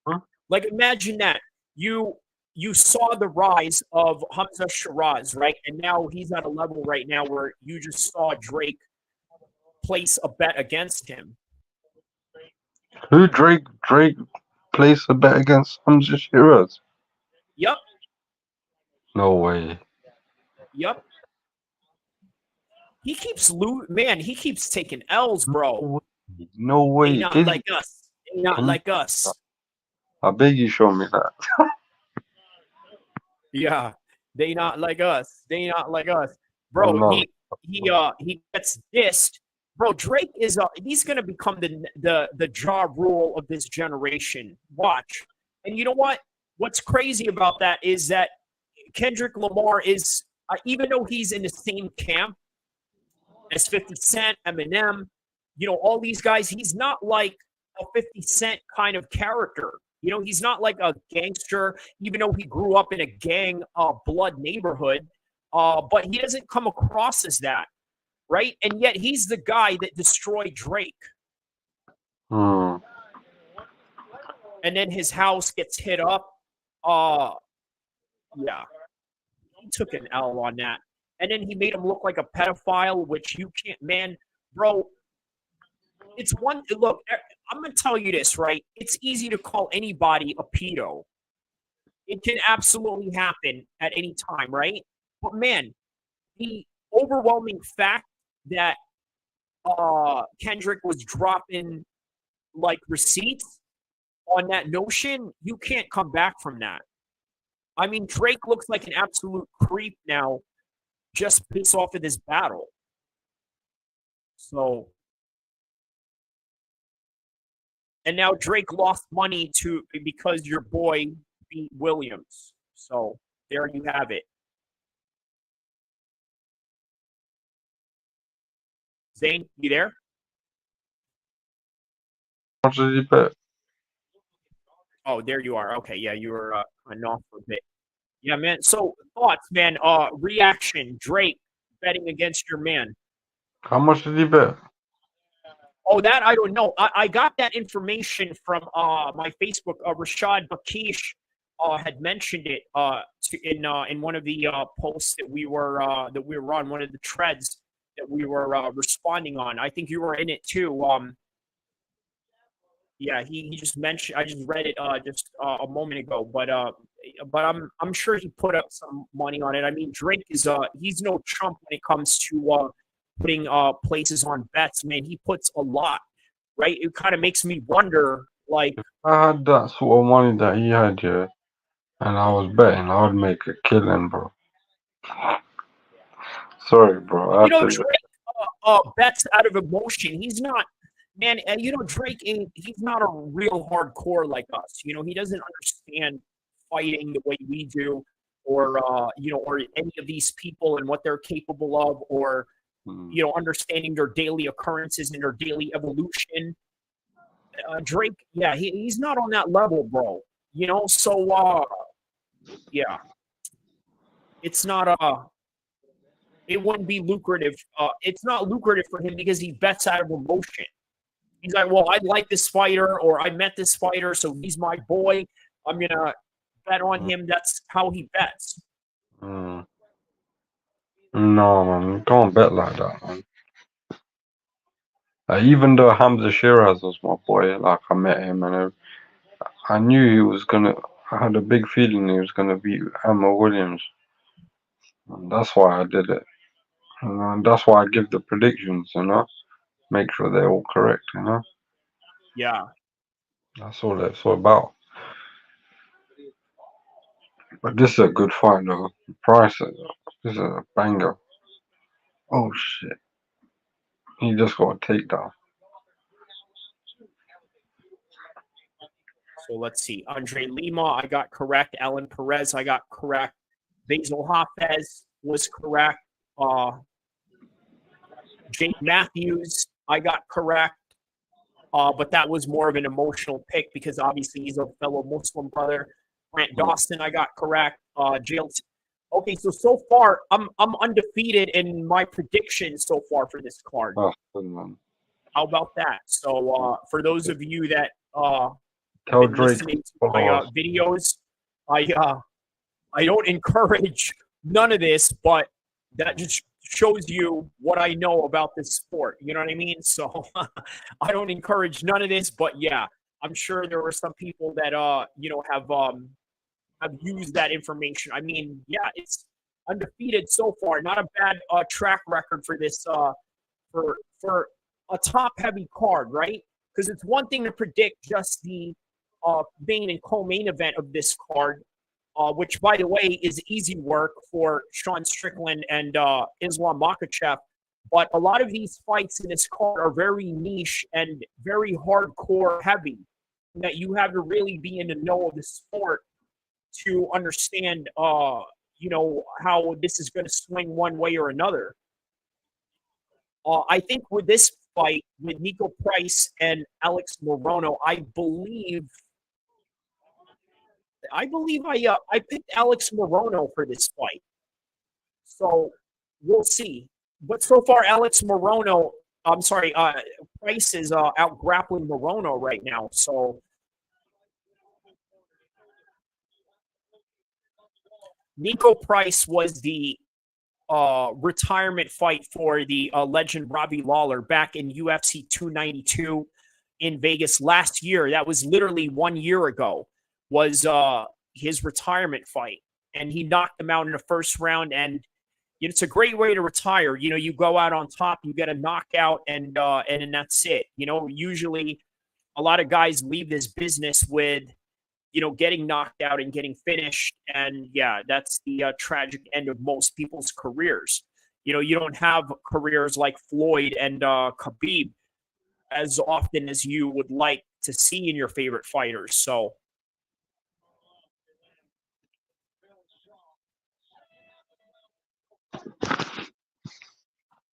Huh? Like, imagine that. You saw the rise of Hamza Shiraz, right? And now he's at a level right now where you just saw Drake place a bet against him. who Drake placed a bet against Hamza Shiraz? Yep, No way. yep. He keeps man, he keeps taking L's, bro. No They way. not like us. They not Can you- like us. I beg you, show me that. Yeah, they not like us. They not like us, I'm bro. not. He gets dissed, bro. Drake is he's gonna become the Ja Rule of this generation. Watch, and you know what? What's crazy about that is that Kendrick Lamar is even though he's in the same camp as 50 Cent, Eminem, you know, all these guys, he's not like a 50 Cent kind of character. You know, he's not like a gangster, even though he grew up in a gang blood neighborhood. But he doesn't come across as that, right? And yet he's the guy that destroyed Drake. Hmm. And then his house gets hit up. Yeah, he took an L on that. And then he made him look like a pedophile, which you can't, man, bro. It's one look. I'm gonna tell you this, right? It's easy to call anybody a pedo. It can absolutely happen at any time, right? But man, the overwhelming fact that Kendrick was dropping like receipts on that notion, you can't come back from that. I mean, Drake looks like an absolute creep now, just based off of this battle. So, and now Drake lost money to because your boy beat Williams. So there you have it. Zane, you there? How much did you bet? Oh, there you are. Okay, yeah, you were cutting off for a bit. Yeah, man. So thoughts, man. Reaction. Drake betting against your man. How much did you bet? Oh, that I don't know. I got that information from my Facebook. Rashad Bakish had mentioned it in one of the posts that we were on, one of the threads that we were responding on. I think you were in it too. Yeah, he just mentioned. I just read it just a moment ago, but I'm sure he put up some money on it. I mean, Drake is he's no chump when it comes to putting places on bets. Man, he puts a lot, right? It kind of makes me wonder, like, I had that sort of money that he had, yeah, and I was betting I would make a killing, bro. Sorry, bro. I you had know, to. Drake bets out of emotion. He's not. Man, you know, Drake he's not a real hardcore like us. You know, he doesn't understand fighting the way we do, or you know, or any of these people and what they're capable of, or you know, understanding their daily occurrences and their daily evolution. Drake, yeah, he's not on that level, bro. You know, so yeah, it's not it wouldn't be lucrative. It's not lucrative for him because he bets out of emotion. He's like, well, I like this fighter, or I met this fighter, so he's my boy. I'm gonna bet on him. That's how he bets. Mm. No, man, you can't bet like that, man. Even though Hamza Shiraz was my boy, like I met him and I knew he was gonna. I had a big feeling he was gonna beat Hammer Williams, and that's why I did it. And that's why I give the predictions, make sure they're all correct, Yeah. That's all it's all about. But this is a good fight, though. Price, this is a banger. Oh, shit. He just got a takedown. So let's see. Andre Lima, I got correct. Alan Perez, I got correct. Basil Hafez was correct. Jake Matthews, I got correct. But that was more of an emotional pick because obviously he's a fellow Muslim brother. Grant Dawson, I got correct. Okay, so far I'm undefeated in my predictions so far for this card. Oh, good man. How about that? So for those of you that Tell been Drake. listening to my videos, I don't encourage none of this, but that just shows you what I know about this sport. You know what I mean? So I don't encourage none of this, but yeah, I'm sure there were some people that have used that information. I mean, yeah, it's undefeated so far. Not a bad track record for this for a top heavy card, right? Because it's one thing to predict just the main and co-main event of this card, which, by the way, is easy work for Sean Strickland and Islam Makhachev. But a lot of these fights in this card are very niche and very hardcore heavy, that you have to really be in the know of the sport to understand, how this is going to swing one way or another. I think with this fight, with Nico Price and Alex Morono, I believe I picked Alex Morono for this fight. So we'll see. But so far, Price is out grappling Morono right now. So Nico Price was the retirement fight for the legend Robbie Lawler back in UFC 292 in Vegas last year. That was literally 1 year ago, was his retirement fight. And he knocked him out in the first round. And it's a great way to retire. You go out on top, you get a knockout, and then that's it. Usually a lot of guys leave this business with getting knocked out and getting finished. And yeah, that's the tragic end of most people's careers. You don't have careers like Floyd and Khabib as often as you would like to see in your favorite fighters. So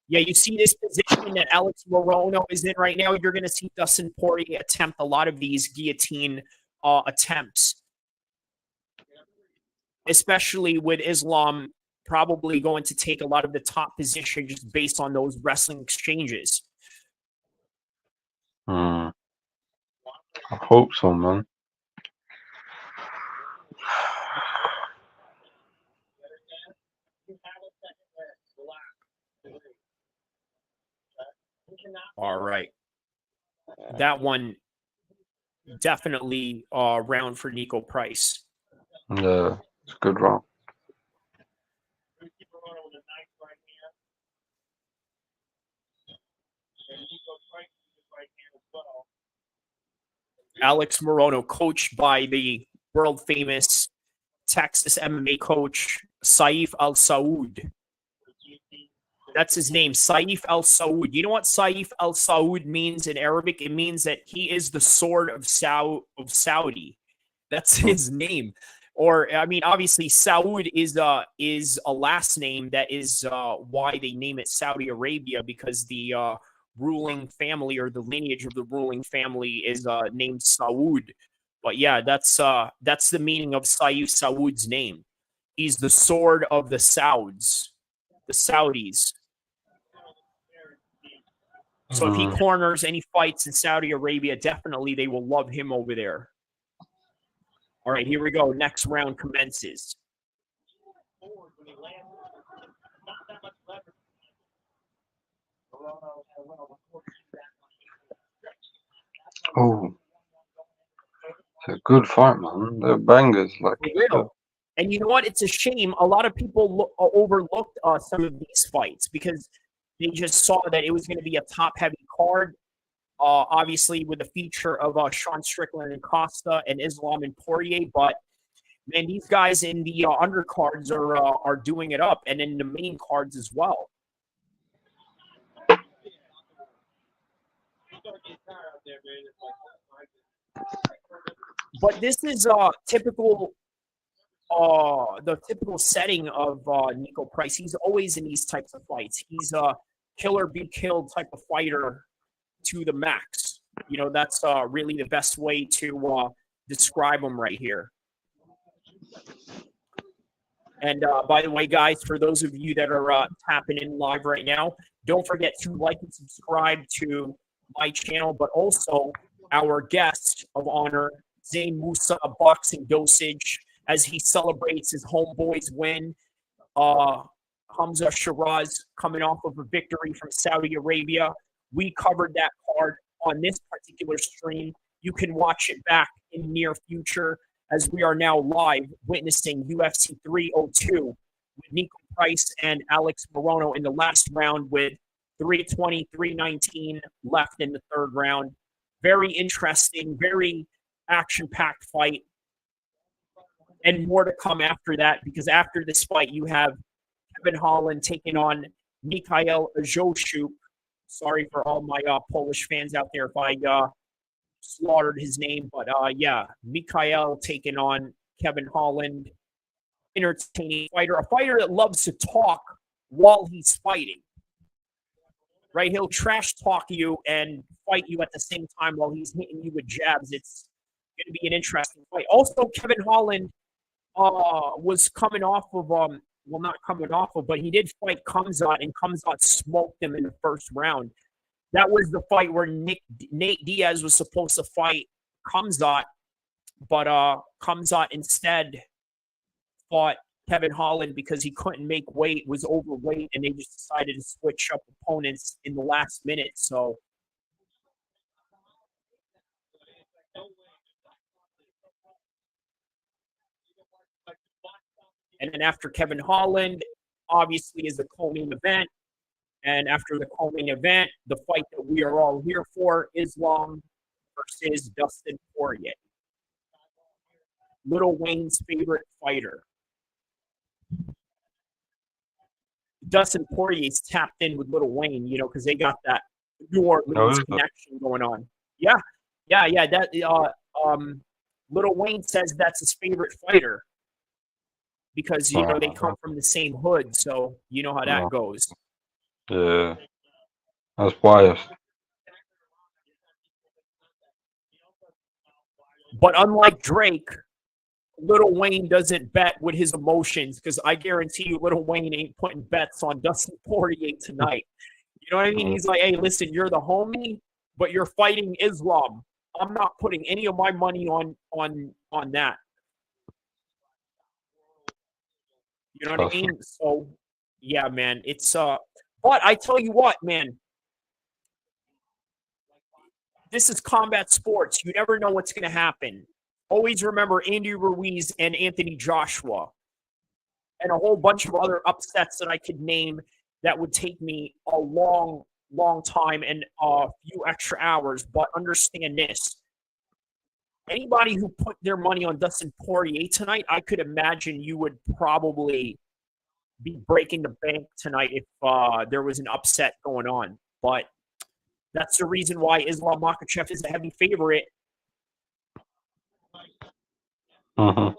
yeah, you see this position that Alex Morono is in right now. You're going to see Dustin Poirier attempt a lot of these guillotine attempts, especially with Islam probably going to take a lot of the top position just based on those wrestling exchanges. I hope so, man. All right. That one definitely round for Nico Price. Yeah, it's a good round. Alex Morono, coached by the world famous Texas MMA coach Saif Al-Saud. That's his name, Saif Al-Saud. You know what Saif Al-Saud means in Arabic? It means that he is the sword of Saudi. That's his name. Or, I mean, obviously, Saud is a last name. That is why they name it Saudi Arabia, because the ruling family, or the lineage of the ruling family, is named Saud. But yeah, that's the meaning of Saif Saud's name. He's the sword of the Sauds, the Saudis. So if he corners any fights in Saudi Arabia, definitely they will love him over there. All right, here we go. Next round commences. Oh, it's a good fight, man. They're bangers. Like, and you know what? It's a shame. A lot of people overlooked some of these fights because they just saw that it was going to be a top-heavy card. Obviously, with the feature of Sean Strickland and Costa and Islam and Poirier, but man, these guys in the undercards are doing it up, and in the main cards as well. But this is typical. The typical setting of Nico Price. He's always in these types of fights. He's a killer be killed type of fighter to the max. You know, that's really the best way to describe him right here. And by the way, guys, for those of you that are tapping in live right now, don't forget to like and subscribe to my channel, but also our guest of honor, Zain Musa, Boxing Dosage, as he celebrates his homeboy's win. Hamza Shiraz coming off of a victory from Saudi Arabia. We covered that card on this particular stream. You can watch it back in the near future as we are now live witnessing UFC 302 with Nico Price and Alex Morono in the last round with 3:20, 3:19 left in the third round. Very interesting, very action-packed fight. And more to come after that, because after this fight, you have Kevin Holland taking on Mikhail Joshuk. Sorry for all my Polish fans out there if I slaughtered his name, but yeah, Mikhail taking on Kevin Holland. Entertaining fighter, a fighter that loves to talk while he's fighting. Right? He'll trash talk you and fight you at the same time while he's hitting you with jabs. It's going to be an interesting fight. Also, Kevin Holland was coming off of well, not coming off of, but he did fight Khamzat, and Khamzat smoked him in the first round. That was the fight where Nate Diaz was supposed to fight Khamzat, but Khamzat instead fought Kevin Holland because he couldn't make weight, was overweight, and they just decided to switch up opponents in the last minute. So and then after Kevin Holland, obviously, is the co-main event. And after the co-main event, the fight that we are all here for, Islam versus Dustin Poirier. Little Wayne's favorite fighter. Dustin Poirier's tapped in with Little Wayne, you know, because they got that New Orleans connection going on. Yeah. That Little Wayne says that's his favorite fighter. Because, you know, they come from the same hood, so you know how that goes. Yeah, that's biased. But unlike Drake, Little Wayne doesn't bet with his emotions, because I guarantee you Little Wayne ain't putting bets on Dustin Poirier tonight. You know what I mean? He's like, hey, listen, you're the homie, but you're fighting Islam. I'm not putting any of my money on that. You know what I mean? So, yeah, man, it's but I tell you what, man, this is combat sports. You never know what's going to happen. Always remember Andy Ruiz and Anthony Joshua and a whole bunch of other upsets that I could name that would take me a long, long time and a few extra hours. But understand this. Anybody who put their money on Dustin Poirier tonight, I could imagine you would probably be breaking the bank tonight if there was an upset going on. But that's the reason why Islam Makhachev is a heavy favorite. 30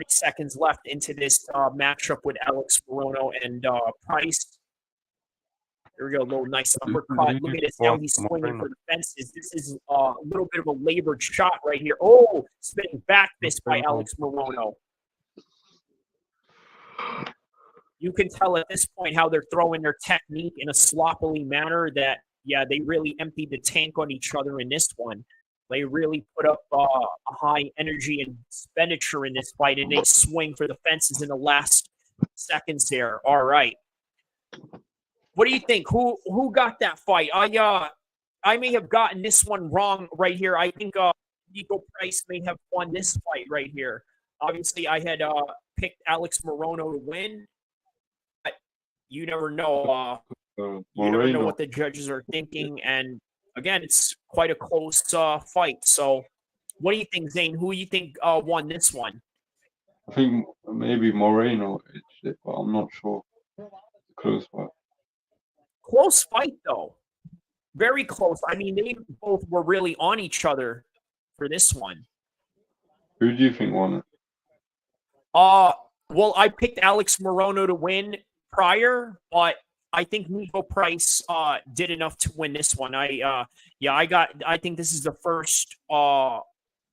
seconds left into this matchup with Alex Morono and Price. Here we go, a little nice uppercut. Look at this, now he's swinging for the fences. This is a little bit of a labored shot right here. Oh, spinning back fist by Alex Morono. You can tell at this point how they're throwing their technique in a sloppily manner that, yeah, they really emptied the tank on each other in this one. They really put up a high energy and expenditure in this fight, and they swing for the fences in the last seconds there. All right. What do you think? Who got that fight? I may have gotten this one wrong right here. I think Nico Price may have won this fight right here. Obviously, I had picked Alex Morono to win. But you never know. You never know what the judges are thinking. And again, it's quite a close fight. So what do you think, Zane? Who do you think won this one? I think maybe Moreno edged it, but I'm not sure. Close fight. Close fight, though. Very close. I mean, they both were really on each other for this one. Who do you think won it? Well, I picked Alex Morono to win prior, but I think Nico Price did enough to win this one. I think this is the first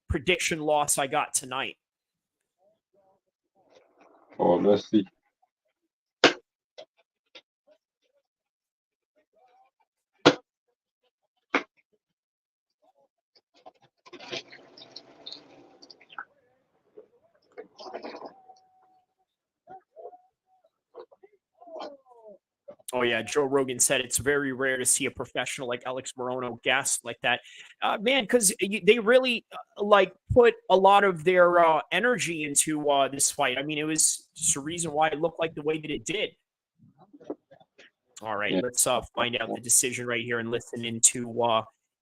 prediction loss I got tonight. Oh, let's see. Oh, yeah. Joe Rogan said it's very rare to see a professional like Alex Morono gasp like that. Man, because they really put a lot of their energy into this fight. I mean, it was just a reason why it looked like the way that it did. All right, let's find out the decision right here and listen into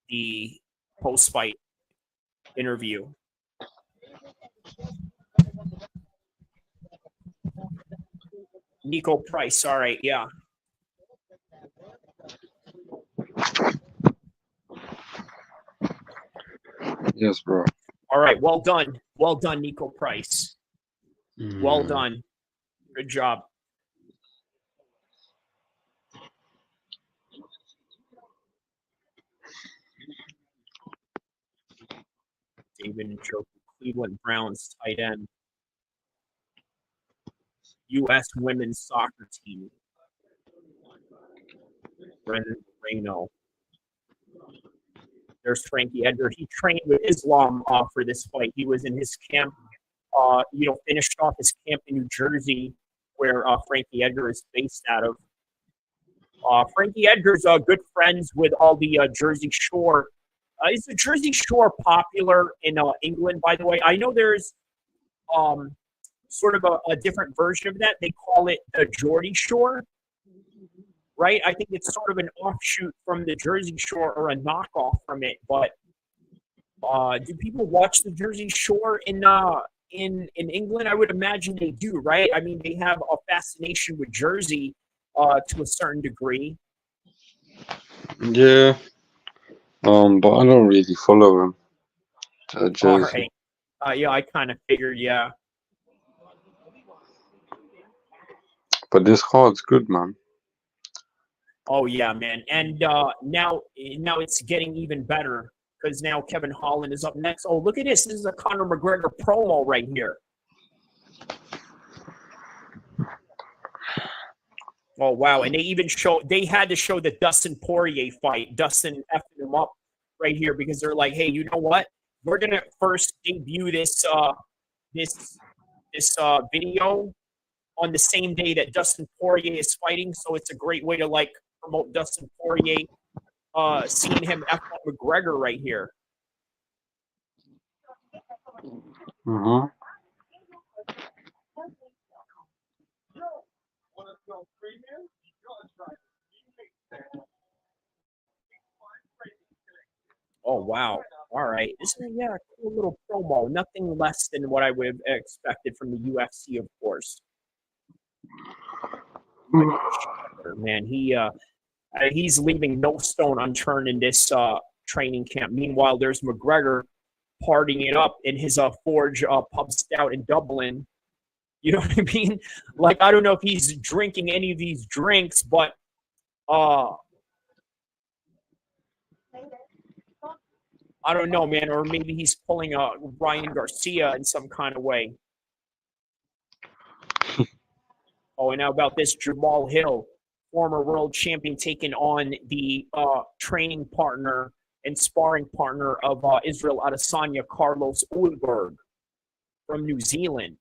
the post-fight interview. Nico Price. All right, yeah. Yes, bro. All right, well done. Well done, Nico Price. Well done. Good job. David Njoku, Cleveland Browns tight end. U.S. women's soccer team. Brendan Moreno. There's Frankie Edgar. He trained with Islam for this fight. He was in his camp, finished off his camp in New Jersey, where Frankie Edgar is based out of. Frankie Edgar's good friends with all the Jersey Shore. Is the Jersey Shore popular in England, by the way? I know there's sort of a different version of that. They call it the Geordie Shore, right? I think it's sort of an offshoot from the Jersey Shore or a knockoff from it. But do people watch the Jersey Shore in England? I would imagine they do, right? I mean, they have a fascination with Jersey to a certain degree. Yeah. But I don't really follow him. Jersey. All right. Yeah, I kind of figured, yeah. But this card's good, man. Oh yeah, man. And now it's getting even better because now Kevin Holland is up next. Oh, look at this. This is a Conor McGregor promo right here. Oh wow. And they had to show the Dustin Poirier fight. Dustin effing him up right here because they're like, hey, you know what? We're gonna first debut this video on the same day that Dustin Poirier is fighting, so it's a great way to promote Dustin Poirier. Seeing him F McGregor right here. Mm-hmm. Oh wow! All right, this is a cool little promo. Nothing less than what I would have expected from the UFC, of course. Man, he's leaving no stone unturned in this training camp. Meanwhile, there's McGregor partying it up in his Forge Pub Stout in Dublin. You know what I mean? I don't know if he's drinking any of these drinks, but I don't know, man. Or maybe he's pulling a Ryan Garcia in some kind of way. Oh, and now about this Jamal Hill, former world champion, taking on the training partner and sparring partner of Israel Adesanya, Carlos Ulberg from New Zealand.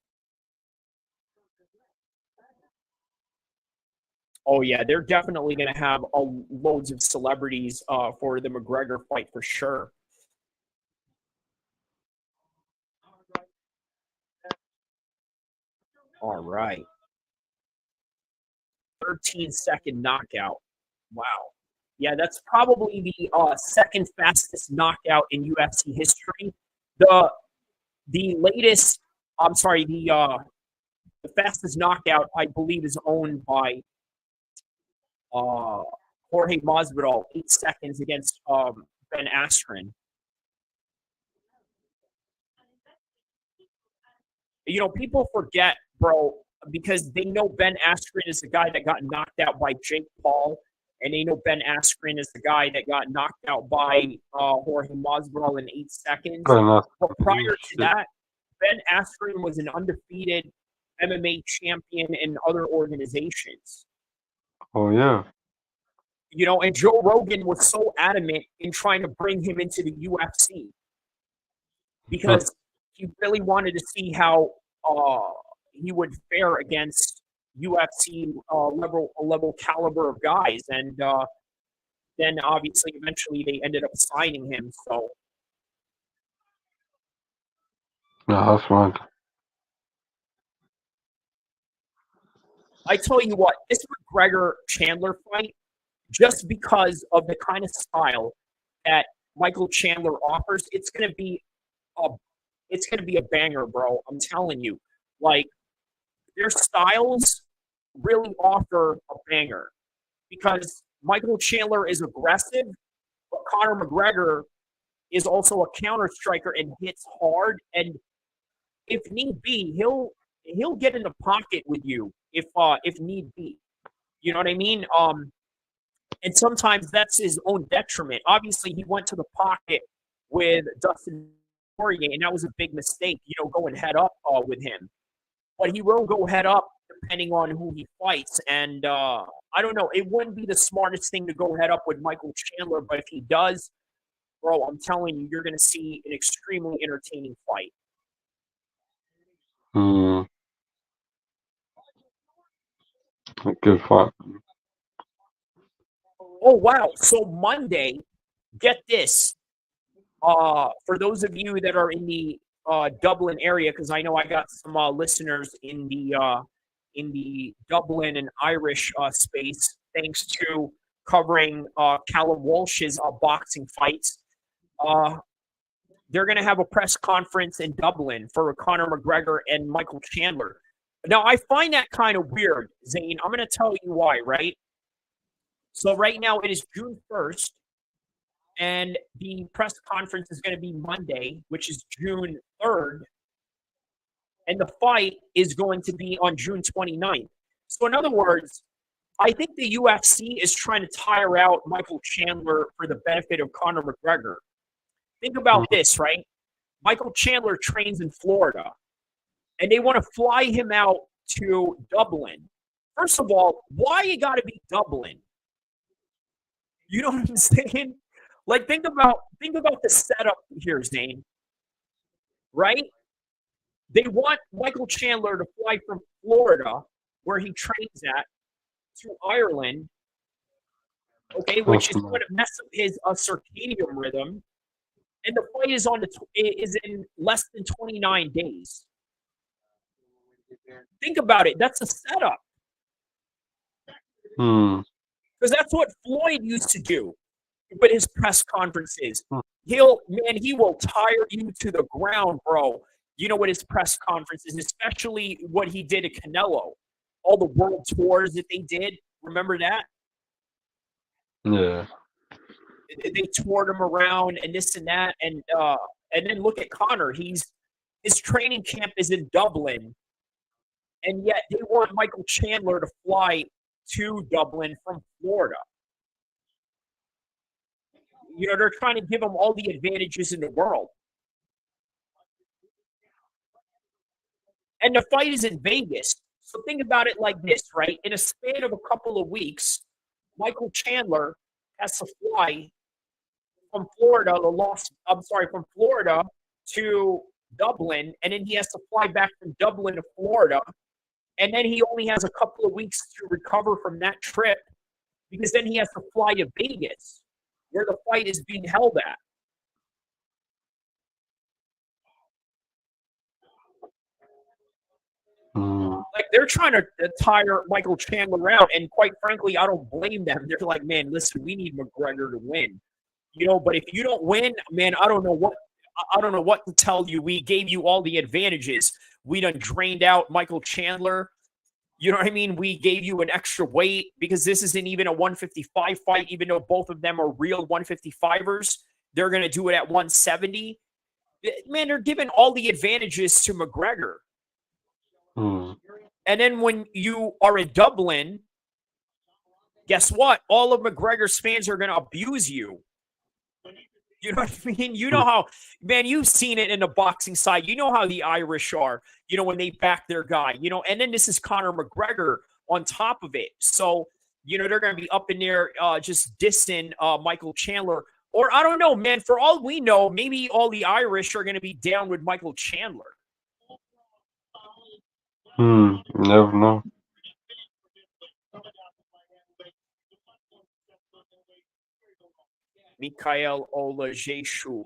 Oh, yeah, they're definitely going to have loads of celebrities for the McGregor fight for sure. All right. 13-second knockout. Wow. Yeah, that's probably the second fastest knockout in UFC history. The latest I'm sorry, the fastest knockout, I believe, is owned by Jorge Masvidal, 8 seconds against Ben Askren. People forget, bro, because they know Ben Askren is the guy that got knocked out by Jake Paul, and they know Ben Askren is the guy that got knocked out by Jorge Masvidal in 8 seconds. But prior to that, Ben Askren was an undefeated MMA champion in other organizations. Oh, yeah. And Joe Rogan was so adamant in trying to bring him into the UFC because he really wanted to see how he would fare against UFC level caliber of guys. And then obviously eventually they ended up signing him. So Yeah, that's right. I tell you what, this McGregor-Chandler fight, just because of the kind of style that Michael Chandler offers, it's gonna be a banger, bro. I'm telling you. Like, their styles really offer a banger because Michael Chandler is aggressive, but Conor McGregor is also a counter striker and hits hard. And if need be, he'll get in the pocket with you if need be. You know what I mean? And sometimes that's his own detriment. Obviously, he went to the pocket with Dustin Poirier, and that was a big mistake, going head up with him. But he will go head up depending on who he fights. And I don't know. It wouldn't be the smartest thing to go head up with Michael Chandler, but if he does, bro, I'm telling you, you're going to see an extremely entertaining fight. A good fight. Oh, wow. So Monday, get this. For those of you that are in the Dublin area, because I know I got some listeners in the Dublin and Irish space, thanks to covering Callum Walsh's boxing fights. They're going to have a press conference in Dublin for Conor McGregor and Michael Chandler. Now, I find that kind of weird, Zane. I'm going to tell you why, right? So right now it is June 1st, and the press conference is going to be Monday, which is June 3rd, and the fight is going to be on June 29th. So in other words, I think the UFC is trying to tire out Michael Chandler for the benefit of Conor McGregor. Think about this, right? Michael Chandler trains in Florida, and they want to fly him out to Dublin. First of all, why you got to be Dublin? You know what I'm saying? Like, think about the setup here, Zane. Right? They want Michael Chandler to fly from Florida, where he trains at, to Ireland, okay, which is going to mess up his circadian rhythm. And the fight is is in less than 29 days. Think about it. That's a setup. Because that's what Floyd used to do with his press conferences. He will tire you to the ground, bro. You know what his press conferences, especially what he did at Canelo. All the world tours that they did. Remember that? Yeah. They toured him around and this and that. And then look at Conor. His training camp is in Dublin. And yet they want Michael Chandler to fly to Dublin from Florida. They're trying to give him all the advantages in the world. And the fight is in Vegas. So think about it like this, right? In a span of a couple of weeks, Michael Chandler has to fly from Florida to Dublin, and then he has to fly back from Dublin to Florida. And then he only has a couple of weeks to recover from that trip because then he has to fly to Vegas, where the fight is being held at. Like, they're trying to tire Michael Chandler out, and quite frankly, I don't blame them. They're like, man, listen, we need McGregor to win. But if you don't win, man, I don't know I don't know what to tell you. We gave you all the advantages. We done drained out Michael Chandler. You know what I mean? We gave you an extra weight because this isn't even a 155 fight, even though both of them are real 155ers. They're going to do it at 170. Man, they're giving all the advantages to McGregor. And then when you are in Dublin, guess what? All of McGregor's fans are going to abuse you. You know what I mean? You know how, man, you've seen it in the boxing side. You know how the Irish are, you know, when they back their guy, you know, and then this is Conor McGregor on top of it. So, you know, they're going to be up in there just dissing Michael Chandler. Or I don't know, man, for all we know, maybe all the Irish are going to be down with Michael Chandler. Never know. Mikhail Olejniczuk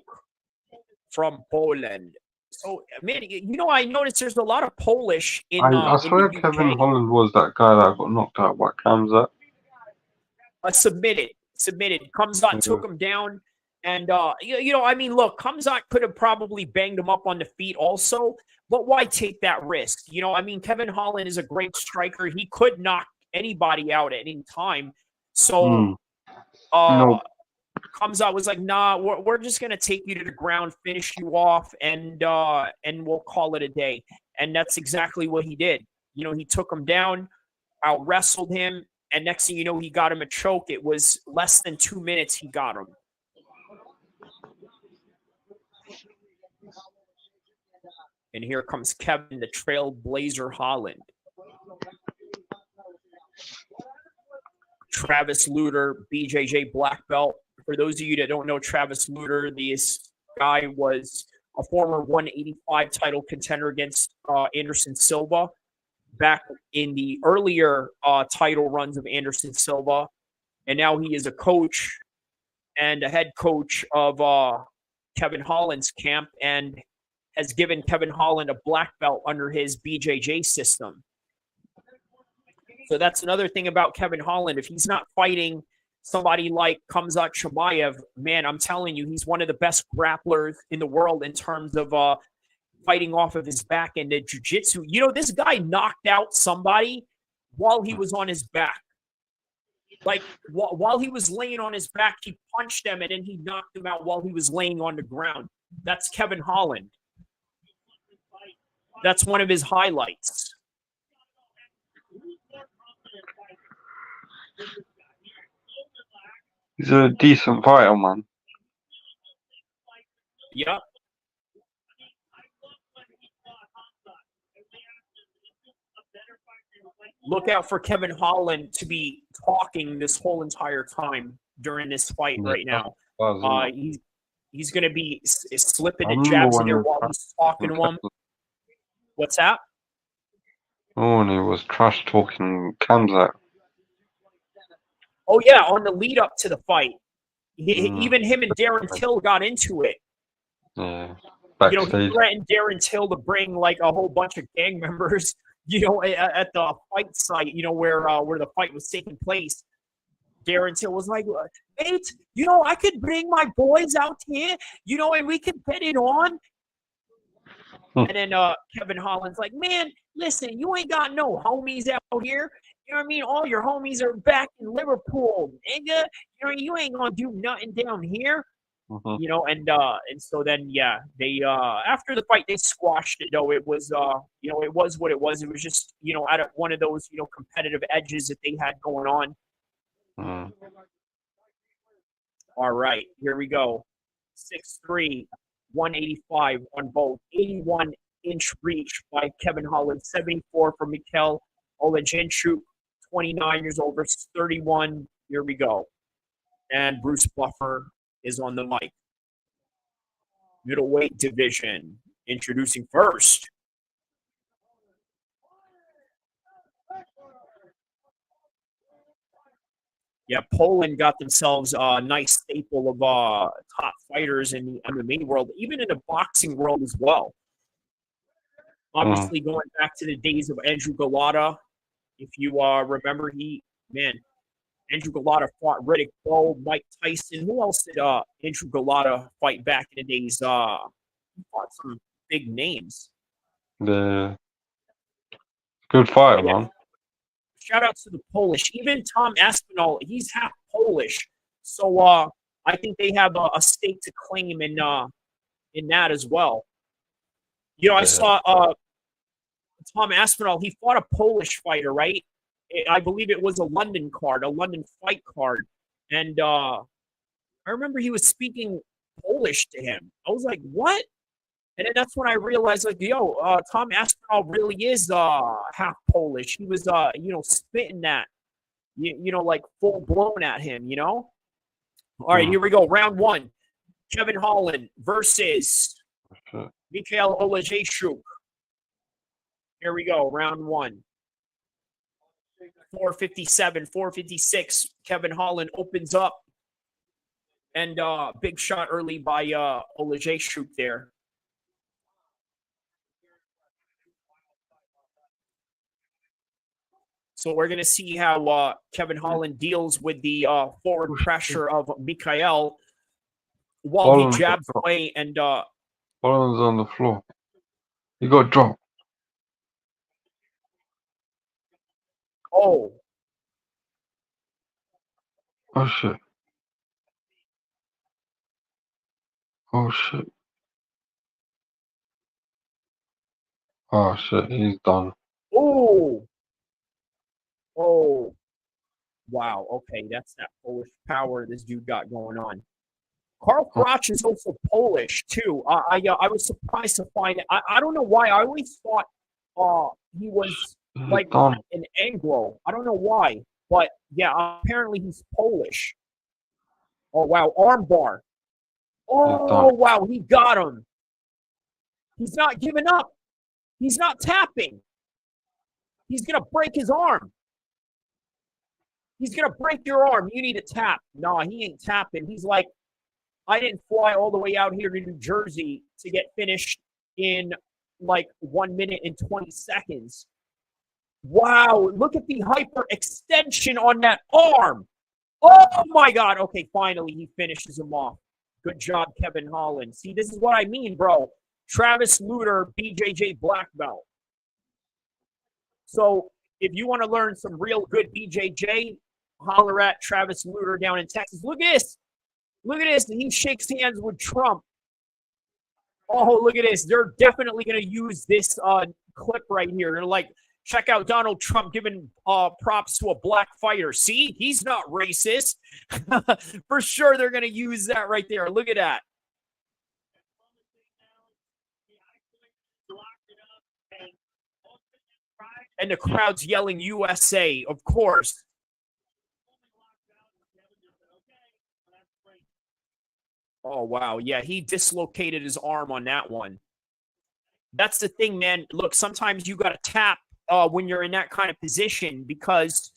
from Poland. So, man, you know, I noticed there's a lot of Polish in I swear in the Kevin UK. Holland was that guy that got knocked out by Kamzat. Submitted. Kamzat took him down. And, you know, I mean, look, Kamzat could have probably banged him up on the feet also, but why take that risk? You know, I mean, Kevin Holland is a great striker. He could knock anybody out at any time. So, No. Kamzat was like, nah, we're just going to take you to the ground, finish you off, and we'll call it a day. And that's exactly what he did. You know, he took him down, out wrestled him, and next thing you know, he got him a choke. It was less than 2 minutes he got him. And here comes Kevin, the Trailblazer Holland. Travis Lutter, BJJ black belt. For those of you that don't know Travis Lutter, this guy was a former 185 title contender against Anderson Silva back in the earlier title runs of Anderson Silva. And now he is a coach and a head coach of Kevin Holland's camp and has given Kevin Holland a black belt under his BJJ system. So that's another thing about Kevin Holland. If he's not fighting somebody like Khamzat Chimaev, man, I'm telling you, he's one of the best grapplers in the world in terms of fighting off of his back and the jiu-jitsu. You know, this guy knocked out somebody while he was on his back. Like, while he was laying on his back, he punched them, and then he knocked him out while he was laying on the ground. That's Kevin Holland. That's one of his highlights. He's a decent fighter, man. Yep. Look out for Kevin Holland to be talking this whole entire time during this fight right now. He's going to be slipping the jabs in there while he's talking to him. What's that? Oh, and he was trash talking Khamzat. Oh, yeah, on the lead up to the fight. Even him and Darren Till got into it. Yeah. You know, he threatened Darren Till to bring like a whole bunch of gang members, you know, at the fight site, you know, where the fight was taking place. Darren Till was like, mate, you know, I could bring my boys out here, you know, and we could bet it on. And then Kevin Holland's like, man, listen, you ain't got no homies out here. You know what I mean? All your homies are back in Liverpool, nigga. You know, you ain't gonna do nothing down here. You know, and so then they after the fight they squashed it though. It was you know, it was what it was. It was just, you know, out of one of those, you know, competitive edges that they had going on. All right, here we go. 6'3", 185 on both. 81-inch reach by Kevin Holland. 74 for Mikhail Olejniczuk. 29 years old versus 31. Here we go. And Bruce Buffer is on the mic. Middleweight division. Introducing first. Yeah, Poland got themselves a nice staple of top fighters in the MMA world, even in the boxing world as well. Obviously, going back to the days of Andrew Golota, if you remember, Andrew Golota fought Riddick Bowe, Mike Tyson. Who else did Andrew Golota fight back in the days? he fought some big names. The good fighter, Yeah. man. Shout out to the Polish. Even Tom Aspinall, he's half Polish. So I think they have a stake to claim in that as well. You know, I saw Tom Aspinall, he fought a Polish fighter, right? I believe it was a London card, a London fight card. And I remember he was speaking Polish to him. I was like, what? And then that's when I realized, like, yo, Tom Aspinall really is half Polish. He was, spitting that, like full blown at him, you know? All right, here we go. Round one. Kevin Holland versus Mikhail Olejniczuk. Here we go. Round one. 457, 456. Kevin Holland opens up. And big shot early by Olejniczuk there. So we're going to see how Kevin Holland deals with the forward pressure of Mikhail while he jabs away. And Holland's on the floor. He got dropped. Oh, shit. Oh, shit. Oh, shit. He's done. Oh. Oh. Wow. Okay, that's that Polish power this dude got going on. Karl Froch is also Polish, too. I was surprised to find it. I don't know why. I always thought he was like an Anglo. I don't know why. But, yeah, apparently he's Polish. Oh, wow. Armbar. Oh, wow. He got him. He's not giving up. He's not tapping. He's going to break his arm. He's going to break your arm. You need to tap. No, he ain't tapping. He's like, I didn't fly all the way out here to New Jersey to get finished in like 1 minute and 20 seconds. Wow, look at the hyper extension on that arm. Oh, my God. Okay, finally, he finishes him off. Good job, Kevin Holland. See, this is what I mean, bro. Travis Luter, BJJ black belt. So if you want to learn some real good BJJ, holler at Travis Luter down in Texas. Look at this. Look at this. He shakes hands with Trump. Oh, look at this. They're definitely going to use this clip right here. They're like, check out Donald Trump giving props to a black fighter. See, he's not racist. For sure, they're going to use that right there. Look at that. And the crowd's yelling USA, of course. Oh, wow. Yeah, he dislocated his arm on that one. That's the thing, man. Look, sometimes you got to tap when you're in that kind of position because,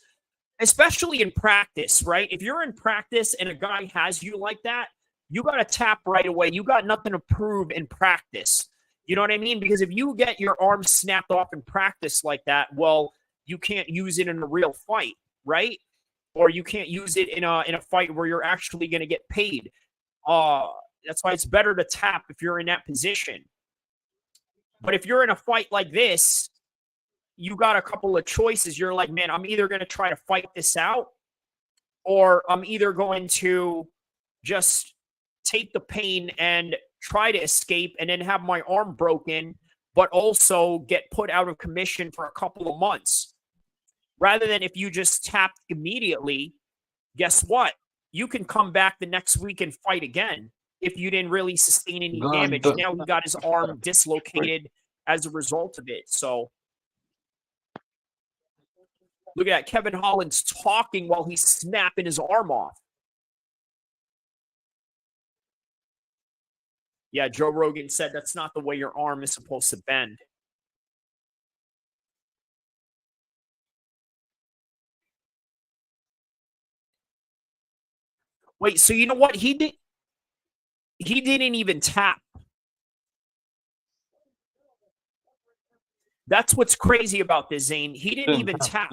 especially in practice, right? If you're in practice and a guy has you like that, you got to tap right away. You got nothing to prove in practice. You know what I mean? Because if you get your arm snapped off in practice like that, well, you can't use it in a real fight, right? Or you can't use it in a fight where you're actually going to get paid. That's why it's better to tap if you're in that position. But if you're in a fight like this, you got a couple of choices. You're like, man, I'm either going to try to fight this out, or I'm either going to just take the pain and try to escape and then have my arm broken, but also get put out of commission for a couple of months. Rather than if you just tap immediately, guess what? You can come back the next week and fight again if you didn't really sustain any damage. Now he got his arm dislocated as a result of it. So look at that. Kevin Holland's talking while he's snapping his arm off. Yeah, Joe Rogan said that's not the way your arm is supposed to bend. Wait, so you know what? He didn't even tap. That's what's crazy about this, Zane. He didn't even tap.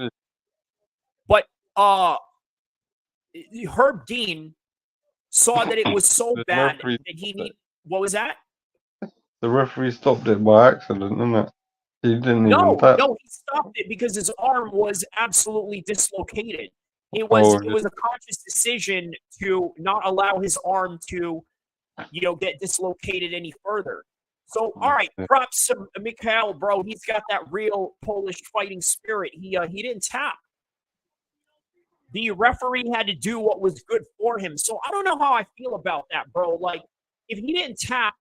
But Herb Dean saw that it was so bad that he need. What was that? The referee stopped it by accident, didn't it? He didn't even No, tap. no, he stopped it because his arm was absolutely dislocated. It Oh, was a conscious decision to not allow his arm to, get dislocated any further. So, all right, okay. props to Mikhail, bro. He's got that real Polish fighting spirit. He didn't tap. The referee had to do what was good for him. So I don't know how I feel about that, bro. Like, if he didn't tap,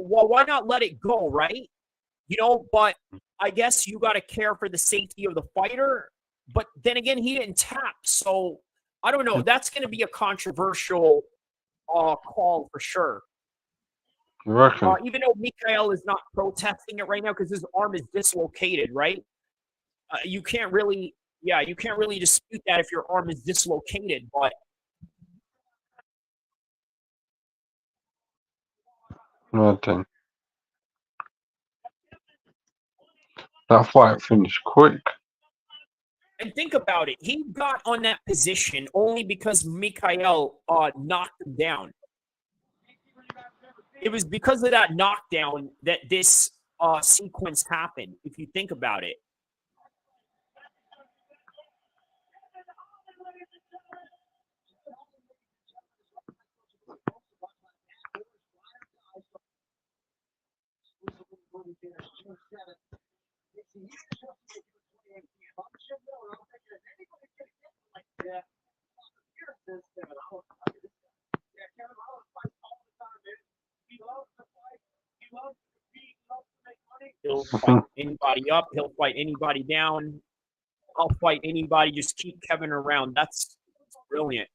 well, why not let it go, right? But I guess you got to care for the safety of the fighter. But then again, he didn't tap. So I don't know. That's going to be a controversial call for sure. You reckon? Even though Mikhail is not protesting it right now because his arm is dislocated, right? You can't really dispute that if your arm is dislocated. But Nothing. That fight finished quick. and think about it, he got on that position only because Mikhail knocked him down. It was because of that knockdown that this sequence happened, if you think about it. He'll fight anybody up. He'll fight anybody down. I'll fight anybody. Just keep Kevin around. That's brilliant.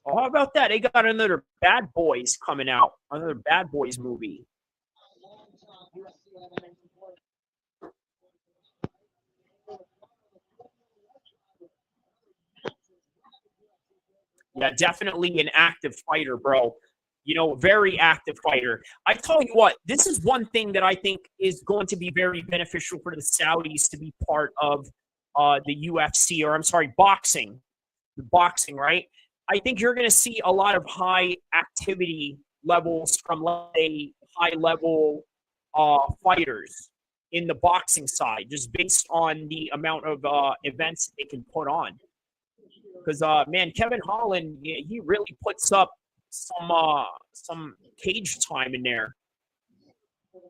Oh, how about that? They got another Bad Boys coming out. Another Bad Boys movie. Yeah, definitely an active fighter, bro. Very active fighter. I tell you what, this is one thing that I think is going to be very beneficial for the Saudis to be part of the UFC, or I'm sorry, boxing. The boxing, right? I think you're going to see a lot of high activity levels from, let's say, high-level fighters in the boxing side, just based on the amount of events they can put on. Because, man, Kevin Holland, he really puts up some cage time in there.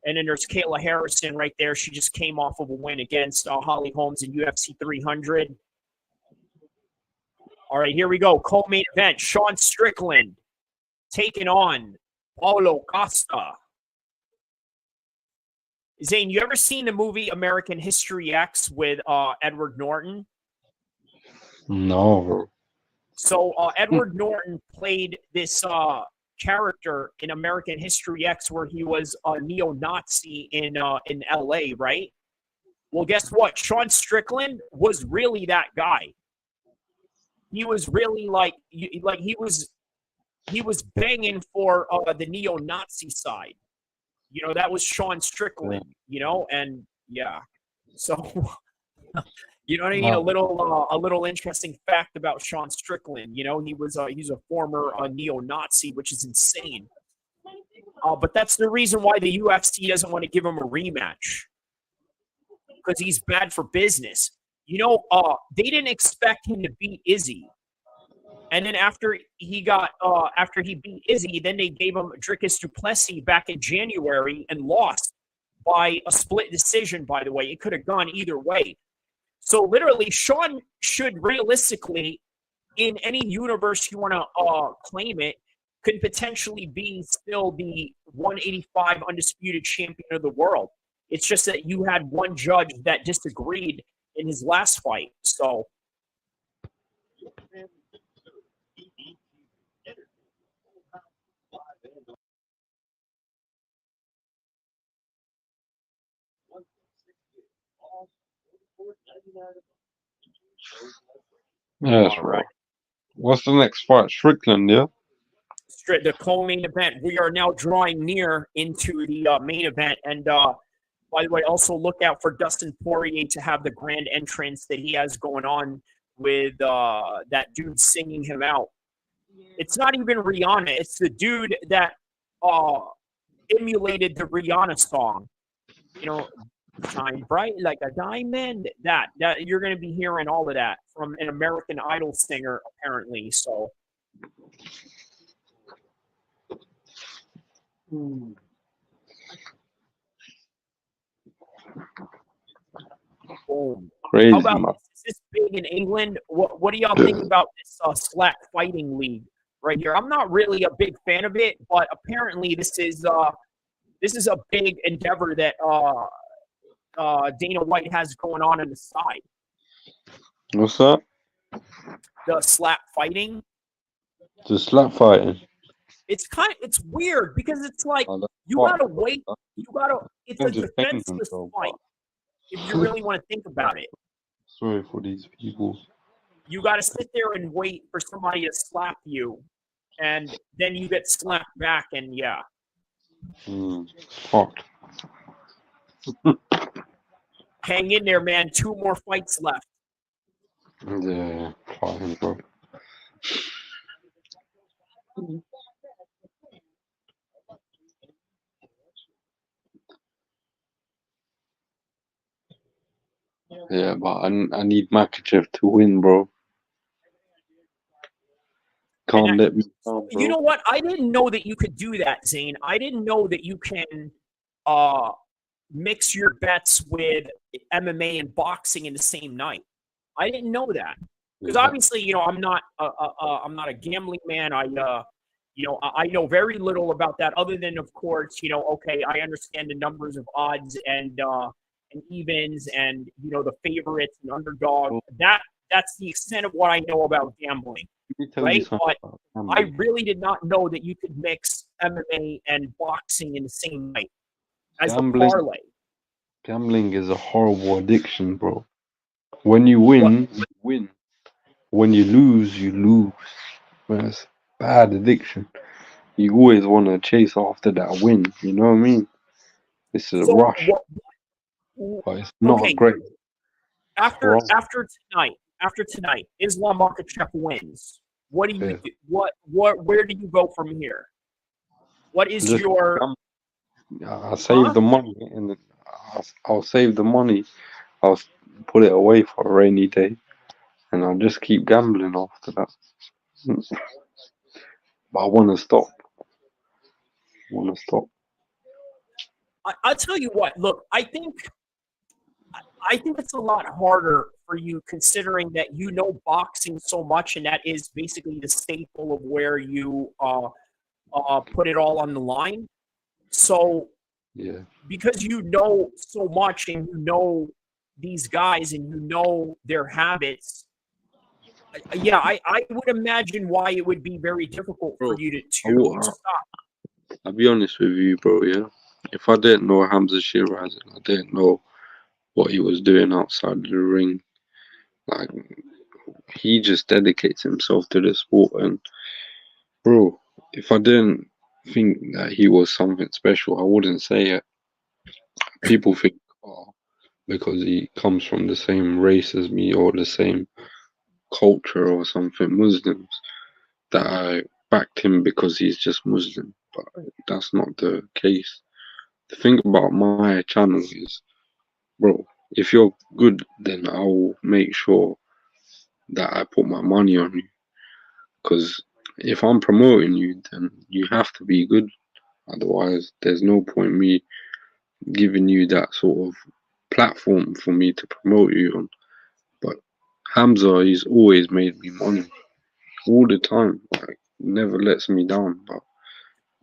And then there's Kayla Harrison right there. She just came off of a win against Holly Holmes in UFC 300. All right, here we go. Co-main event. Sean Strickland taking on Paulo Costa. Zane, you ever seen the movie American History X with Edward Norton? No. So Edward Norton played this character in American History X where he was a neo-Nazi in LA, right? Well, guess what? Sean Strickland was really that guy. He was really like he was banging for the neo-Nazi side. That was Sean Strickland, and yeah. So you know what I mean? A little interesting fact about Sean Strickland. He's a former neo-Nazi, which is insane. But that's the reason why the UFC doesn't want to give him a rematch, because he's bad for business. They didn't expect him to beat Izzy, and then after he beat Izzy, then they gave him Dricus du Plessis back in January and lost by a split decision. By the way, it could have gone either way. So literally, Sean should realistically, in any universe you want to claim it, could potentially be still the 185 undisputed champion of the world. It's just that you had one judge that disagreed in his last fight. So Yeah, that's right. What's the next fight? Strickland, yeah? The co-main event. We are now drawing near into the main event. And by the way, also look out for Dustin Poirier to have the grand entrance that he has going on with that dude singing him out. It's not even Rihanna. It's the dude that emulated the Rihanna song. You know, shine bright like a diamond. That you're going to be hearing all of that from an American Idol singer, apparently. So. Boom. Crazy, How about man. this? Is this big in England? What do y'all think about this slap fighting league right here? I'm not really a big fan of it, but apparently this is a big endeavor that Dana White has going on the side. What's that? The slap fighting. The slap fighting. It's weird because it's like Oh, you what? gotta wait. It's a Defend defenseless themselves, fight. If you really want to think about it. Sorry for these people. You got to sit there and wait for somebody to slap you, and then you get slapped back, and yeah. Fucked. Hang in there, man. 2 more fights left. Yeah, fucking bro. Yeah, but I need Makachev to win, bro. Can't let me down, bro. You know what? I didn't know that you could do that, Zane. I didn't know that you can mix your bets with MMA and boxing in the same night. I didn't know that because obviously, you know, I'm not a gambling man. I know very little about that, other than, of course, you know, okay, I understand the numbers of odds and evens, and you know, the favorites and underdog. That's the extent of what I know about gambling. Right, but I really did not know that you could mix MMA and boxing in the same night as a parlay. Gambling is a horrible addiction, bro. When you win, you win. When you lose, you lose. Man, it's bad addiction. You always want to chase after that win. You know what I mean? It's a rush, but it's not great. After tonight, Islam Makhachev wins. What do you do? Where do you go from here? What is your? I'll save the money, and I'll save the money. I'll put it away for a rainy day, and I'll just keep gambling after that. But I want to stop. I'll tell you what. Look, I think it's a lot harder for you, considering that you know boxing so much, and that is basically the staple of where you put it all on the line. So, yeah, because you know so much, and you know these guys, and you know their habits, yeah, I would imagine why it would be very difficult for you to stop. I'll be honest with you, bro. Yeah, if I didn't know Hamza Shiraz, and I didn't know what he was doing outside the ring, like, he just dedicates himself to the sport. And bro, if I didn't think that he was something special, I wouldn't say it. People think, oh, because he comes from the same race as me or the same culture or something, Muslims, that I backed him because he's just Muslim. But that's not the case. The thing about my channel is, bro, if you're good, then I will make sure that I put my money on you. Because if I'm promoting you, then you have to be good. Otherwise, there's no point me giving you that sort of platform for me to promote you on. But Hamza, he's always made me money all the time. Like, never lets me down. But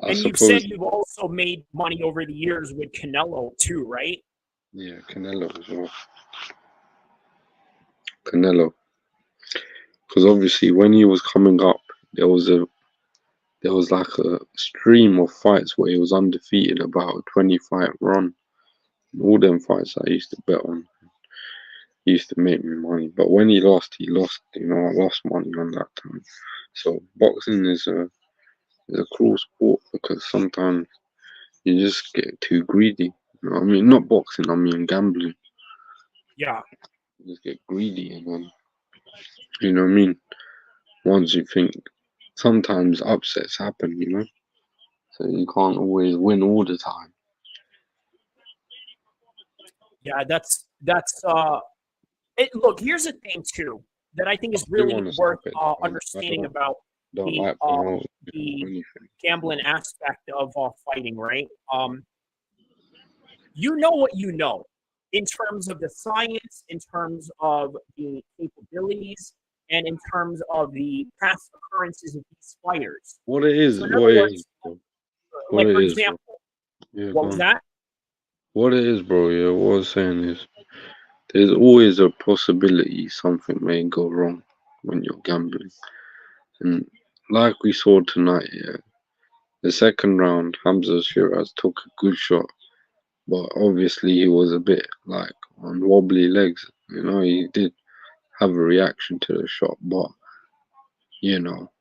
and you've said you've also made money over the years with Canelo too, right? Yeah, Canelo as well. Canelo, because obviously when he was coming up, there was like a stream of fights where he was undefeated, about a 20-fight run. All them fights I used to bet on. He used to make me money. But when he lost. You know, I lost money on that time. So boxing is a cruel sport, because sometimes you just get too greedy. You know what I mean? Not boxing, I mean gambling. Yeah. You just get greedy, and then, you know what I mean? Once you think sometimes upsets happen, you know. So you can't always win all the time. Yeah, look, here's the thing too that I think is I do really want to worth stop it. I understanding about don't the like promoting or the anything. gambling aspect of fighting, right? You know what you know in terms of the science, in terms of the capabilities, and in terms of the past occurrences of these fighters. What it is, So in what other it is, words, bro. What like it for is, bro. example, Yeah, what go was on. that? What it is, bro. Yeah, what I was saying is, there's always a possibility something may go wrong when you're gambling, and like we saw tonight, yeah. The second round, Hamza Shiraz took a good shot, but obviously he was a bit like on wobbly legs. You know, he did have a reaction to the shot, but you know,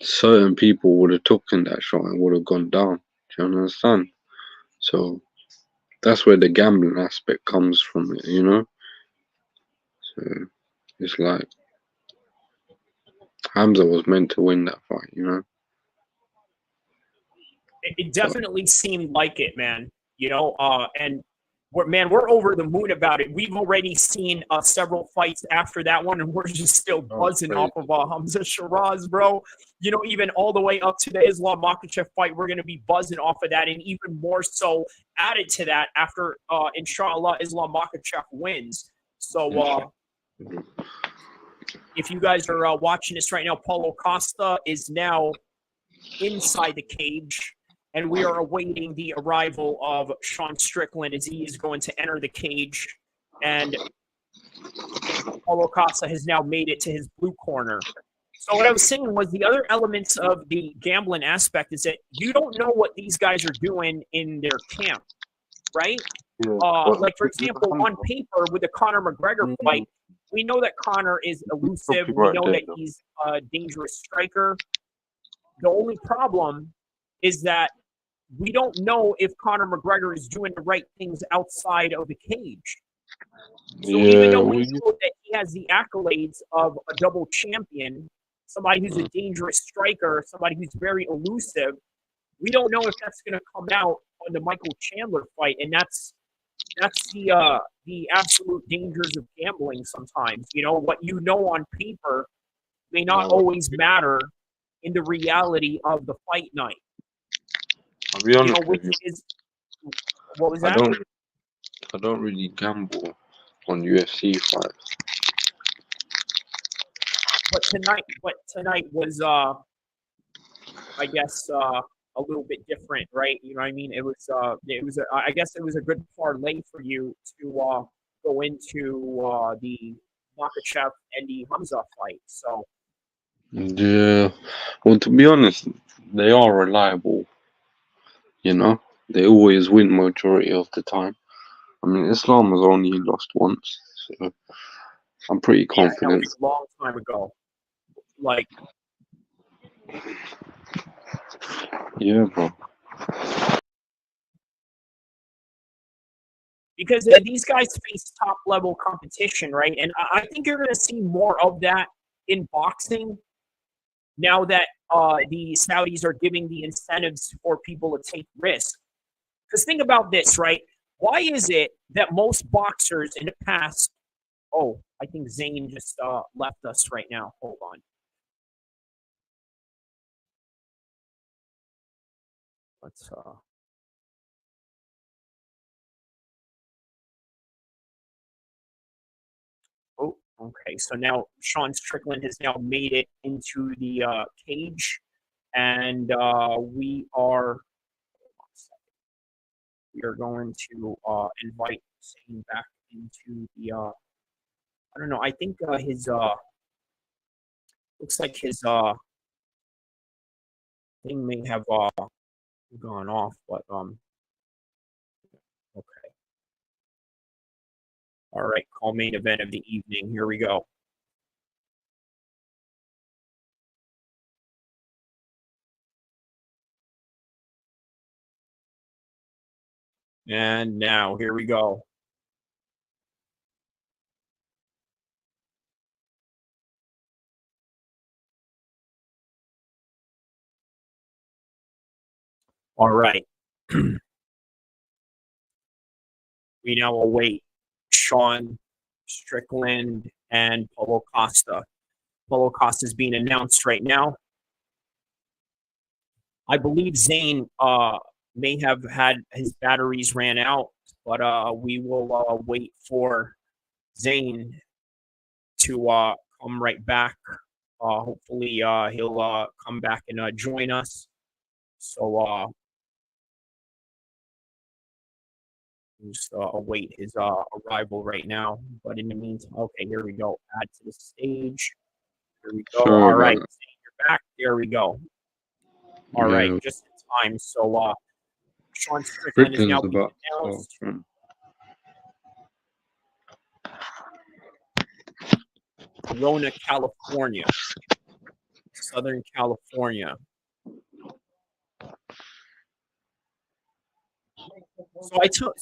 certain people would have taken that shot and would have gone down. Do you understand? So that's where the gambling aspect comes from it, you know? So it's like Hamza was meant to win that fight, you know? It But definitely seemed like it, man. And we're over the moon about it. We've already seen several fights after that one, and we're just still that was buzzing crazy. off of Hamza Shiraz, bro. Even all the way up to the Islam Makhachev fight, we're gonna be buzzing off of that, and even more so added to that after, inshallah, Islam Makhachev wins. So, if you guys are watching this right now, Paulo Costa is now inside the cage, and we are awaiting the arrival of Sean Strickland as he is going to enter the cage. And Paulo Costa has now made it to his blue corner. So what I was saying was the other elements of the gambling aspect is that you don't know what these guys are doing in their camp, right? Yeah, Like, for example, on paper with the Conor McGregor fight, we know that Conor is elusive. We know that he's a dangerous striker. The only problem is that we don't know if Conor McGregor is doing the right things outside of the cage. So even though we know that he has the accolades of a double champion, somebody who's a dangerous striker, somebody who's very elusive, we don't know if that's going to come out on the Michael Chandler fight, and that's the absolute dangers of gambling. Sometimes, what you know on paper may not always matter in the reality of the fight night. I'll be honest Which with you. is what was I that? don't really gamble on UFC fights. But tonight was I guess a little bit different, right? You know what I mean? I guess it was a good parlay for you to go into the Makhachev and the Hamza fight. So Yeah. Well, to be honest, they are reliable, you know? They always win majority of the time. I mean, Islam has only lost once, so I'm pretty yeah, that confident. was a long time ago. Like, Yeah, bro. because these guys face top level competition, right? And I think you're going to see more of that in boxing now that the Saudis are giving the incentives for people to take risks. Because think about this, right? Why is it that most boxers in the past? Oh, I think Zane just left us right now. Hold on. Let's. Oh, okay. So now Sean Strickland has now made it into the cage, and we are going to invite Zane back into the. I don't know. I think his looks like his thing may have gone off, but okay. All right, call main event of the evening. Here we go. And now here we go. All right. We now await Sean Strickland and Paulo Costa. Paulo Costa is being announced right now. I believe Zane may have had his batteries ran out, but we will wait for Zane to come right back. Hopefully, he'll come back and join us. So just await his arrival right now. But in the meantime, okay, here we go. Add to the stage. Here we go. Sure, All right, Zane, you're back. There we go. All right, yeah. just in time. So Sean Strickland is now Strickland's being about announced. Corona, California, Southern California.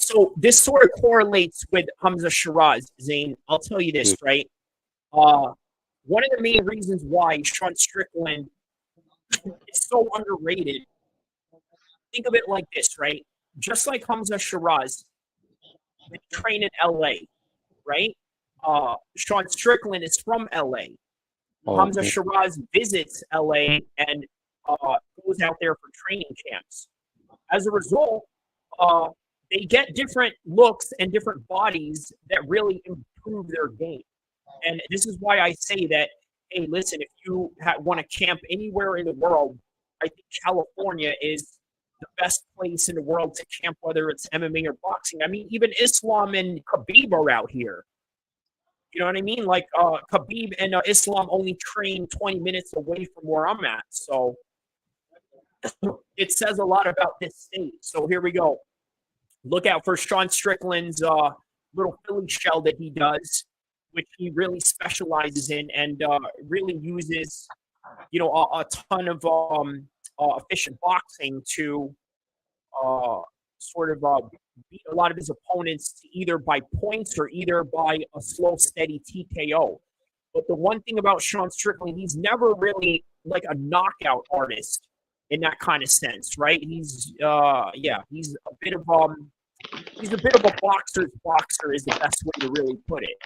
So this sort of correlates with Hamza Shiraz, Zane. I'll tell you this, right? One of the main reasons why Sean Strickland is so underrated. Think of it like this, right? Just like Hamza Shiraz, they train in LA, right? Sean Strickland is from LA. Hamza Shiraz visits LA and goes out there for training camps. As a result, they get different looks and different bodies that really improve their game. And this is why I say that, hey, listen, if you want to camp anywhere in the world, I think California is the best place in the world to camp, whether it's MMA or boxing. I mean, even Islam and Khabib are out here. You know what I mean? Like Khabib and Islam only train 20 minutes away from where I'm at. So it says a lot about this state. So here we go. Look out for Sean Strickland's little Philly shell that he does, which he really specializes in and really uses, you know, a ton of efficient boxing to sort of beat a lot of his opponents either by points or either by a slow, steady TKO. But the one thing about Sean Strickland, he's never really like a knockout artist in that kind of sense, right? He's he's a bit of a boxer's boxer is the best way to really put it.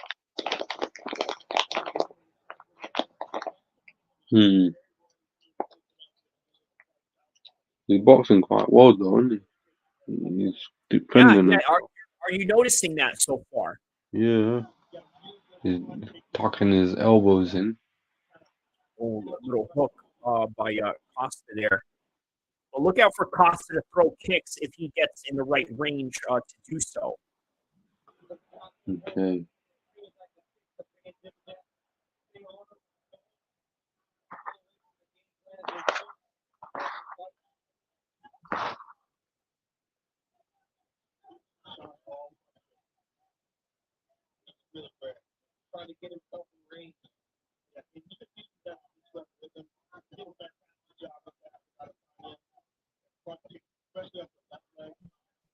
He's boxing quite well though, isn't he? He's defending Yeah. it. Are you noticing that so far? Yeah. He's tucking his elbows in. Oh, a little hook by Costa there. But look out for Costa to throw kicks if he gets in the right range to do so. Okay.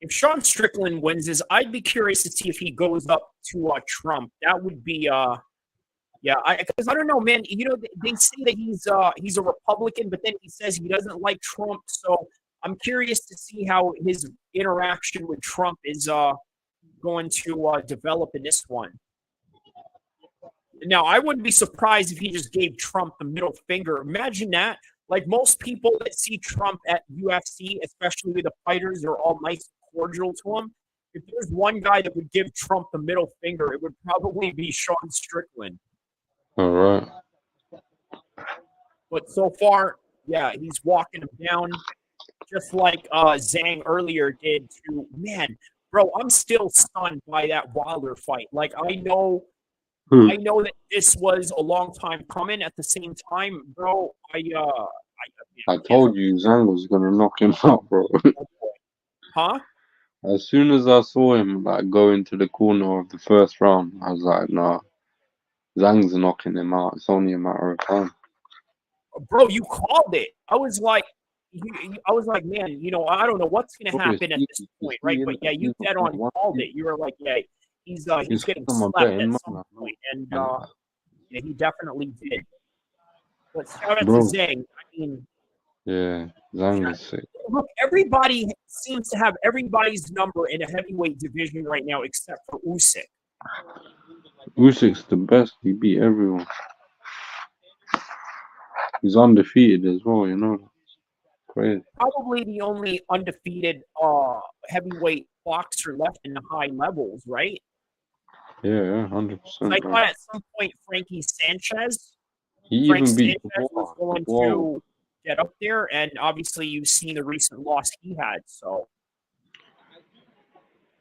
If Sean Strickland wins this, I'd be curious to see if he goes up to Trump. That would be because I don't know, man. You know, they say that he's a Republican, but then he says he doesn't like Trump. So I'm curious to see how his interaction with Trump is going to develop in this one. Now, I wouldn't be surprised if he just gave Trump the middle finger. Imagine that. Like most people that see Trump at UFC, especially with the fighters, are all nice and cordial to him. If there's one guy that would give Trump the middle finger, it would probably be Sean Strickland. All right. But so far, yeah, he's walking him down just like Zhang earlier did to, man, bro, I'm still stunned by that Wilder fight. Like, I know that this was a long time coming. At the same time, bro, I told you Zhang was gonna knock him out, bro. Huh? As soon as I saw him like go into the corner of the first round, I was like, nah, Zhang's knocking him out. It's only a matter of time. Bro, you called it. I was like, man, you know, I don't know what's going to happen at this point, right? But yeah, you dead on called it. You were like, yeah, he's getting slapped at some point, and yeah, he definitely did. But shout out to Zhang. I mean, Yeah, Zhang is sick. Look, everybody seems to have everybody's number in a heavyweight division right now, except for Usyk. Usyk's the best. He beat everyone. He's undefeated as well, you know. Crazy. Probably the only undefeated heavyweight boxer left in the high levels, right? Yeah, So I 100%, bro. thought at some point Frank He Sanchez even beat was going Whoa. to get up there, and obviously you've seen the recent loss he had. So,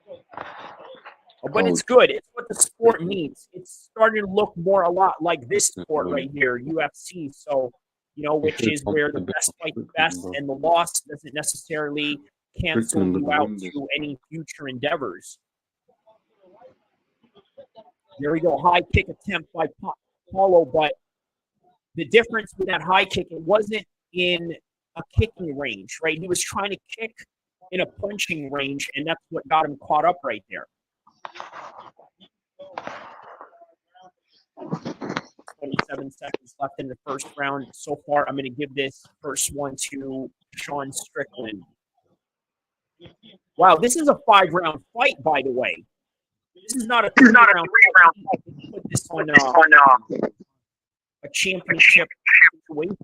but Oh, it's good. It's what the sport needs. It's starting to look more a lot like this sport right here, UFC. So, he which should is come where to the the best fight the Strickland, best, bro. and the loss doesn't necessarily cancel Strickland you will out win this. to any future endeavors. There we go. High kick attempt by Paulo, but the difference with that high kick, it wasn't in a kicking range, right? He was trying to kick in a punching range, and that's what got him caught up right there. 27 seconds left in the first round. So far, I'm going to give this first one to Sean Strickland. Wow, this is a 5-round fight, by the way. This is not a 3-round fight. Put this on a championship situation.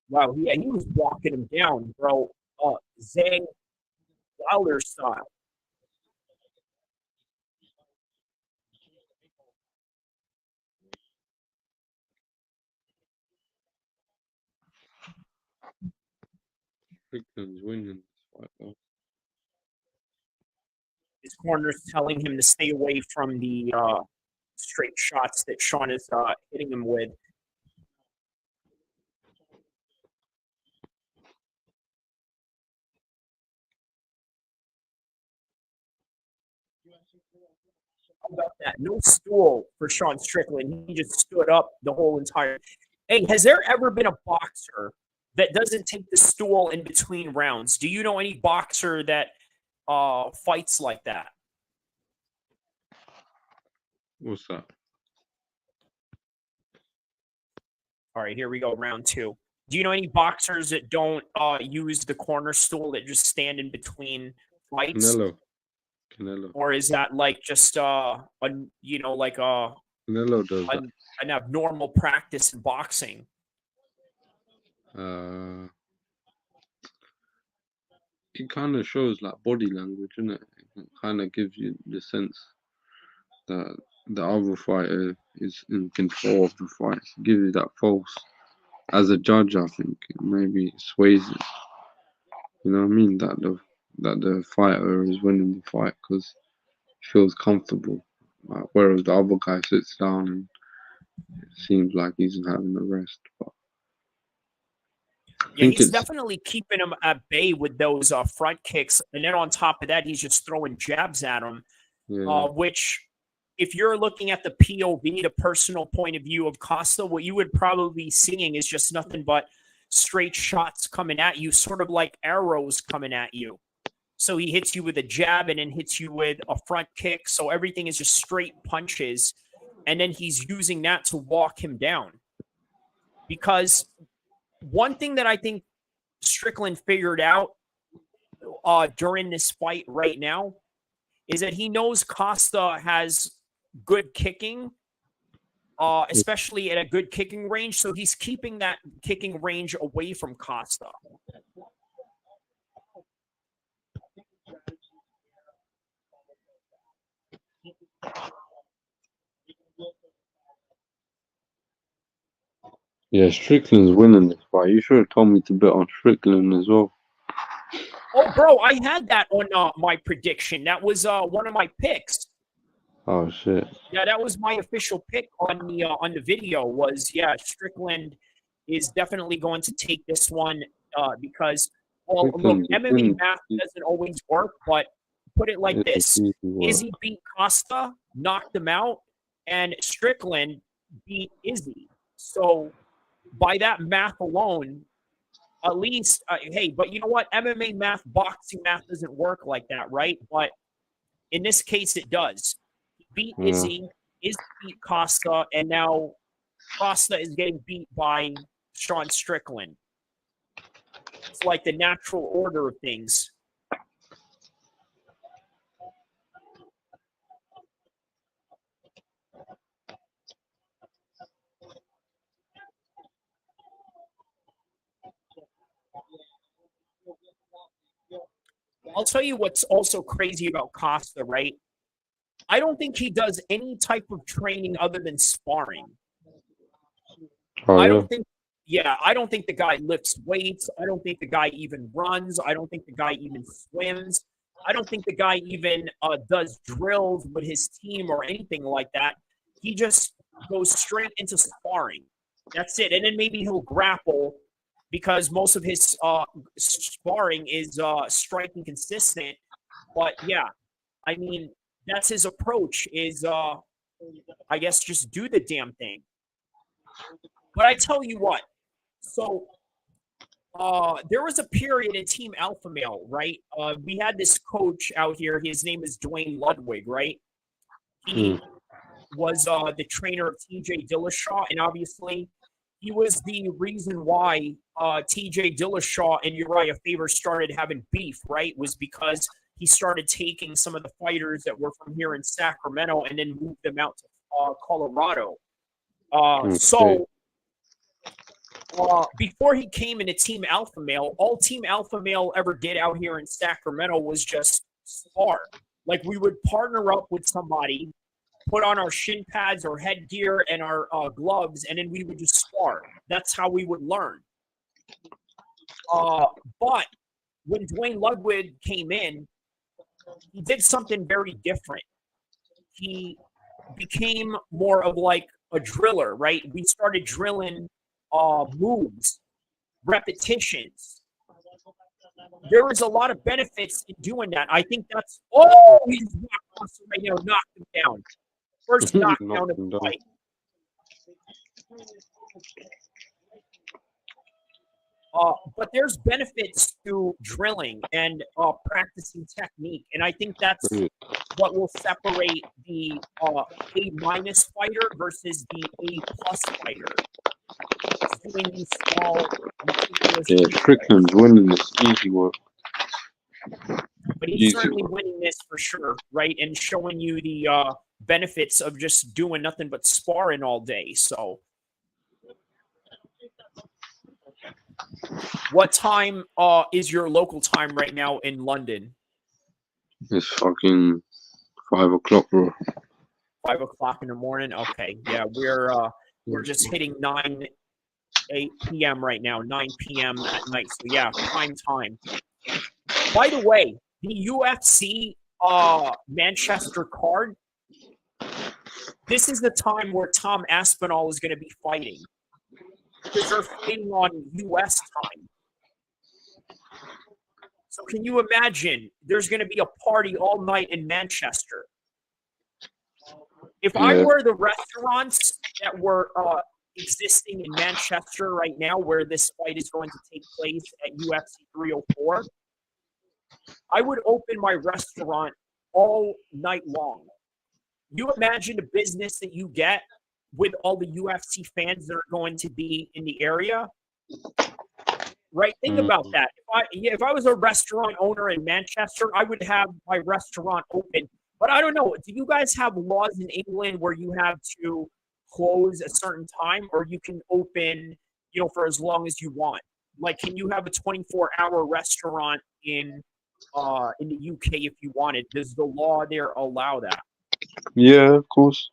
Wow, yeah, he was walking him down, bro. Zhang Wilder style. Strickland's winning this fight, though. His corner's telling him to stay away from the straight shots that Sean is hitting him with. How about that? No stool for Sean Strickland. He just stood up the whole entire. Hey, has there ever been a boxer that doesn't take the stool in between rounds? Do you know any boxer that fights like that? What's that? All right, here we go, round 2. Do you know any boxers that don't use the corner stool, that just stand in between fights? Canelo. Or is that like just Canelo does that. an abnormal practice in boxing? It kind of shows like body language, innit? It kind of gives you the sense that the other fighter is in control of the fight. Give you that false. As a judge, I think maybe it sways it. You know what I mean? That the fighter is winning the fight because he feels comfortable. Like, whereas the other guy sits down and it seems like he's having a rest. But I Yeah, think he's it's definitely keeping him at bay with those front kicks. And then on top of that, he's just throwing jabs at him, which, if you're looking at the POV, the personal point of view of Costa, what you would probably be seeing is just nothing but straight shots coming at you, sort of like arrows coming at you. So he hits you with a jab and then hits you with a front kick. So everything is just straight punches. And then he's using that to walk him down. Because one thing that I think Strickland figured out during this fight right now is that he knows Costa has good kicking, especially at a good kicking range. So he's keeping that kicking range away from Costa. yeah, Strickland's winning this fight. You should have told me to bet on Strickland as well. Oh, bro, I had that on my prediction. That was one of my picks. Oh shit! Yeah, that was my official pick on the video. Was Strickland is definitely going to take this one because, well, look, MMA math doesn't always work, but put it like this: Izzy beat Costa, knocked him out, and Strickland beat Izzy. So by that math alone, at least, hey, but you know what? MMA math, boxing math doesn't work like that, right? But in this case, it does. He beat Yeah. Izzy, Izzy beat Costa, and now Costa is getting beat by Sean Strickland. It's like the natural order of things. I'll tell you what's also crazy about Costa, right? I don't think he does any type of training other than sparring. Oh, I yeah. don't think, yeah, I don't think the guy lifts weights. I don't think the guy even runs. I don't think the guy even swims. I don't think the guy even does drills with his team or anything like that. He just goes straight into sparring. That's it. And then maybe he'll grapple because most of his sparring is striking consistent. But yeah, I mean, that's his approach is, I guess, just do the damn thing. But I tell you what, so there was a period in Team Alpha Male, right? We had this coach out here. His name is Dwayne Ludwig, right? He was the trainer of TJ Dillashaw, and obviously he was the reason why TJ Dillashaw and Uriah Faber started having beef, right? Was because he started taking some of the fighters that were from here in Sacramento and then moved them out to Colorado. So before he came into Team Alpha Male, all Team Alpha Male ever did out here in Sacramento was just spar. Like we would partner up with somebody, put on our shin pads or headgear and our gloves, and then we would just spar. That's how we would learn. But when Dwayne Ludwig came in, he did something very different. He became more of like a driller, right? We started drilling moves, repetitions. There is a lot of benefits in doing that. I think that's he's awesome right now. Knocked him down. First knockdown of the fight. But there's benefits to drilling and practicing technique, and I think that's what will separate the A- fighter versus the A+ fighter. Doing these small, Strickland's winning this easy work. But he's certainly winning this for sure, right? And showing you the benefits of just doing nothing but sparring all day. So, what time is your local time right now in London? It's fucking 5 o'clock, bro. 5 o'clock in the morning. Okay, yeah, we're just hitting 8 p.m. right now, 9 p.m. at night. So yeah, prime time. By the way, the UFC Manchester card, this is the time where Tom Aspinall is going to be fighting. Because they're fighting on U.S. time. So can you imagine there's going to be a party all night in Manchester? If I were the restaurants that were existing in Manchester right now where this fight is going to take place at UFC 304, I would open my restaurant all night long. You imagine the business that you get with all the UFC fans that are going to be in the area, right? Think about that. If I was a restaurant owner in Manchester, I would have my restaurant open. But I don't know. Do you guys have laws in England where you have to close a certain time, or you can open, for as long as you want? Like, can you have a 24-hour restaurant in the UK if you wanted? Does the law there allow that? Yeah, of course.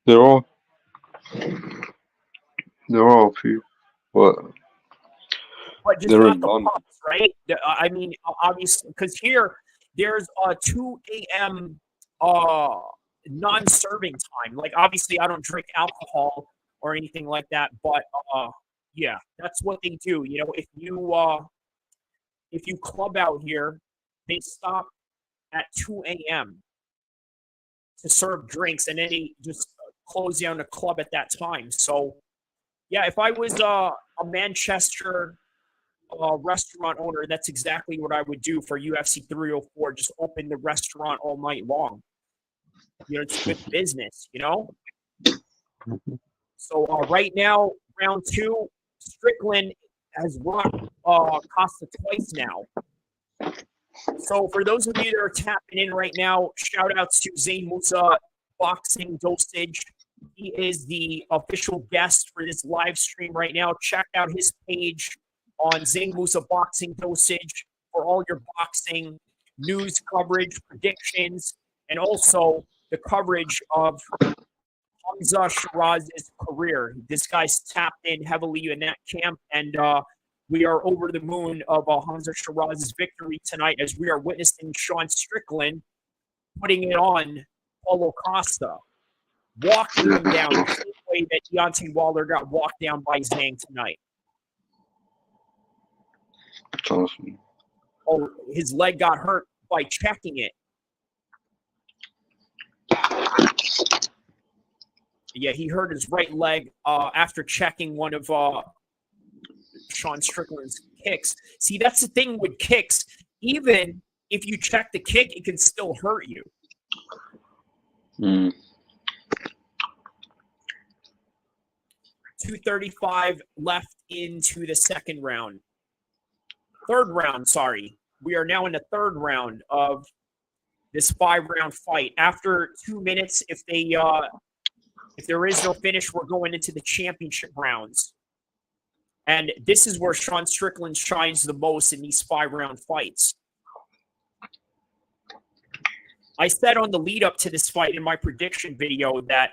There are a few, but just not the pubs, right? I mean, obviously, because here there's a 2 a.m. Non-serving time. Like, obviously, I don't drink alcohol or anything like that, but yeah, that's what they do. If you club out here, they stop at 2 a.m. to serve drinks, and then they just close down the club at that time. So, yeah, if I was a Manchester restaurant owner, that's exactly what I would do for UFC 304. Just open the restaurant all night long. You know, it's good business, you know? So right now, round 2, Strickland has rocked Costa twice now. So for those of you that are tapping in right now, shout outs to Zain Musa Boxing Dosage. He is the official guest for this live stream right now. Check out his page on Zain Musa Boxing Dosage for all your boxing news coverage, predictions, and also the coverage of Hamza Shiraz's career. This guy's tapped in heavily in that camp, and we are over the moon of Hamza Shiraz's victory tonight as we are witnessing Sean Strickland putting it on Paulo Costa, walking him down the same way that Deontay Wilder got walked down by Zhang tonight. That's awesome. Oh, his leg got hurt by checking it. Yeah, he hurt his right leg after checking one of Sean Strickland's kicks. See, that's the thing with kicks. Even if you check the kick, it can still hurt you. 2:35 left into the second round. Third round, sorry. We are now in the third round of this 5-round fight. After 2 minutes, if there is no finish, we're going into the championship rounds. And this is where Sean Strickland shines the most in these 5-round fights. I said on the lead up to this fight in my prediction video that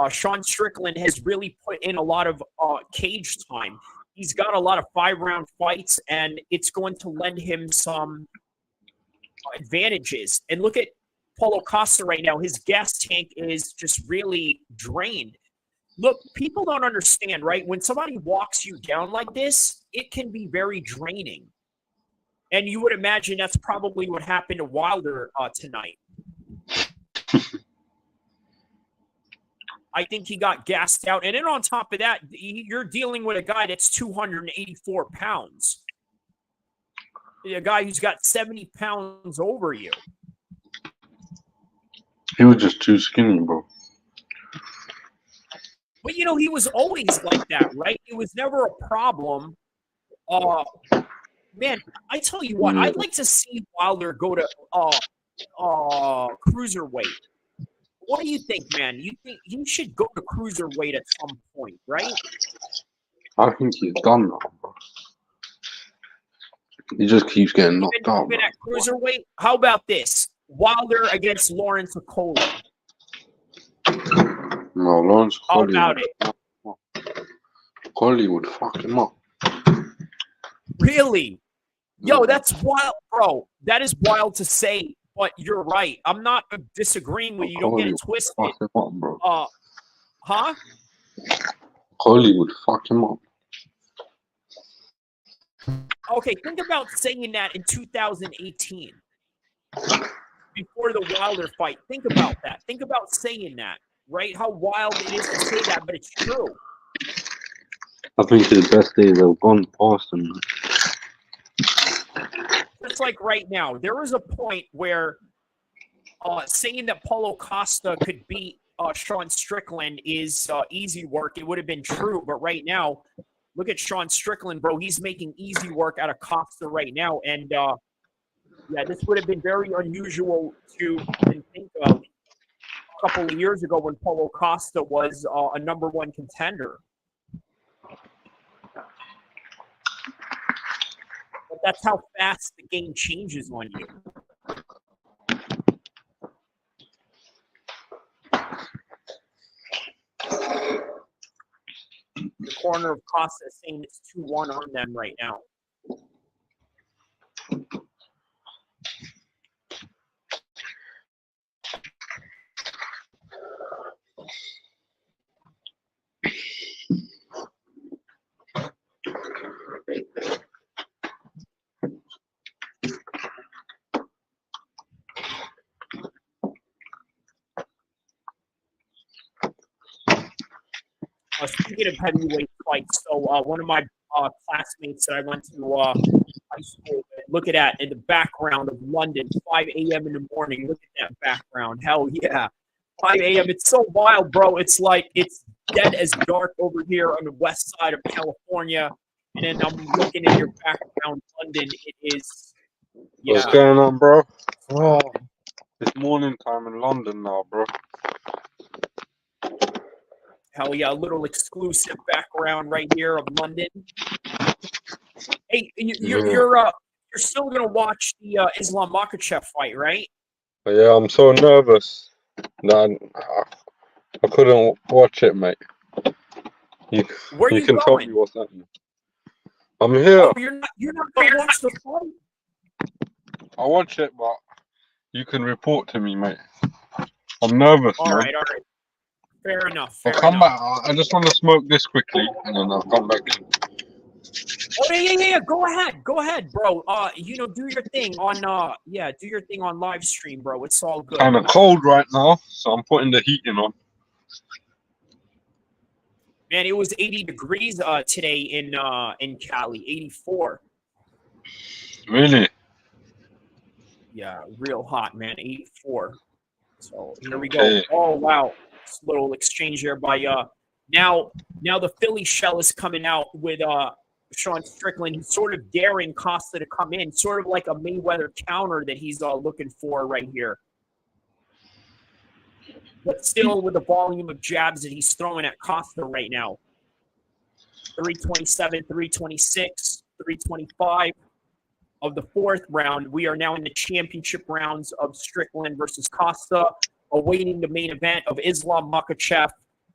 Sean Strickland has really put in a lot of cage time. He's got a lot of 5-round fights, and it's going to lend him some advantages. And look at Paulo Costa right now. His gas tank is just really drained. Look, people don't understand, right? When somebody walks you down like this, it can be very draining. And you would imagine that's probably what happened to Wilder tonight. I think he got gassed out. And then on top of that, you're dealing with a guy that's 284 pounds. A guy who's got 70 pounds over you. He was just too skinny, bro. But, you know, he was always like that, right? It was never a problem. Man, I tell you what, I'd like to see Wilder go to cruiserweight. What do you think, man? You think he should go to cruiserweight at some point, right? I think he's done now, bro. He just keeps getting knocked out. Even at cruiserweight? How about this? Wilder against Lawrence Okolie. No, Lawrence How Okolie. about it? Okolie would fuck him up. Really? Yo, that's wild, bro. That is wild to say, but you're right. I'm not disagreeing with you. Don't get it twisted. Fuck him up, bro. Huh? Okolie would fuck him up. Okay, think about saying that in 2018. Before the Wilder fight. Think about that. Think about saying that, right? How wild it is to say that, but it's true. I think his best days have gone past him. Just like right now, there was a point where saying that Paulo Costa could beat Sean Strickland is easy work. It would have been true, but right now, look at Sean Strickland, bro. He's making easy work out of Costa right now, and yeah, this would have been very unusual to think of a couple of years ago when Paulo Costa was a #1 contender. But that's how fast the game changes on you. The corner of Costa is saying it's 2-1 on them right now. Speaking of heavyweight fights, so one of my classmates that I went to high school with. Look at that in the background of London, 5 a.m. in the morning. Look at that background. Hell yeah. 5 a.m. It's so wild, bro. It's like it's dead as dark over here on the west side of California. And then I'm looking in your background, London. It is, What's yeah. going on, bro? Oh, it's morning time in London now, bro. Hell yeah, a little exclusive background right here of London. Hey, you're still gonna watch the Islam Makhachev fight, right? But yeah, I'm so nervous. Nah, I couldn't watch it, mate. Where You you can tell me going? what's happening. I'm here. Oh, you're not gonna watch the fight? I watch it, but you can report to me, mate. I'm nervous, All man. right, all right. Fair enough. I'll Fair come enough. back. I just want to smoke this quickly, and then I'll come back. Oh yeah. Go ahead, bro. Do your thing on do your thing on live stream, bro. It's all good. Kind of cold right now, so I'm putting the heating on. Man, it was 80 degrees today in Cali, 84. Really? Yeah, real hot, man, 84. So here we go. Okay. Oh wow, this little exchange here by now the Philly shell is coming out with Sean Strickland. He's sort of daring Costa to come in, sort of like a Mayweather counter that he's looking for right here. But still with the volume of jabs that he's throwing at Costa right now. 327, 326, 325 of the fourth round. We are now in the championship rounds of Strickland versus Costa, awaiting the main event of Islam Makhachev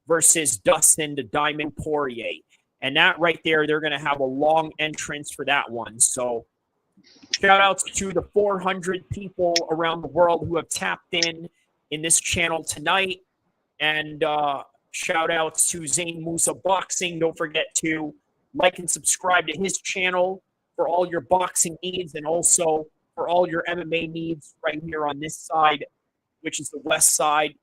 versus Dustin the Diamond Poirier. And that right there, they're going to have a long entrance for that one. So shout outs to the 400 people around the world who have tapped in this channel tonight. And shout outs to Zain Musa Boxing. Don't forget to like and subscribe to his channel for all your boxing needs and also for all your MMA needs right here on this side, which is the west side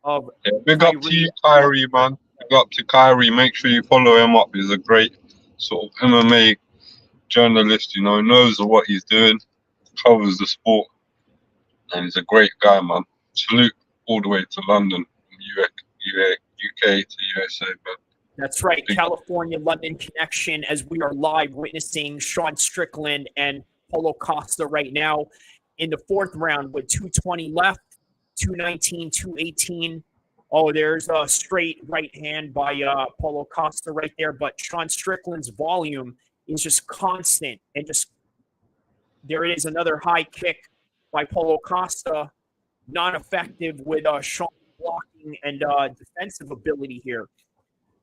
of Big up to you, Kyrie, man. Big up to Kyrie. Make sure you follow him up. He's a great sort of MMA journalist, you know, knows what he's doing, covers the sport, and he's a great guy, man. Salute all the way to London, UK to USA, man. That's right, California, London connection as we are live witnessing Sean Strickland and Paulo Costa right now in the fourth round with 2:20 left, 2:19, 2:18. Oh, there's a straight right hand by Paulo Costa right there, but Sean Strickland's volume is just constant and just there it is, another high kick by Paulo Costa, not effective with Sean blocking and defensive ability here.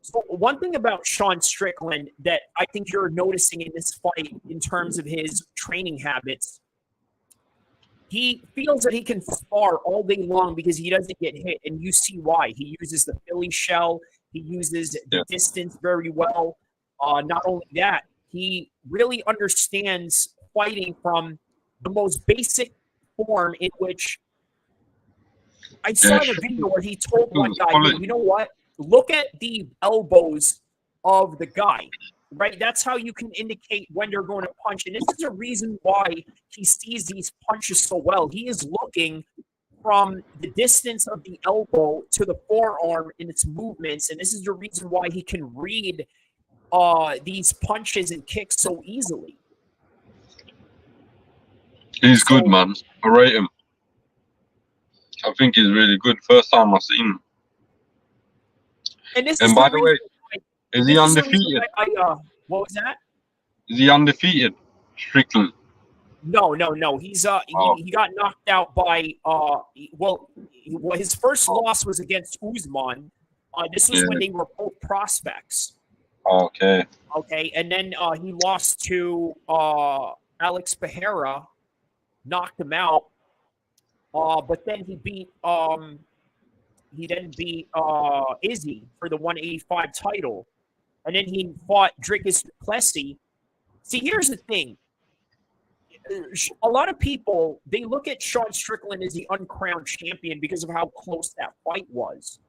So one thing about Sean Strickland that I think you're noticing in this fight in terms of his training habits, he feels that he can spar all day long because he doesn't get hit, and you see why. He uses the Philly shell. He uses the distance very well. Not only that, he really understands fighting from the most basic form in which I saw in a video where he told one guy, hey, you know what? Look at the elbows of the guy, right? That's how you can indicate when they're going to punch. And this is a reason why he sees these punches so well. He is looking from the distance of the elbow to the forearm in its movements. And this is the reason why he can read these punches and kicks so easily. He's good, man. I rate him. I think he's really good. First time I've seen him. And by the way, is he undefeated? What was that? Is he undefeated? Strickland. No. He's he got knocked out by his first loss was against Usman. This was when they were both prospects. Okay. Okay, and then he lost to Alex Pereira, knocked him out. But then he beat Izzy for the 185 title. And then he fought Dricus du Plessis. See, here's the thing. A lot of people, they look at Sean Strickland as the uncrowned champion because of how close that fight was.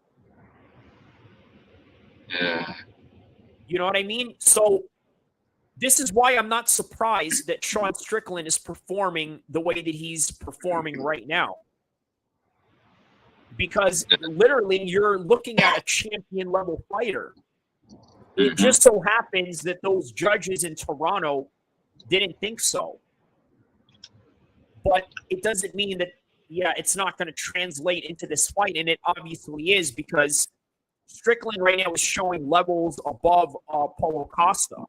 Yeah. You know what I mean? So this is why I'm not surprised that Sean Strickland is performing the way that he's performing right now. Because literally you're looking at a champion level fighter. It just so happens that those judges in Toronto didn't think so. But it doesn't mean that, it's not going to translate into this fight. And it obviously is, because Strickland right now is showing levels above Paulo Costa.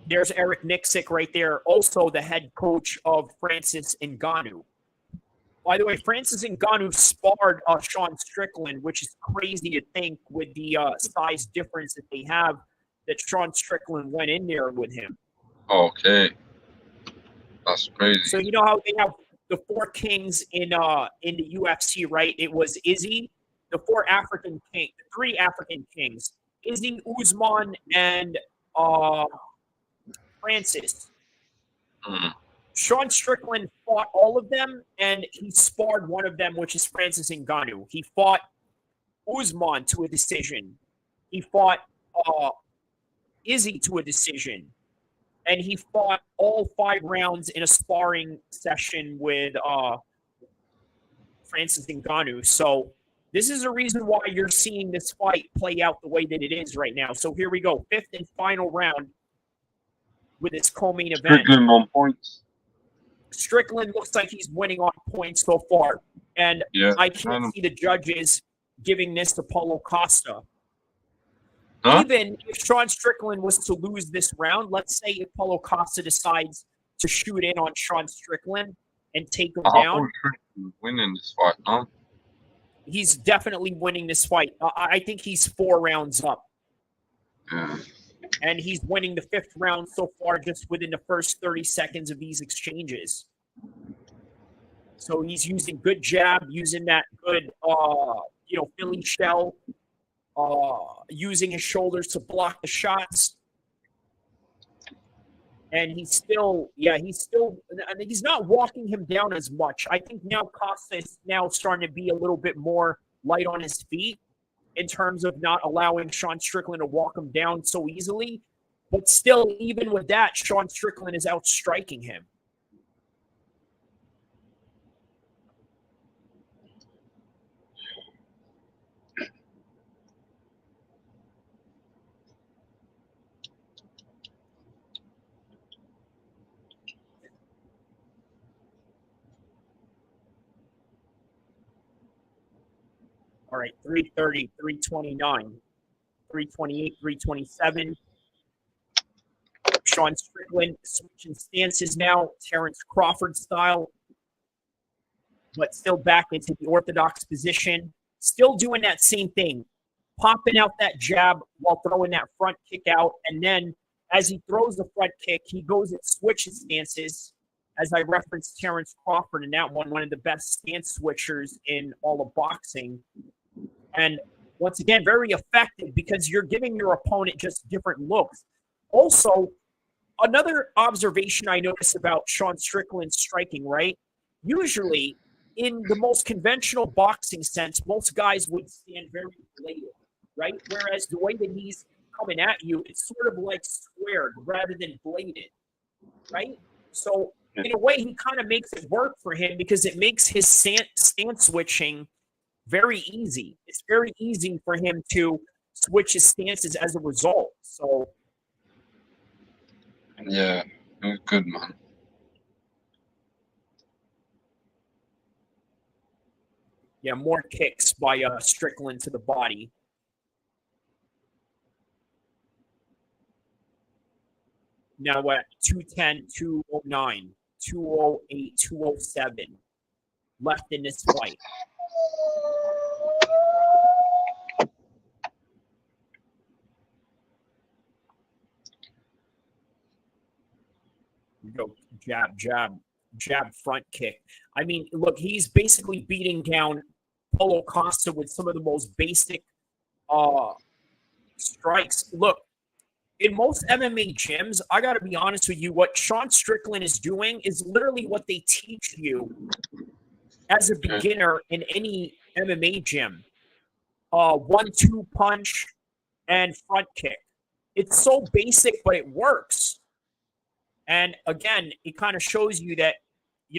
There's Eric Nixick right there, also the head coach of Francis Ngannou. By the way, Francis Ngannou sparred Sean Strickland, which is crazy to think with the size difference that they have, that Sean Strickland went in there with him. Okay. That's crazy. So you know how they have the 4 kings in the UFC, right? It was Izzy, the 3 African kings, Izzy, Usman, and Francis. Sean Strickland fought all of them, and he sparred one of them, which is Francis Ngannou. He fought Usman to a decision. He fought Izzy to a decision. And he fought all 5 rounds in a sparring session with Francis Ngannou. So this is a reason why you're seeing this fight play out the way that it is right now. So here we go. 5th and final round with its co-main event. Strickland on points. Strickland looks like he's winning on points so far. And I can't see the judges giving this to Paulo Costa. Even if Sean Strickland was to lose this round, let's say if Paulo Costa decides to shoot in on Sean Strickland and take him down. Strickland's winning this fight, no? He's definitely winning this fight. I think he's 4 rounds up. Yeah. And he's winning the 5th round so far just within the first 30 seconds of these exchanges. So he's using good jab, using that good, Philly shell, using his shoulders to block the shots. And he's not walking him down as much. I think now Costa is now starting to be a little bit more light on his feet in terms of not allowing Sean Strickland to walk him down so easily. But still, even with that, Sean Strickland is outstriking him. All right, 330, 329, 328, 327. Sean Strickland switching stances now, Terrence Crawford style, but still back into the orthodox position. Still doing that same thing, popping out that jab while throwing that front kick out. And then as he throws the front kick, he goes and switches stances. As I referenced Terrence Crawford in that one of the best stance switchers in all of boxing. And once again, very effective because you're giving your opponent just different looks. Also, another observation I noticed about Sean Strickland's striking, right? Usually, in the most conventional boxing sense, most guys would stand very bladed, right? Whereas the way that he's coming at you, it's sort of like squared rather than bladed, right? So, in a way, he kind of makes it work for him because it makes his stance switching very easy. It's very easy for him to switch his stances as a result. So, yeah, it was good, man. Yeah, more kicks by Strickland to the body. Now at 210, 209, 208, 207 left in this fight. Go jab, front kick. I mean, look, he's basically beating down Paulo Costa with some of the most basic strikes. Look, in most MMA gyms, I got to be honest with you, what Sean Strickland is doing is literally what they teach you as a beginner in any MMA gym. 1-2 punch and front kick. It's so basic, but it works. And again, it kind of shows you that,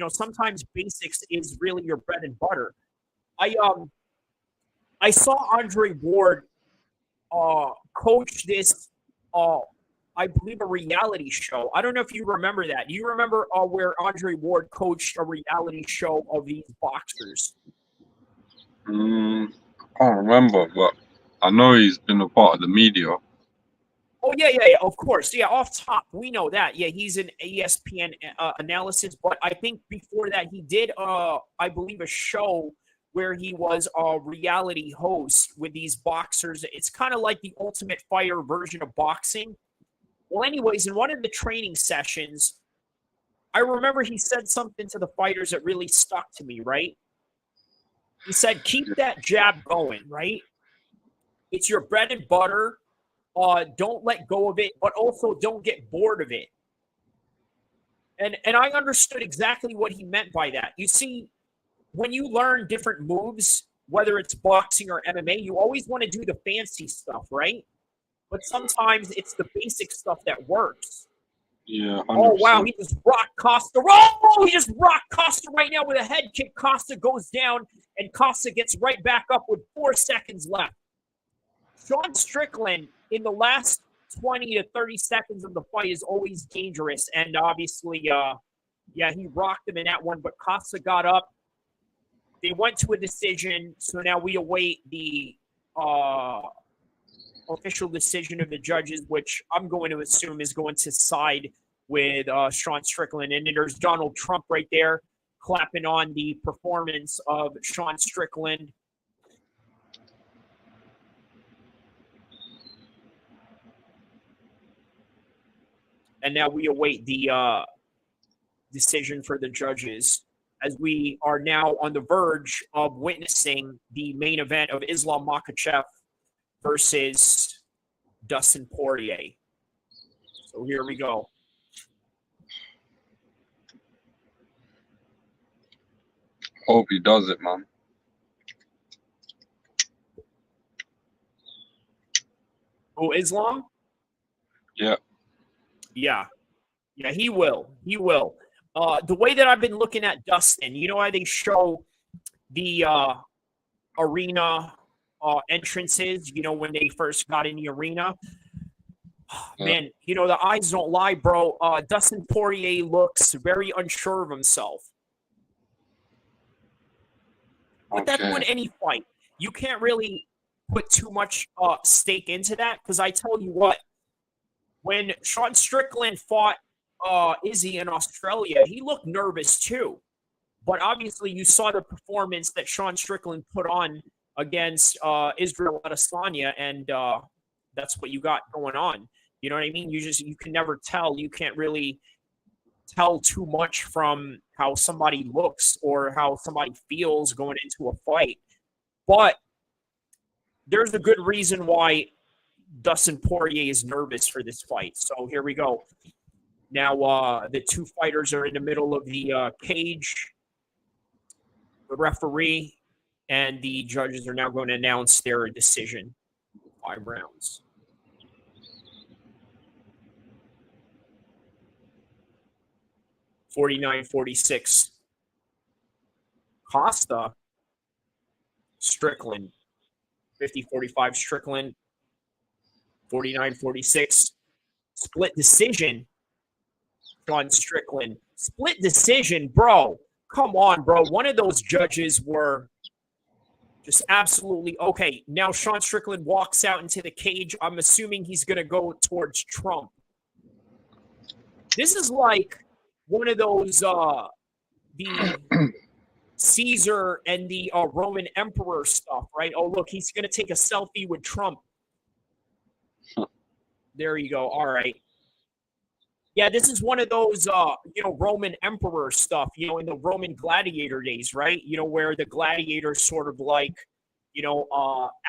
sometimes basics is really your bread and butter. I saw Andre Ward coach this, I believe, a reality show. I don't know if you remember that. Do you remember where Andre Ward coached a reality show of these boxers? I can't remember, but I know he's been a part of the media. Oh, yeah, of course. Yeah, off top, we know that. Yeah, he's an ESPN analysis, but I think before that he did, I believe, a show where he was a reality host with these boxers. It's kind of like the Ultimate Fighter version of boxing. Well, anyways, in one of the training sessions, I remember he said something to the fighters that really stuck to me, right? He said, keep that jab going, right? It's your bread and butter. Don't let go of it, but also don't get bored of it. And I understood exactly what he meant by that. You see, when you learn different moves, whether it's boxing or MMA, you always want to do the fancy stuff, right? But sometimes it's the basic stuff that works. Yeah, 100%. Oh, wow, he just rocked Costa. Oh, he just rocked Costa right now with a head kick. Costa goes down, and Costa gets right back up with 4 seconds left. Sean Strickland, in the last 20 to 30 seconds of the fight, is always dangerous. And obviously, he rocked him in that one, but Costa got up. They went to a decision, so now we await the official decision of the judges, which I'm going to assume is going to side with Sean Strickland. And there's Donald Trump right there clapping on the performance of Sean Strickland. And now we await the decision for the judges, as we are now on the verge of witnessing the main event of Islam Makhachev versus Dustin Poirier. So here we go. Hope he does it, man. Oh, Islam? Yeah. Yeah, he will. He will. The way that I've been looking at Dustin, you know how they show the arena entrances, when they first got in the arena? Man, the eyes don't lie, bro. Dustin Poirier looks very unsure of himself. But that's with any fight. You can't really put too much stake into that, because I tell you what, when Sean Strickland fought Izzy in Australia, he looked nervous too. But obviously, you saw the performance that Sean Strickland put on against Israel Adesanya, and that's what you got going on. You know what I mean? You can never tell. You can't really tell too much from how somebody looks or how somebody feels going into a fight. But there's a good reason why Dustin Poirier is nervous for this fight. So here we go. Now the two fighters are in the middle of the cage. The referee and the judges are now going to announce their decision. 5 rounds. (49-46). Costa. Strickland. 50-45 Strickland. 49-46. Split decision. Sean Strickland. Split decision, bro. Come on, bro. One of those judges were just absolutely okay. Now Sean Strickland walks out into the cage. I'm assuming he's going to go towards Trump. This is like one of those the Caesar and the Roman emperor stuff, right? Oh, look, he's going to take a selfie with Trump. There you go. All right. Yeah, this is one of those, Roman emperor stuff, in the Roman gladiator days, right? Where the gladiators sort of like,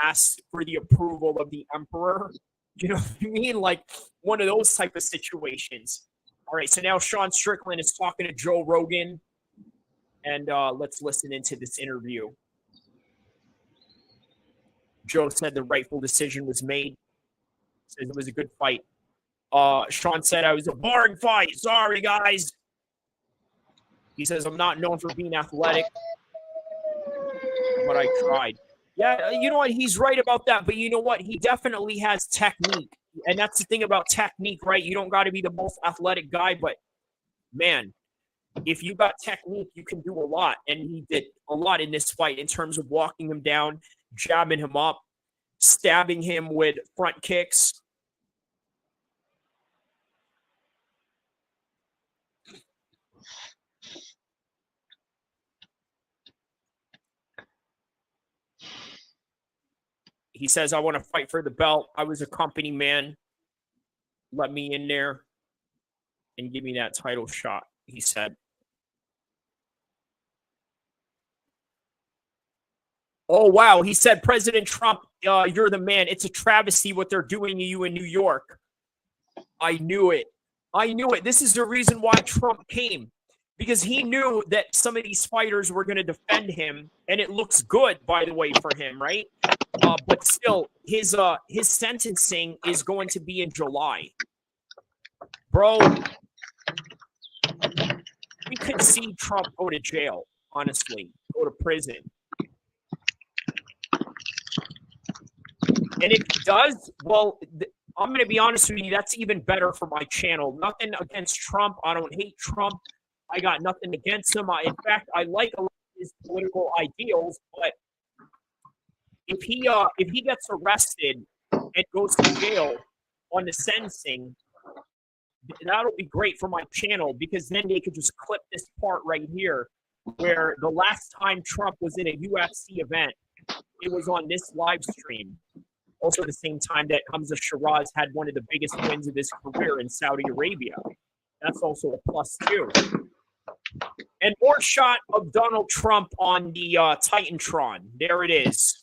ask for the approval of the emperor. You know what I mean? Like one of those type of situations. All right, so now Sean Strickland is talking to Joe Rogan, and let's listen into this interview. Joe said the rightful decision was made. Says it was a good fight. Sean said I was a boring fight. Sorry, guys. He says I'm not known for being athletic, but I tried. Yeah, you know what? He's right about that. But you know what? He definitely has technique. And that's the thing about technique, right? You don't got to be the most athletic guy, but man, if you got technique, you can do a lot. And he did a lot in this fight in terms of walking him down, jabbing him up, stabbing him with front kicks. He says, I want to fight for the belt. I was a company man. Let me in there and give me that title shot, he said. Oh, wow. He said, President Trump, you're the man. It's a travesty what they're doing to you in New York. I knew it. I knew it. This is the reason why Trump came. Because he knew that some of these fighters were going to defend him. And it looks good, by the way, for him, right? But still, his sentencing is going to be in July. Bro, we could see Trump go to jail, honestly, go to prison. And if he does, well, I'm going to be honest with you, that's even better for my channel. Nothing against Trump. I don't hate Trump. I got nothing against him. In fact, I like a lot of his political ideals, but if he gets arrested and goes to jail on the sentencing, that'll be great for my channel because then they could just clip this part right here where the last time Trump was in a UFC event, it was on this live stream. Also the same time that Hamza Shiraz had one of the biggest wins of his career in Saudi Arabia. That's also a plus too. And more shot of Donald Trump on the Titantron. There it is.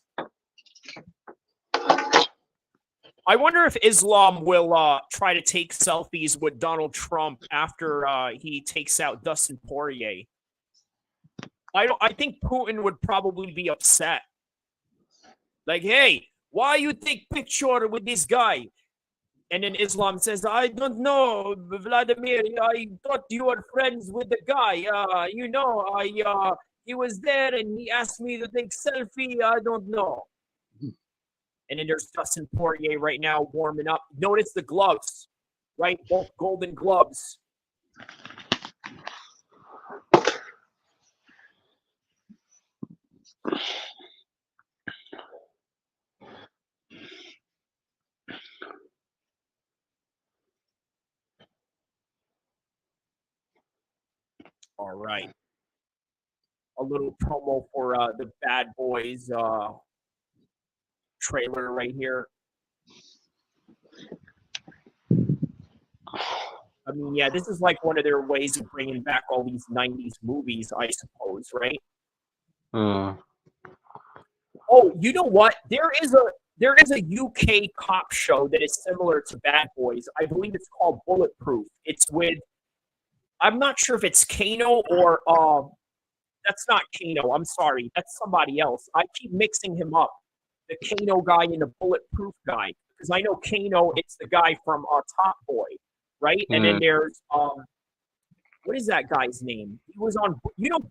I wonder if Islam will try to take selfies with Donald Trump after he takes out Dustin Poirier. I think Putin would probably be upset. Like, hey, why you take picture with this guy? And then Islam says, I don't know, Vladimir. I thought you were friends with the guy. He was there and he asked me to take selfie. I don't know. And then there's Dustin Poirier right now warming up. Notice the gloves, right? Both golden gloves. All right. A little promo for the Bad Boys trailer right here. I mean, yeah, this is like one of their ways of bringing back all these 90s movies, I suppose, right? Oh, you know what? There is a UK cop show that is similar to Bad Boys. I believe it's called Bulletproof. It's with, I'm not sure if it's Kano or that's not Kano. I'm sorry. That's somebody else. I keep mixing him up. The Kano guy and the Bulletproof guy. Because I know Kano, it's the guy from Top Boy, right? And then there's, what is that guy's name? He was on,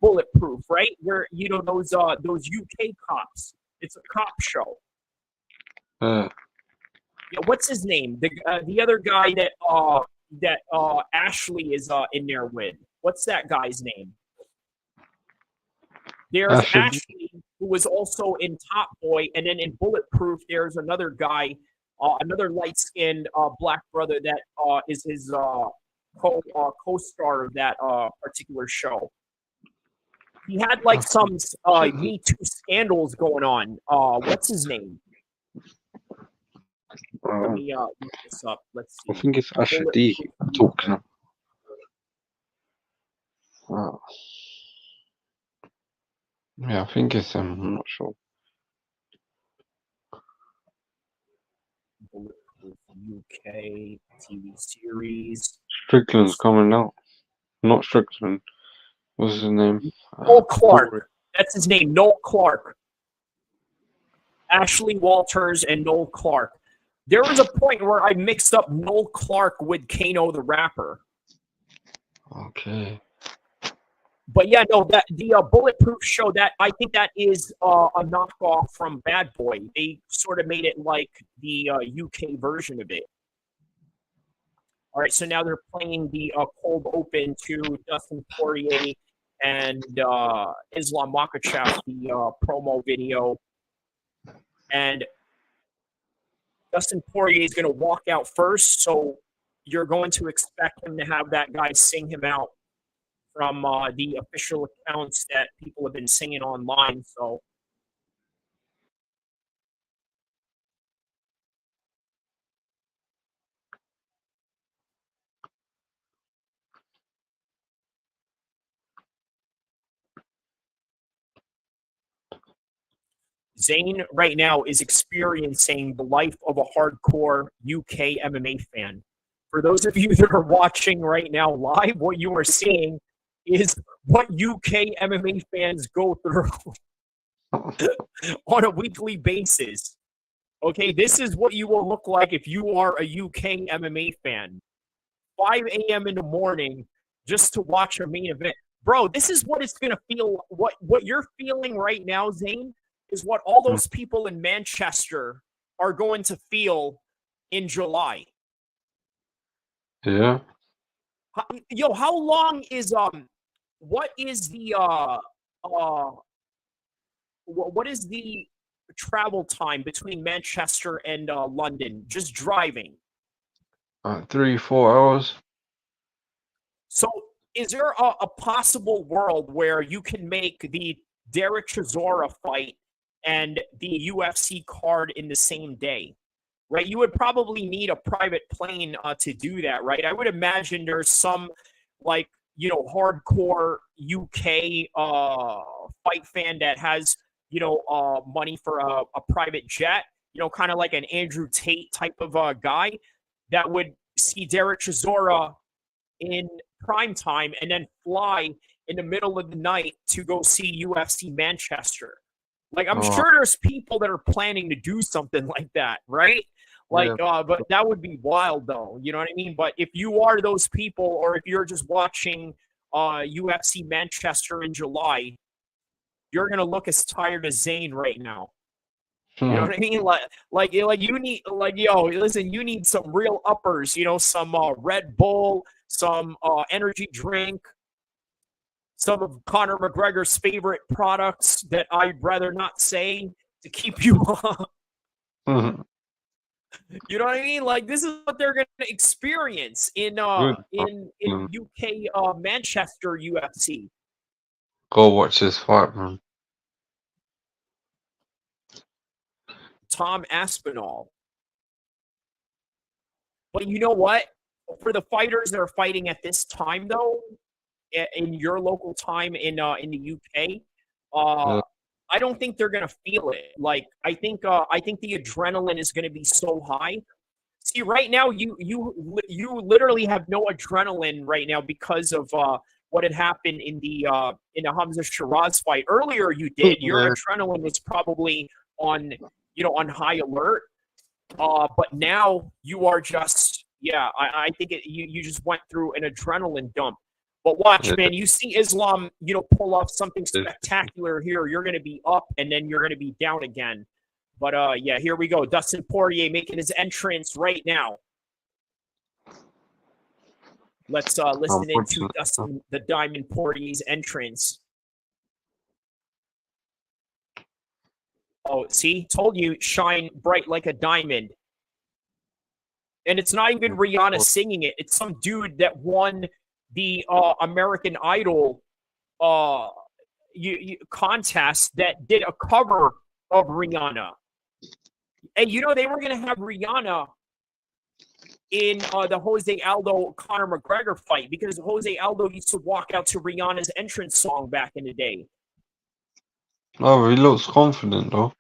Bulletproof, right? Where, those UK cops. It's a cop show. Yeah, what's his name? The other guy that Ashley is in there with. What's that guy's name? There's Ashley, who was also in Top Boy, and then in Bulletproof, there's another guy, another light-skinned black brother that is his co-star of that particular show. He had like some Me Too scandals going on. What's his name? Let me look this up. Let's see. I think it's Ashley talking. Yeah, I think it's I'm not sure. UK TV series. Strickland's coming out. Not Strickland. What's his name? Noel Clark. That's his name, Noel Clark. Ashley Walters and Noel Clark. There was a point where I mixed up Noel Clark with Kano the rapper. Okay. But yeah, no, that the Bulletproof show, that I think that is a knockoff from Bad Boy. They sort of made it like the UK version of it. All right, so now they're playing the cold open to Dustin Poirier and Islam Makhachev, the promo video. And Dustin Poirier is going to walk out first, so you're going to expect him to have that guy sing him out from the official accounts that people have been singing online. So Zayn right now is experiencing the life of a hardcore UK MMA fan. For those of you that are watching right now live, what you are seeing is what UK MMA fans go through on a weekly basis. Okay, this is what you will look like if you are a UK MMA fan. 5 a.m. in the morning just to watch a main event. Bro, this is what it's going to feel. What you're feeling right now, Zane, is what all those people in Manchester are going to feel in July. Yeah. Yo, how long is what is the what is the travel time between Manchester and London? Just driving. 3-4 hours. So, is there a possible world where you can make the Derek Chisora fight and the UFC card in the same day? Right? You would probably need a private plane to do that, right? I would imagine there's some, like, you know, hardcore UK fight fan that has, you know, money for a private jet, you know, kind of like an Andrew Tate type of guy that would see Derek Chisora in prime time and then fly in the middle of the night to go see UFC Manchester. Like, I'm sure there's people that are planning to do something like that, right? Like, but that would be wild, though. You know what I mean? But if you are those people, or if you're just watching UFC Manchester in July, you're gonna look as tired as Zayn right now. You know what I mean? Like you need, like, yo, listen, you need some real uppers. You know, some Red Bull, some energy drink, some of Conor McGregor's favorite products that I'd rather not say to keep you up. You know what I mean? Like, this is what they're going to experience in UK Manchester UFC. Go watch this fight, man. Tom Aspinall. But you know what? For the fighters that are fighting at this time, though, in your local time in the UK, I don't think they're gonna feel it. Like, I think the adrenaline is gonna be so high. See, right now you literally have no adrenaline right now because of what had happened in the Hamza Shiraz fight. Earlier you did. Your adrenaline was probably on, you know, on high alert. But now you are just, I think you just went through an adrenaline dump. But watch, man, you see Islam, you know, pull off something spectacular here. You're going to be up, and then you're going to be down again. But, yeah, here we go. Dustin Poirier making his entrance right now. Let's listen into Dustin the Diamond Poirier's entrance. Oh, see? Told you, shine bright like a diamond. And it's not even Rihanna singing it. It's some dude that won the American Idol contest that did a cover of Rihanna. And, you know, they were going to have Rihanna in the Jose Aldo Conor McGregor fight because Jose Aldo used to walk out to Rihanna's entrance song back in the day. Oh, he looks confident, though.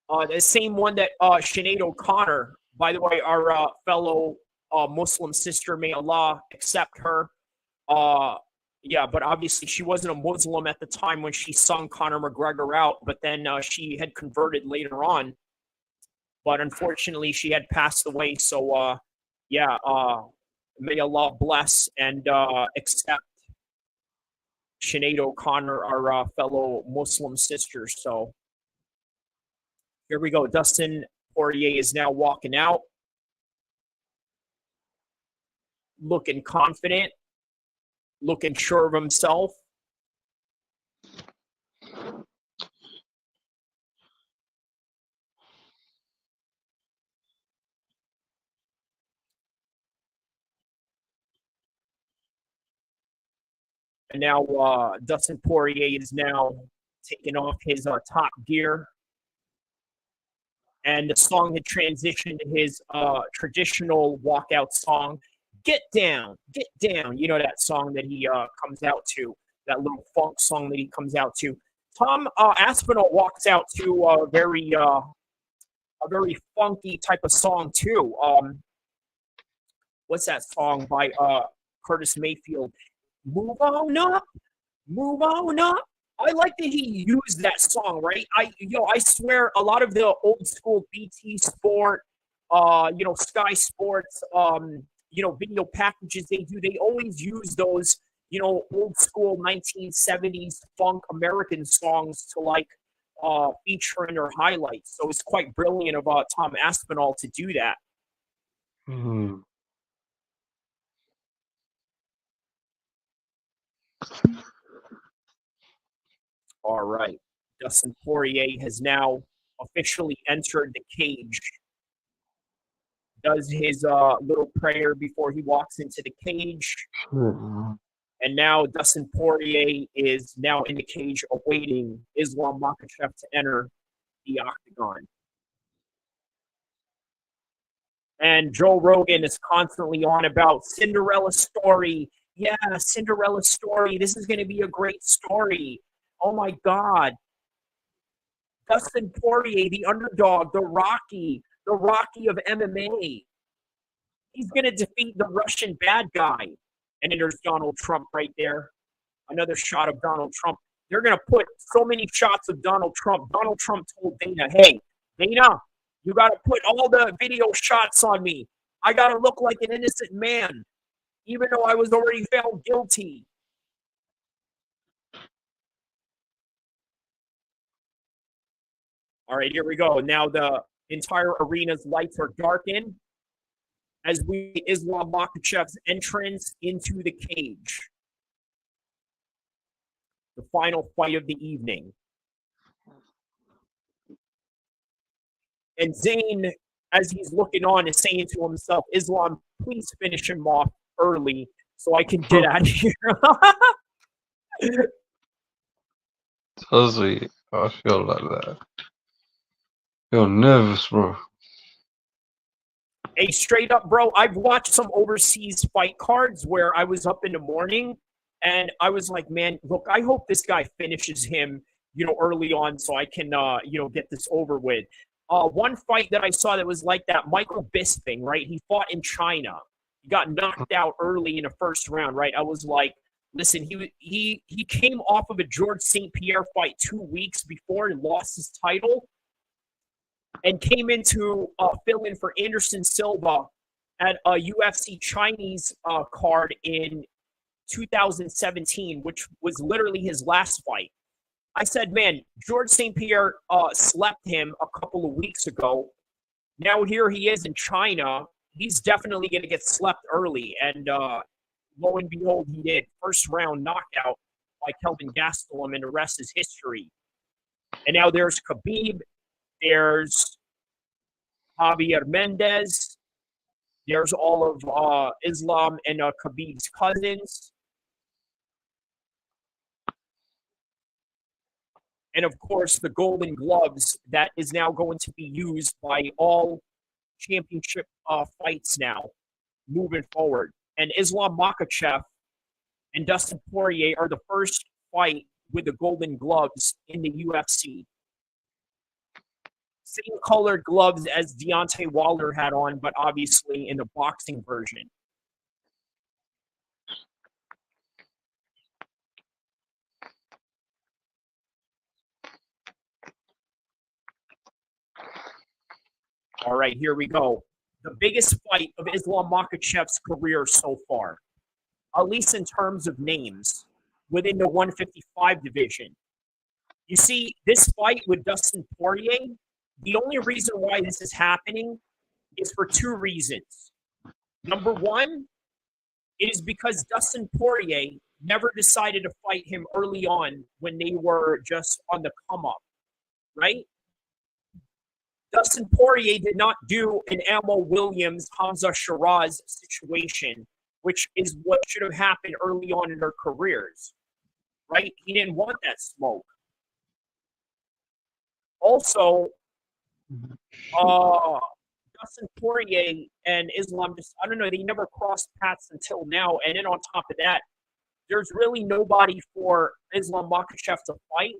The same one that Sinead O'Connor, by the way, our fellow Muslim sister, may Allah accept her. Yeah, but obviously she wasn't a Muslim at the time when she sung Conor McGregor out, but then she had converted later on. but unfortunately she had passed away. So yeah, may Allah bless and accept Sinead O'Connor, our fellow Muslim sisters. So here we go. Dustin Poirier is now walking out, looking confident, looking sure of himself. And now Dustin Poirier is now taking off his top gear. And the song had transitioned to his traditional walkout song, Get Down, Get Down. You know that song that he comes out to, that little funk song that he comes out to. Tom Aspinall walks out to a very funky type of song too. What's that song by Curtis Mayfield? Move on up, move on up. I like that he used that song, right? I swear a lot of the old school BT Sport, Sky Sports, video packages they always use those, old school 1970s funk American songs to like feature in their highlights. So it's quite brilliant of Tom Aspinall to do that. Mm. All right. Dustin Poirier has now officially entered the cage. Does his little prayer before he walks into the cage. And now Dustin Poirier is now in the cage awaiting Islam Makhachev to enter the octagon. And Joe Rogan is constantly on about Cinderella story. Yeah, Cinderella story. This is going to be a great story. Oh my God. Dustin Poirier, the underdog, the Rocky of MMA. He's going to defeat the Russian bad guy. And then there's Donald Trump right there. Another shot of Donald Trump. They're going to put so many shots of Donald Trump. Donald Trump told Dana, hey, Dana, you got to put all the video shots on me. I got to look like an innocent man, even though I was already found guilty. All right, here we go. Now the entire arena's lights are darkened as we Islam Makhachev's entrance into the cage. The final fight of the evening. And Zayn, as he's looking on, is saying to himself, Islam, please finish him off early so I can get out of here. Does he? I feel like that. You're nervous, bro. Hey, straight up, bro, I've watched some overseas fight cards where I was up in the morning and I was like, man, look, I hope this guy finishes him, early on so I can, get this over with. One fight that I saw that was like that, Michael Bisping, right? He fought in China. He got knocked out early in the first round, right? I was like, listen, he came off of a George St. Pierre fight 2 weeks before and lost his title and came into fill in for Anderson Silva at a UFC Chinese card in 2017, which was literally his last fight. I said, man, George St. Pierre slept him a couple of weeks ago. Now here he is in China. He's definitely going to get slept early. And lo and behold, he did. First round knockout by Kelvin Gastelum, and the rest is history. And now there's Khabib. There's Javier Mendez. There's all of Islam and Khabib's cousins. And of course, the Golden Gloves that is now going to be used by all championship fights now moving forward. And Islam Makhachev and Dustin Poirier are the first fight with the Golden Gloves in the UFC. Same colored gloves as Deontay Wilder had on, but obviously in the boxing version. All right, here we go. The biggest fight of Islam Makhachev's career so far, at least in terms of names, within the 155 division. You see, this fight with Dustin Poirier, the only reason why this is happening is for two reasons. Number one, it is because Dustin Poirier never decided to fight him early on when they were just on the come up, right? Dustin Poirier did not do an Ammo Williams, Hamza Shiraz situation, which is what should have happened early on in their careers, right? He didn't want that smoke. Also, Dustin Poirier and Islam just, I don't know, they never crossed paths until now. And then on top of that, there's really nobody for Islam Makhachev to fight.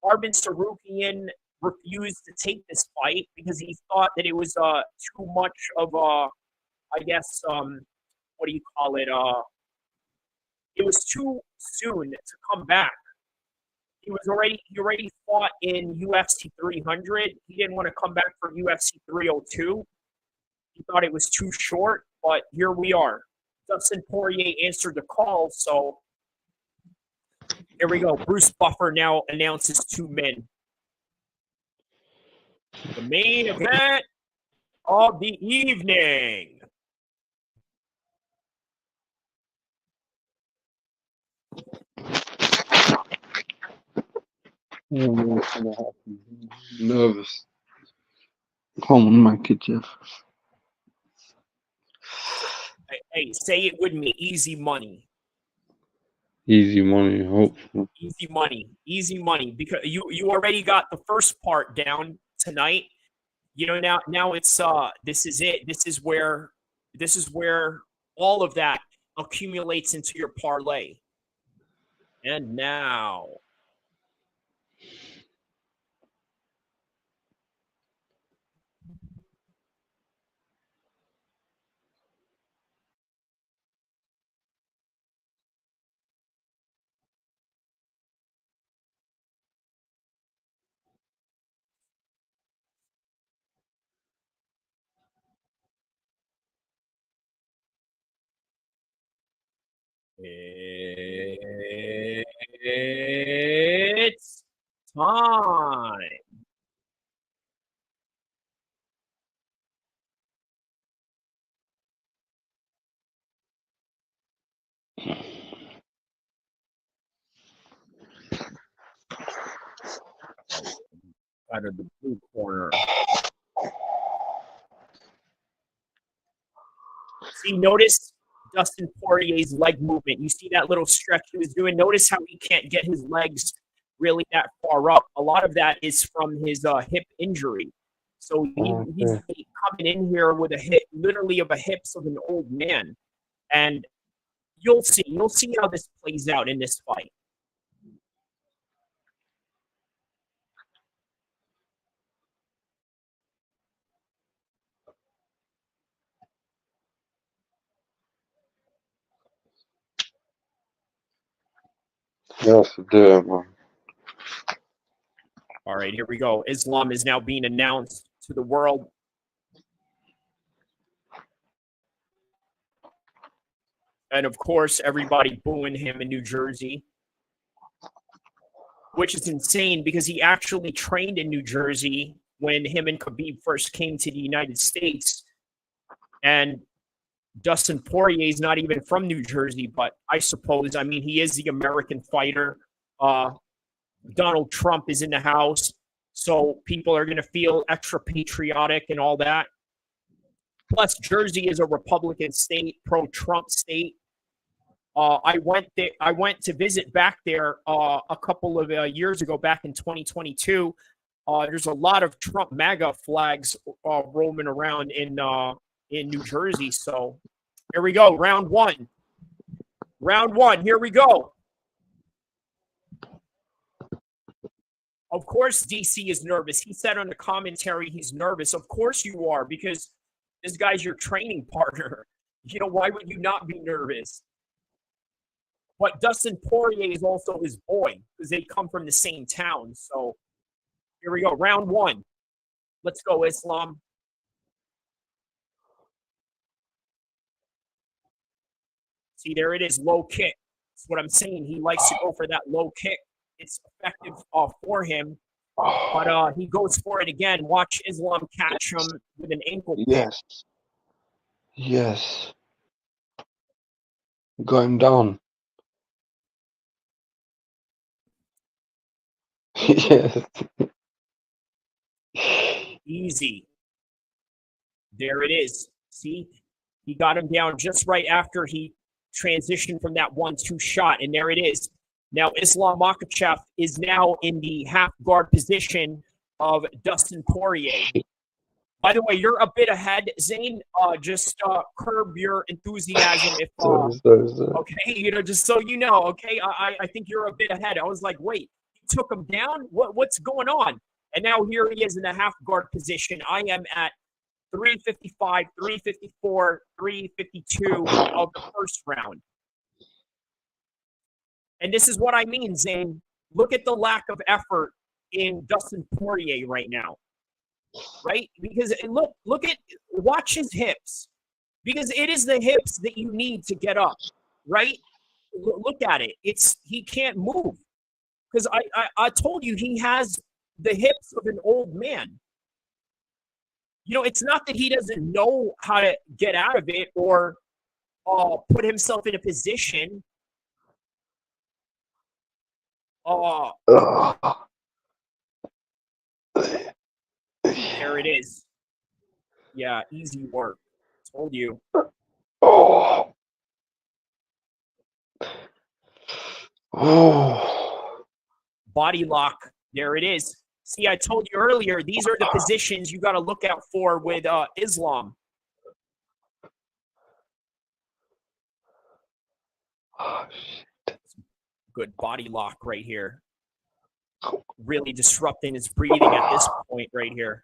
Arman Sarukian refused to take this fight because he thought that it was too much of a, I guess, what do you call it? It was too soon to come back. He already fought in UFC 300. He didn't want to come back for UFC 302. He thought it was too short, but here we are. Dustin Poirier answered the call, so here we go. Bruce Buffer now announces two men. The main event of the evening. Nervous. Come on, Makhachev. Hey, say it with me. Easy money. Easy money, hopefully. Easy money. Easy money. Because you already got the first part down tonight. You know, now it's this is it. This is where all of that accumulates into your parlay. And now it's time. Out of the blue corner. See, notice Dustin Poirier's leg movement. You see that little stretch he was doing. Notice how he can't get his legs really that far up. A lot of that is from his hip injury. So he's coming in here with a hip, literally of the hips of an old man. And you'll see how this plays out in this fight. Yes, do it, man. All right, here we go. Islam is now being announced to the world. And of course, everybody booing him in New Jersey, which is insane because he actually trained in New Jersey when him and Khabib first came to the United States. And Dustin Poirier is not even from New Jersey, but I suppose, I mean, he is the American fighter. Donald Trump is in the house, so people are going to feel extra patriotic and all that. Plus, Jersey is a Republican state, pro-Trump state. I went to visit back there a couple of years ago, back in 2022. There's a lot of Trump MAGA flags roaming around in New Jersey. So here we go, round one. Round one, here we go. Of course, DC is nervous. He said on the commentary he's nervous. Of course you are, because this guy's your training partner. You know, why would you not be nervous? But Dustin Poirier is also his boy because they come from the same town. So here we go, round one. Let's go, Islam. See, there it is, low kick. That's what I'm saying. He likes to go for that low kick. It's effective for him, but he goes for it again. Watch Islam catch him with an ankle kick. Yes. Yes. Got him down. Yes. Easy. There it is. See, he got him down just right after he transitioned from that 1-2 shot, and there it is. Now, Islam Makhachev is now in the half guard position of Dustin Poirier. By the way, you're a bit ahead, Zane. Just curb your enthusiasm. If okay, just so you know, okay. I think you're a bit ahead. I was like, wait, he took him down. What's going on? And now here he is in the half guard position. I am at 355, 354, 352 of the first round. And this is what I mean, Zane. Look at the lack of effort in Dustin Poirier right now. Right? Because watch his hips. Because it is the hips that you need to get up. Right? Look at it. He can't move. Because I told you he has the hips of an old man. It's not that he doesn't know how to get out of it or put himself in a position. There it is. Yeah, easy work. Told you. Oh. Body lock. There it is. See, I told you earlier, these are the positions you got to look out for with Islam. Oh, shit. Good body lock right here. Really disrupting his breathing at this point right here.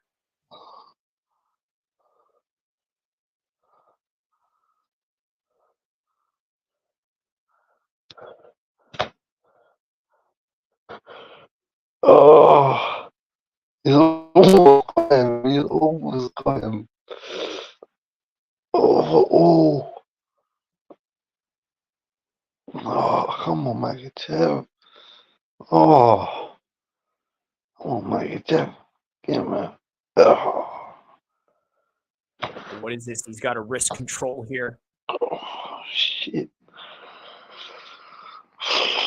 Oh, he's almost got him. He's almost got him. Oh, come on, Makhachev. Oh, come on, Makhachev. Get him out. Oh. What is this? He's got a wrist control here. Oh, shit.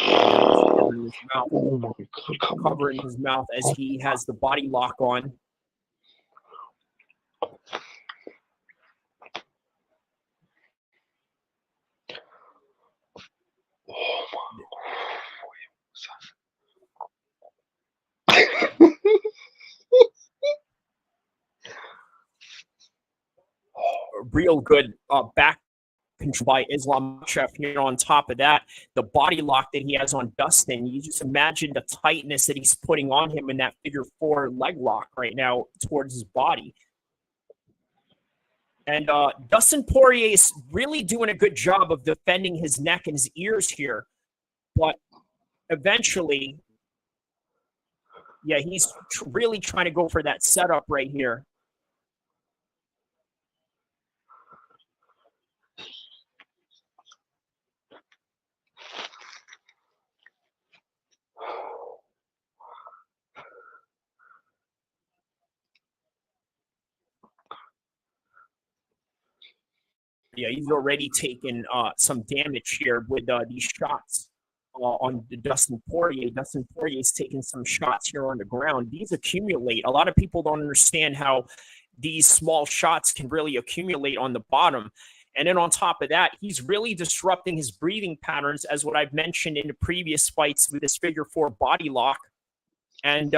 Covering his mouth. Oh my God! Covering his mouth as he has the body lock on. Oh Real good back control by Islam Makhachev. On top of that, the body lock that he has on Dustin, you just imagine the tightness that he's putting on him in that figure 4 leg lock right now towards his body. And Dustin Poirier is really doing a good job of defending his neck and his ears here. But eventually, yeah, he's really trying to go for that setup right here. Yeah, he's already taken some damage here with these shots on Dustin Poirier. Dustin Poirier's taking some shots here on the ground. These accumulate. A lot of people don't understand how these small shots can really accumulate on the bottom. And then on top of that, he's really disrupting his breathing patterns, as what I've mentioned in the previous fights with this figure 4 body lock. And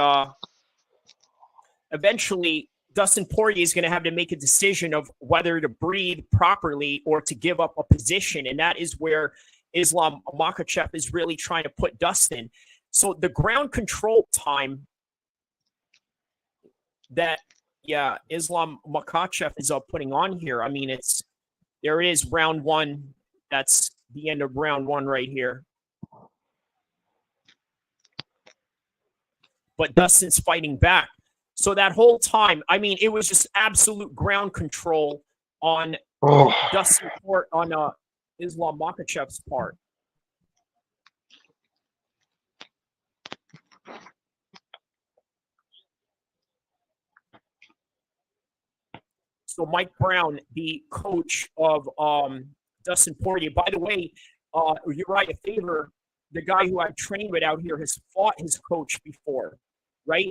eventually, Dustin Poirier is going to have to make a decision of whether to breathe properly or to give up a position. And that is where Islam Makhachev is really trying to put Dustin. So the ground control time that, yeah, Islam Makhachev is putting on here. I mean, there it is, round 1. That's the end of round 1 right here. But Dustin's fighting back. So that whole time, I mean, it was just absolute ground control on Dustin on Islam Makhachev's part. So Mike Brown, the coach of Dustin Poirier. By the way, Uriah Faber, the guy who I've trained with out here, has fought his coach before, right?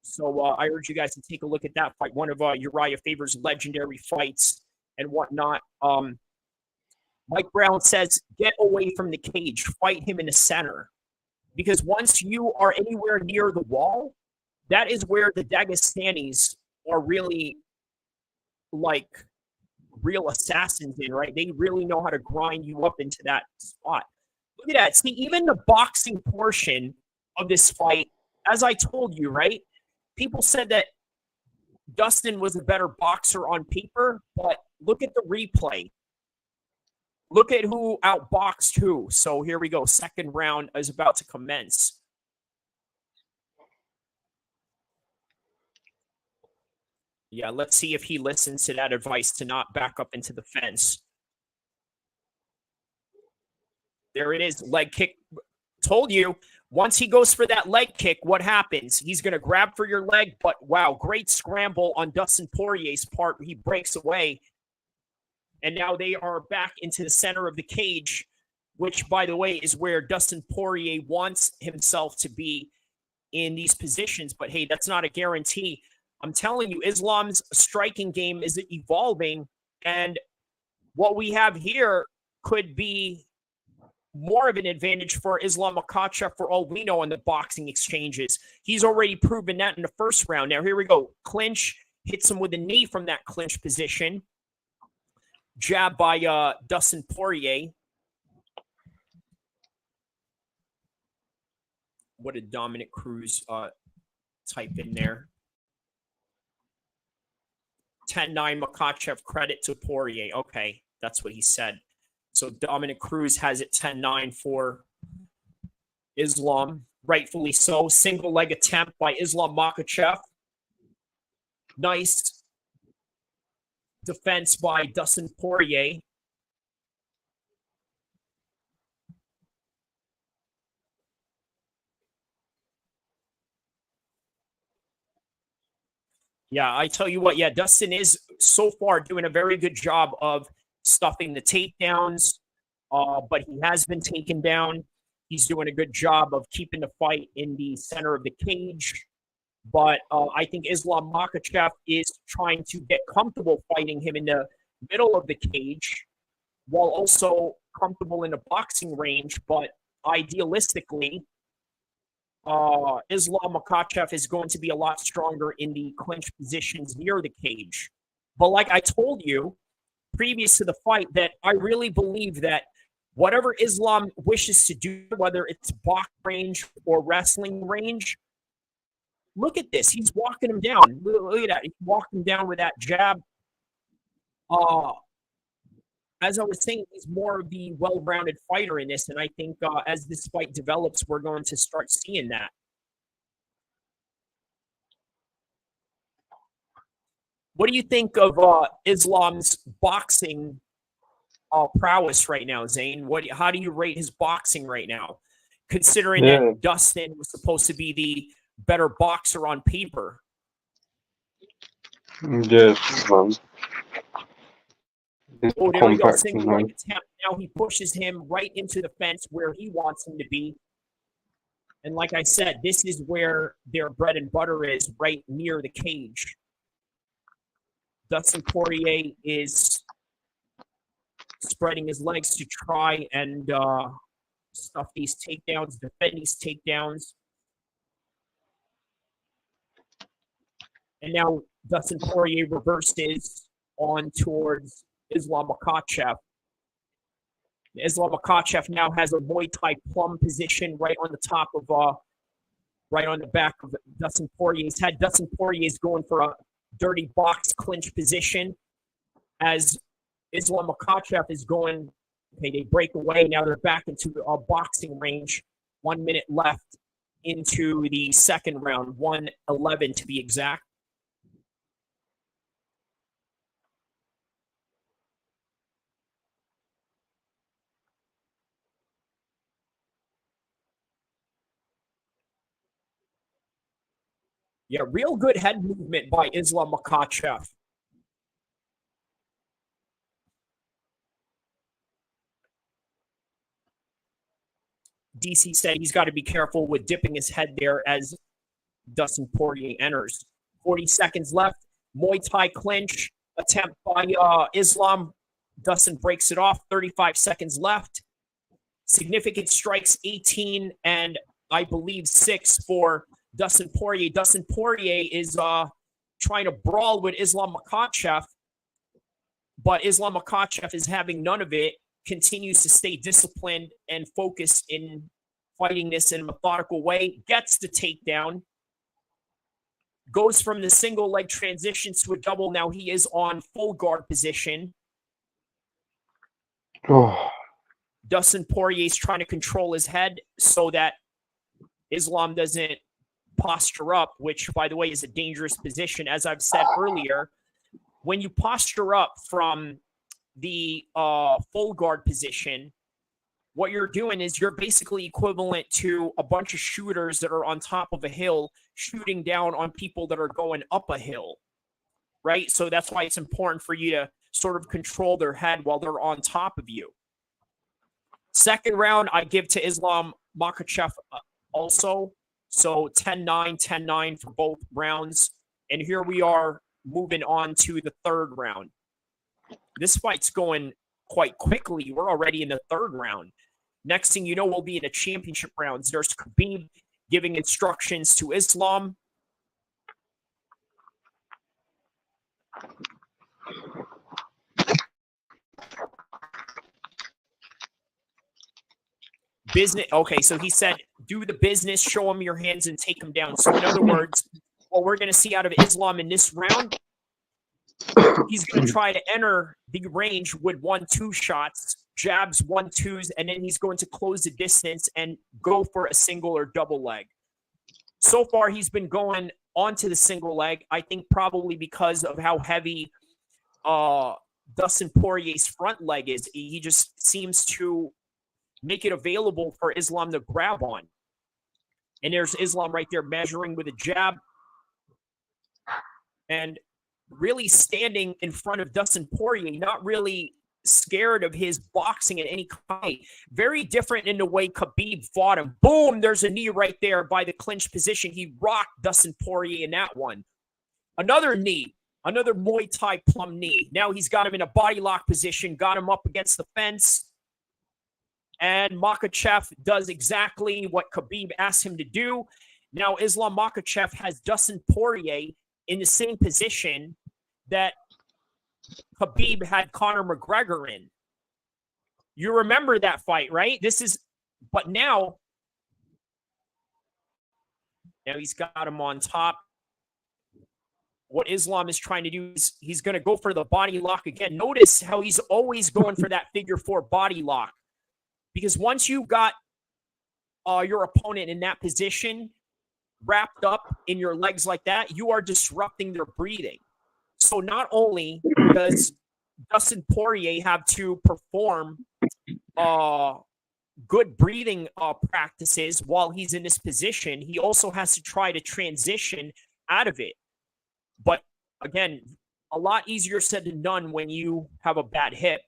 So I urge you guys to take a look at that fight, one of Uriah Faber's legendary fights and whatnot. Mike Brown says, get away from the cage, fight him in the center. Because once you are anywhere near the wall, that is where the Dagestanis are really like real assassins in, right? They really know how to grind you up into that spot. Look at that. See, even the boxing portion of this fight, as I told you, right? People said that Dustin was a better boxer on paper, but look at the replay. Look at who outboxed who. So here we go. Second round is about to commence. Yeah, let's see if he listens to that advice to not back up into the fence. There it is. Leg kick. Told you. Once he goes for that leg kick, what happens? He's going to grab for your leg, but wow, great scramble on Dustin Poirier's part. He breaks away. And now they are back into the center of the cage, which, by the way, is where Dustin Poirier wants himself to be in these positions. But hey, that's not a guarantee. I'm telling you, Islam's striking game is evolving, and what we have here could be more of an advantage for Islam Makhachev for all we know in the boxing exchanges. He's already proven that in the first round. Now, here we go. Clinch, hits him with a knee from that clinch position. Jab by Dustin Poirier. What did Dominic Cruz type in there? 10-9 Makhachev, credit to Poirier. Okay, that's what he said. So Dominic Cruz has it 10-9 for Islam. Rightfully so. Single leg attempt by Islam Makhachev. Nice defense by Dustin Poirier. Yeah, I tell you what, yeah, Dustin is so far doing a very good job of stuffing the takedowns, but he has been taken down. He's doing a good job of keeping the fight in the center of the cage. But I think Islam Makhachev is trying to get comfortable fighting him in the middle of the cage while also comfortable in the boxing range. But idealistically, Islam Makhachev is going to be a lot stronger in the clinch positions near the cage. But like I told you previous to the fight, that I really believe that whatever Islam wishes to do, whether it's box range or wrestling range, look at this. He's walking him down. Look at that. He's walking down with that jab. As I was saying, he's more of the well-rounded fighter in this, and I think as this fight develops, we're going to start seeing that. What do you think of Islam's boxing prowess right now, Zane? How do you rate his boxing right now, considering that Dustin was supposed to be the better boxer on paper? Yes, man. Oh, there we go. Single leg attempt. Now he pushes him right into the fence where he wants him to be. And like I said, this is where their bread and butter is, right near the cage. Dustin Poirier is spreading his legs to try and stuff these takedowns, defend these takedowns. And now Dustin Poirier reversed his on towards Islam Makhachev. Islam Makhachev now has a Muay Thai plum position right on the top of, right on the back of Dustin Poirier's head. Dustin Poirier's going for a dirty box clinch position as Islam Makhachev is going. Okay, they break away. Now they're back into a boxing range. 1 minute left into the second round, 1:11 to be exact. Yeah, real good head movement by Islam Makhachev. DC said he's got to be careful with dipping his head there as Dustin Poirier enters. 40 seconds left. Muay Thai clinch attempt by Islam. Dustin breaks it off. 35 seconds left. Significant strikes, 18 and I believe 6 for Dustin Poirier. Dustin Poirier is trying to brawl with Islam Makhachev, but Islam Makhachev is having none of it, continues to stay disciplined and focused in fighting this in a methodical way, gets the takedown, goes from the single leg transitions to a double. Now he is on full guard position. Oh, Dustin Poirier is trying to control his head so that Islam doesn't posture up, which, by the way, is a dangerous position. As I've said earlier, when you posture up from the full guard position, what you're doing is you're basically equivalent to a bunch of shooters that are on top of a hill shooting down on people that are going up a hill, right? So that's why it's important for you to sort of control their head while they're on top of you. Second round, I give to Islam Makhachev also. So 10-9, 10-9 for both rounds. And here we are moving on to the third round. This fight's going quite quickly. We're already in the third round. Next thing you know, we'll be in the championship rounds. There's Khabib giving instructions to Islam. Business. Okay, so he said, do the business, show him your hands, and take him down. So in other words, what we're going to see out of Islam in this round, he's going to try to enter the range with 1-2 shots, jabs, 1-2s, and then he's going to close the distance and go for a single or double leg. So far, he's been going onto the single leg, I think probably because of how heavy Dustin Poirier's front leg is. He just seems to make it available for Islam to grab on. And there's Islam right there measuring with a jab and really standing in front of Dustin Poirier, not really scared of his boxing at any kind. Very different in the way Khabib fought him. Boom, there's a knee right there by the clinch position. He rocked Dustin Poirier in that one. Another knee, another Muay Thai plum knee. Now he's got him in a body lock position, got him up against the fence. And Makhachev does exactly what Khabib asked him to do. Now Islam Makhachev has Dustin Poirier in the same position that Khabib had Conor McGregor in. You remember that fight, right? But now he's got him on top. What Islam is trying to do is he's going to go for the body lock again. Notice how he's always going for that figure 4 body lock. Because once you got your opponent in that position, wrapped up in your legs like that, you are disrupting their breathing. So not only does Dustin Poirier have to perform good breathing practices while he's in this position, he also has to try to transition out of it. But again, a lot easier said than done when you have a bad hip.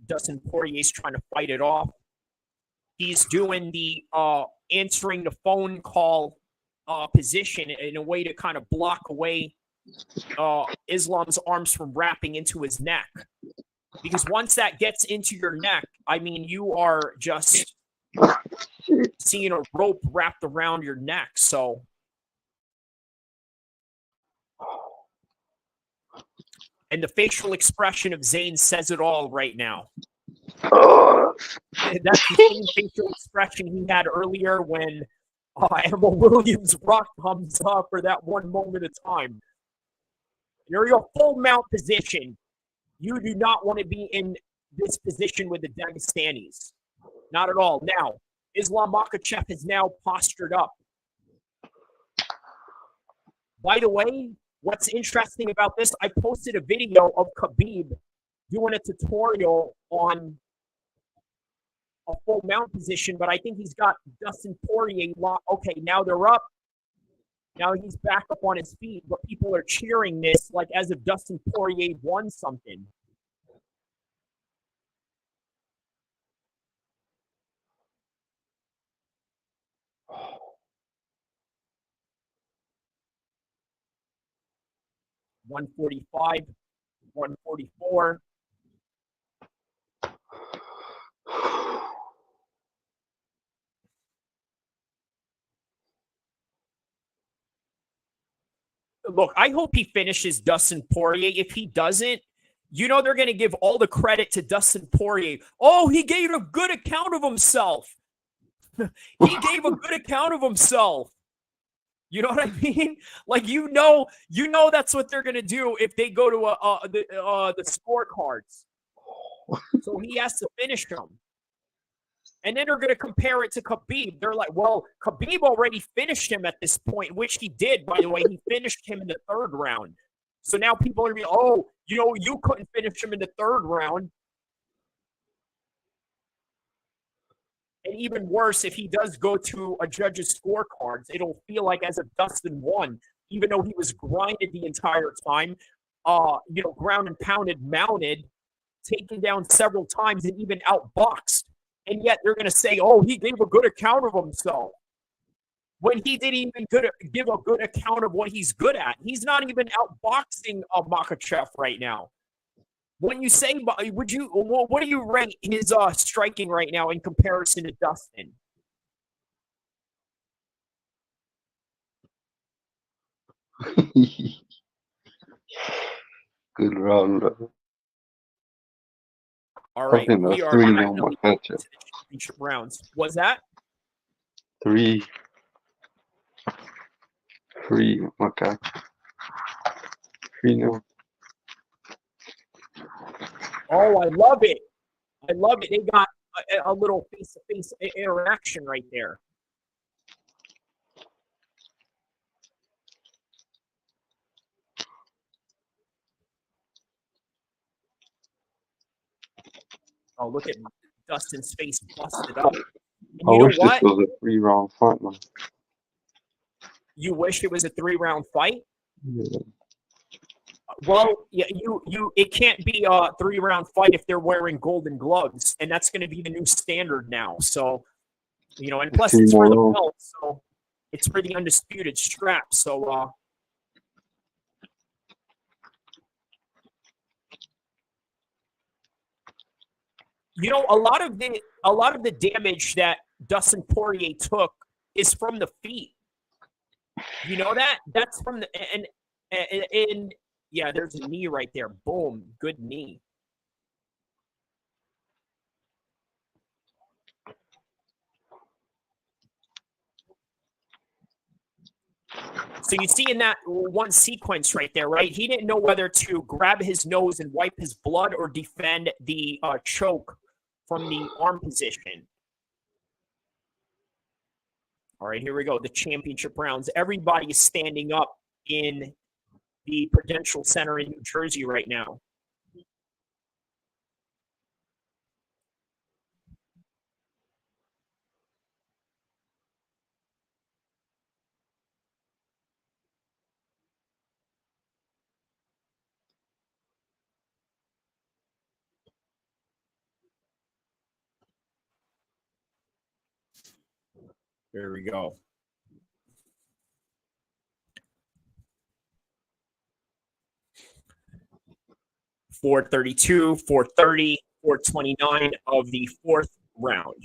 Dustin Poirier's trying to fight it off. He's doing the answering the phone call position in a way to kind of block away Islam's arms from wrapping into his neck. Because once that gets into your neck, I mean, you are just seeing a rope wrapped around your neck. So and the facial expression of Zayn says it all right now. That's the same facial expression he had earlier when Animal Williams rocked thumbs up for that one moment of time. You're in a full mount position. You do not want to be in this position with the Dagestanis. Not at all. Now, Islam Makhachev is now postured up. By the way, what's interesting about this, I posted a video of Khabib doing a tutorial on a full mount position, but I think he's got Dustin Poirier locked. Okay, now they're up. Now he's back up on his feet, but people are cheering this like as if Dustin Poirier won something. $145, $144. Look, I hope he finishes Dustin Poirier. If he doesn't, you know they're going to give all the credit to Dustin Poirier. Oh, he gave a good account of himself. He gave a good account of himself. You know what I mean? Like, you know that's what they're going to do if they go to the scorecards. So he has to finish them. And then they're going to compare it to Khabib. They're like, well, Khabib already finished him at this point, which he did, by the way. He finished him in the third round. So now people are going to be, oh, you couldn't finish him in the third round. And even worse, if he does go to a judge's scorecards, it'll feel like as if Dustin won, even though he was grinded the entire time, ground and pounded, mounted, taken down several times, and even outboxed. And yet they're going to say, oh, he gave a good account of himself. When he didn't even give a good account of what he's good at. He's not even outboxing Makhachev right now. When you say, what do you rank his striking right now in comparison to Dustin? Good round. All right, I think we that's are 3-0 Makhachev. Championship rounds. Was that 3 Makhachev? 3-0. Oh, I love it. I love it. They got a little face-to-face interaction right there. Oh, look at Dustin's face busted up. And I you wish know what? this was a 3-round fight, man. You wish it was a 3-round fight? Yeah. Well, yeah, it can't be a 3-round fight if they're wearing golden gloves, and that's going to be the new standard now. So, and plus it's for the belt, so it's for the undisputed strap. So, a lot of the damage that Dustin Poirier took is from the feet. You know that? That's from the and yeah, there's a knee right there. Boom, good knee. So you see in that one sequence right there, right? He didn't know whether to grab his nose and wipe his blood or defend the choke from the arm position. All right, here we go. The championship rounds. Everybody is standing up in the Prudential Center in New Jersey right now. There we go. .432, 430, 429 of the fourth round.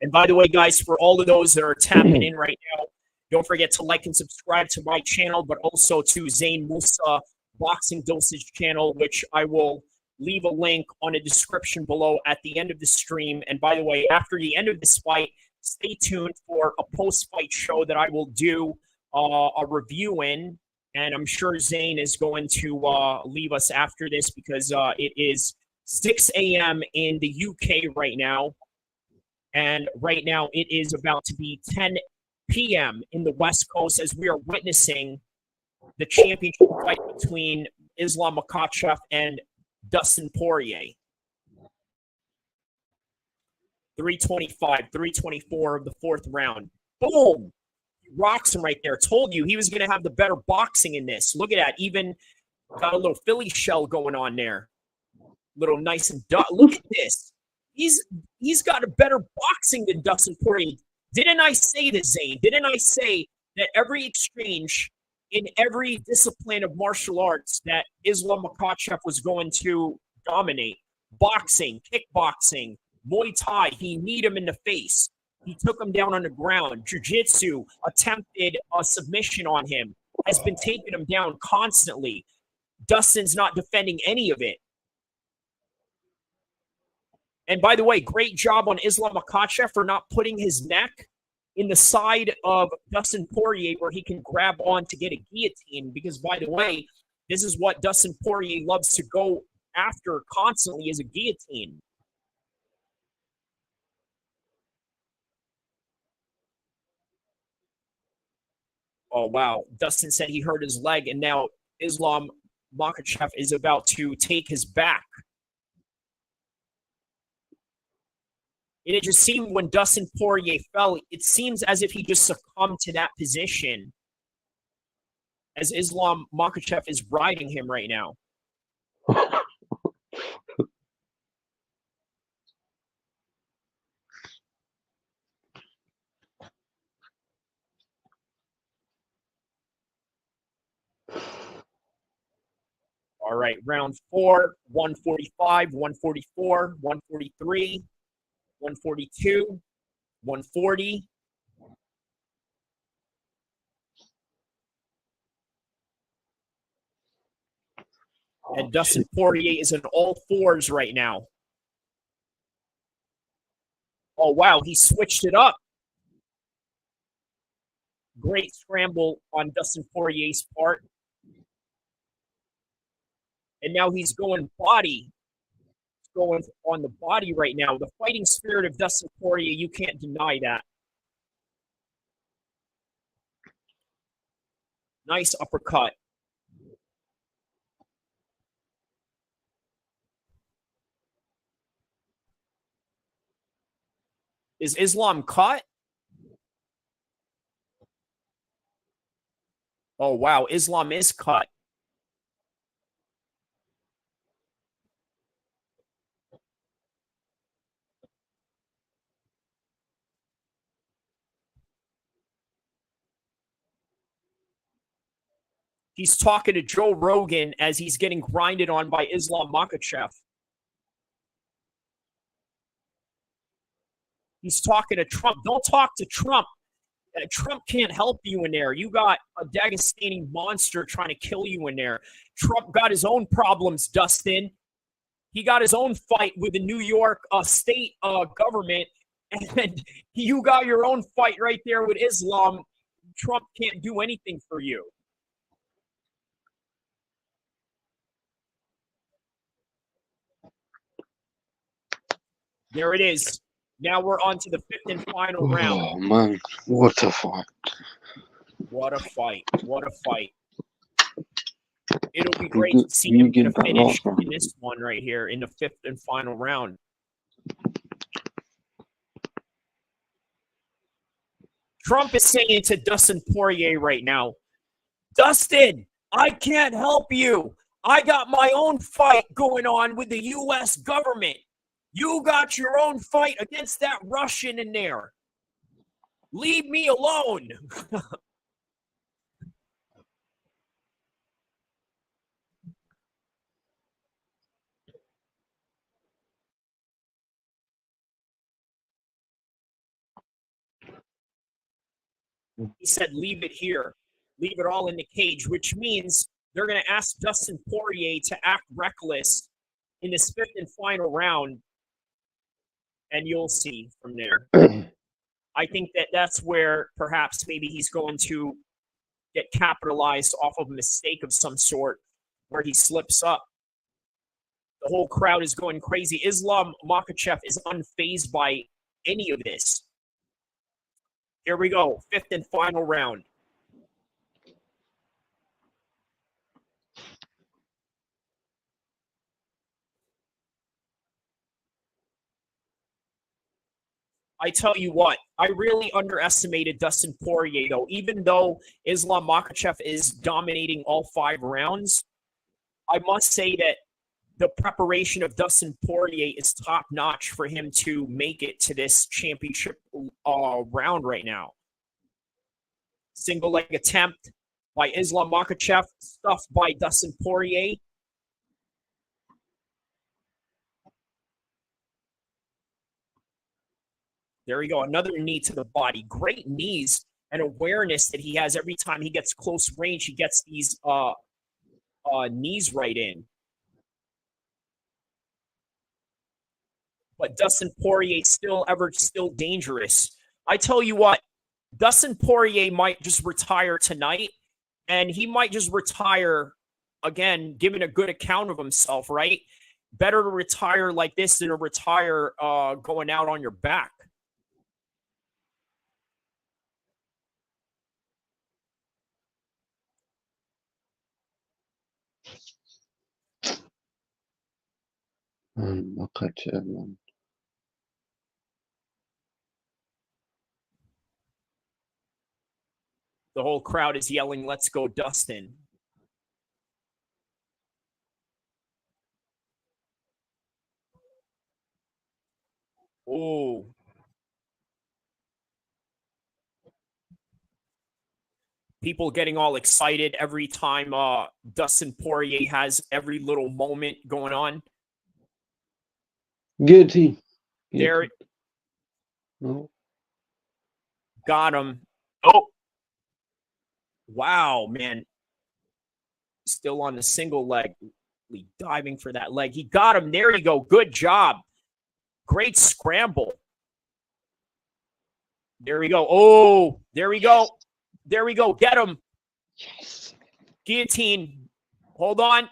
And by the way, guys, for all of those that are tapping in right now, don't forget to like and subscribe to my channel, but also to Zain Musa Boxing Dosage channel, which I will leave a link on the description below at the end of the stream. And by the way, after the end of this fight, stay tuned for a post-fight show that I will do a review in. And I'm sure Zane is going to leave us after this because it is 6 a.m. in the UK right now. And right now it is about to be 10 p.m. in the West Coast as we are witnessing the championship fight between Islam Makhachev and Dustin Poirier. 325, 324 of the fourth round. Boom! Rocks him right there. Told you he was going to have the better boxing in this. Look at that. Even got a little Philly shell going on there. Little nice and look at this. He's got a better boxing than Dustin Poirier. Didn't I say this, Zane? Didn't I say that every exchange in every discipline of martial arts that Islam Makhachev was going to dominate? Boxing, kickboxing, Muay Thai, he kneed him in the face. He took him down on the ground. Jiu-Jitsu attempted a submission on him, has been taking him down constantly. Dustin's not defending any of it. And by the way, great job on Islam Makhachev for not putting his neck in the side of Dustin Poirier where he can grab on to get a guillotine. Because, by the way, this is what Dustin Poirier loves to go after constantly is a guillotine. Oh, wow. Dustin said he hurt his leg, and now Islam Makhachev is about to take his back. And it just seemed when Dustin Poirier fell, it seems as if he just succumbed to that position as Islam Makhachev is riding him right now. All right, round 4, 145, 144, 143, 142, 140. And Dustin Poirier is in all fours right now. Oh, wow, he switched it up. Great scramble on Dustin Poirier's part. And now he's going body. He's going on the body right now. The fighting spirit of Dustin Poirier, you can't deny that. Nice uppercut. Is Islam cut? Oh, wow. Islam is cut. He's talking to Joe Rogan as he's getting grinded on by Islam Makhachev. He's talking to Trump. Don't talk to Trump. Trump can't help you in there. You got a Dagestani monster trying to kill you in there. Trump got his own problems, Dustin. He got his own fight with the New York state government. And you got your own fight right there with Islam. Trump can't do anything for you. There it is. Now we're on to the fifth and final round. Oh, man. What a fight. What a fight. What a fight. It'll be great to see him get a finish in this one right here in the fifth and final round. Trump is saying to Dustin Poirier right now, Dustin, I can't help you. I got my own fight going on with the U.S. government. You got your own fight against that Russian in there. Leave me alone. He said, leave it here. Leave it all in the cage, which means they're going to ask Dustin Poirier to act reckless in this fifth and final round. And you'll see from there. I think that that's where perhaps maybe he's going to get capitalized off of a mistake of some sort where he slips up. The whole crowd is going crazy. Islam Makhachev is unfazed by any of this. Here we go. 5th and final round. I tell you what, I really underestimated Dustin Poirier, though. Even though Islam Makhachev is dominating all 5 rounds, I must say that the preparation of Dustin Poirier is top notch for him to make it to this championship round right now. Single leg attempt by Islam Makhachev, stuffed by Dustin Poirier. There we go. Another knee to the body. Great knees and awareness that he has every time he gets close range. He gets these knees right in. But Dustin Poirier still dangerous. I tell you what, Dustin Poirier might just retire tonight, and he might just retire again, giving a good account of himself, right? Better to retire like this than to retire going out on your back. Makhachev, man. The whole crowd is yelling, "Let's go, Dustin." Oh. People getting all excited every time Dustin Poirier has every little moment going on. Guillotine. There. No. Got him. Oh. Wow, man. Still on the single leg. Diving for that leg. He got him. There you go. Good job. Great scramble. There we go. Oh, there we go. There we go. Get him. Yes. Guillotine. Hold on.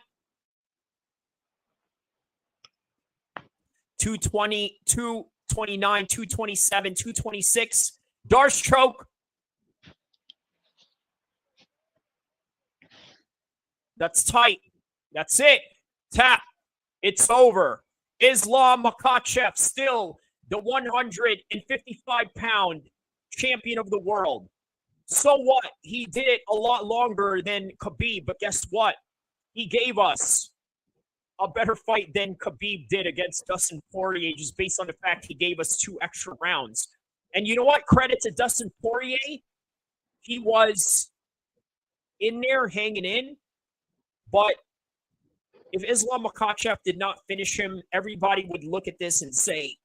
220, 229, 227, 226. Darce choke. That's tight. That's it. Tap. It's over. Islam Makhachev still the 155-pound champion of the world. So what? He did it a lot longer than Khabib, but guess what? He gave us a better fight than Khabib did against Dustin Poirier, just based on the fact he gave us 2 extra rounds. And you know what? Credit to Dustin Poirier. He was in there hanging in, but if Islam Makhachev did not finish him, everybody would look at this and say,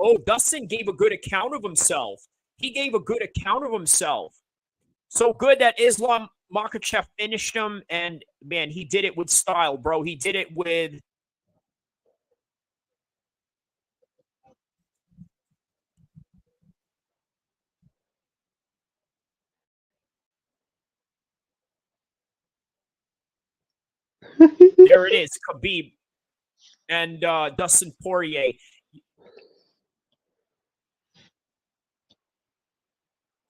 oh, Dustin gave a good account of himself. He gave a good account of himself. So good that Islam Makhachev finished him, and, man, he did it with style, bro. He did it with... There it is, Khabib and Dustin Poirier.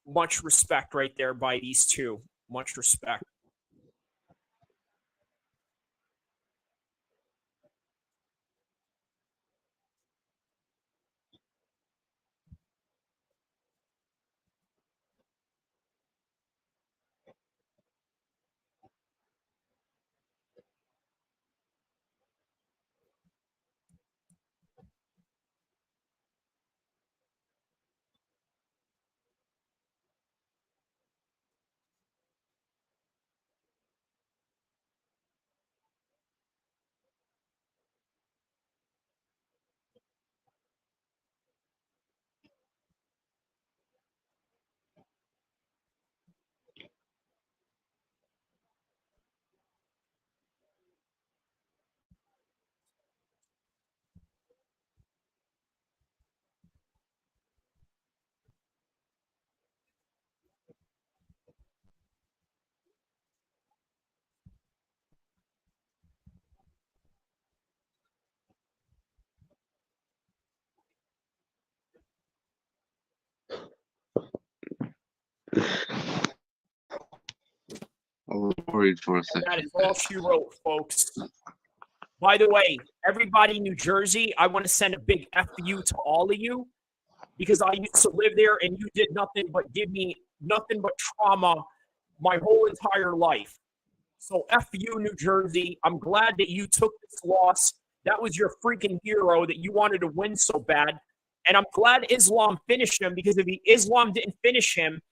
Much respect right there by these two. Much respect. worried for a And second. that is all she wrote, folks. By the way, everybody in New Jersey, I want to send a big F you to all of you because I used to live there and you did nothing but give me nothing but trauma my whole entire life. So F you, New Jersey. I'm glad that you took this loss. That was your freaking hero that you wanted to win so bad. And I'm glad Islam finished him because if Islam didn't finish him,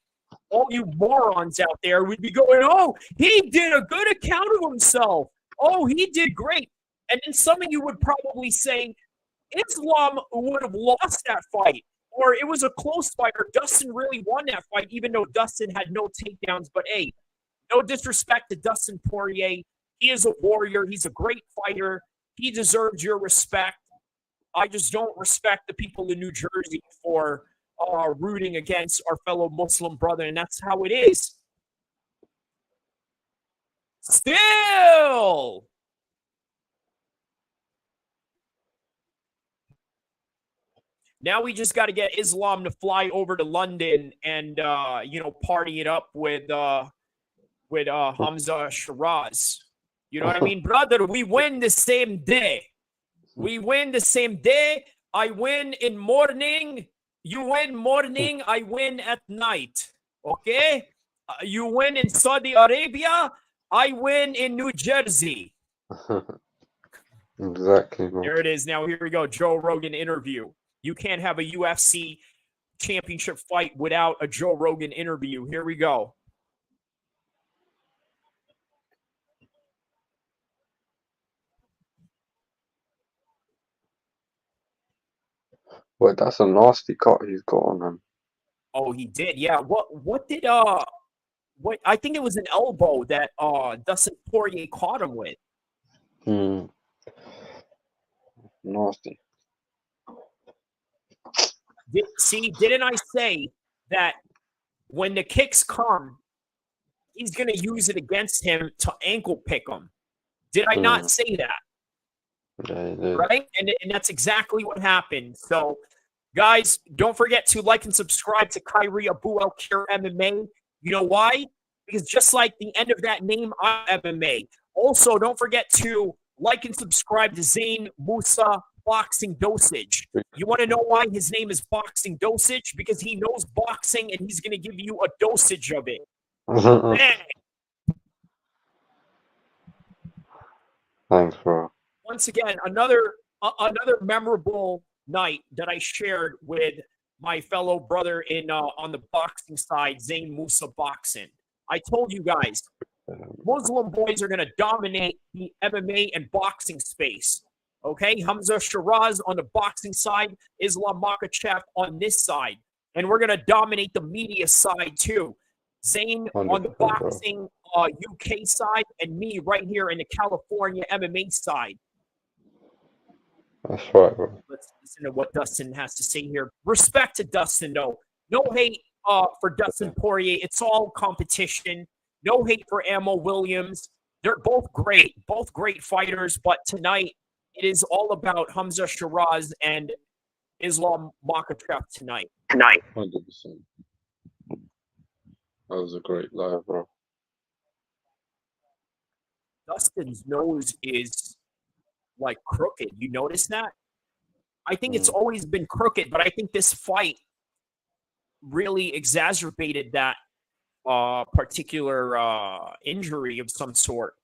all you morons out there would be going, oh, he did a good account of himself. Oh, he did great. And then some of you would probably say Islam would have lost that fight, or it was a close fight, or Dustin really won that fight, even though Dustin had no takedowns. But hey, no disrespect to Dustin Poirier. He is a warrior. He's a great fighter. He deserves your respect. I just don't respect the people in New Jersey for rooting against our fellow Muslim brother, and that's how it is. Still, now we just got to get Islam to fly over to London and party it up with Hamza Shiraz. You know what I mean, brother? We win the same day. We win the same day. I win in morning. You win morning. I win at night. Okay? You win in Saudi Arabia. I win in New Jersey. Exactly, man. There it is. Now here we go. Joe Rogan interview. You can't have a UFC championship fight without a Joe Rogan interview. Here we go. Wait, that's a nasty cut he's got on him. Oh, he did. Yeah. What did what I think it was an elbow that Dustin Poirier caught him with. Nasty. Didn't I say that when the kicks come, he's going to use it against him to ankle pick him? Did I not say that? Yeah, he did. Right? And that's exactly what happened. So, guys, don't forget to like and subscribe to Kyrie Abu El-Kheer MMA. You know why? Because just like the end of that name, I'm MMA. Also, don't forget to like and subscribe to Zane Musa Boxing Dosage. You want to know why his name is Boxing Dosage? Because he knows boxing and he's going to give you a dosage of it. Man. Thanks, bro. Once again, another memorable night that I shared with my fellow brother in on the boxing side, Zane Musa Boxing. I told you guys, Muslim boys are going to dominate the MMA and boxing space. Okay, Hamza Shiraz on the boxing side, Islam Makhachev on this side, and we're going to dominate the media side too. Zane on the boxing UK side, and me right here in the California MMA side. That's right, bro. Let's listen to what Dustin has to say here. Respect to Dustin, though. No hate for Dustin Poirier. It's all competition. No hate for Ammo Williams. They're both great fighters. But tonight, it is all about Hamza Shiraz and Islam Makhachev tonight. 100%. That was a great live, bro. Dustin's nose is like crooked. You notice that? I think it's always been crooked, but I think this fight really exacerbated that particular injury of some sort.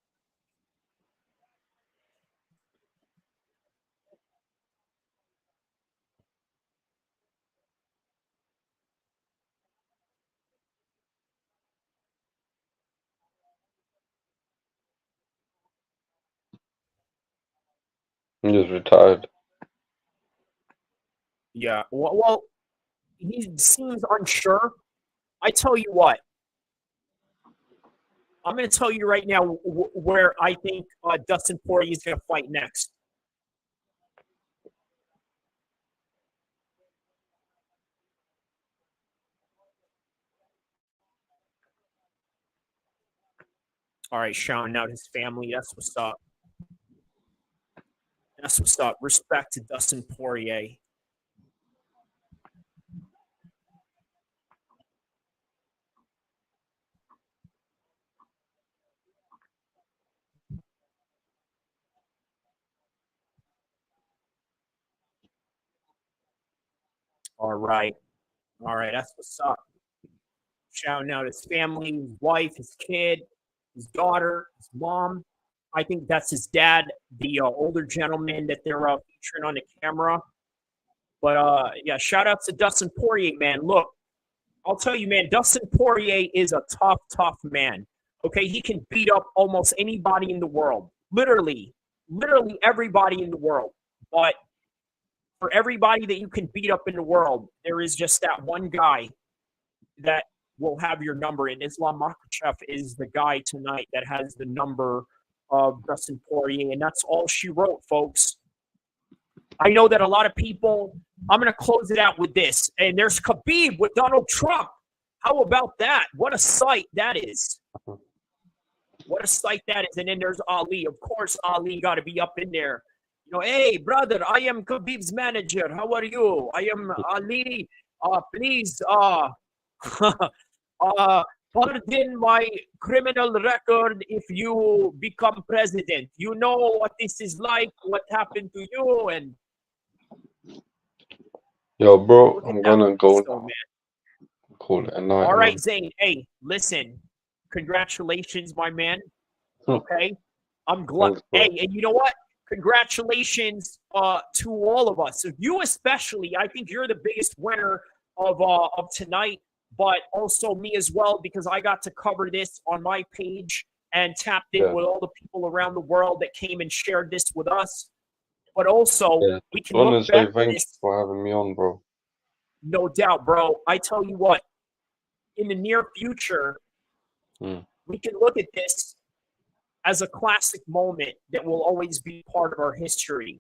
He just retired. Yeah. Well, he seems unsure. I tell you what. I'm going to tell you right now where I think Dustin Poirier is going to fight next. All right, shouting out his family. That's what's up. That's what's up. Respect to Dustin Poirier. All right. All right. That's what's up. Shouting out his family, his wife, his kid, his daughter, his mom. I think that's his dad, the older gentleman that they're featuring on the camera. But yeah, shout out to Dustin Poirier, man. Look, I'll tell you, man, Dustin Poirier is a tough, tough man. Okay, he can beat up almost anybody in the world. Literally everybody in the world. But for everybody that you can beat up in the world, there is just that one guy that will have your number. And Islam Makhachev is the guy tonight that has the number of Dustin Poirier. And that's all she wrote, folks. I know that a lot of people, I'm going to close it out with this. And there's Khabib with Donald Trump. How about that? What a sight that is. What a sight that is. And then there's Ali. Of course, Ali got to be up in there. You know, hey, brother, I am Khabib's manager. How are you? I am Ali. Please, pardon my criminal record if you become president. You know what this is like, what happened to you, and yo, bro, I'm gonna go now. Man. Call it a night. All right, Zane. Hey, listen, congratulations, my man. Okay, I'm glad. Hey, and you know what? Congratulations to all of us. So you especially, I think you're the biggest winner of tonight. But also me as well, because I got to cover this on my page and tapped in with all the people around the world that came and shared this with us. But also, we can look back thank you for having me on, bro. No doubt, bro. I tell you what, in the near future, we can look at this as a classic moment that will always be part of our history.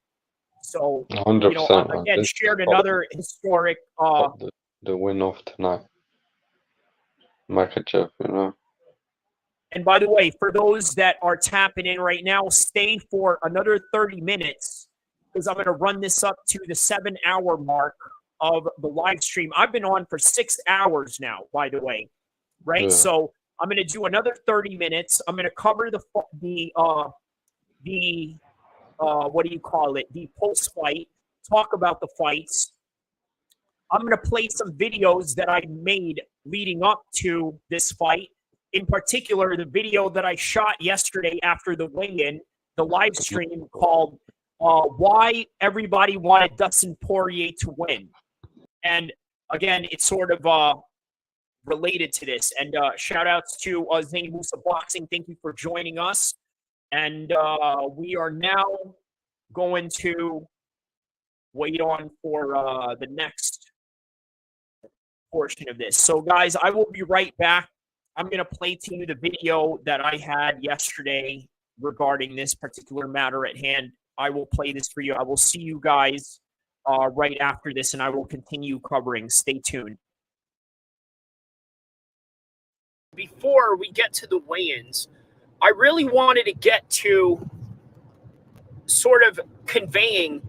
So, 100%, you know, again, shared another historic the win off tonight. Makhachev, you know. And by the way, for those that are tapping in right now, stay for another 30 minutes because I'm going to run this up to the 7-hour mark of the live stream. I've been on for 6 hours now, by the way, right? Yeah. So I'm going to do another 30 minutes. I'm going to cover the what do you call it? The post fight. Talk about the fights. I'm going to play some videos that I made leading up to this fight. In particular, the video that I shot yesterday after the weigh-in, the live stream called Why Everybody Wanted Dustin Poirier to Win. And again, it's sort of related to this. And shout outs to Zane Musa Boxing. Thank you for joining us. And we are now going to wait on for the next portion of this. So guys, I will be right back. I'm going to play to you the video that I had yesterday regarding this particular matter at hand. I will play this for you. I will see you guys right after this, and I will continue covering. Stay tuned. Before we get to the weigh-ins, I really wanted to get to sort of conveying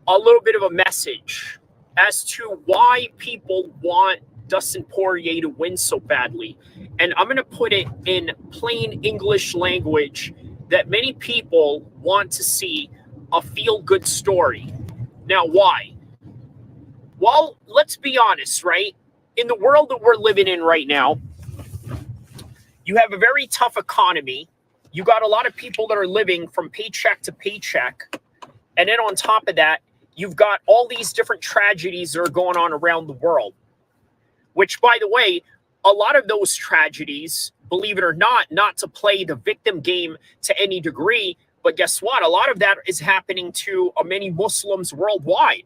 a little bit of a message as to why people want Dustin Poirier to win so badly. And I'm going to put it in plain English language that many people want to see a feel-good story. Now, why? Well, let's be honest, right? In the world that we're living in right now, you have a very tough economy. You got a lot of people that are living from paycheck to paycheck. And then on top of that, you've got all these different tragedies that are going on around the world, which, by the way, a lot of those tragedies, believe it or not to play the victim game to any degree, but guess what? A lot of that is happening to many Muslims worldwide.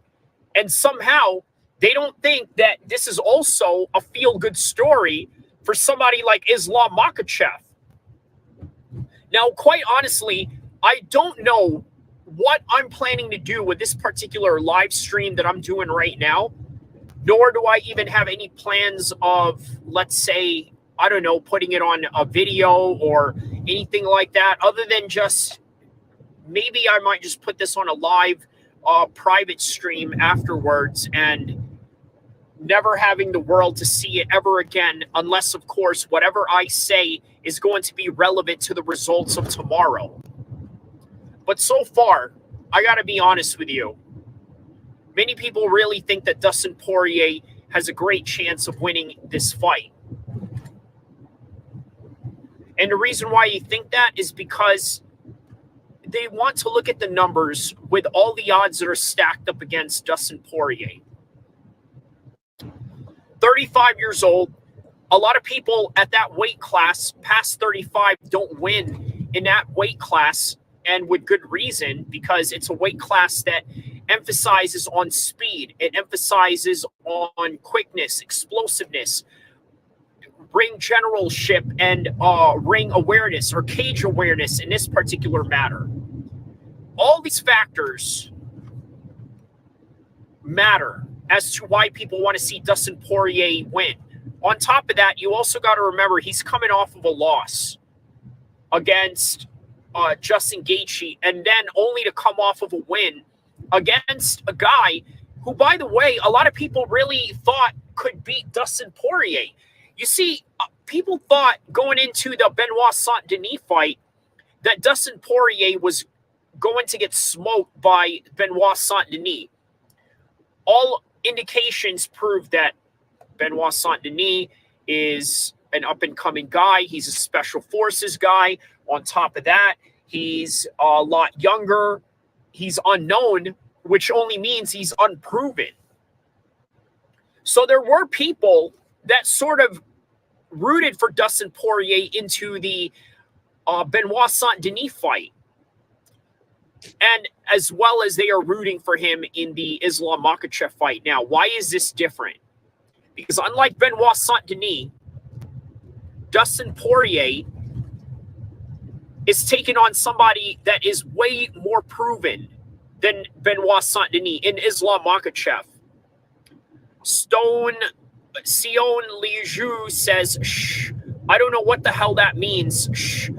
And somehow they don't think that this is also a feel-good story for somebody like Islam Makhachev. Now, quite honestly, I don't know what I'm planning to do with this particular live stream that I'm doing right now, nor do I even have any plans of, let's say, I don't know, putting it on a video or anything like that, other than just maybe I might just put this on a live private stream afterwards and never having the world to see it ever again, unless, of course, whatever I say is going to be relevant to the results of tomorrow. But so far, I got to be honest with you. Many people really think that Dustin Poirier has a great chance of winning this fight. And the reason why you think that is because they want to look at the numbers with all the odds that are stacked up against Dustin Poirier. 35 years old. A lot of people at that weight class, past 35, don't win in that weight class, and with good reason, because it's a weight class that emphasizes on speed. It emphasizes on quickness, explosiveness, ring generalship, and ring awareness or cage awareness in this particular matter. All these factors matter as to why people want to see Dustin Poirier win. On top of that, you also got to remember he's coming off of a loss against Justin Gaethje, and then only to come off of a win against a guy who, by the way, a lot of people really thought could beat Dustin Poirier. You see, people thought going into the Benoit Saint-Denis fight that Dustin Poirier was going to get smoked by Benoit Saint-Denis. All indications prove that Benoit Saint-Denis is an up-and-coming guy. He's a special forces guy. On top of that, he's a lot younger. He's unknown, which only means he's unproven. So there were people that sort of rooted for Dustin Poirier into the Benoit Saint-Denis fight, and as well as they are rooting for him in the Islam Makhachev fight. Now, why is this different? Because unlike Benoit Saint-Denis, Dustin Poirier is taking on somebody that is way more proven than Benoit Saint-Denis in Islam Makhachev. Sion Liu says, shh, I don't know what the hell that means. Shh.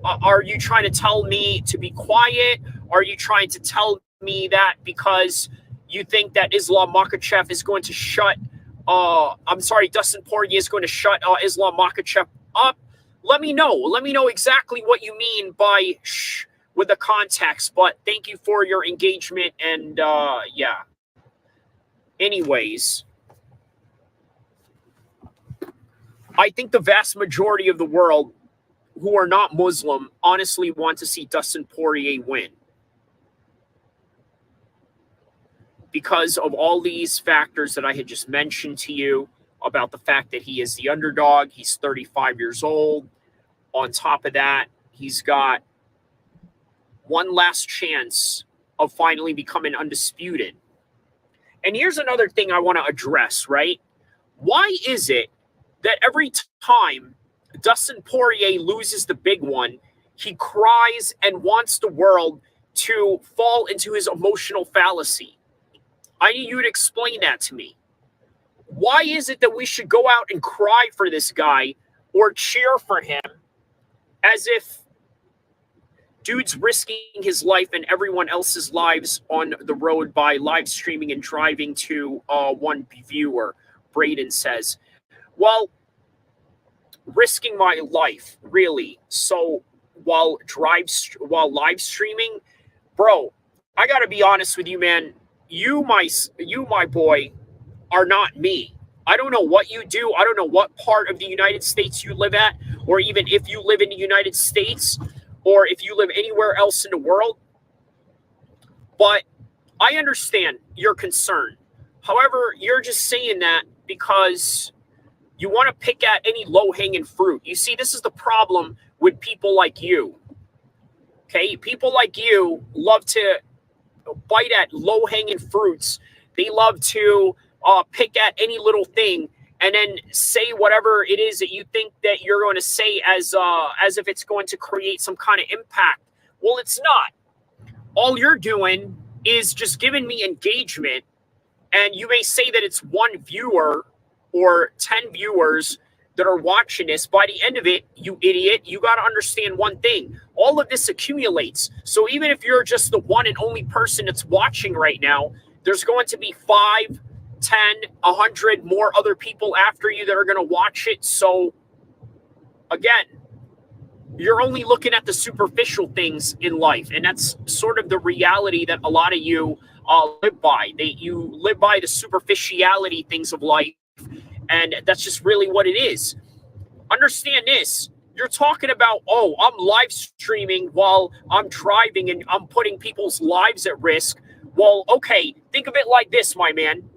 Are you trying to tell me to be quiet? Are you trying to tell me that because you think that Islam Makhachev is going to Dustin Poirier is going to shut Islam Makhachev up? Let me know. Let me know exactly what you mean by shh with the context. But thank you for your engagement. And yeah. Anyways, I think the vast majority of the world who are not Muslim honestly want to see Dustin Poirier win, because of all these factors that I had just mentioned to you about the fact that he is the underdog. He's 35 years old. On top of that, he's got one last chance of finally becoming undisputed. And here's another thing I want to address, right? Why is it that every time Dustin Poirier loses the big one, he cries and wants the world to fall into his emotional fallacy? I need you to explain that to me. Why is it that we should go out and cry for this guy or cheer for him as if dude's risking his life and everyone else's lives on the road by live streaming and driving to one viewer? Braden says, well, risking my life, really? So while live streaming, bro, I got to be honest with you, man. You, my boy, are not me. I don't know what you do. I don't know what part of the United States you live at, or even if you live in the United States, or if you live anywhere else in the world. But I understand your concern. However, you're just saying that because you want to pick at any low-hanging fruit. You see, this is the problem with people like you. Okay? People like you love to bite at low-hanging fruits. They love to pick at any little thing and then say whatever it is that you think that you're going to say as if it's going to create some kind of impact. Well, it's not. All you're doing is just giving me engagement, and you may say that it's one viewer or 10 viewers that are watching this. By the end of it, you idiot, you got to understand one thing. All of this accumulates. So even if you're just the one and only person that's watching right now, there's going to be 5, 10, 100 more other people after you that are going to watch it. So again, you're only looking at the superficial things in life. And that's sort of the reality that a lot of you live by. You live by the superficiality things of life, and that's just really what it is. Understand this. You're talking about, oh, I'm live streaming while I'm driving and I'm putting people's lives at risk. Well, okay, think of it like this, my man.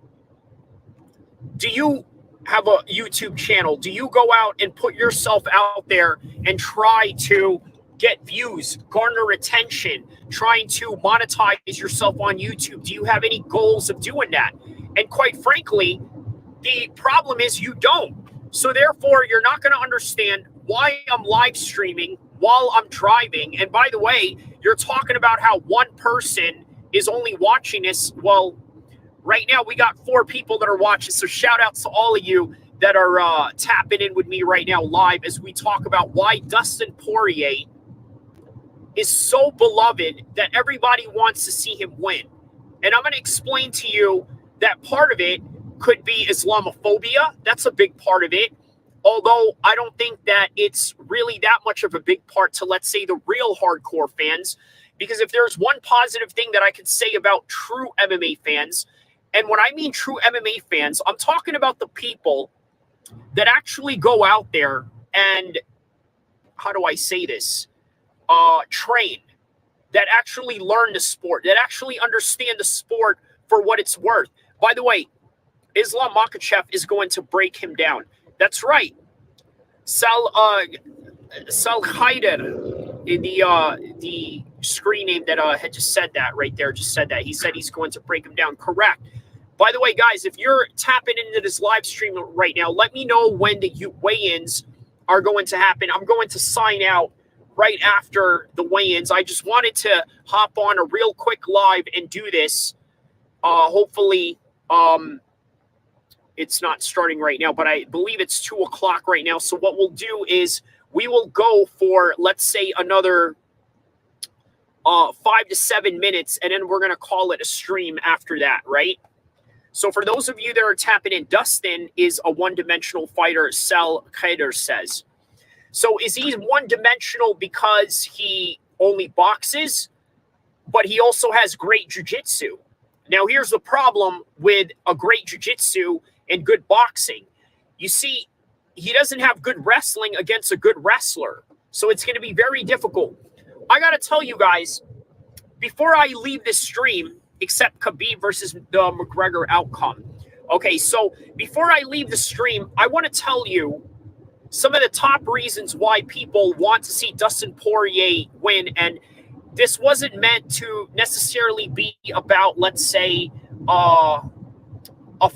Do you have a YouTube channel? Do you go out and put yourself out there and try to get views, garner attention, trying to monetize yourself on YouTube? Do you have any goals of doing that? And quite frankly, the problem is you don't. So therefore, you're not going to understand why I'm live streaming while I'm driving. And by the way, you're talking about how one person is only watching this. Well, right now we got 4 people that are watching. So shout outs to all of you that are tapping in with me right now live as we talk about why Dustin Poirier is so beloved that everybody wants to see him win. And I'm going to explain to you that part of it could be Islamophobia. That's a big part of it. Although I don't think that it's really that much of a big part to, let's say, the real hardcore fans. Because if there's one positive thing that I could say about true MMA fans, and when I mean true MMA fans, I'm talking about the people that actually go out there and, how do I say this, train, that actually learn the sport, that actually understand the sport for what it's worth. By the way, Islam Makhachev is going to break him down. That's right. El-Kheer, the screen name that had just said that right there, just said that. He said he's going to break him down. Correct. By the way, guys, if you're tapping into this live stream right now, let me know when the weigh-ins are going to happen. I'm going to sign out right after the weigh-ins. I just wanted to hop on a real quick live and do this. Hopefully, it's not starting right now, but I believe it's 2 o'clock right now. So what we'll do is we will go for, let's say, another 5 to 7 minutes, and then we're going to call it a stream after that, right? So for those of you that are tapping in, Dustin is a one-dimensional fighter, El-Kheer says. So is he one-dimensional because he only boxes, but he also has great jiu-jitsu? Now, here's the problem with a great jiu-jitsu and good boxing. You see, he doesn't have good wrestling against a good wrestler. So it's going to be very difficult. I got to tell you guys, before I leave this stream, except Khabib versus the McGregor outcome. Okay, so before I leave the stream, I want to tell you some of the top reasons why people want to see Dustin Poirier win. And this wasn't meant to necessarily be about, let's say, a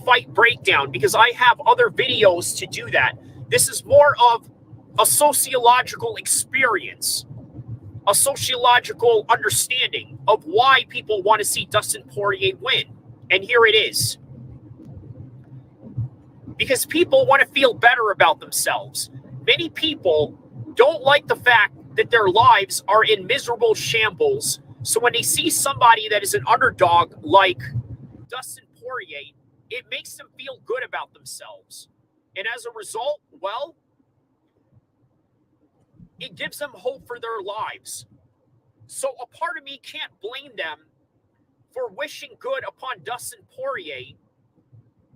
fight breakdown, because I have other videos to do that. This is more of a sociological experience, a sociological understanding of why people want to see Dustin Poirier win. And here it is. Because people want to feel better about themselves. Many people don't like the fact that their lives are in miserable shambles. So when they see somebody that is an underdog like Dustin Poirier, it makes them feel good about themselves. And as a result, well, it gives them hope for their lives. So a part of me can't blame them for wishing good upon Dustin Poirier.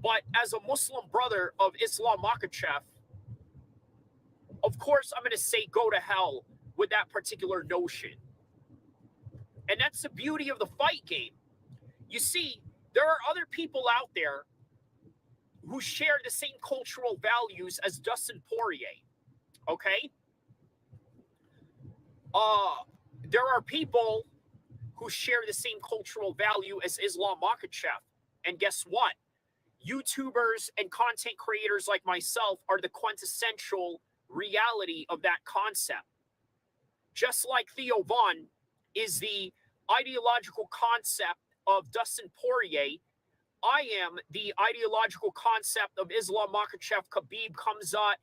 But as a Muslim brother of Islam Makhachev, of course, I'm going to say go to hell with that particular notion. And that's the beauty of the fight game. You see, there are other people out there who share the same cultural values as Dustin Poirier. Okay? There are people who share the same cultural value as Islam Makhachev. And guess what? YouTubers and content creators like myself are the quintessential reality of that concept. Just like Theo Von is the ideological concept of Dustin Poirier, I am the ideological concept of Islam Makhachev, Khabib, Khamzat,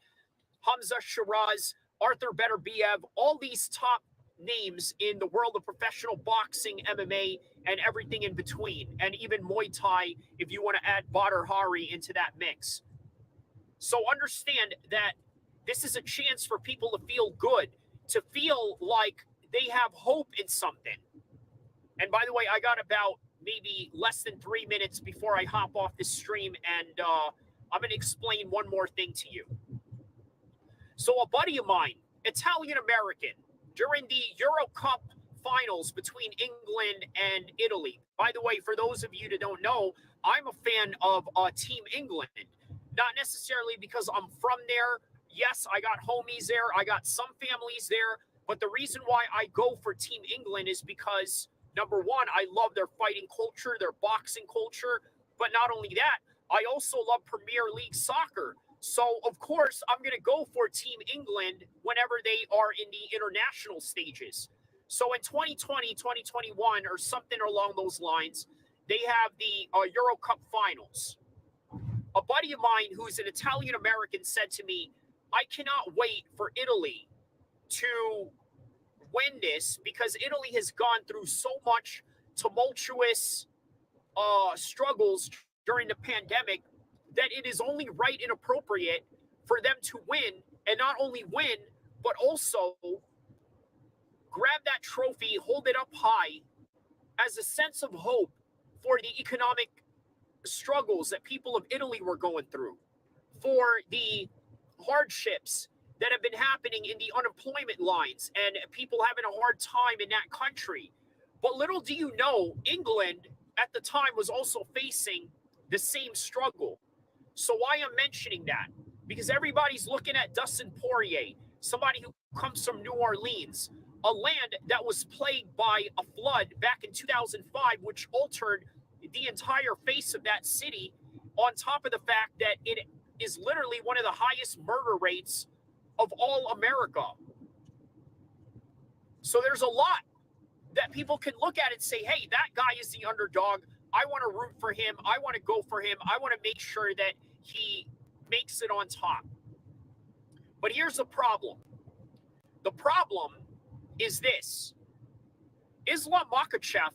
Hamza Shiraz, Arthur Beterbiev, all these top names in the world of professional boxing, MMA, and everything in between, and even Muay Thai, if you want to add Badr Hari into that mix. So understand that this is a chance for people to feel good, to feel like they have hope in something. And by the way, I got about maybe less than 3 minutes before I hop off this stream, and I'm going to explain one more thing to you. So a buddy of mine, Italian-American, during the Euro Cup finals between England and Italy. By the way, for those of you that don't know, I'm a fan of Team England. Not necessarily because I'm from there. Yes, I got homies there. I got some families there. But the reason why I go for Team England is because, number one, I love their fighting culture, their boxing culture. But not only that, I also love Premier League soccer. So, of course, I'm going to go for Team England whenever they are in the international stages. So in 2020, 2021, or something along those lines, they have the Euro Cup finals. A buddy of mine who's an Italian-American said to me, I cannot wait for Italy to win this because Italy has gone through so much tumultuous struggles during the pandemic that it is only right and appropriate for them to win, and not only win, but also grab that trophy, hold it up high as a sense of hope for the economic struggles that people of Italy were going through, for the hardships that have been happening in the unemployment lines and people having a hard time in that country. But little do you know, England at the time was also facing the same struggle. So why I'm mentioning that? Because everybody's looking at Dustin Poirier, somebody who comes from New Orleans, a land that was plagued by a flood back in 2005, which altered the entire face of that city, on top of the fact that it is literally one of the highest murder rates of all America. So there's a lot that people can look at and say, hey, that guy is the underdog. I want to root for him. I want to go for him. I want to make sure that he makes it on top. But here's the problem. The problem is this. Islam Makhachev,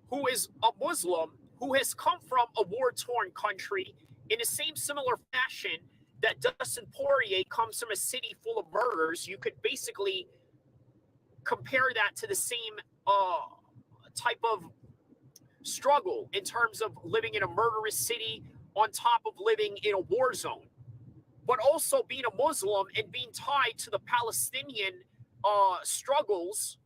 who is a Muslim, who has come from a war-torn country in the same similar fashion that Dustin Poirier comes from a city full of murders, you could basically compare that to the same type of struggle in terms of living in a murderous city on top of living in a war zone, but also being a Muslim and being tied to the Palestinian struggles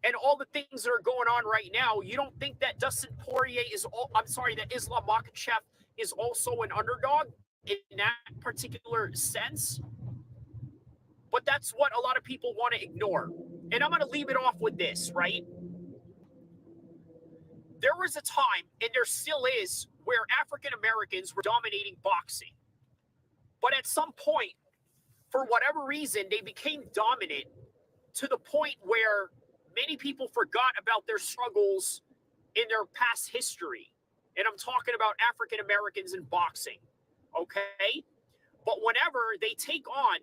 and all the things that are going on right now. You don't think that Dustin Poirier is, that Islam Makhachev is also an underdog in that particular sense? But that's what a lot of people want to ignore. And I'm going to leave it off with this, right? There was a time, and there still is, where African Americans were dominating boxing. But at some point, for whatever reason, they became dominant to the point where many people forgot about their struggles in their past history. And I'm talking about African Americans in boxing, okay? But whenever they take on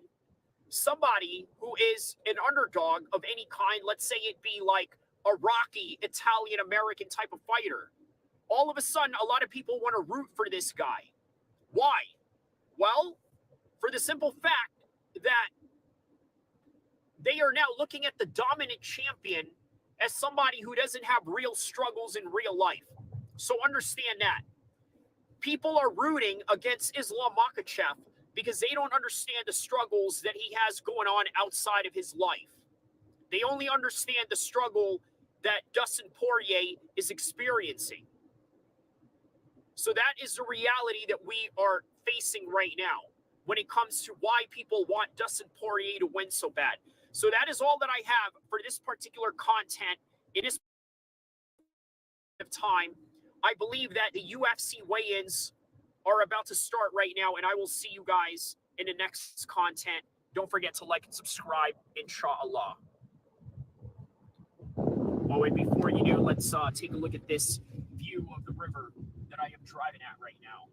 somebody who is an underdog of any kind, let's say it be like a Rocky Italian-American type of fighter, all of a sudden, a lot of people want to root for this guy. Why? Well, for the simple fact that they are now looking at the dominant champion as somebody who doesn't have real struggles in real life. So understand that. People are rooting against Islam Makhachev because they don't understand the struggles that he has going on outside of his life. They only understand the struggle that Dustin Poirier is experiencing. So that is the reality that we are facing right now when it comes to why people want Dustin Poirier to win so bad. So that is all that I have for this particular content in this time. I believe that the UFC weigh-ins are about to start right now, and I will see you guys in the next content. Don't forget to like and subscribe, inshallah. Oh, and before you do, let's take a look at this view of the river that I am driving at right now.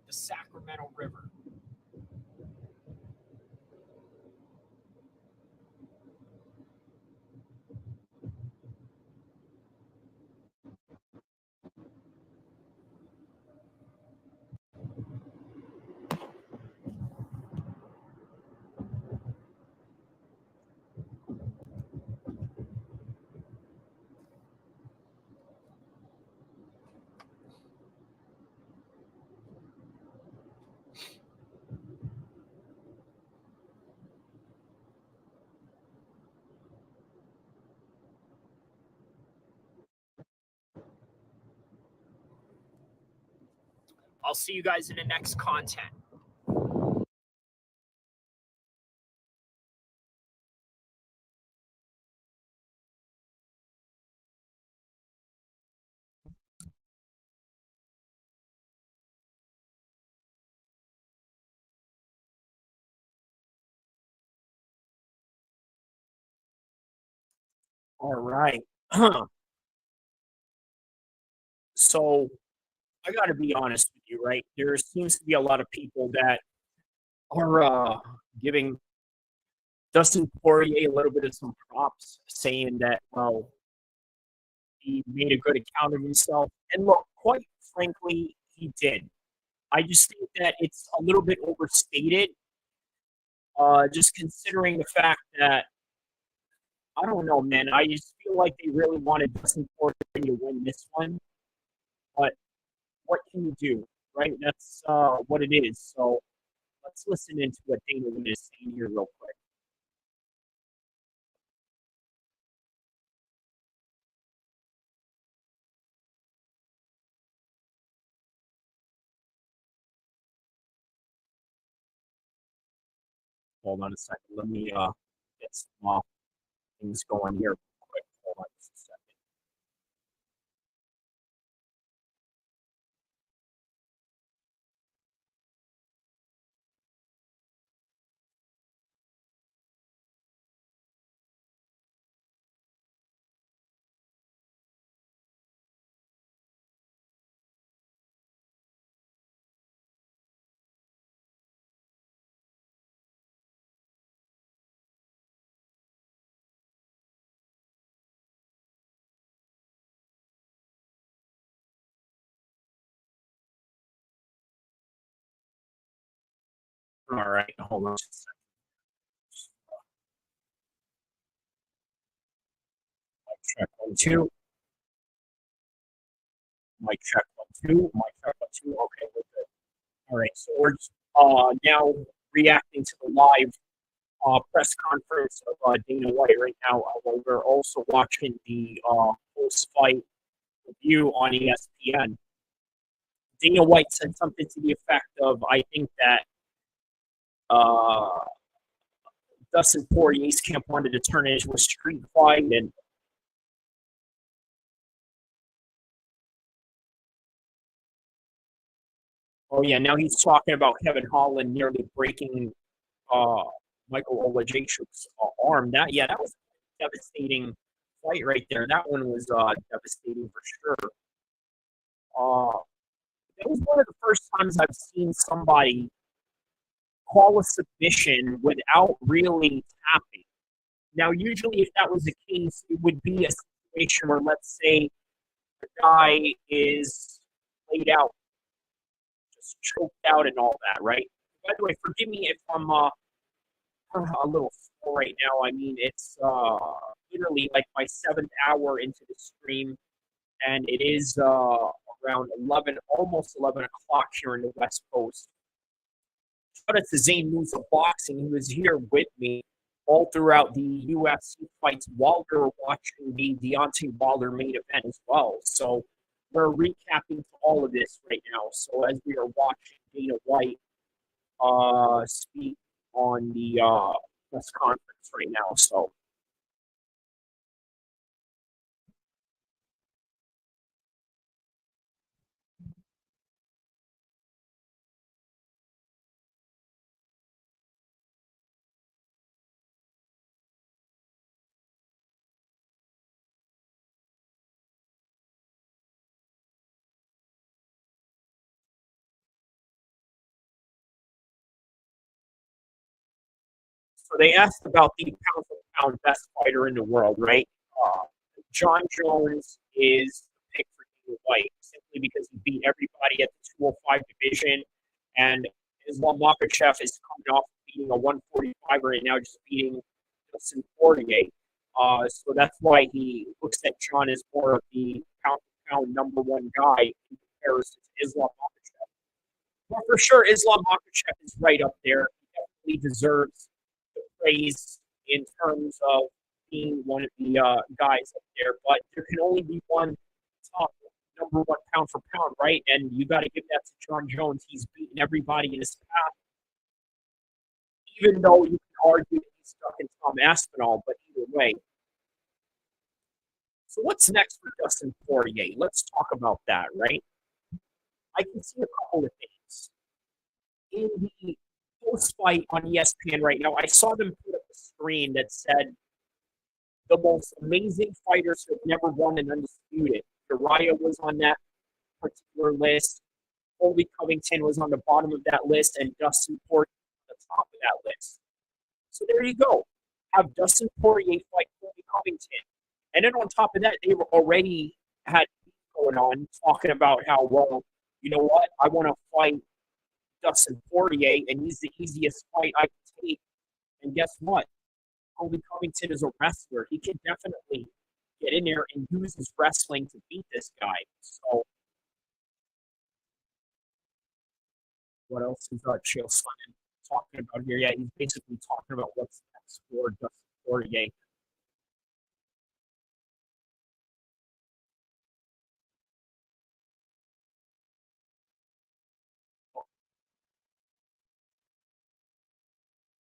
The Sacramento River. I'll see you guys in the next content. All right. So I got to be honest with you, right? There seems to be a lot of people that are giving Dustin Poirier a little bit of some props, saying that, well, he made a good account of himself. And look, quite frankly, he did. I just think that it's a little bit overstated, just considering the fact that, I don't know, man. I just feel like they really wanted Dustin Poirier to win this one. But what can you do, right? That's what it is. So let's listen into what Dana White is saying here real quick. Hold on a second. Let me get some things going here real quick. Hold on just a second. All right, hold on just a second. Mic check 1 2. Mic check 1 2. Mic check 1 2. Okay, we're good. All right, so we're now reacting to the live press conference of Dana White right now. While we're also watching the post-fight review on ESPN. Dana White said something to the effect of, I think that Dustin Poirier's camp wanted to turn it into a street fight, and oh yeah, now he's talking about Kevin Holland nearly breaking Michael Olajaychuk's arm. That was a devastating fight right there. That one was devastating for sure. That was one of the first times I've seen somebody call a submission without really tapping. Now, usually, if that was the case, it would be a situation where, let's say, the guy is laid out, just choked out, and all that, right? By the way, forgive me if I'm a little slow right now. I mean, it's literally like my 7th hour into the stream, and it is around 11, almost 11 o'clock here in the West Coast. Shout out to Zane Moose of Boxing, who was here with me all throughout the UFC fights while we were watching the Deontay Wilder main event as well. So we're recapping all of this right now. So as we are watching Dana White speak on the press conference right now. So So they asked about the pound for pound best fighter in the world, right? John Jones is the pick for Dana White simply because he beat everybody at the 205 division, and Islam Makhachev is coming off beating a 145 right now, just beating Dustin Poirier. So that's why he looks at John as more of the pound for pound #1 guy in comparison to Islam Makhachev. But for sure, Islam Makhachev is right up there. He definitely deserves praise in terms of being one of the guys up there, but there can only be one top #1 pound for pound, right? And you got to give that to John Jones. He's beaten everybody in his path, even though you can argue that he's stuck in Tom Aspinall, but either way. So what's next for Dustin Poirier? Let's talk about that, right? I can see a couple of things. In the post-fight on ESPN right now, I saw them put up a screen that said the most amazing fighters who have never won an undisputed. Uriah was on that particular list. Colby Covington was on the bottom of that list, and Dustin Poirier on the top of that list. So there you go. Have Dustin Poirier fight Colby Covington. And then on top of that, they've already had going on talking about how, well, you know what? I want to fight Dustin Poirier, and he's the easiest fight I can take. And guess what? Colby Covington is a wrestler. He can definitely get in there and use his wrestling to beat this guy. So, what else is Chael Sonnen talking about here? Yeah, he's basically talking about what's next for Dustin Poirier.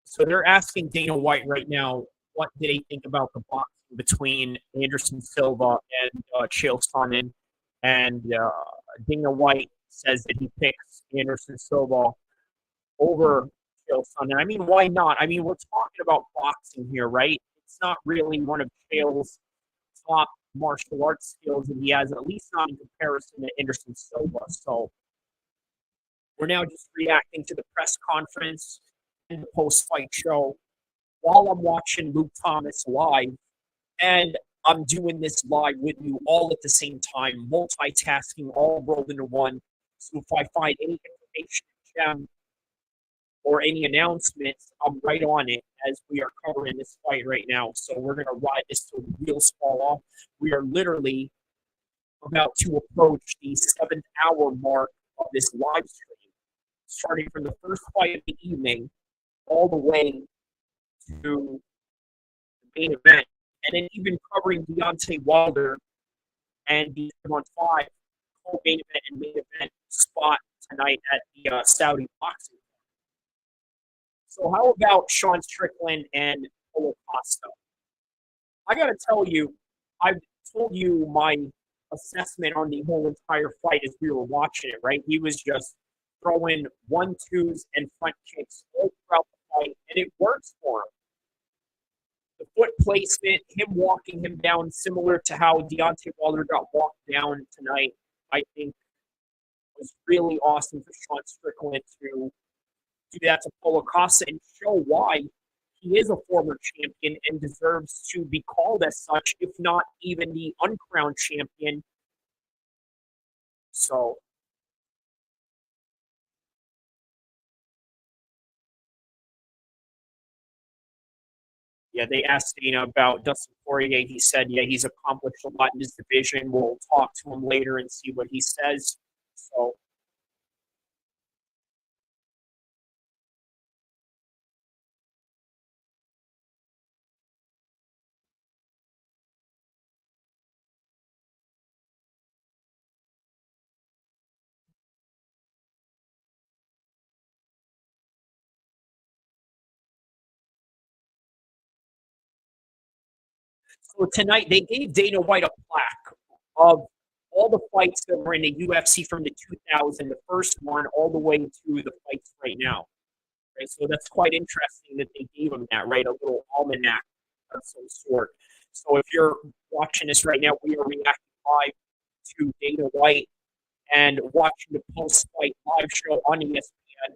So they're asking Dana White right now, what did he think about the boxing between Anderson Silva and Chael Sonnen? And Dana White says that he picks Anderson Silva over Chael Sonnen. I mean, why not? I mean, we're talking about boxing here, right? It's not really one of Chael's top martial arts skills, and he has at least not in comparison to Anderson Silva. So we're now just reacting to the press conference and the post-fight show while I'm watching Luke Thomas live, and I'm doing this live with you all at the same time, multitasking, all rolled into one. So if I find any information, gem, or any announcements, I'm right on it as we are covering this fight right now. So we're going to ride this till the wheels fall off. We are literally about to approach the 7th-hour mark of this live stream, starting from the first fight of the evening all the way to the main event, and then even covering Deontay Wilder and the 7-on-5 co-main event and main event spot tonight at the Saudi boxing. So how about Sean Strickland and Paulo Costa? I got to tell you, I've told you my assessment on the whole entire fight as we were watching it, right? He was just throwing 1-2s and front kicks all throughout the fight, and it works for him. The foot placement, him walking him down, similar to how Deontay Wilder got walked down tonight, I think was really awesome for Sean Strickland to do that to Paulo Costa and show why he is a former champion and deserves to be called as such, if not even the uncrowned champion. So, yeah, they asked Dana about Dustin Poirier. He said, yeah, he's accomplished a lot in his division. We'll talk to him later and see what he says. So, so tonight they gave Dana White a plaque of all the fights that were in the UFC from the 2000, the first one, all the way to the fights right now. Right? So that's quite interesting that they gave him that, right? A little almanac of some sort. So if you're watching this right now, we are reacting live to Dana White and watching the post-fight live show on ESPN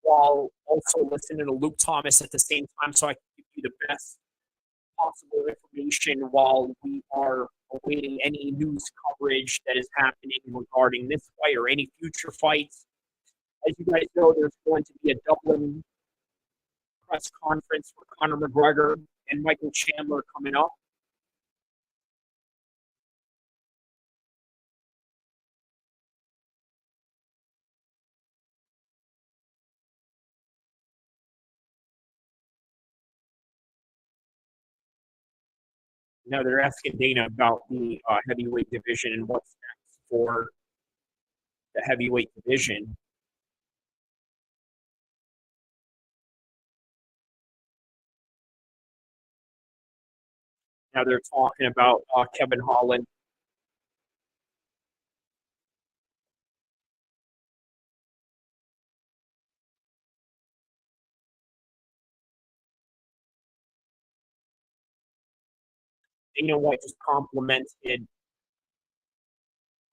while also listening to Luke Thomas at the same time, so I can give you the best possible information while we are awaiting any news coverage that is happening regarding this fight or any future fights. As you guys know, there's going to be a Dublin press conference for Conor McGregor and Michael Chandler coming up. Now they're asking Dana about the heavyweight division and what's next for the heavyweight division. Now they're talking about Kevin Holland. Dana White just complimented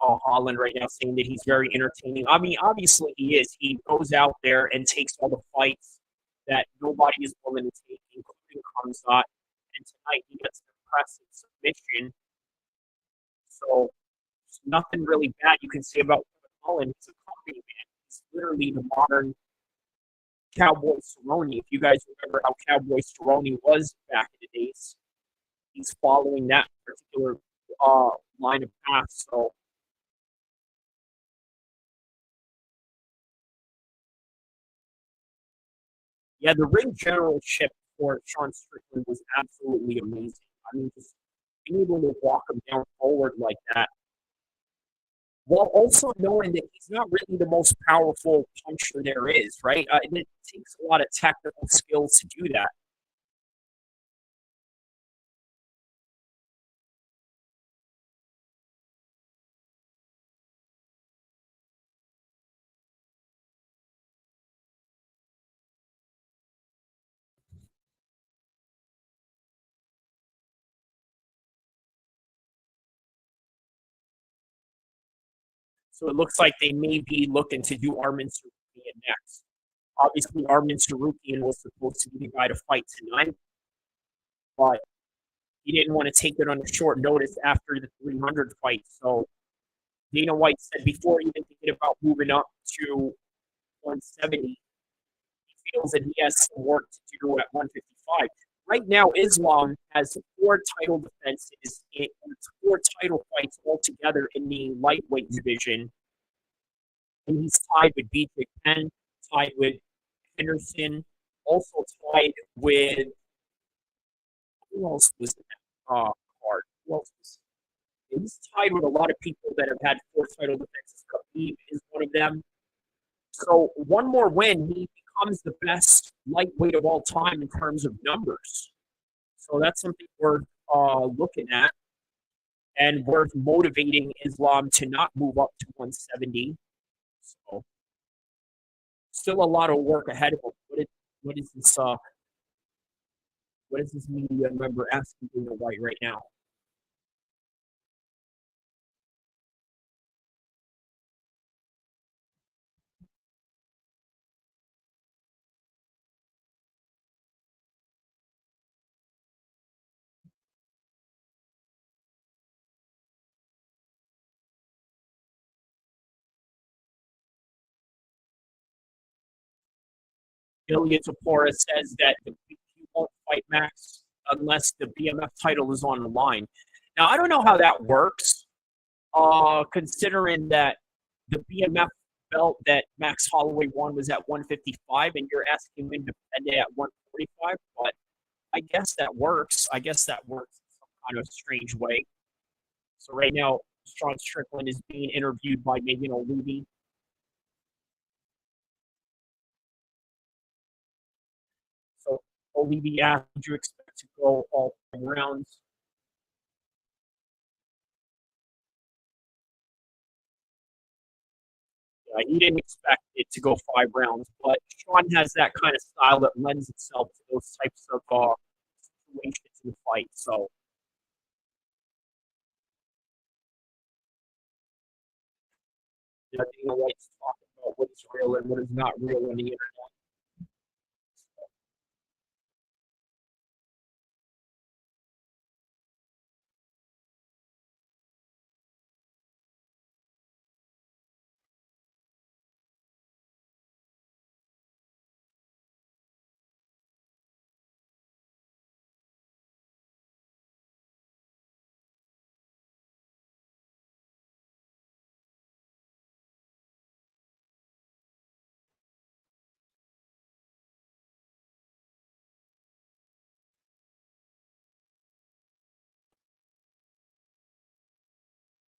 Holland right now, saying that he's very entertaining. I mean, obviously he is. He goes out there and takes all the fights that nobody is willing to take, including Kamzat. And tonight he gets an impressive submission. So nothing really bad you can say about Kevin Holland. He's a company man. He's literally the modern Cowboy Cerrone. If you guys remember how Cowboy Cerrone was back in the days, he's following that particular line of path. So yeah, the ring generalship for Sean Strickland was absolutely amazing. I mean, just being able to walk him down forward like that, while also knowing that he's not really the most powerful puncher there is, right? And it takes a lot of technical skills to do that. So it looks like they may be looking to do Armin Sarukian next. Obviously, Armin Sarukian was supposed to be the guy to fight tonight, but he didn't want to take it on a short notice after the 300 fight. So Dana White said before even thinking about moving up to 170, he feels that he has some work to do at 155. Right now, Islam has four title defenses, four title fights altogether in the lightweight division. And he's tied with BJ Penn, tied with Henderson, also tied with who else was in that card? Who else was? He's tied with a lot of people that have had four title defenses. Khabib is one of them. So one more win, he becomes the best lightweight of all time in terms of numbers. So that's something worth looking at and worth motivating Islam to not move up to 170. So still a lot of work ahead of him. What is this? What is this media member asking Dana White right now? Ilya Tapora says that he won't fight Max unless the BMF title is on the line. Now, I don't know how that works, considering that the BMF belt that Max Holloway won was at 155, and you're asking him to defend it at 145. But I guess that works. I guess that works in some kind of strange way. So right now, Sean Strickland is being interviewed by Megan O'Leary. So O'Leary asked, "Would you expect to go all 5 rounds?" He didn't expect it to go 5 rounds, but Sean has that kind of style that lends itself to those types of situations in the fight. So, Dana White's talking about what is real and what is not real on the internet.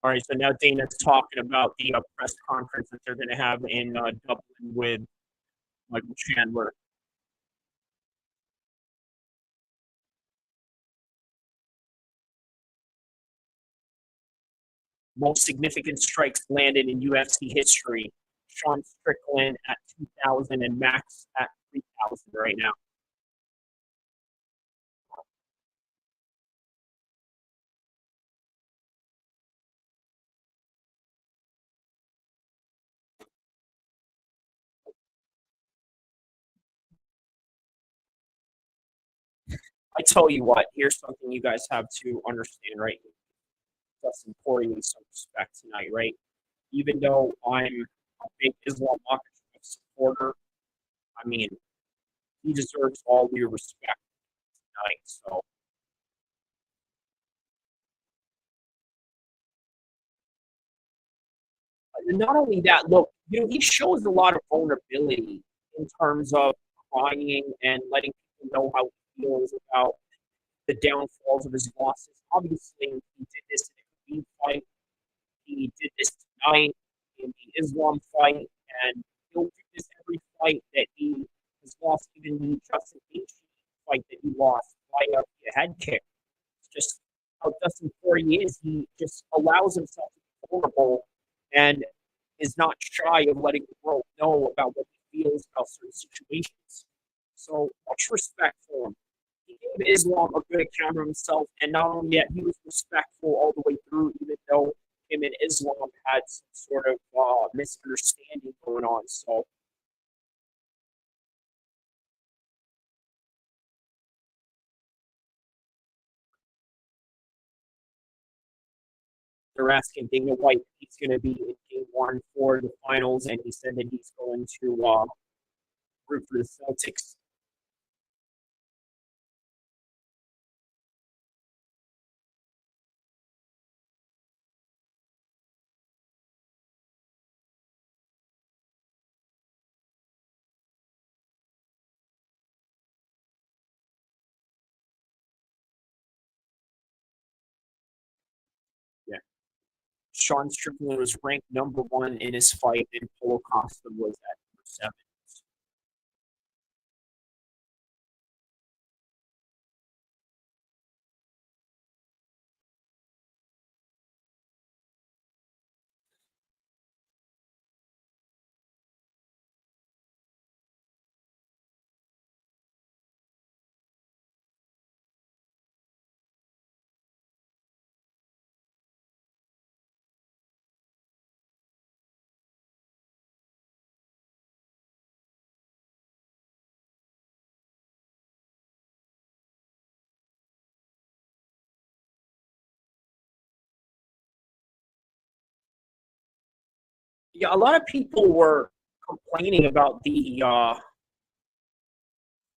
All right, so now Dana's talking about the press conference that they're going to have in Dublin with Michael Chandler. Most significant strikes landed in UFC history. Sean Strickland at 2,000 and Max at 3,000 right now. I tell you what, here's something you guys have to understand, right? Dustin Poirier with some respect tonight, right? Even though I'm a big Islam Makhachev supporter, I mean, he deserves all your respect tonight. So, and not only that, look, he shows a lot of vulnerability in terms of crying and letting people know how he feels about the downfalls of his losses. Obviously, he did this in a Khabib fight. He did this tonight in the Islam fight, and he'll do this every fight that he has lost, even the Justin Gaethje fight that he lost by a head kick. It's just how Dustin Poirier is. He just allows himself to be vulnerable and is not shy of letting the world know about what he feels about certain situations. So much respect for him. He gave Islam a good account of himself, and not only that, he was respectful all the way through, even though him and Islam had some sort of misunderstanding going on. So they're asking Dana White if he's going to be in game one for the finals, and he said that he's going to root for the Celtics. Yeah. Sean Strickland was ranked number one in his fight, and Paulo Costa was at number seven. Yeah, a lot of people were complaining about the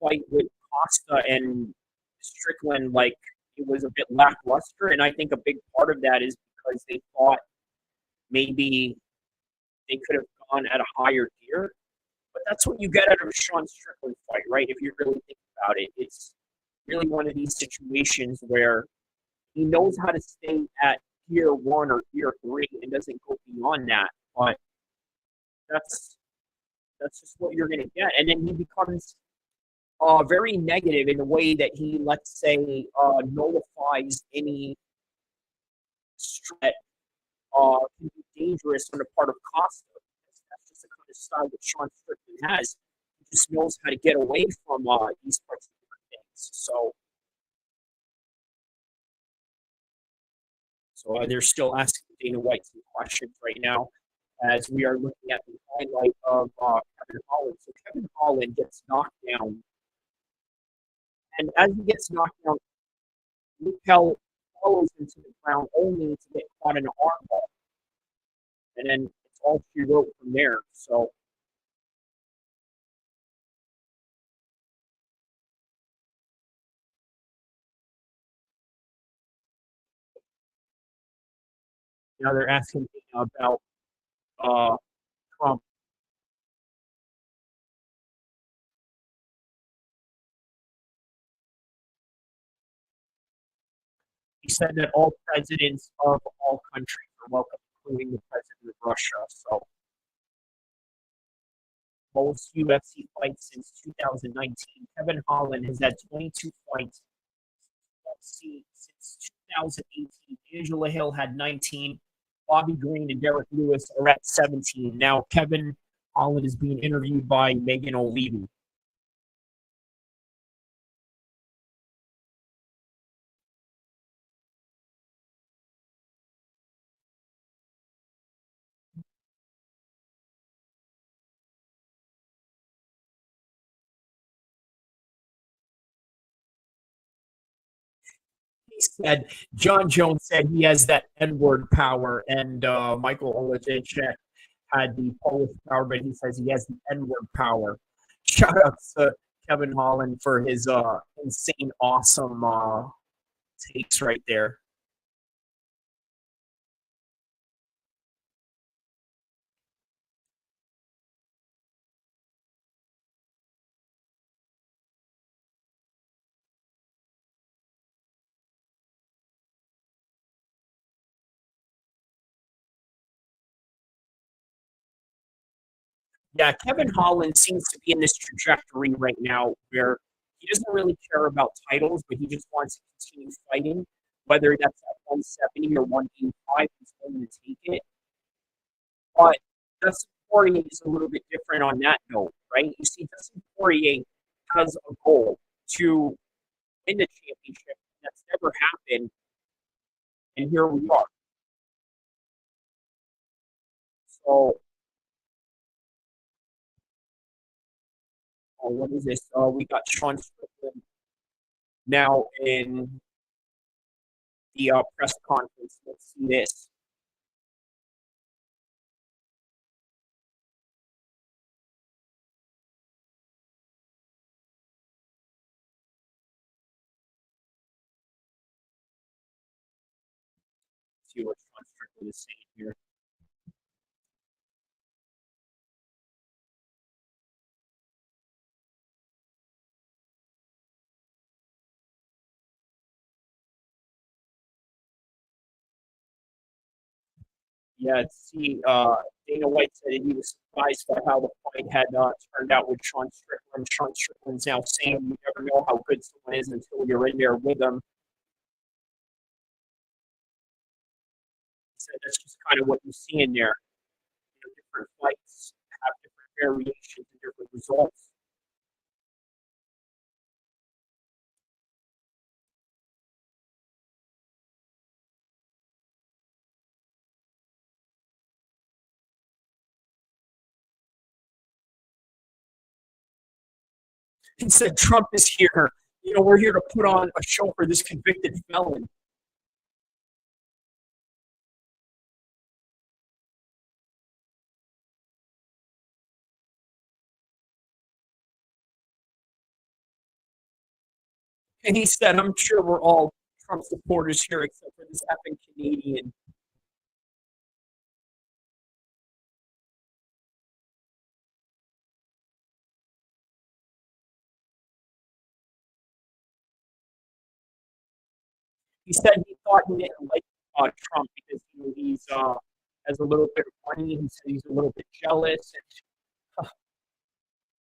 fight with Costa and Strickland, like it was a bit lackluster, and I think a big part of that is because they thought maybe they could have gone at a higher gear. But that's what you get out of a Sean Strickland fight, right? If you really think about it, it's really one of these situations where he knows how to stay at gear one or gear three and doesn't go beyond that. But that's that's just what you're going to get, and then he becomes very negative in the way that he, let's say, nullifies any threat can be dangerous on the part of Costa. That's just the kind of style that Sean Strickland has. He just knows how to get away from these particular things. So they're still asking Dana White some questions right now as we are looking at the highlight of Kevin Holland. So Kevin Holland gets knocked down, and as he gets knocked down, Mikel follows into the ground only to get caught in an armbar. And then it's all she wrote from there. So now they're asking me about uh, Trump. He said that all presidents of all countries are welcome, including the president of Russia. So most UFC fights since 2019. Kevin Holland has had 22 fights UFC since 2018. Angela Hill had 19. Bobby Green and Derek Lewis are at 17. Now Kevin Holland is being interviewed by Megan O'Leary. He said, John Jones said he has that N-word power, and Michael Olajaychik had the Polish power, but he says he has the N-word power. Shout out to Kevin Holland for his insane, awesome takes right there. Yeah, Kevin Holland seems to be in this trajectory right now where he doesn't really care about titles, but he just wants to continue fighting, whether that's at 170 or 185, he's going to take it. But Dustin Poirier is a little bit different on that note, right? You see, Dustin Poirier has a goal to win the championship. That's never happened, and here we are. So, what is this? We got Sean Strickland now in the press conference. Let's see this. See what Sean Strickland is saying here. Yeah, see, Dana White said he was surprised by how the fight had turned out with Sean Strickland. Sean Strickland's now saying you never know how good someone is until you're in there with them. He said that's just kind of what you see in there. Different fights have different variations and different results. He said Trump is here. We're here to put on a show for this convicted felon. And he said, I'm sure we're all Trump supporters here, except for this effing Canadian. He said he thought he didn't like Trump because he's has a little bit of money. He said he's a little bit jealous. And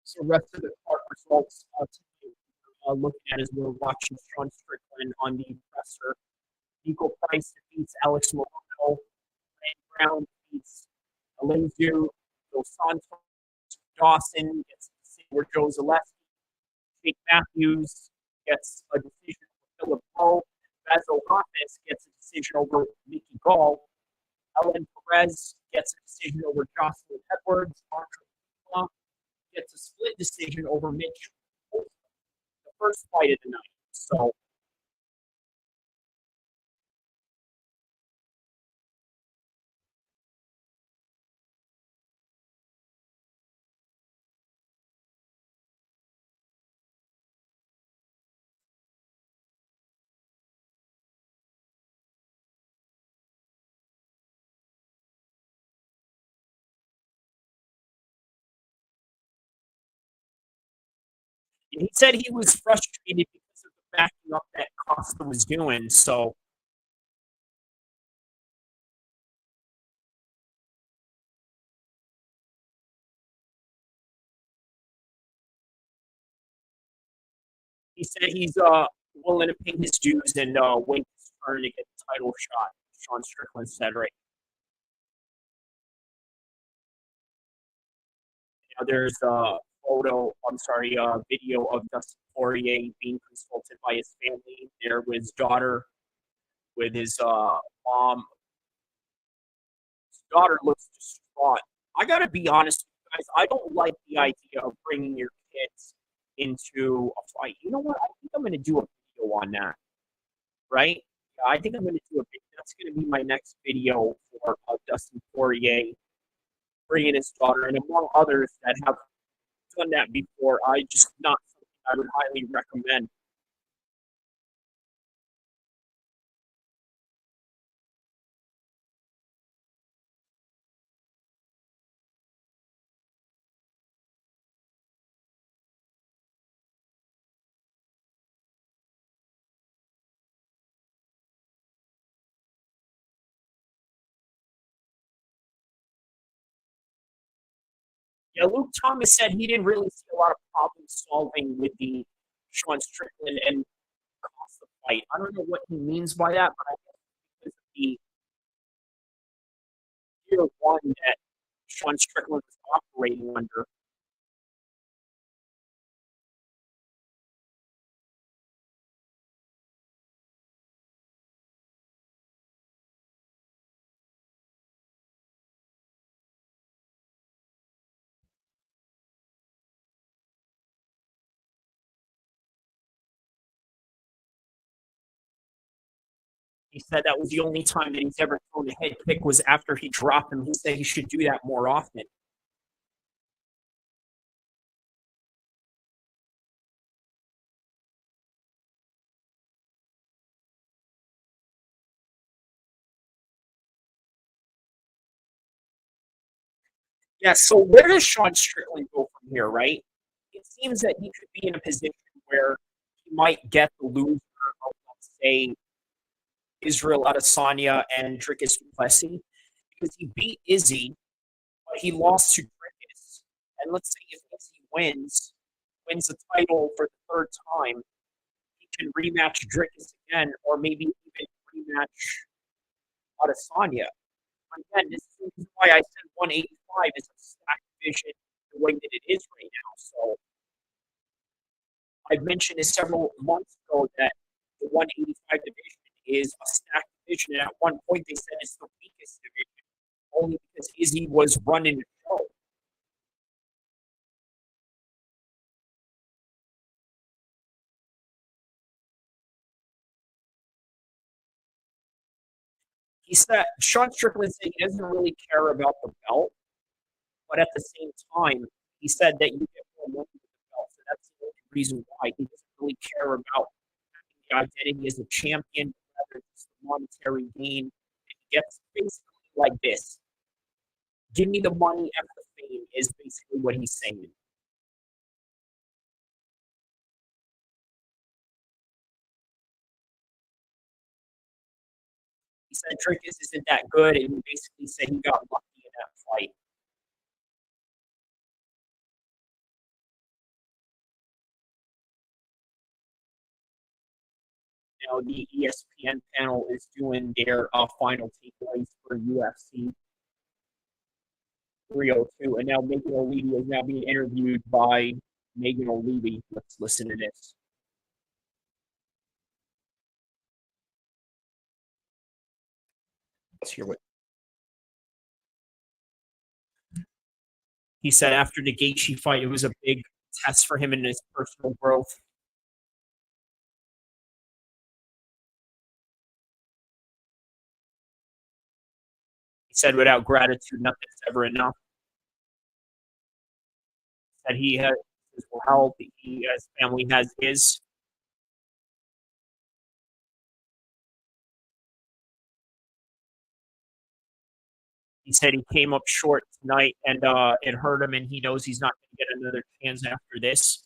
so the rest of the card results looking at as we're watching Sean Strickland on the presser. Nico Price defeats Alex Moreno. Brown defeats Alinzu. Dos Santos. Dawson gets a decision over Joe Zaleski. Jake Matthews gets a decision over Philip Rowe. Basil Hoffis gets a decision over Mickey Gall. Ellen Perez gets a decision over Jocelyn Edwards. Archer gets a split decision over Mitch. The first fight of the night. So he said he was frustrated because of the backing up that Costa was doing. So He said he's willing to pay his dues and wait his turn to get the title shot. Sean Strickland said right now. There's a video of Dustin Poirier being consulted by his family. There with his daughter, with his mom. His daughter looks distraught. I gotta be honest with you guys. I don't like the idea of bringing your kids into a fight. You know what? I think I'm gonna do a video on that. Right? Yeah, I think I'm gonna do a video. That's gonna be my next video for Dustin Poirier bringing his daughter, and among others that have done that before. I just not something I would highly recommend. Yeah, Luke Thomas said he didn't really see a lot of problem solving with the Sean Strickland and Costa fight. I don't know what he means by that, but I guess because of the year one that Sean Strickland was operating under, he said that was the only time that he's ever thrown a head kick was after he dropped him. He said he should do that more often. Yeah, so where does Sean Strickland go from here, right? It seems that he could be in a position where he might get the loser of, let's say, Israel Adesanya and Dricus du Plessis, because he beat Izzy, but he lost to Dricus. And let's say if Izzy wins the title for the third time, he can rematch Dricus again, or maybe even rematch Adesanya. Again, this is why I said 185 is a stacked division the way that it is right now. So I've mentioned this several months ago that the 185 division is a stacked division, and at one point they said it's the weakest division, only because Izzy was running the show. He said Sean Strickland said he doesn't really care about the belt, but at the same time, he said that you get more money with the belt, so that's the only reason why he doesn't really care about the identity as a champion, rather it's the monetary gain. It gets basically like this: "Give me the money and the fame," is basically what he's saying. He said Dricus isn't that good, and he basically said he got lucky in that fight. Now the ESPN panel is doing their final takeaways for UFC 302, and now Megan O'Leary is now being interviewed by Megan O'Leary. Let's listen to this. Let's hear what he said after the Gaethje fight. It was a big test for him in his personal growth. He said, "Without gratitude, nothing's ever enough." That he has his health, his family has his. He said he came up short tonight, and it hurt him, and he knows he's not going to get another chance after this.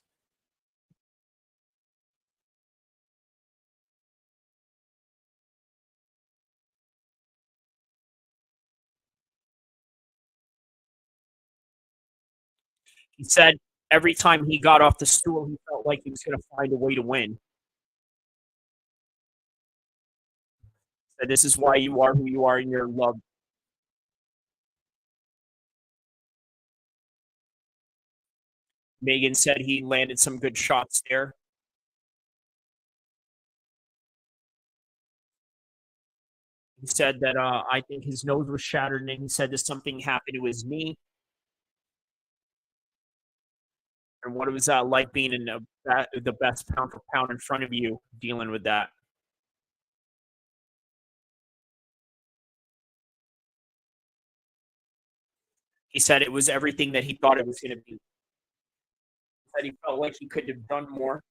He said Every time he got off the stool, he felt like he was going to find a way to win. So this is why you are who you are in your love. Megan said he landed some good shots there. He said that I think his nose was shattered, and he said that something happened to his knee. And what was that like being in the best pound for pound in front of you, dealing with that? He said it was everything that he thought it was going to be. He said he felt like he could have done more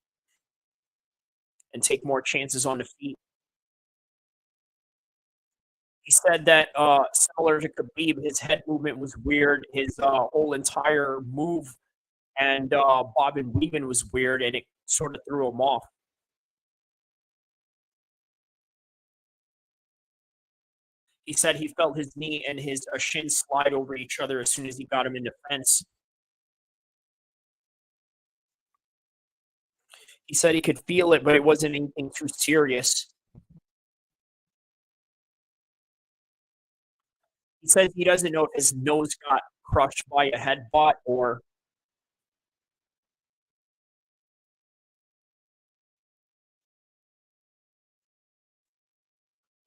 and take more chances on the feet. He said that similar to Khabib, his head movement was weird. His whole entire move and bob and weaving was weird, and it sort of threw him off. He said he felt his knee and his shin slide over each other as soon as he got him in defense. He said he could feel it, but it wasn't anything too serious. He says he doesn't know if his nose got crushed by a headbutt or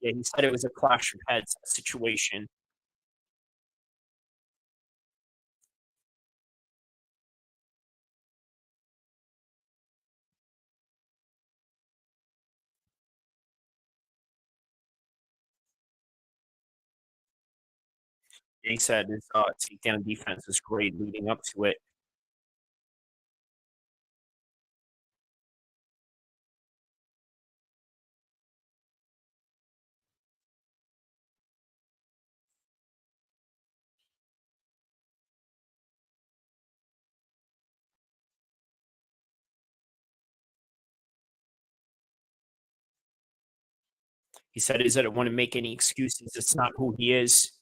yeah, he said it was a clash of heads situation. He said his takedown defense was great leading up to it. He said he doesn't want to make any excuses. It's not who he is.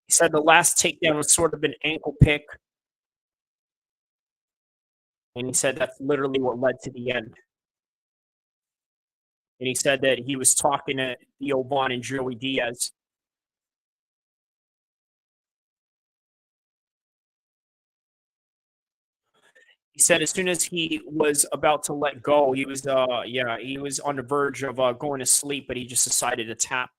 He said the last takedown was sort of an ankle pick. And he said that's literally what led to the end. And he said that he was talking to Theo Vaughn and Joey Diaz. He said as soon as he was about to let go, he was he was on the verge of going to sleep, but he just decided to tap.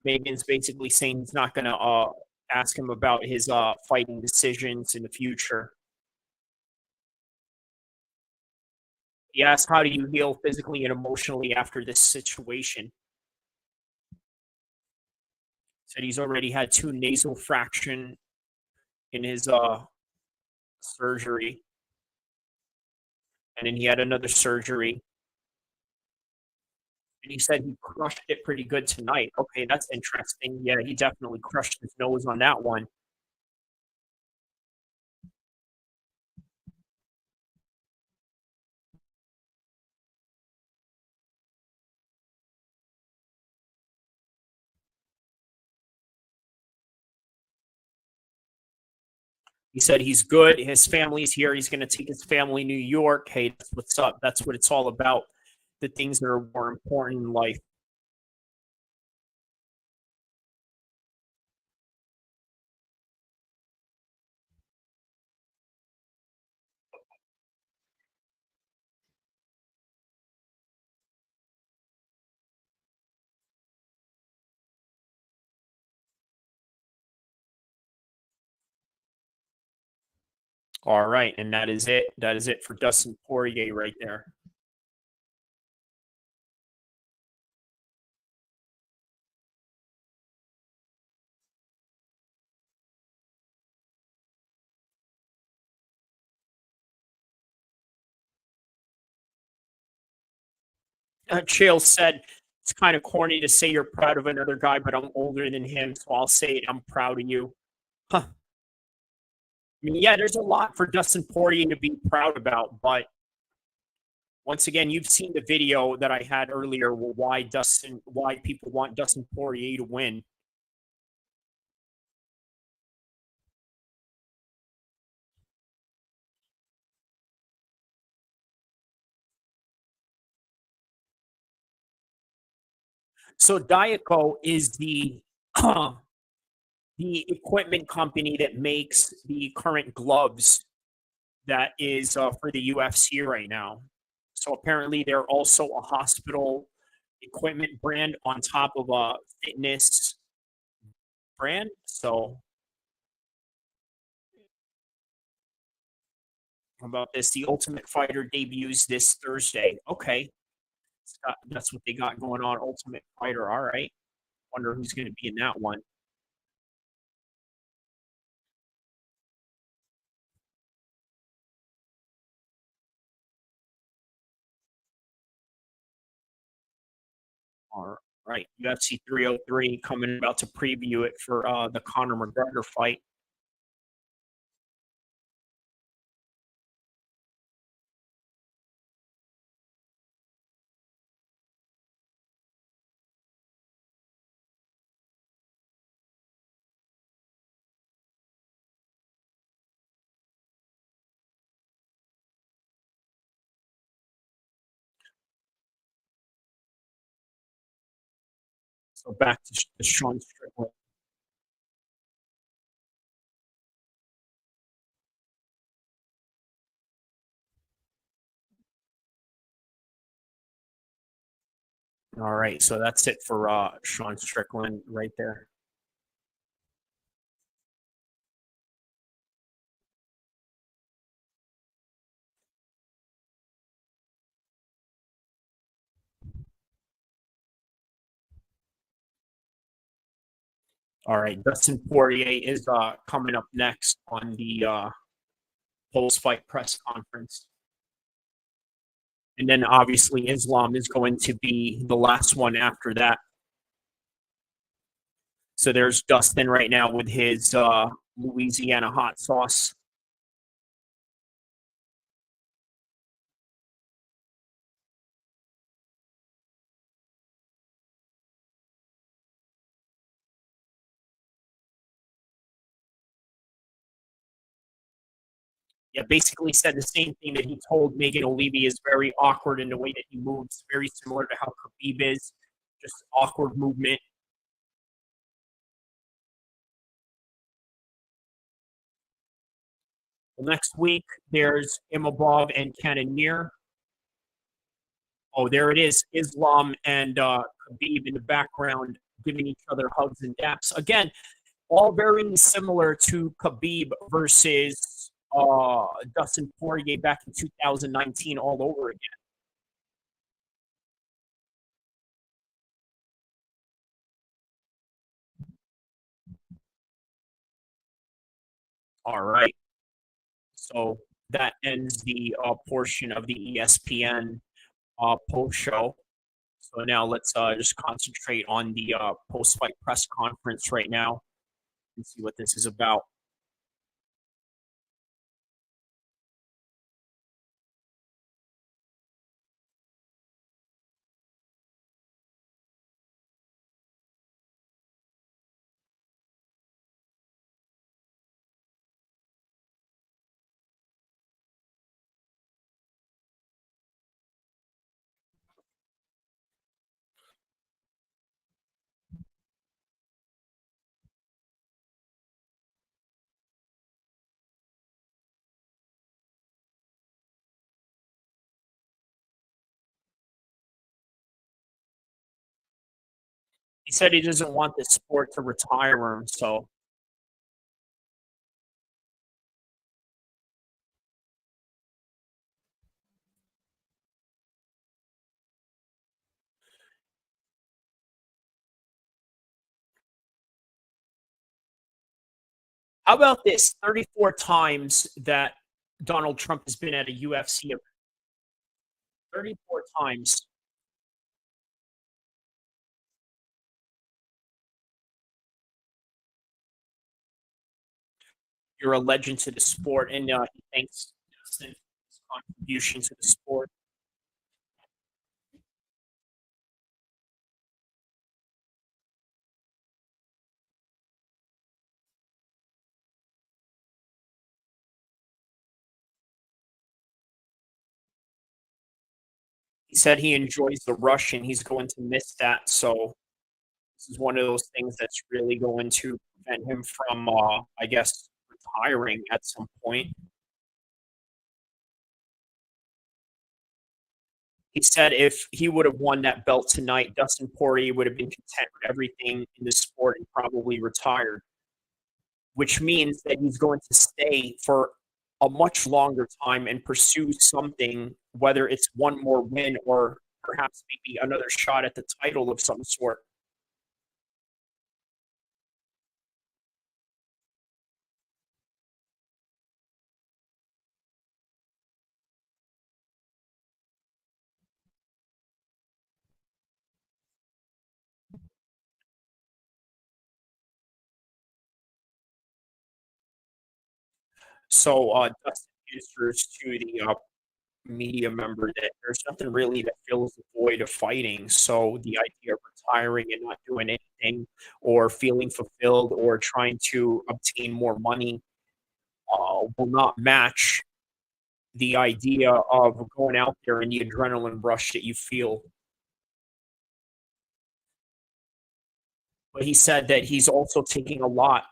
Megan's basically saying he's not going to ask him about his fighting decisions in the future. He asked, how do you heal physically and emotionally after this situation? Said he's already had 2 nasal fraction in his surgery. And then he had another surgery. And he said he crushed it pretty good tonight. Okay, that's interesting. Yeah, he definitely crushed his nose on that one. He said he's good. His family's here. He's going to take his family to New York. Hey, that's what's up. That's what it's all about. The things that are more important in life. All right, and that is it. That is it for Dustin Poirier right there. Chael said It's kind of corny to say you're proud of another guy, but I'm older than him, so I'll say it. I'm proud of you. Huh. I mean, yeah, there's a lot for Dustin Poirier to be proud about, but once again, you've seen the video that I had earlier. Why people want Dustin Poirier to win. So Diaco is the equipment company that makes the current gloves that is for the UFC right now. So apparently they're also a hospital equipment brand on top of a fitness brand. So how about this? The Ultimate Fighter debuts this Thursday. Okay. That's what they got going on. Ultimate Fighter. All right. Wonder who's going to be in that one. All right. UFC 303 coming about to preview it for the Conor McGregor fight. So back to Sean Strickland. All right, so that's it for Sean Strickland right there. All right, Dustin Poirier is coming up next on the post-fight press conference. And then obviously Islam is going to be the last one after that. So there's Dustin right now with his Louisiana hot sauce. Yeah, basically said the same thing that he told Megan O'Leary is very awkward in the way that he moves, very similar to how Khabib is, just awkward movement. Well, next week, there's Imavov and Cannonier. Oh, there it is. Islam and Khabib in the background giving each other hugs and daps. Again, all very similar to Khabib versus Dustin Poirier back in 2019 all over again. All right. So that ends the portion of the ESPN post show. So now let's just concentrate on the post fight press conference right now and see what this is about. He said he doesn't want this sport to retire him. So how about this? 34 times that Donald Trump has been at a UFC event. 34 times. You're a legend to the sport, and he thanks Dustin for his contribution to the sport. He said he enjoys the rush and he's going to miss that. So this is one of those things that's really going to prevent him from, I guess, retiring at some point. He said if he would have won that belt tonight, Dustin Poirier would have been content with everything in the sport and probably retired, which means that he's going to stay for a much longer time and pursue something, whether it's one more win or perhaps maybe another shot at the title of some sort. So Dustin answers to the media member that there's nothing really that fills the void of fighting. So the idea of retiring and not doing anything or feeling fulfilled or trying to obtain more money will not match the idea of going out there and the adrenaline rush that you feel. But he said that he's also taking a lot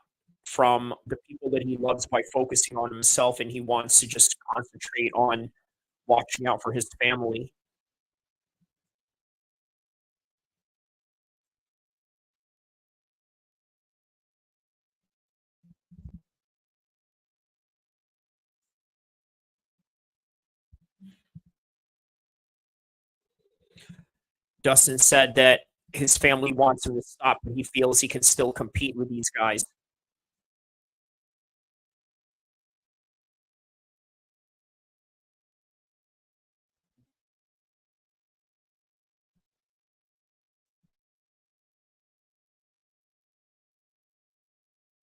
from the people that he loves by focusing on himself, and he wants to just concentrate on watching out for his family. Dustin said that his family wants him to stop, but he feels he can still compete with these guys.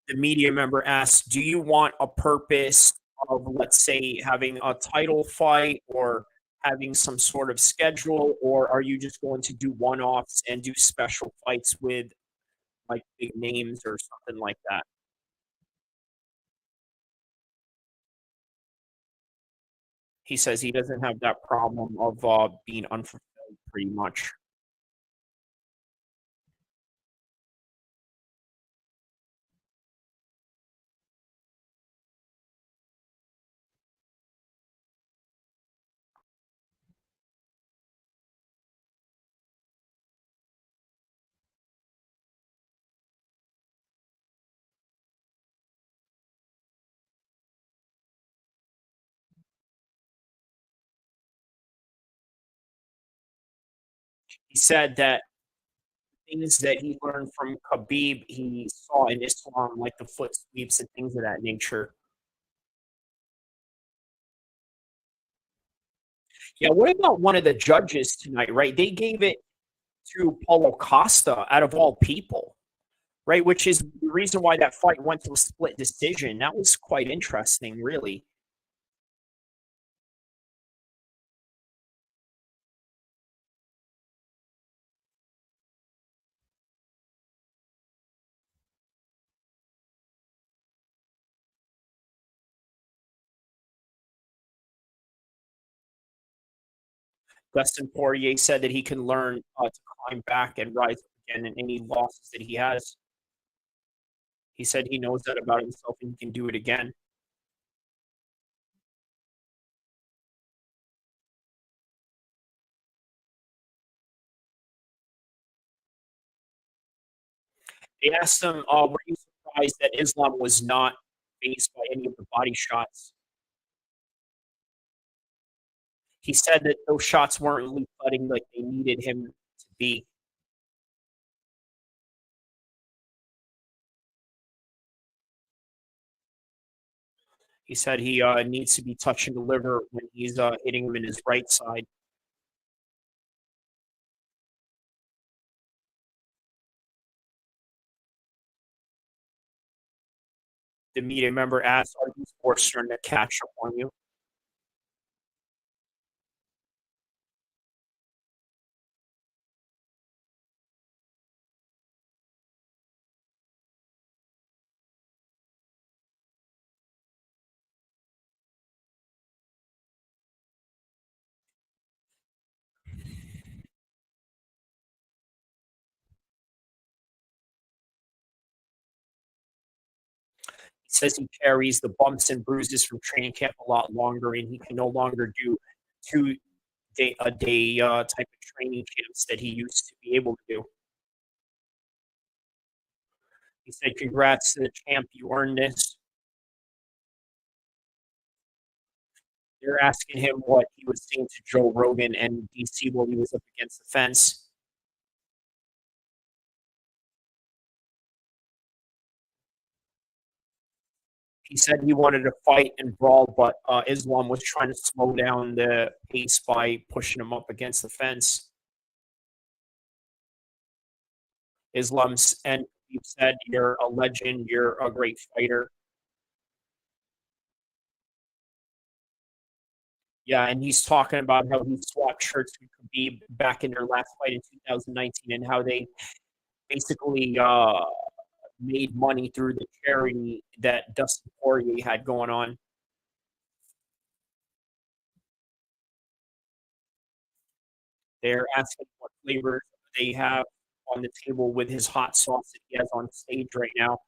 The media member asked, "Do you want a purpose of, let's say, having a title fight or having some sort of schedule, or are you just going to do one offs and do special fights with like big names or something like that?" He says he doesn't have that problem of being unfulfilled pretty much. He said that things that he learned from Khabib, he saw in Islam, like the foot sweeps and things of that nature. Yeah, what about one of the judges tonight, right? They gave it to Paulo Costa out of all people, right? Which is the reason why that fight went to a split decision. That was quite interesting, really. Dustin Poirier said that he can learn to climb back and rise up again in any losses that he has. He said he knows that about himself and he can do it again. They asked him, were you surprised that Islam was not faced by any of the body shots? He said that those shots weren't really putting like they needed him to be. He said he needs to be touching the liver when he's hitting him in his right side. The The media member asked, "Are these sports starting to catch up on you?" He says he carries the bumps and bruises from training camp a lot longer, and he can no longer do 2 day a day type of training camps that he used to be able to do. He said, "Congrats to the champ, you earned this." They're asking him what he was saying to Joe Rogan and DC while he was up against the fence. He said he wanted to fight and brawl, but Islam was trying to slow down the pace by pushing him up against the fence. Islam's and he said, "You're a legend. You're a great fighter." Yeah, and he's talking about how he swapped shirts with Khabib back in their last fight in 2019, and how they basically made money through the charity that Dustin Poirier had going on. They're asking what flavors they have on the table with his hot sauce that he has on stage right now.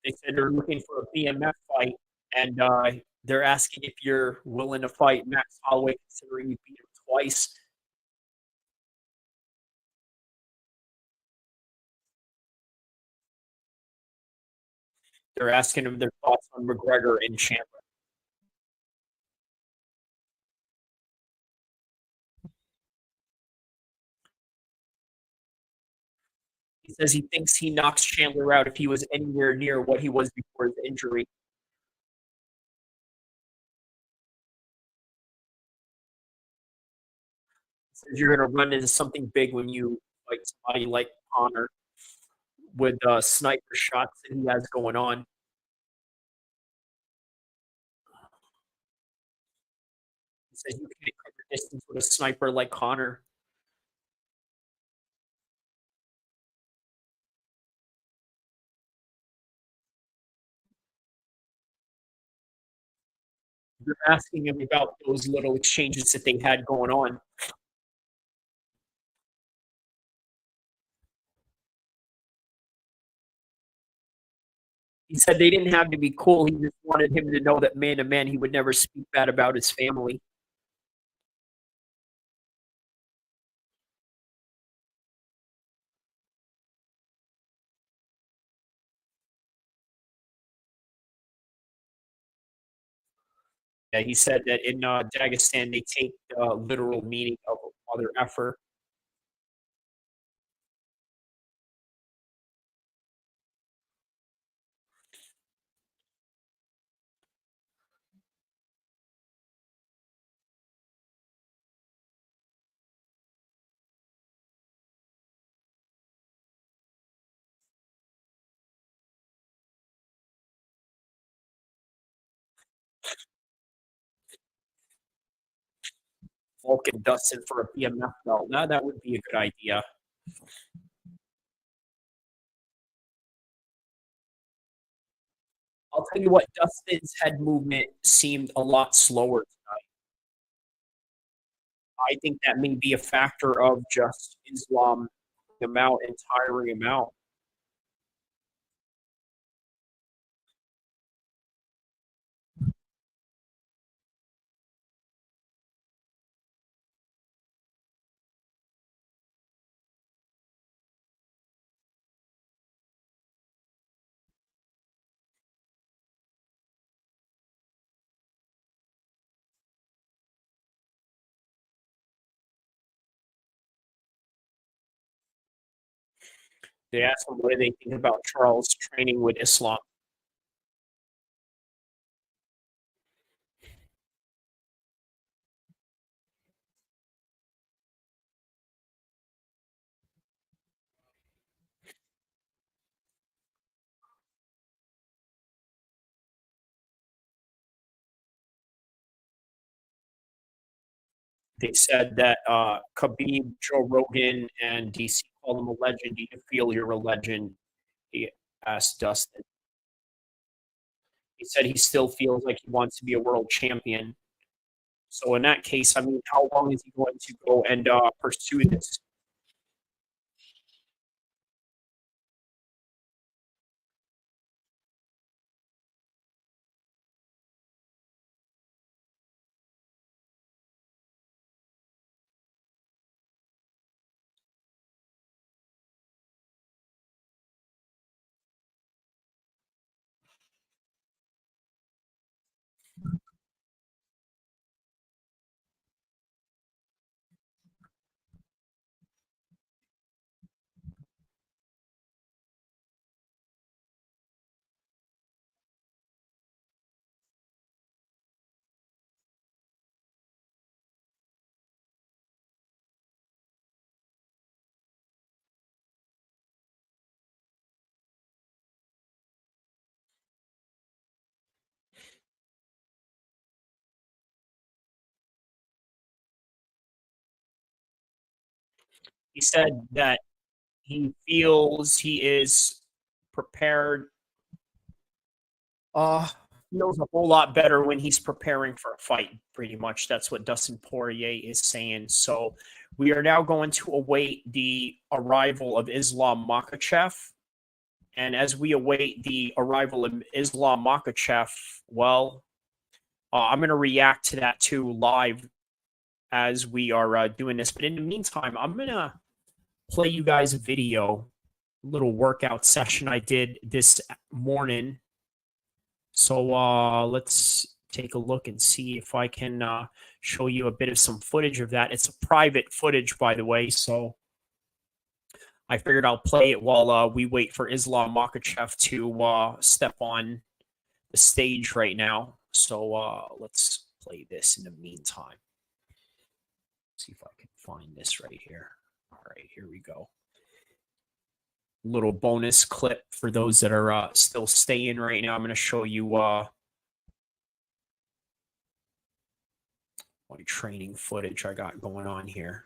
They said they're looking for a BMF fight, and they're asking if you're willing to fight Max Holloway, considering you beat him twice. They're asking him their thoughts on McGregor and Chandler. He says he thinks he knocks Chandler out if he was anywhere near what he was before his injury. He says you're going to run into something big when you fight somebody like Connor with sniper shots that he has going on. He says you can't cover distance with a sniper like Connor. They're asking him about those little exchanges that they had going on. He said they didn't have to be cool. He just wanted him to know that man to man, he would never speak bad about his family. Yeah, he said that in Dagestan, they take the literal meaning of mother effer. Volk and Dustin for a BMF belt. Now that would be a good idea. I'll tell you what, Dustin's head movement seemed a lot slower tonight. I think that may be a factor of just Islam him out and tiring him out. They asked him what do they think about Charles training with Islam. They said that Khabib, Joe Rogan, and DC called him a legend. Do you feel you're a legend? He asked Dustin. He said he still feels like he wants to be a world champion. So in that case, I mean, how long is he going to go and pursue this? He said that he feels he is prepared. Uh, feels a whole lot better when he's preparing for a fight. Pretty much, that's what Dustin Poirier is saying. So we are now going to await the arrival of Islam Makhachev. And as we await the arrival of Islam Makhachev, well, I'm going to react to that too live as we are doing this. But in the meantime, I'm going to play you guys a video, a little workout session I did this morning. So let's take a look and see if I can show you a bit of some footage of that. It's a private footage, by the way, so I figured I'll play it while we wait for Islam Makhachev to step on the stage right now. So let's play this in the meantime. See if I can find this right here. All right, here we go. Little bonus clip for those that are still staying right now. I'm going to show you my training footage I got going on here.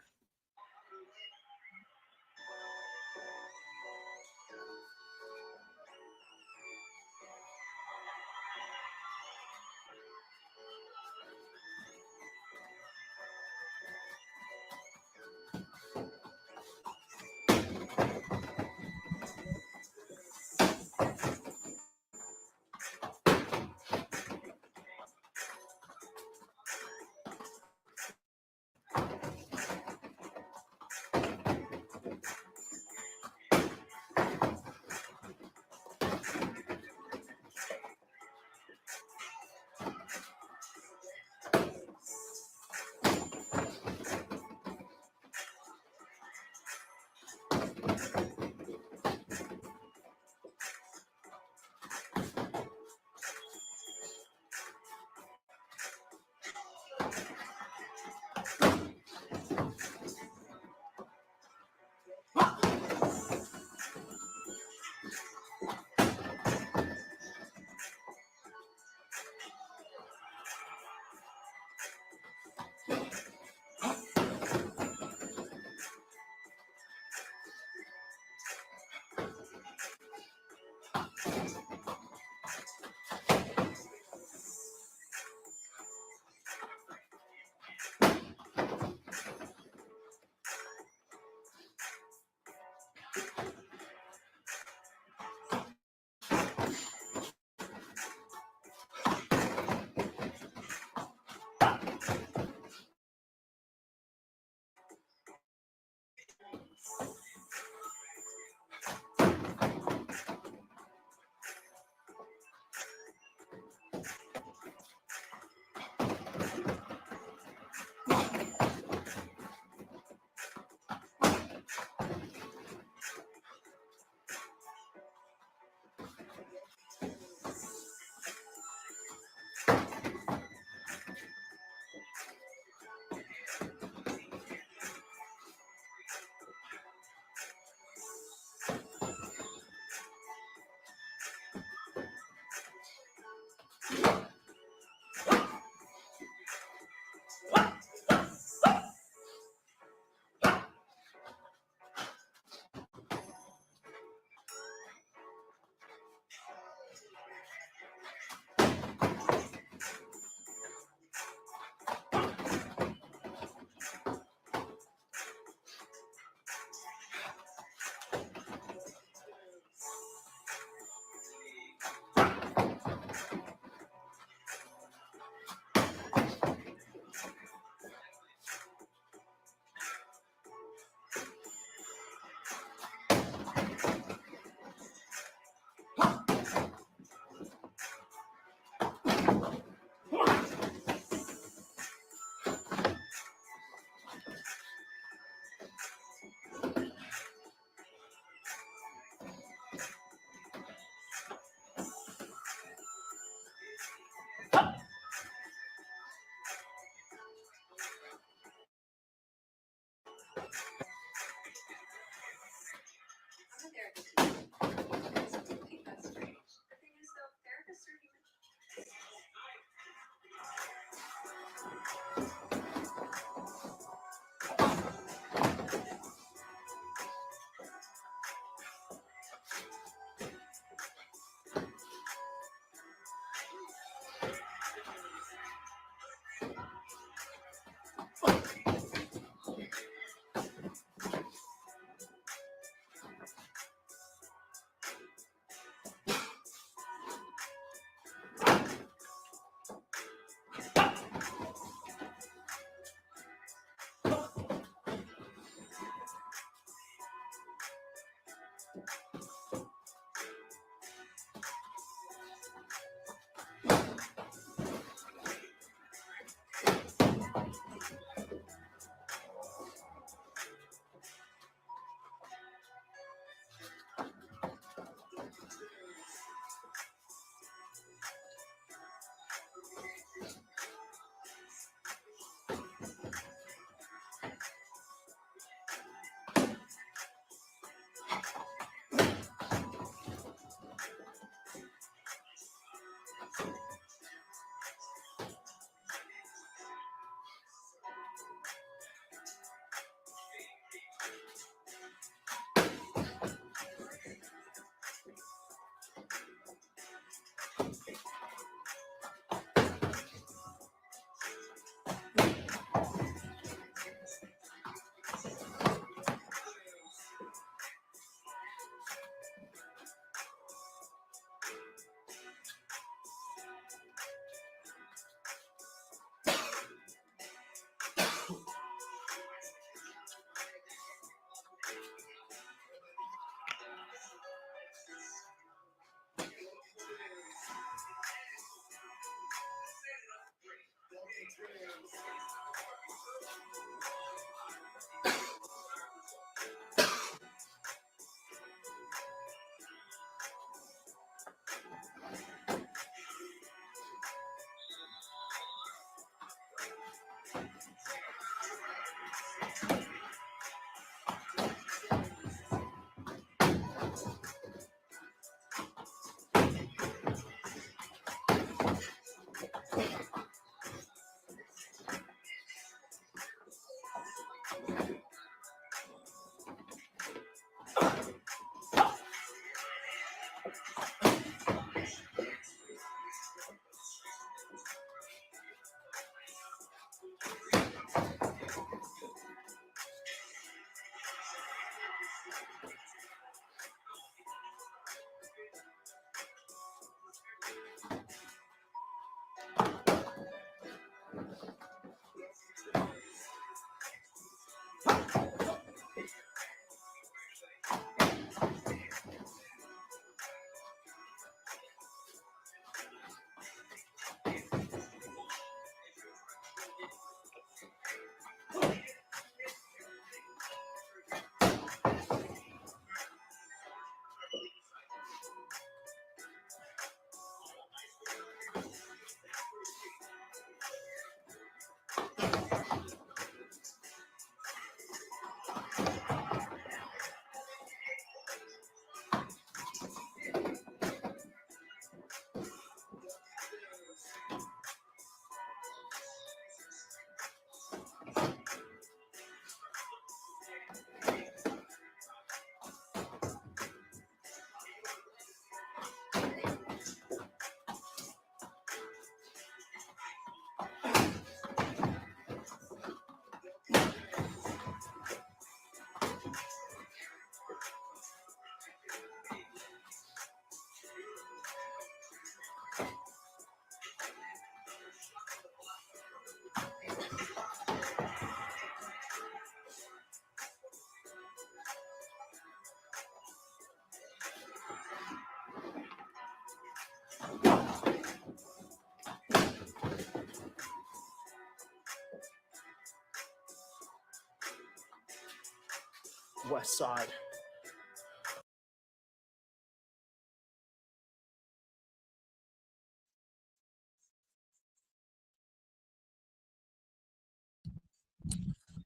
West side.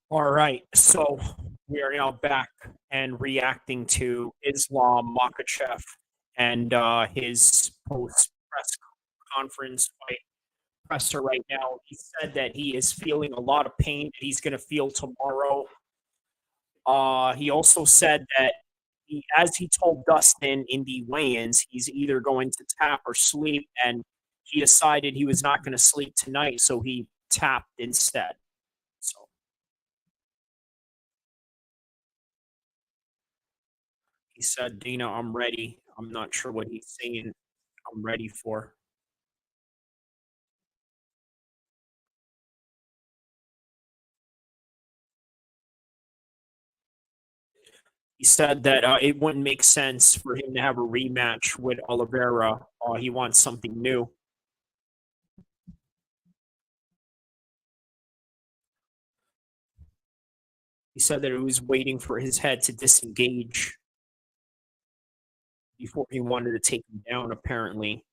All right, so We are now back and reacting to Islam Makhachev and his post press conference fight presser right now. He said that he is feeling a lot of pain that he's going to feel tomorrow. He also said that as he told Dustin in the weigh-ins, he's either going to tap or sleep, and he decided he was not going to sleep tonight, so he tapped instead. So he said, Dana, I'm ready. I'm not sure what he's saying I'm ready for. He said that it wouldn't make sense for him to have a rematch with Oliveira. He wants something new. He said that he was waiting for his head to disengage before he wanted to take him down, apparently.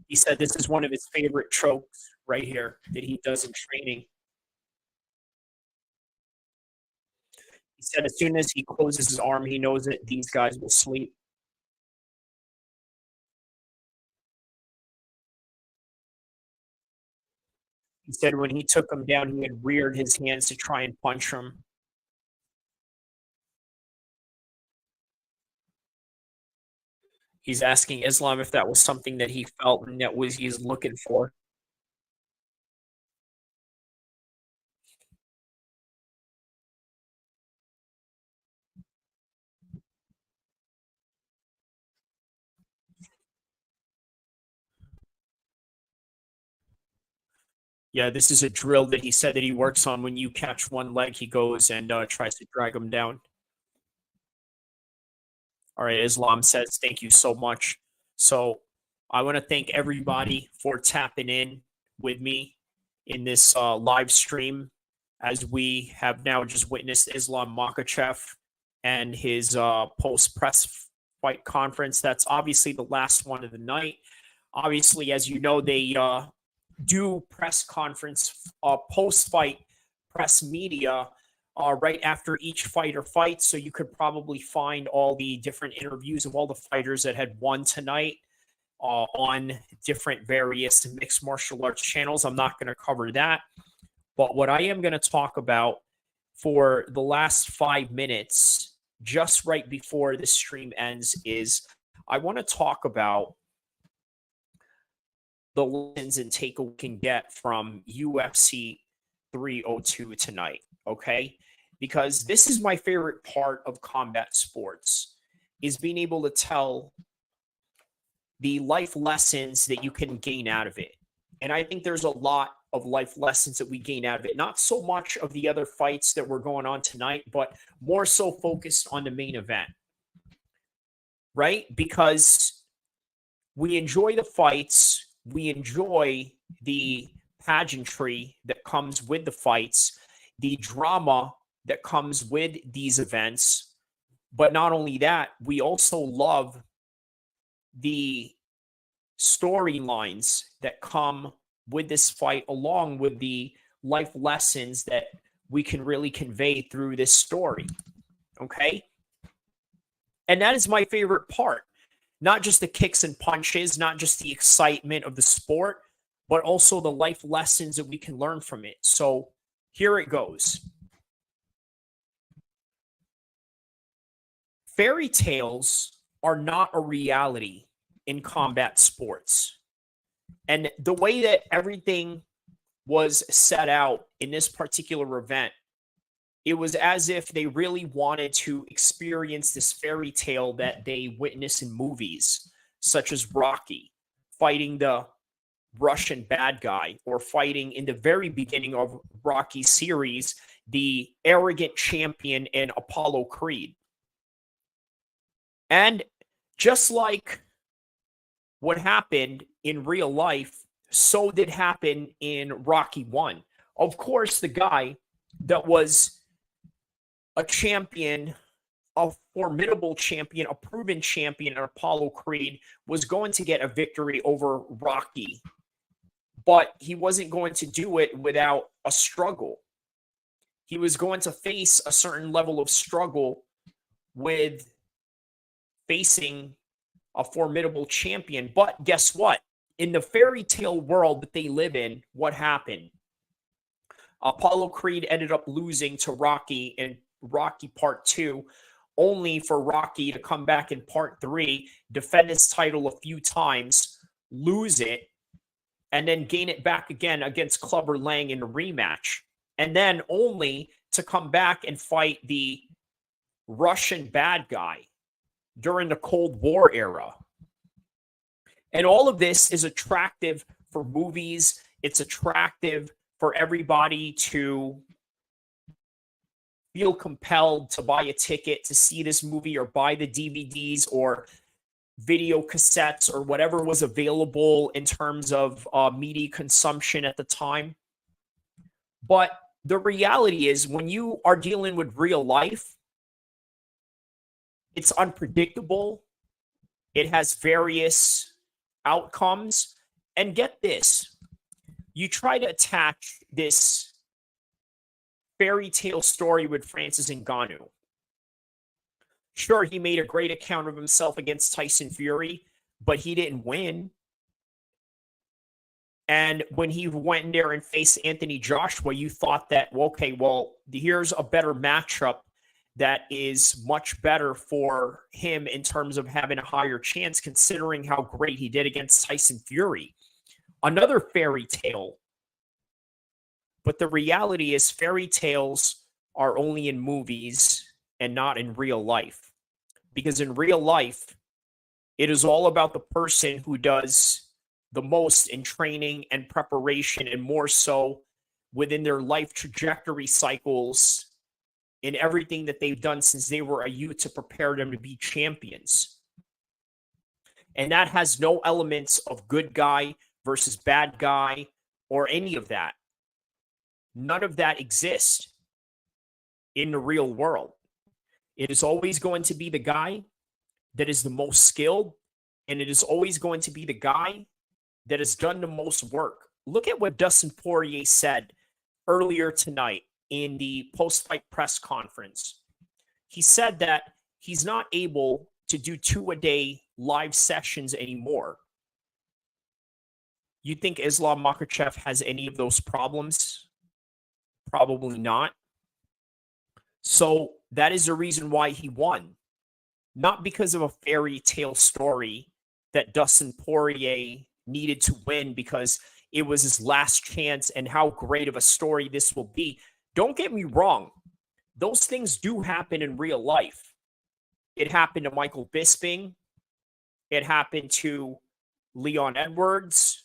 He said this is one of his favorite chokes right here that he does in training. He said as soon as he closes his arm, he knows that these guys will sleep. He said when he took him down, he had reared his hands to try and punch him. He's asking Islam if that was something that he felt and that was he's looking for. Yeah, this is a drill that he said that he works on. When you catch one leg, he goes and tries to drag him down. All right, Islam says, thank you so much. So I want to thank everybody for tapping in with me in this live stream as we have now just witnessed Islam Makhachev and his post-press fight conference. That's obviously the last one of the night. Obviously, as you know, they do press conference, post-fight press media right after each fighter fights. So you could probably find all the different interviews of all the fighters that had won tonight on different various mixed martial arts channels. I'm not going to cover that. But what I am going to talk about for the last 5 minutes, just right before the stream ends, is I want to talk about the lessons and takeaway we can get from UFC 302 tonight, okay? Because this is my favorite part of combat sports, is being able to tell the life lessons that you can gain out of it. And I think there's a lot of life lessons that we gain out of it. Not so much of the other fights that were going on tonight, but more so focused on the main event, right? Because we enjoy the fights, we enjoy the pageantry that comes with the fights, the drama that comes with these events. But not only that, we also love the storylines that come with this fight, along with the life lessons that we can really convey through this story. Okay? And that is my favorite part. Not just the kicks and punches, not just the excitement of the sport, but also the life lessons that we can learn from it. So here it goes. Fairy tales are not a reality in combat sports. And the way that everything was set out in this particular event, it was as if they really wanted to experience this fairy tale that they witness in movies, such as Rocky, fighting the Russian bad guy, or fighting in the very beginning of Rocky's series, the arrogant champion in Apollo Creed. And just like what happened in real life, so did happen in Rocky 1. Of course, the guy that was a champion, a formidable champion, a proven champion in Apollo Creed was going to get a victory over Rocky, but he wasn't going to do it without a struggle. He was going to face a certain level of struggle with facing a formidable champion. But guess what? In the fairy tale world that they live in, what happened? Apollo Creed ended up losing to Rocky in Rocky Part 2, only for Rocky to come back in Part 3, defend his title a few times, lose it, and then gain it back again against Clubber Lang in a rematch. And then only to come back and fight the Russian bad guy during the Cold War era. And all of this is attractive for movies. It's attractive for everybody to feel compelled to buy a ticket to see this movie or buy the DVDs or video cassettes or whatever was available in terms of media consumption at the time. But the reality is, when you are dealing with real life, it's unpredictable. It has various outcomes. And get this, you try to attach this fairy tale story with Francis Ngannou. Sure, he made a great account of himself against Tyson Fury, but he didn't win. And when he went in there and faced Anthony Joshua, you thought that, well, okay, well, here's a better matchup that is much better for him in terms of having a higher chance, considering how great he did against Tyson Fury. Another fairy tale. But the reality is, fairy tales are only in movies and not in real life. Because in real life, it is all about the person who does the most in training and preparation, and more so within their life trajectory cycles in everything that they've done since they were a youth to prepare them to be champions. And that has no elements of good guy versus bad guy or any of that. None of that exists in the real world. It is always going to be the guy that is the most skilled, and it is always going to be the guy that has done the most work. Look at what Dustin Poirier said earlier tonight in the post-fight press conference. He said that he's not able to do 2-a-day live sessions anymore. You think Islam Makhachev has any of those problems? Probably not. So that is the reason why he won. Not because of a fairy tale story that Dustin Poirier needed to win because it was his last chance and how great of a story this will be. Don't get me wrong. Those things do happen in real life. It happened to Michael Bisping. It happened to Leon Edwards.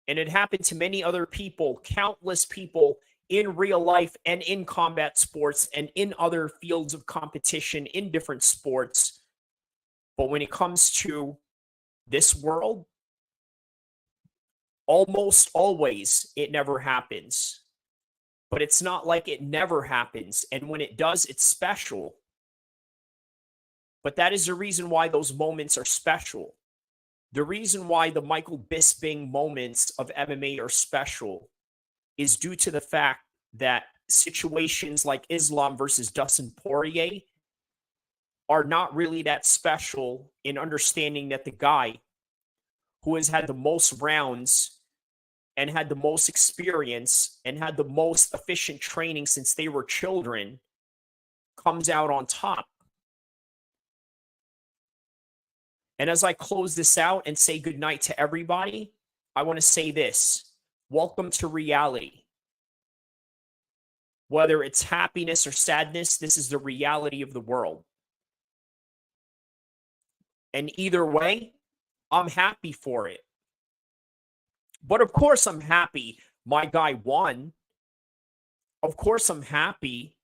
And it happened to many other people, countless people in real life and in combat sports and in other fields of competition in different sports. But when it comes to this world, almost always it never happens. But it's not like it never happens. And when it does, it's special. But that is the reason why those moments are special. The reason why the Michael Bisping moments of MMA are special is due to the fact that situations like Islam versus Dustin Poirier are not really that special, in understanding that the guy who has had the most rounds and had the most experience and had the most efficient training since they were children comes out on top. And as I close this out and say goodnight to everybody, I want to say this. Welcome to reality. Whether it's happiness or sadness, this is the reality of the world. And either way, I'm happy for it. But of course I'm happy my guy won. Of course I'm happy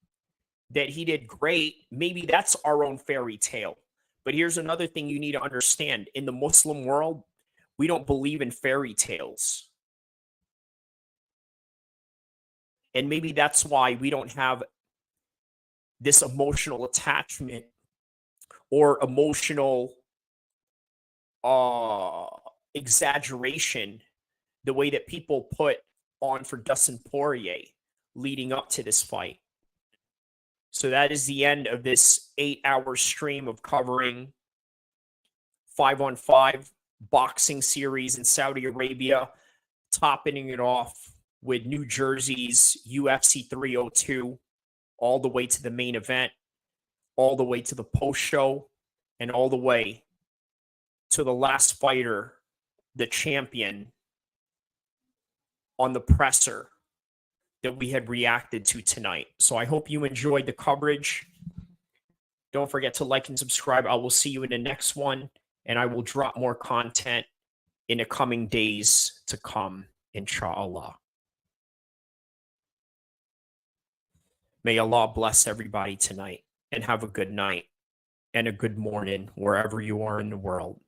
that he did great. Maybe that's our own fairy tale. But here's another thing you need to understand. In the Muslim world, we don't believe in fairy tales. And maybe that's why we don't have this emotional attachment or emotional exaggeration the way that people put on for Dustin Poirier leading up to this fight. So that is the end of this 8-hour stream of covering 5-on-5 boxing series in Saudi Arabia, topping it off with New Jersey's UFC 302, all the way to the main event, all the way to the post show, and all the way to the last fighter, the champion, on the presser that we had reacted to tonight. So I hope you enjoyed the coverage. Don't forget to like and subscribe. I will see you in the next one, and I will drop more content in the coming days to come, inshallah. May Allah bless everybody tonight, and have a good night and a good morning wherever you are in the world.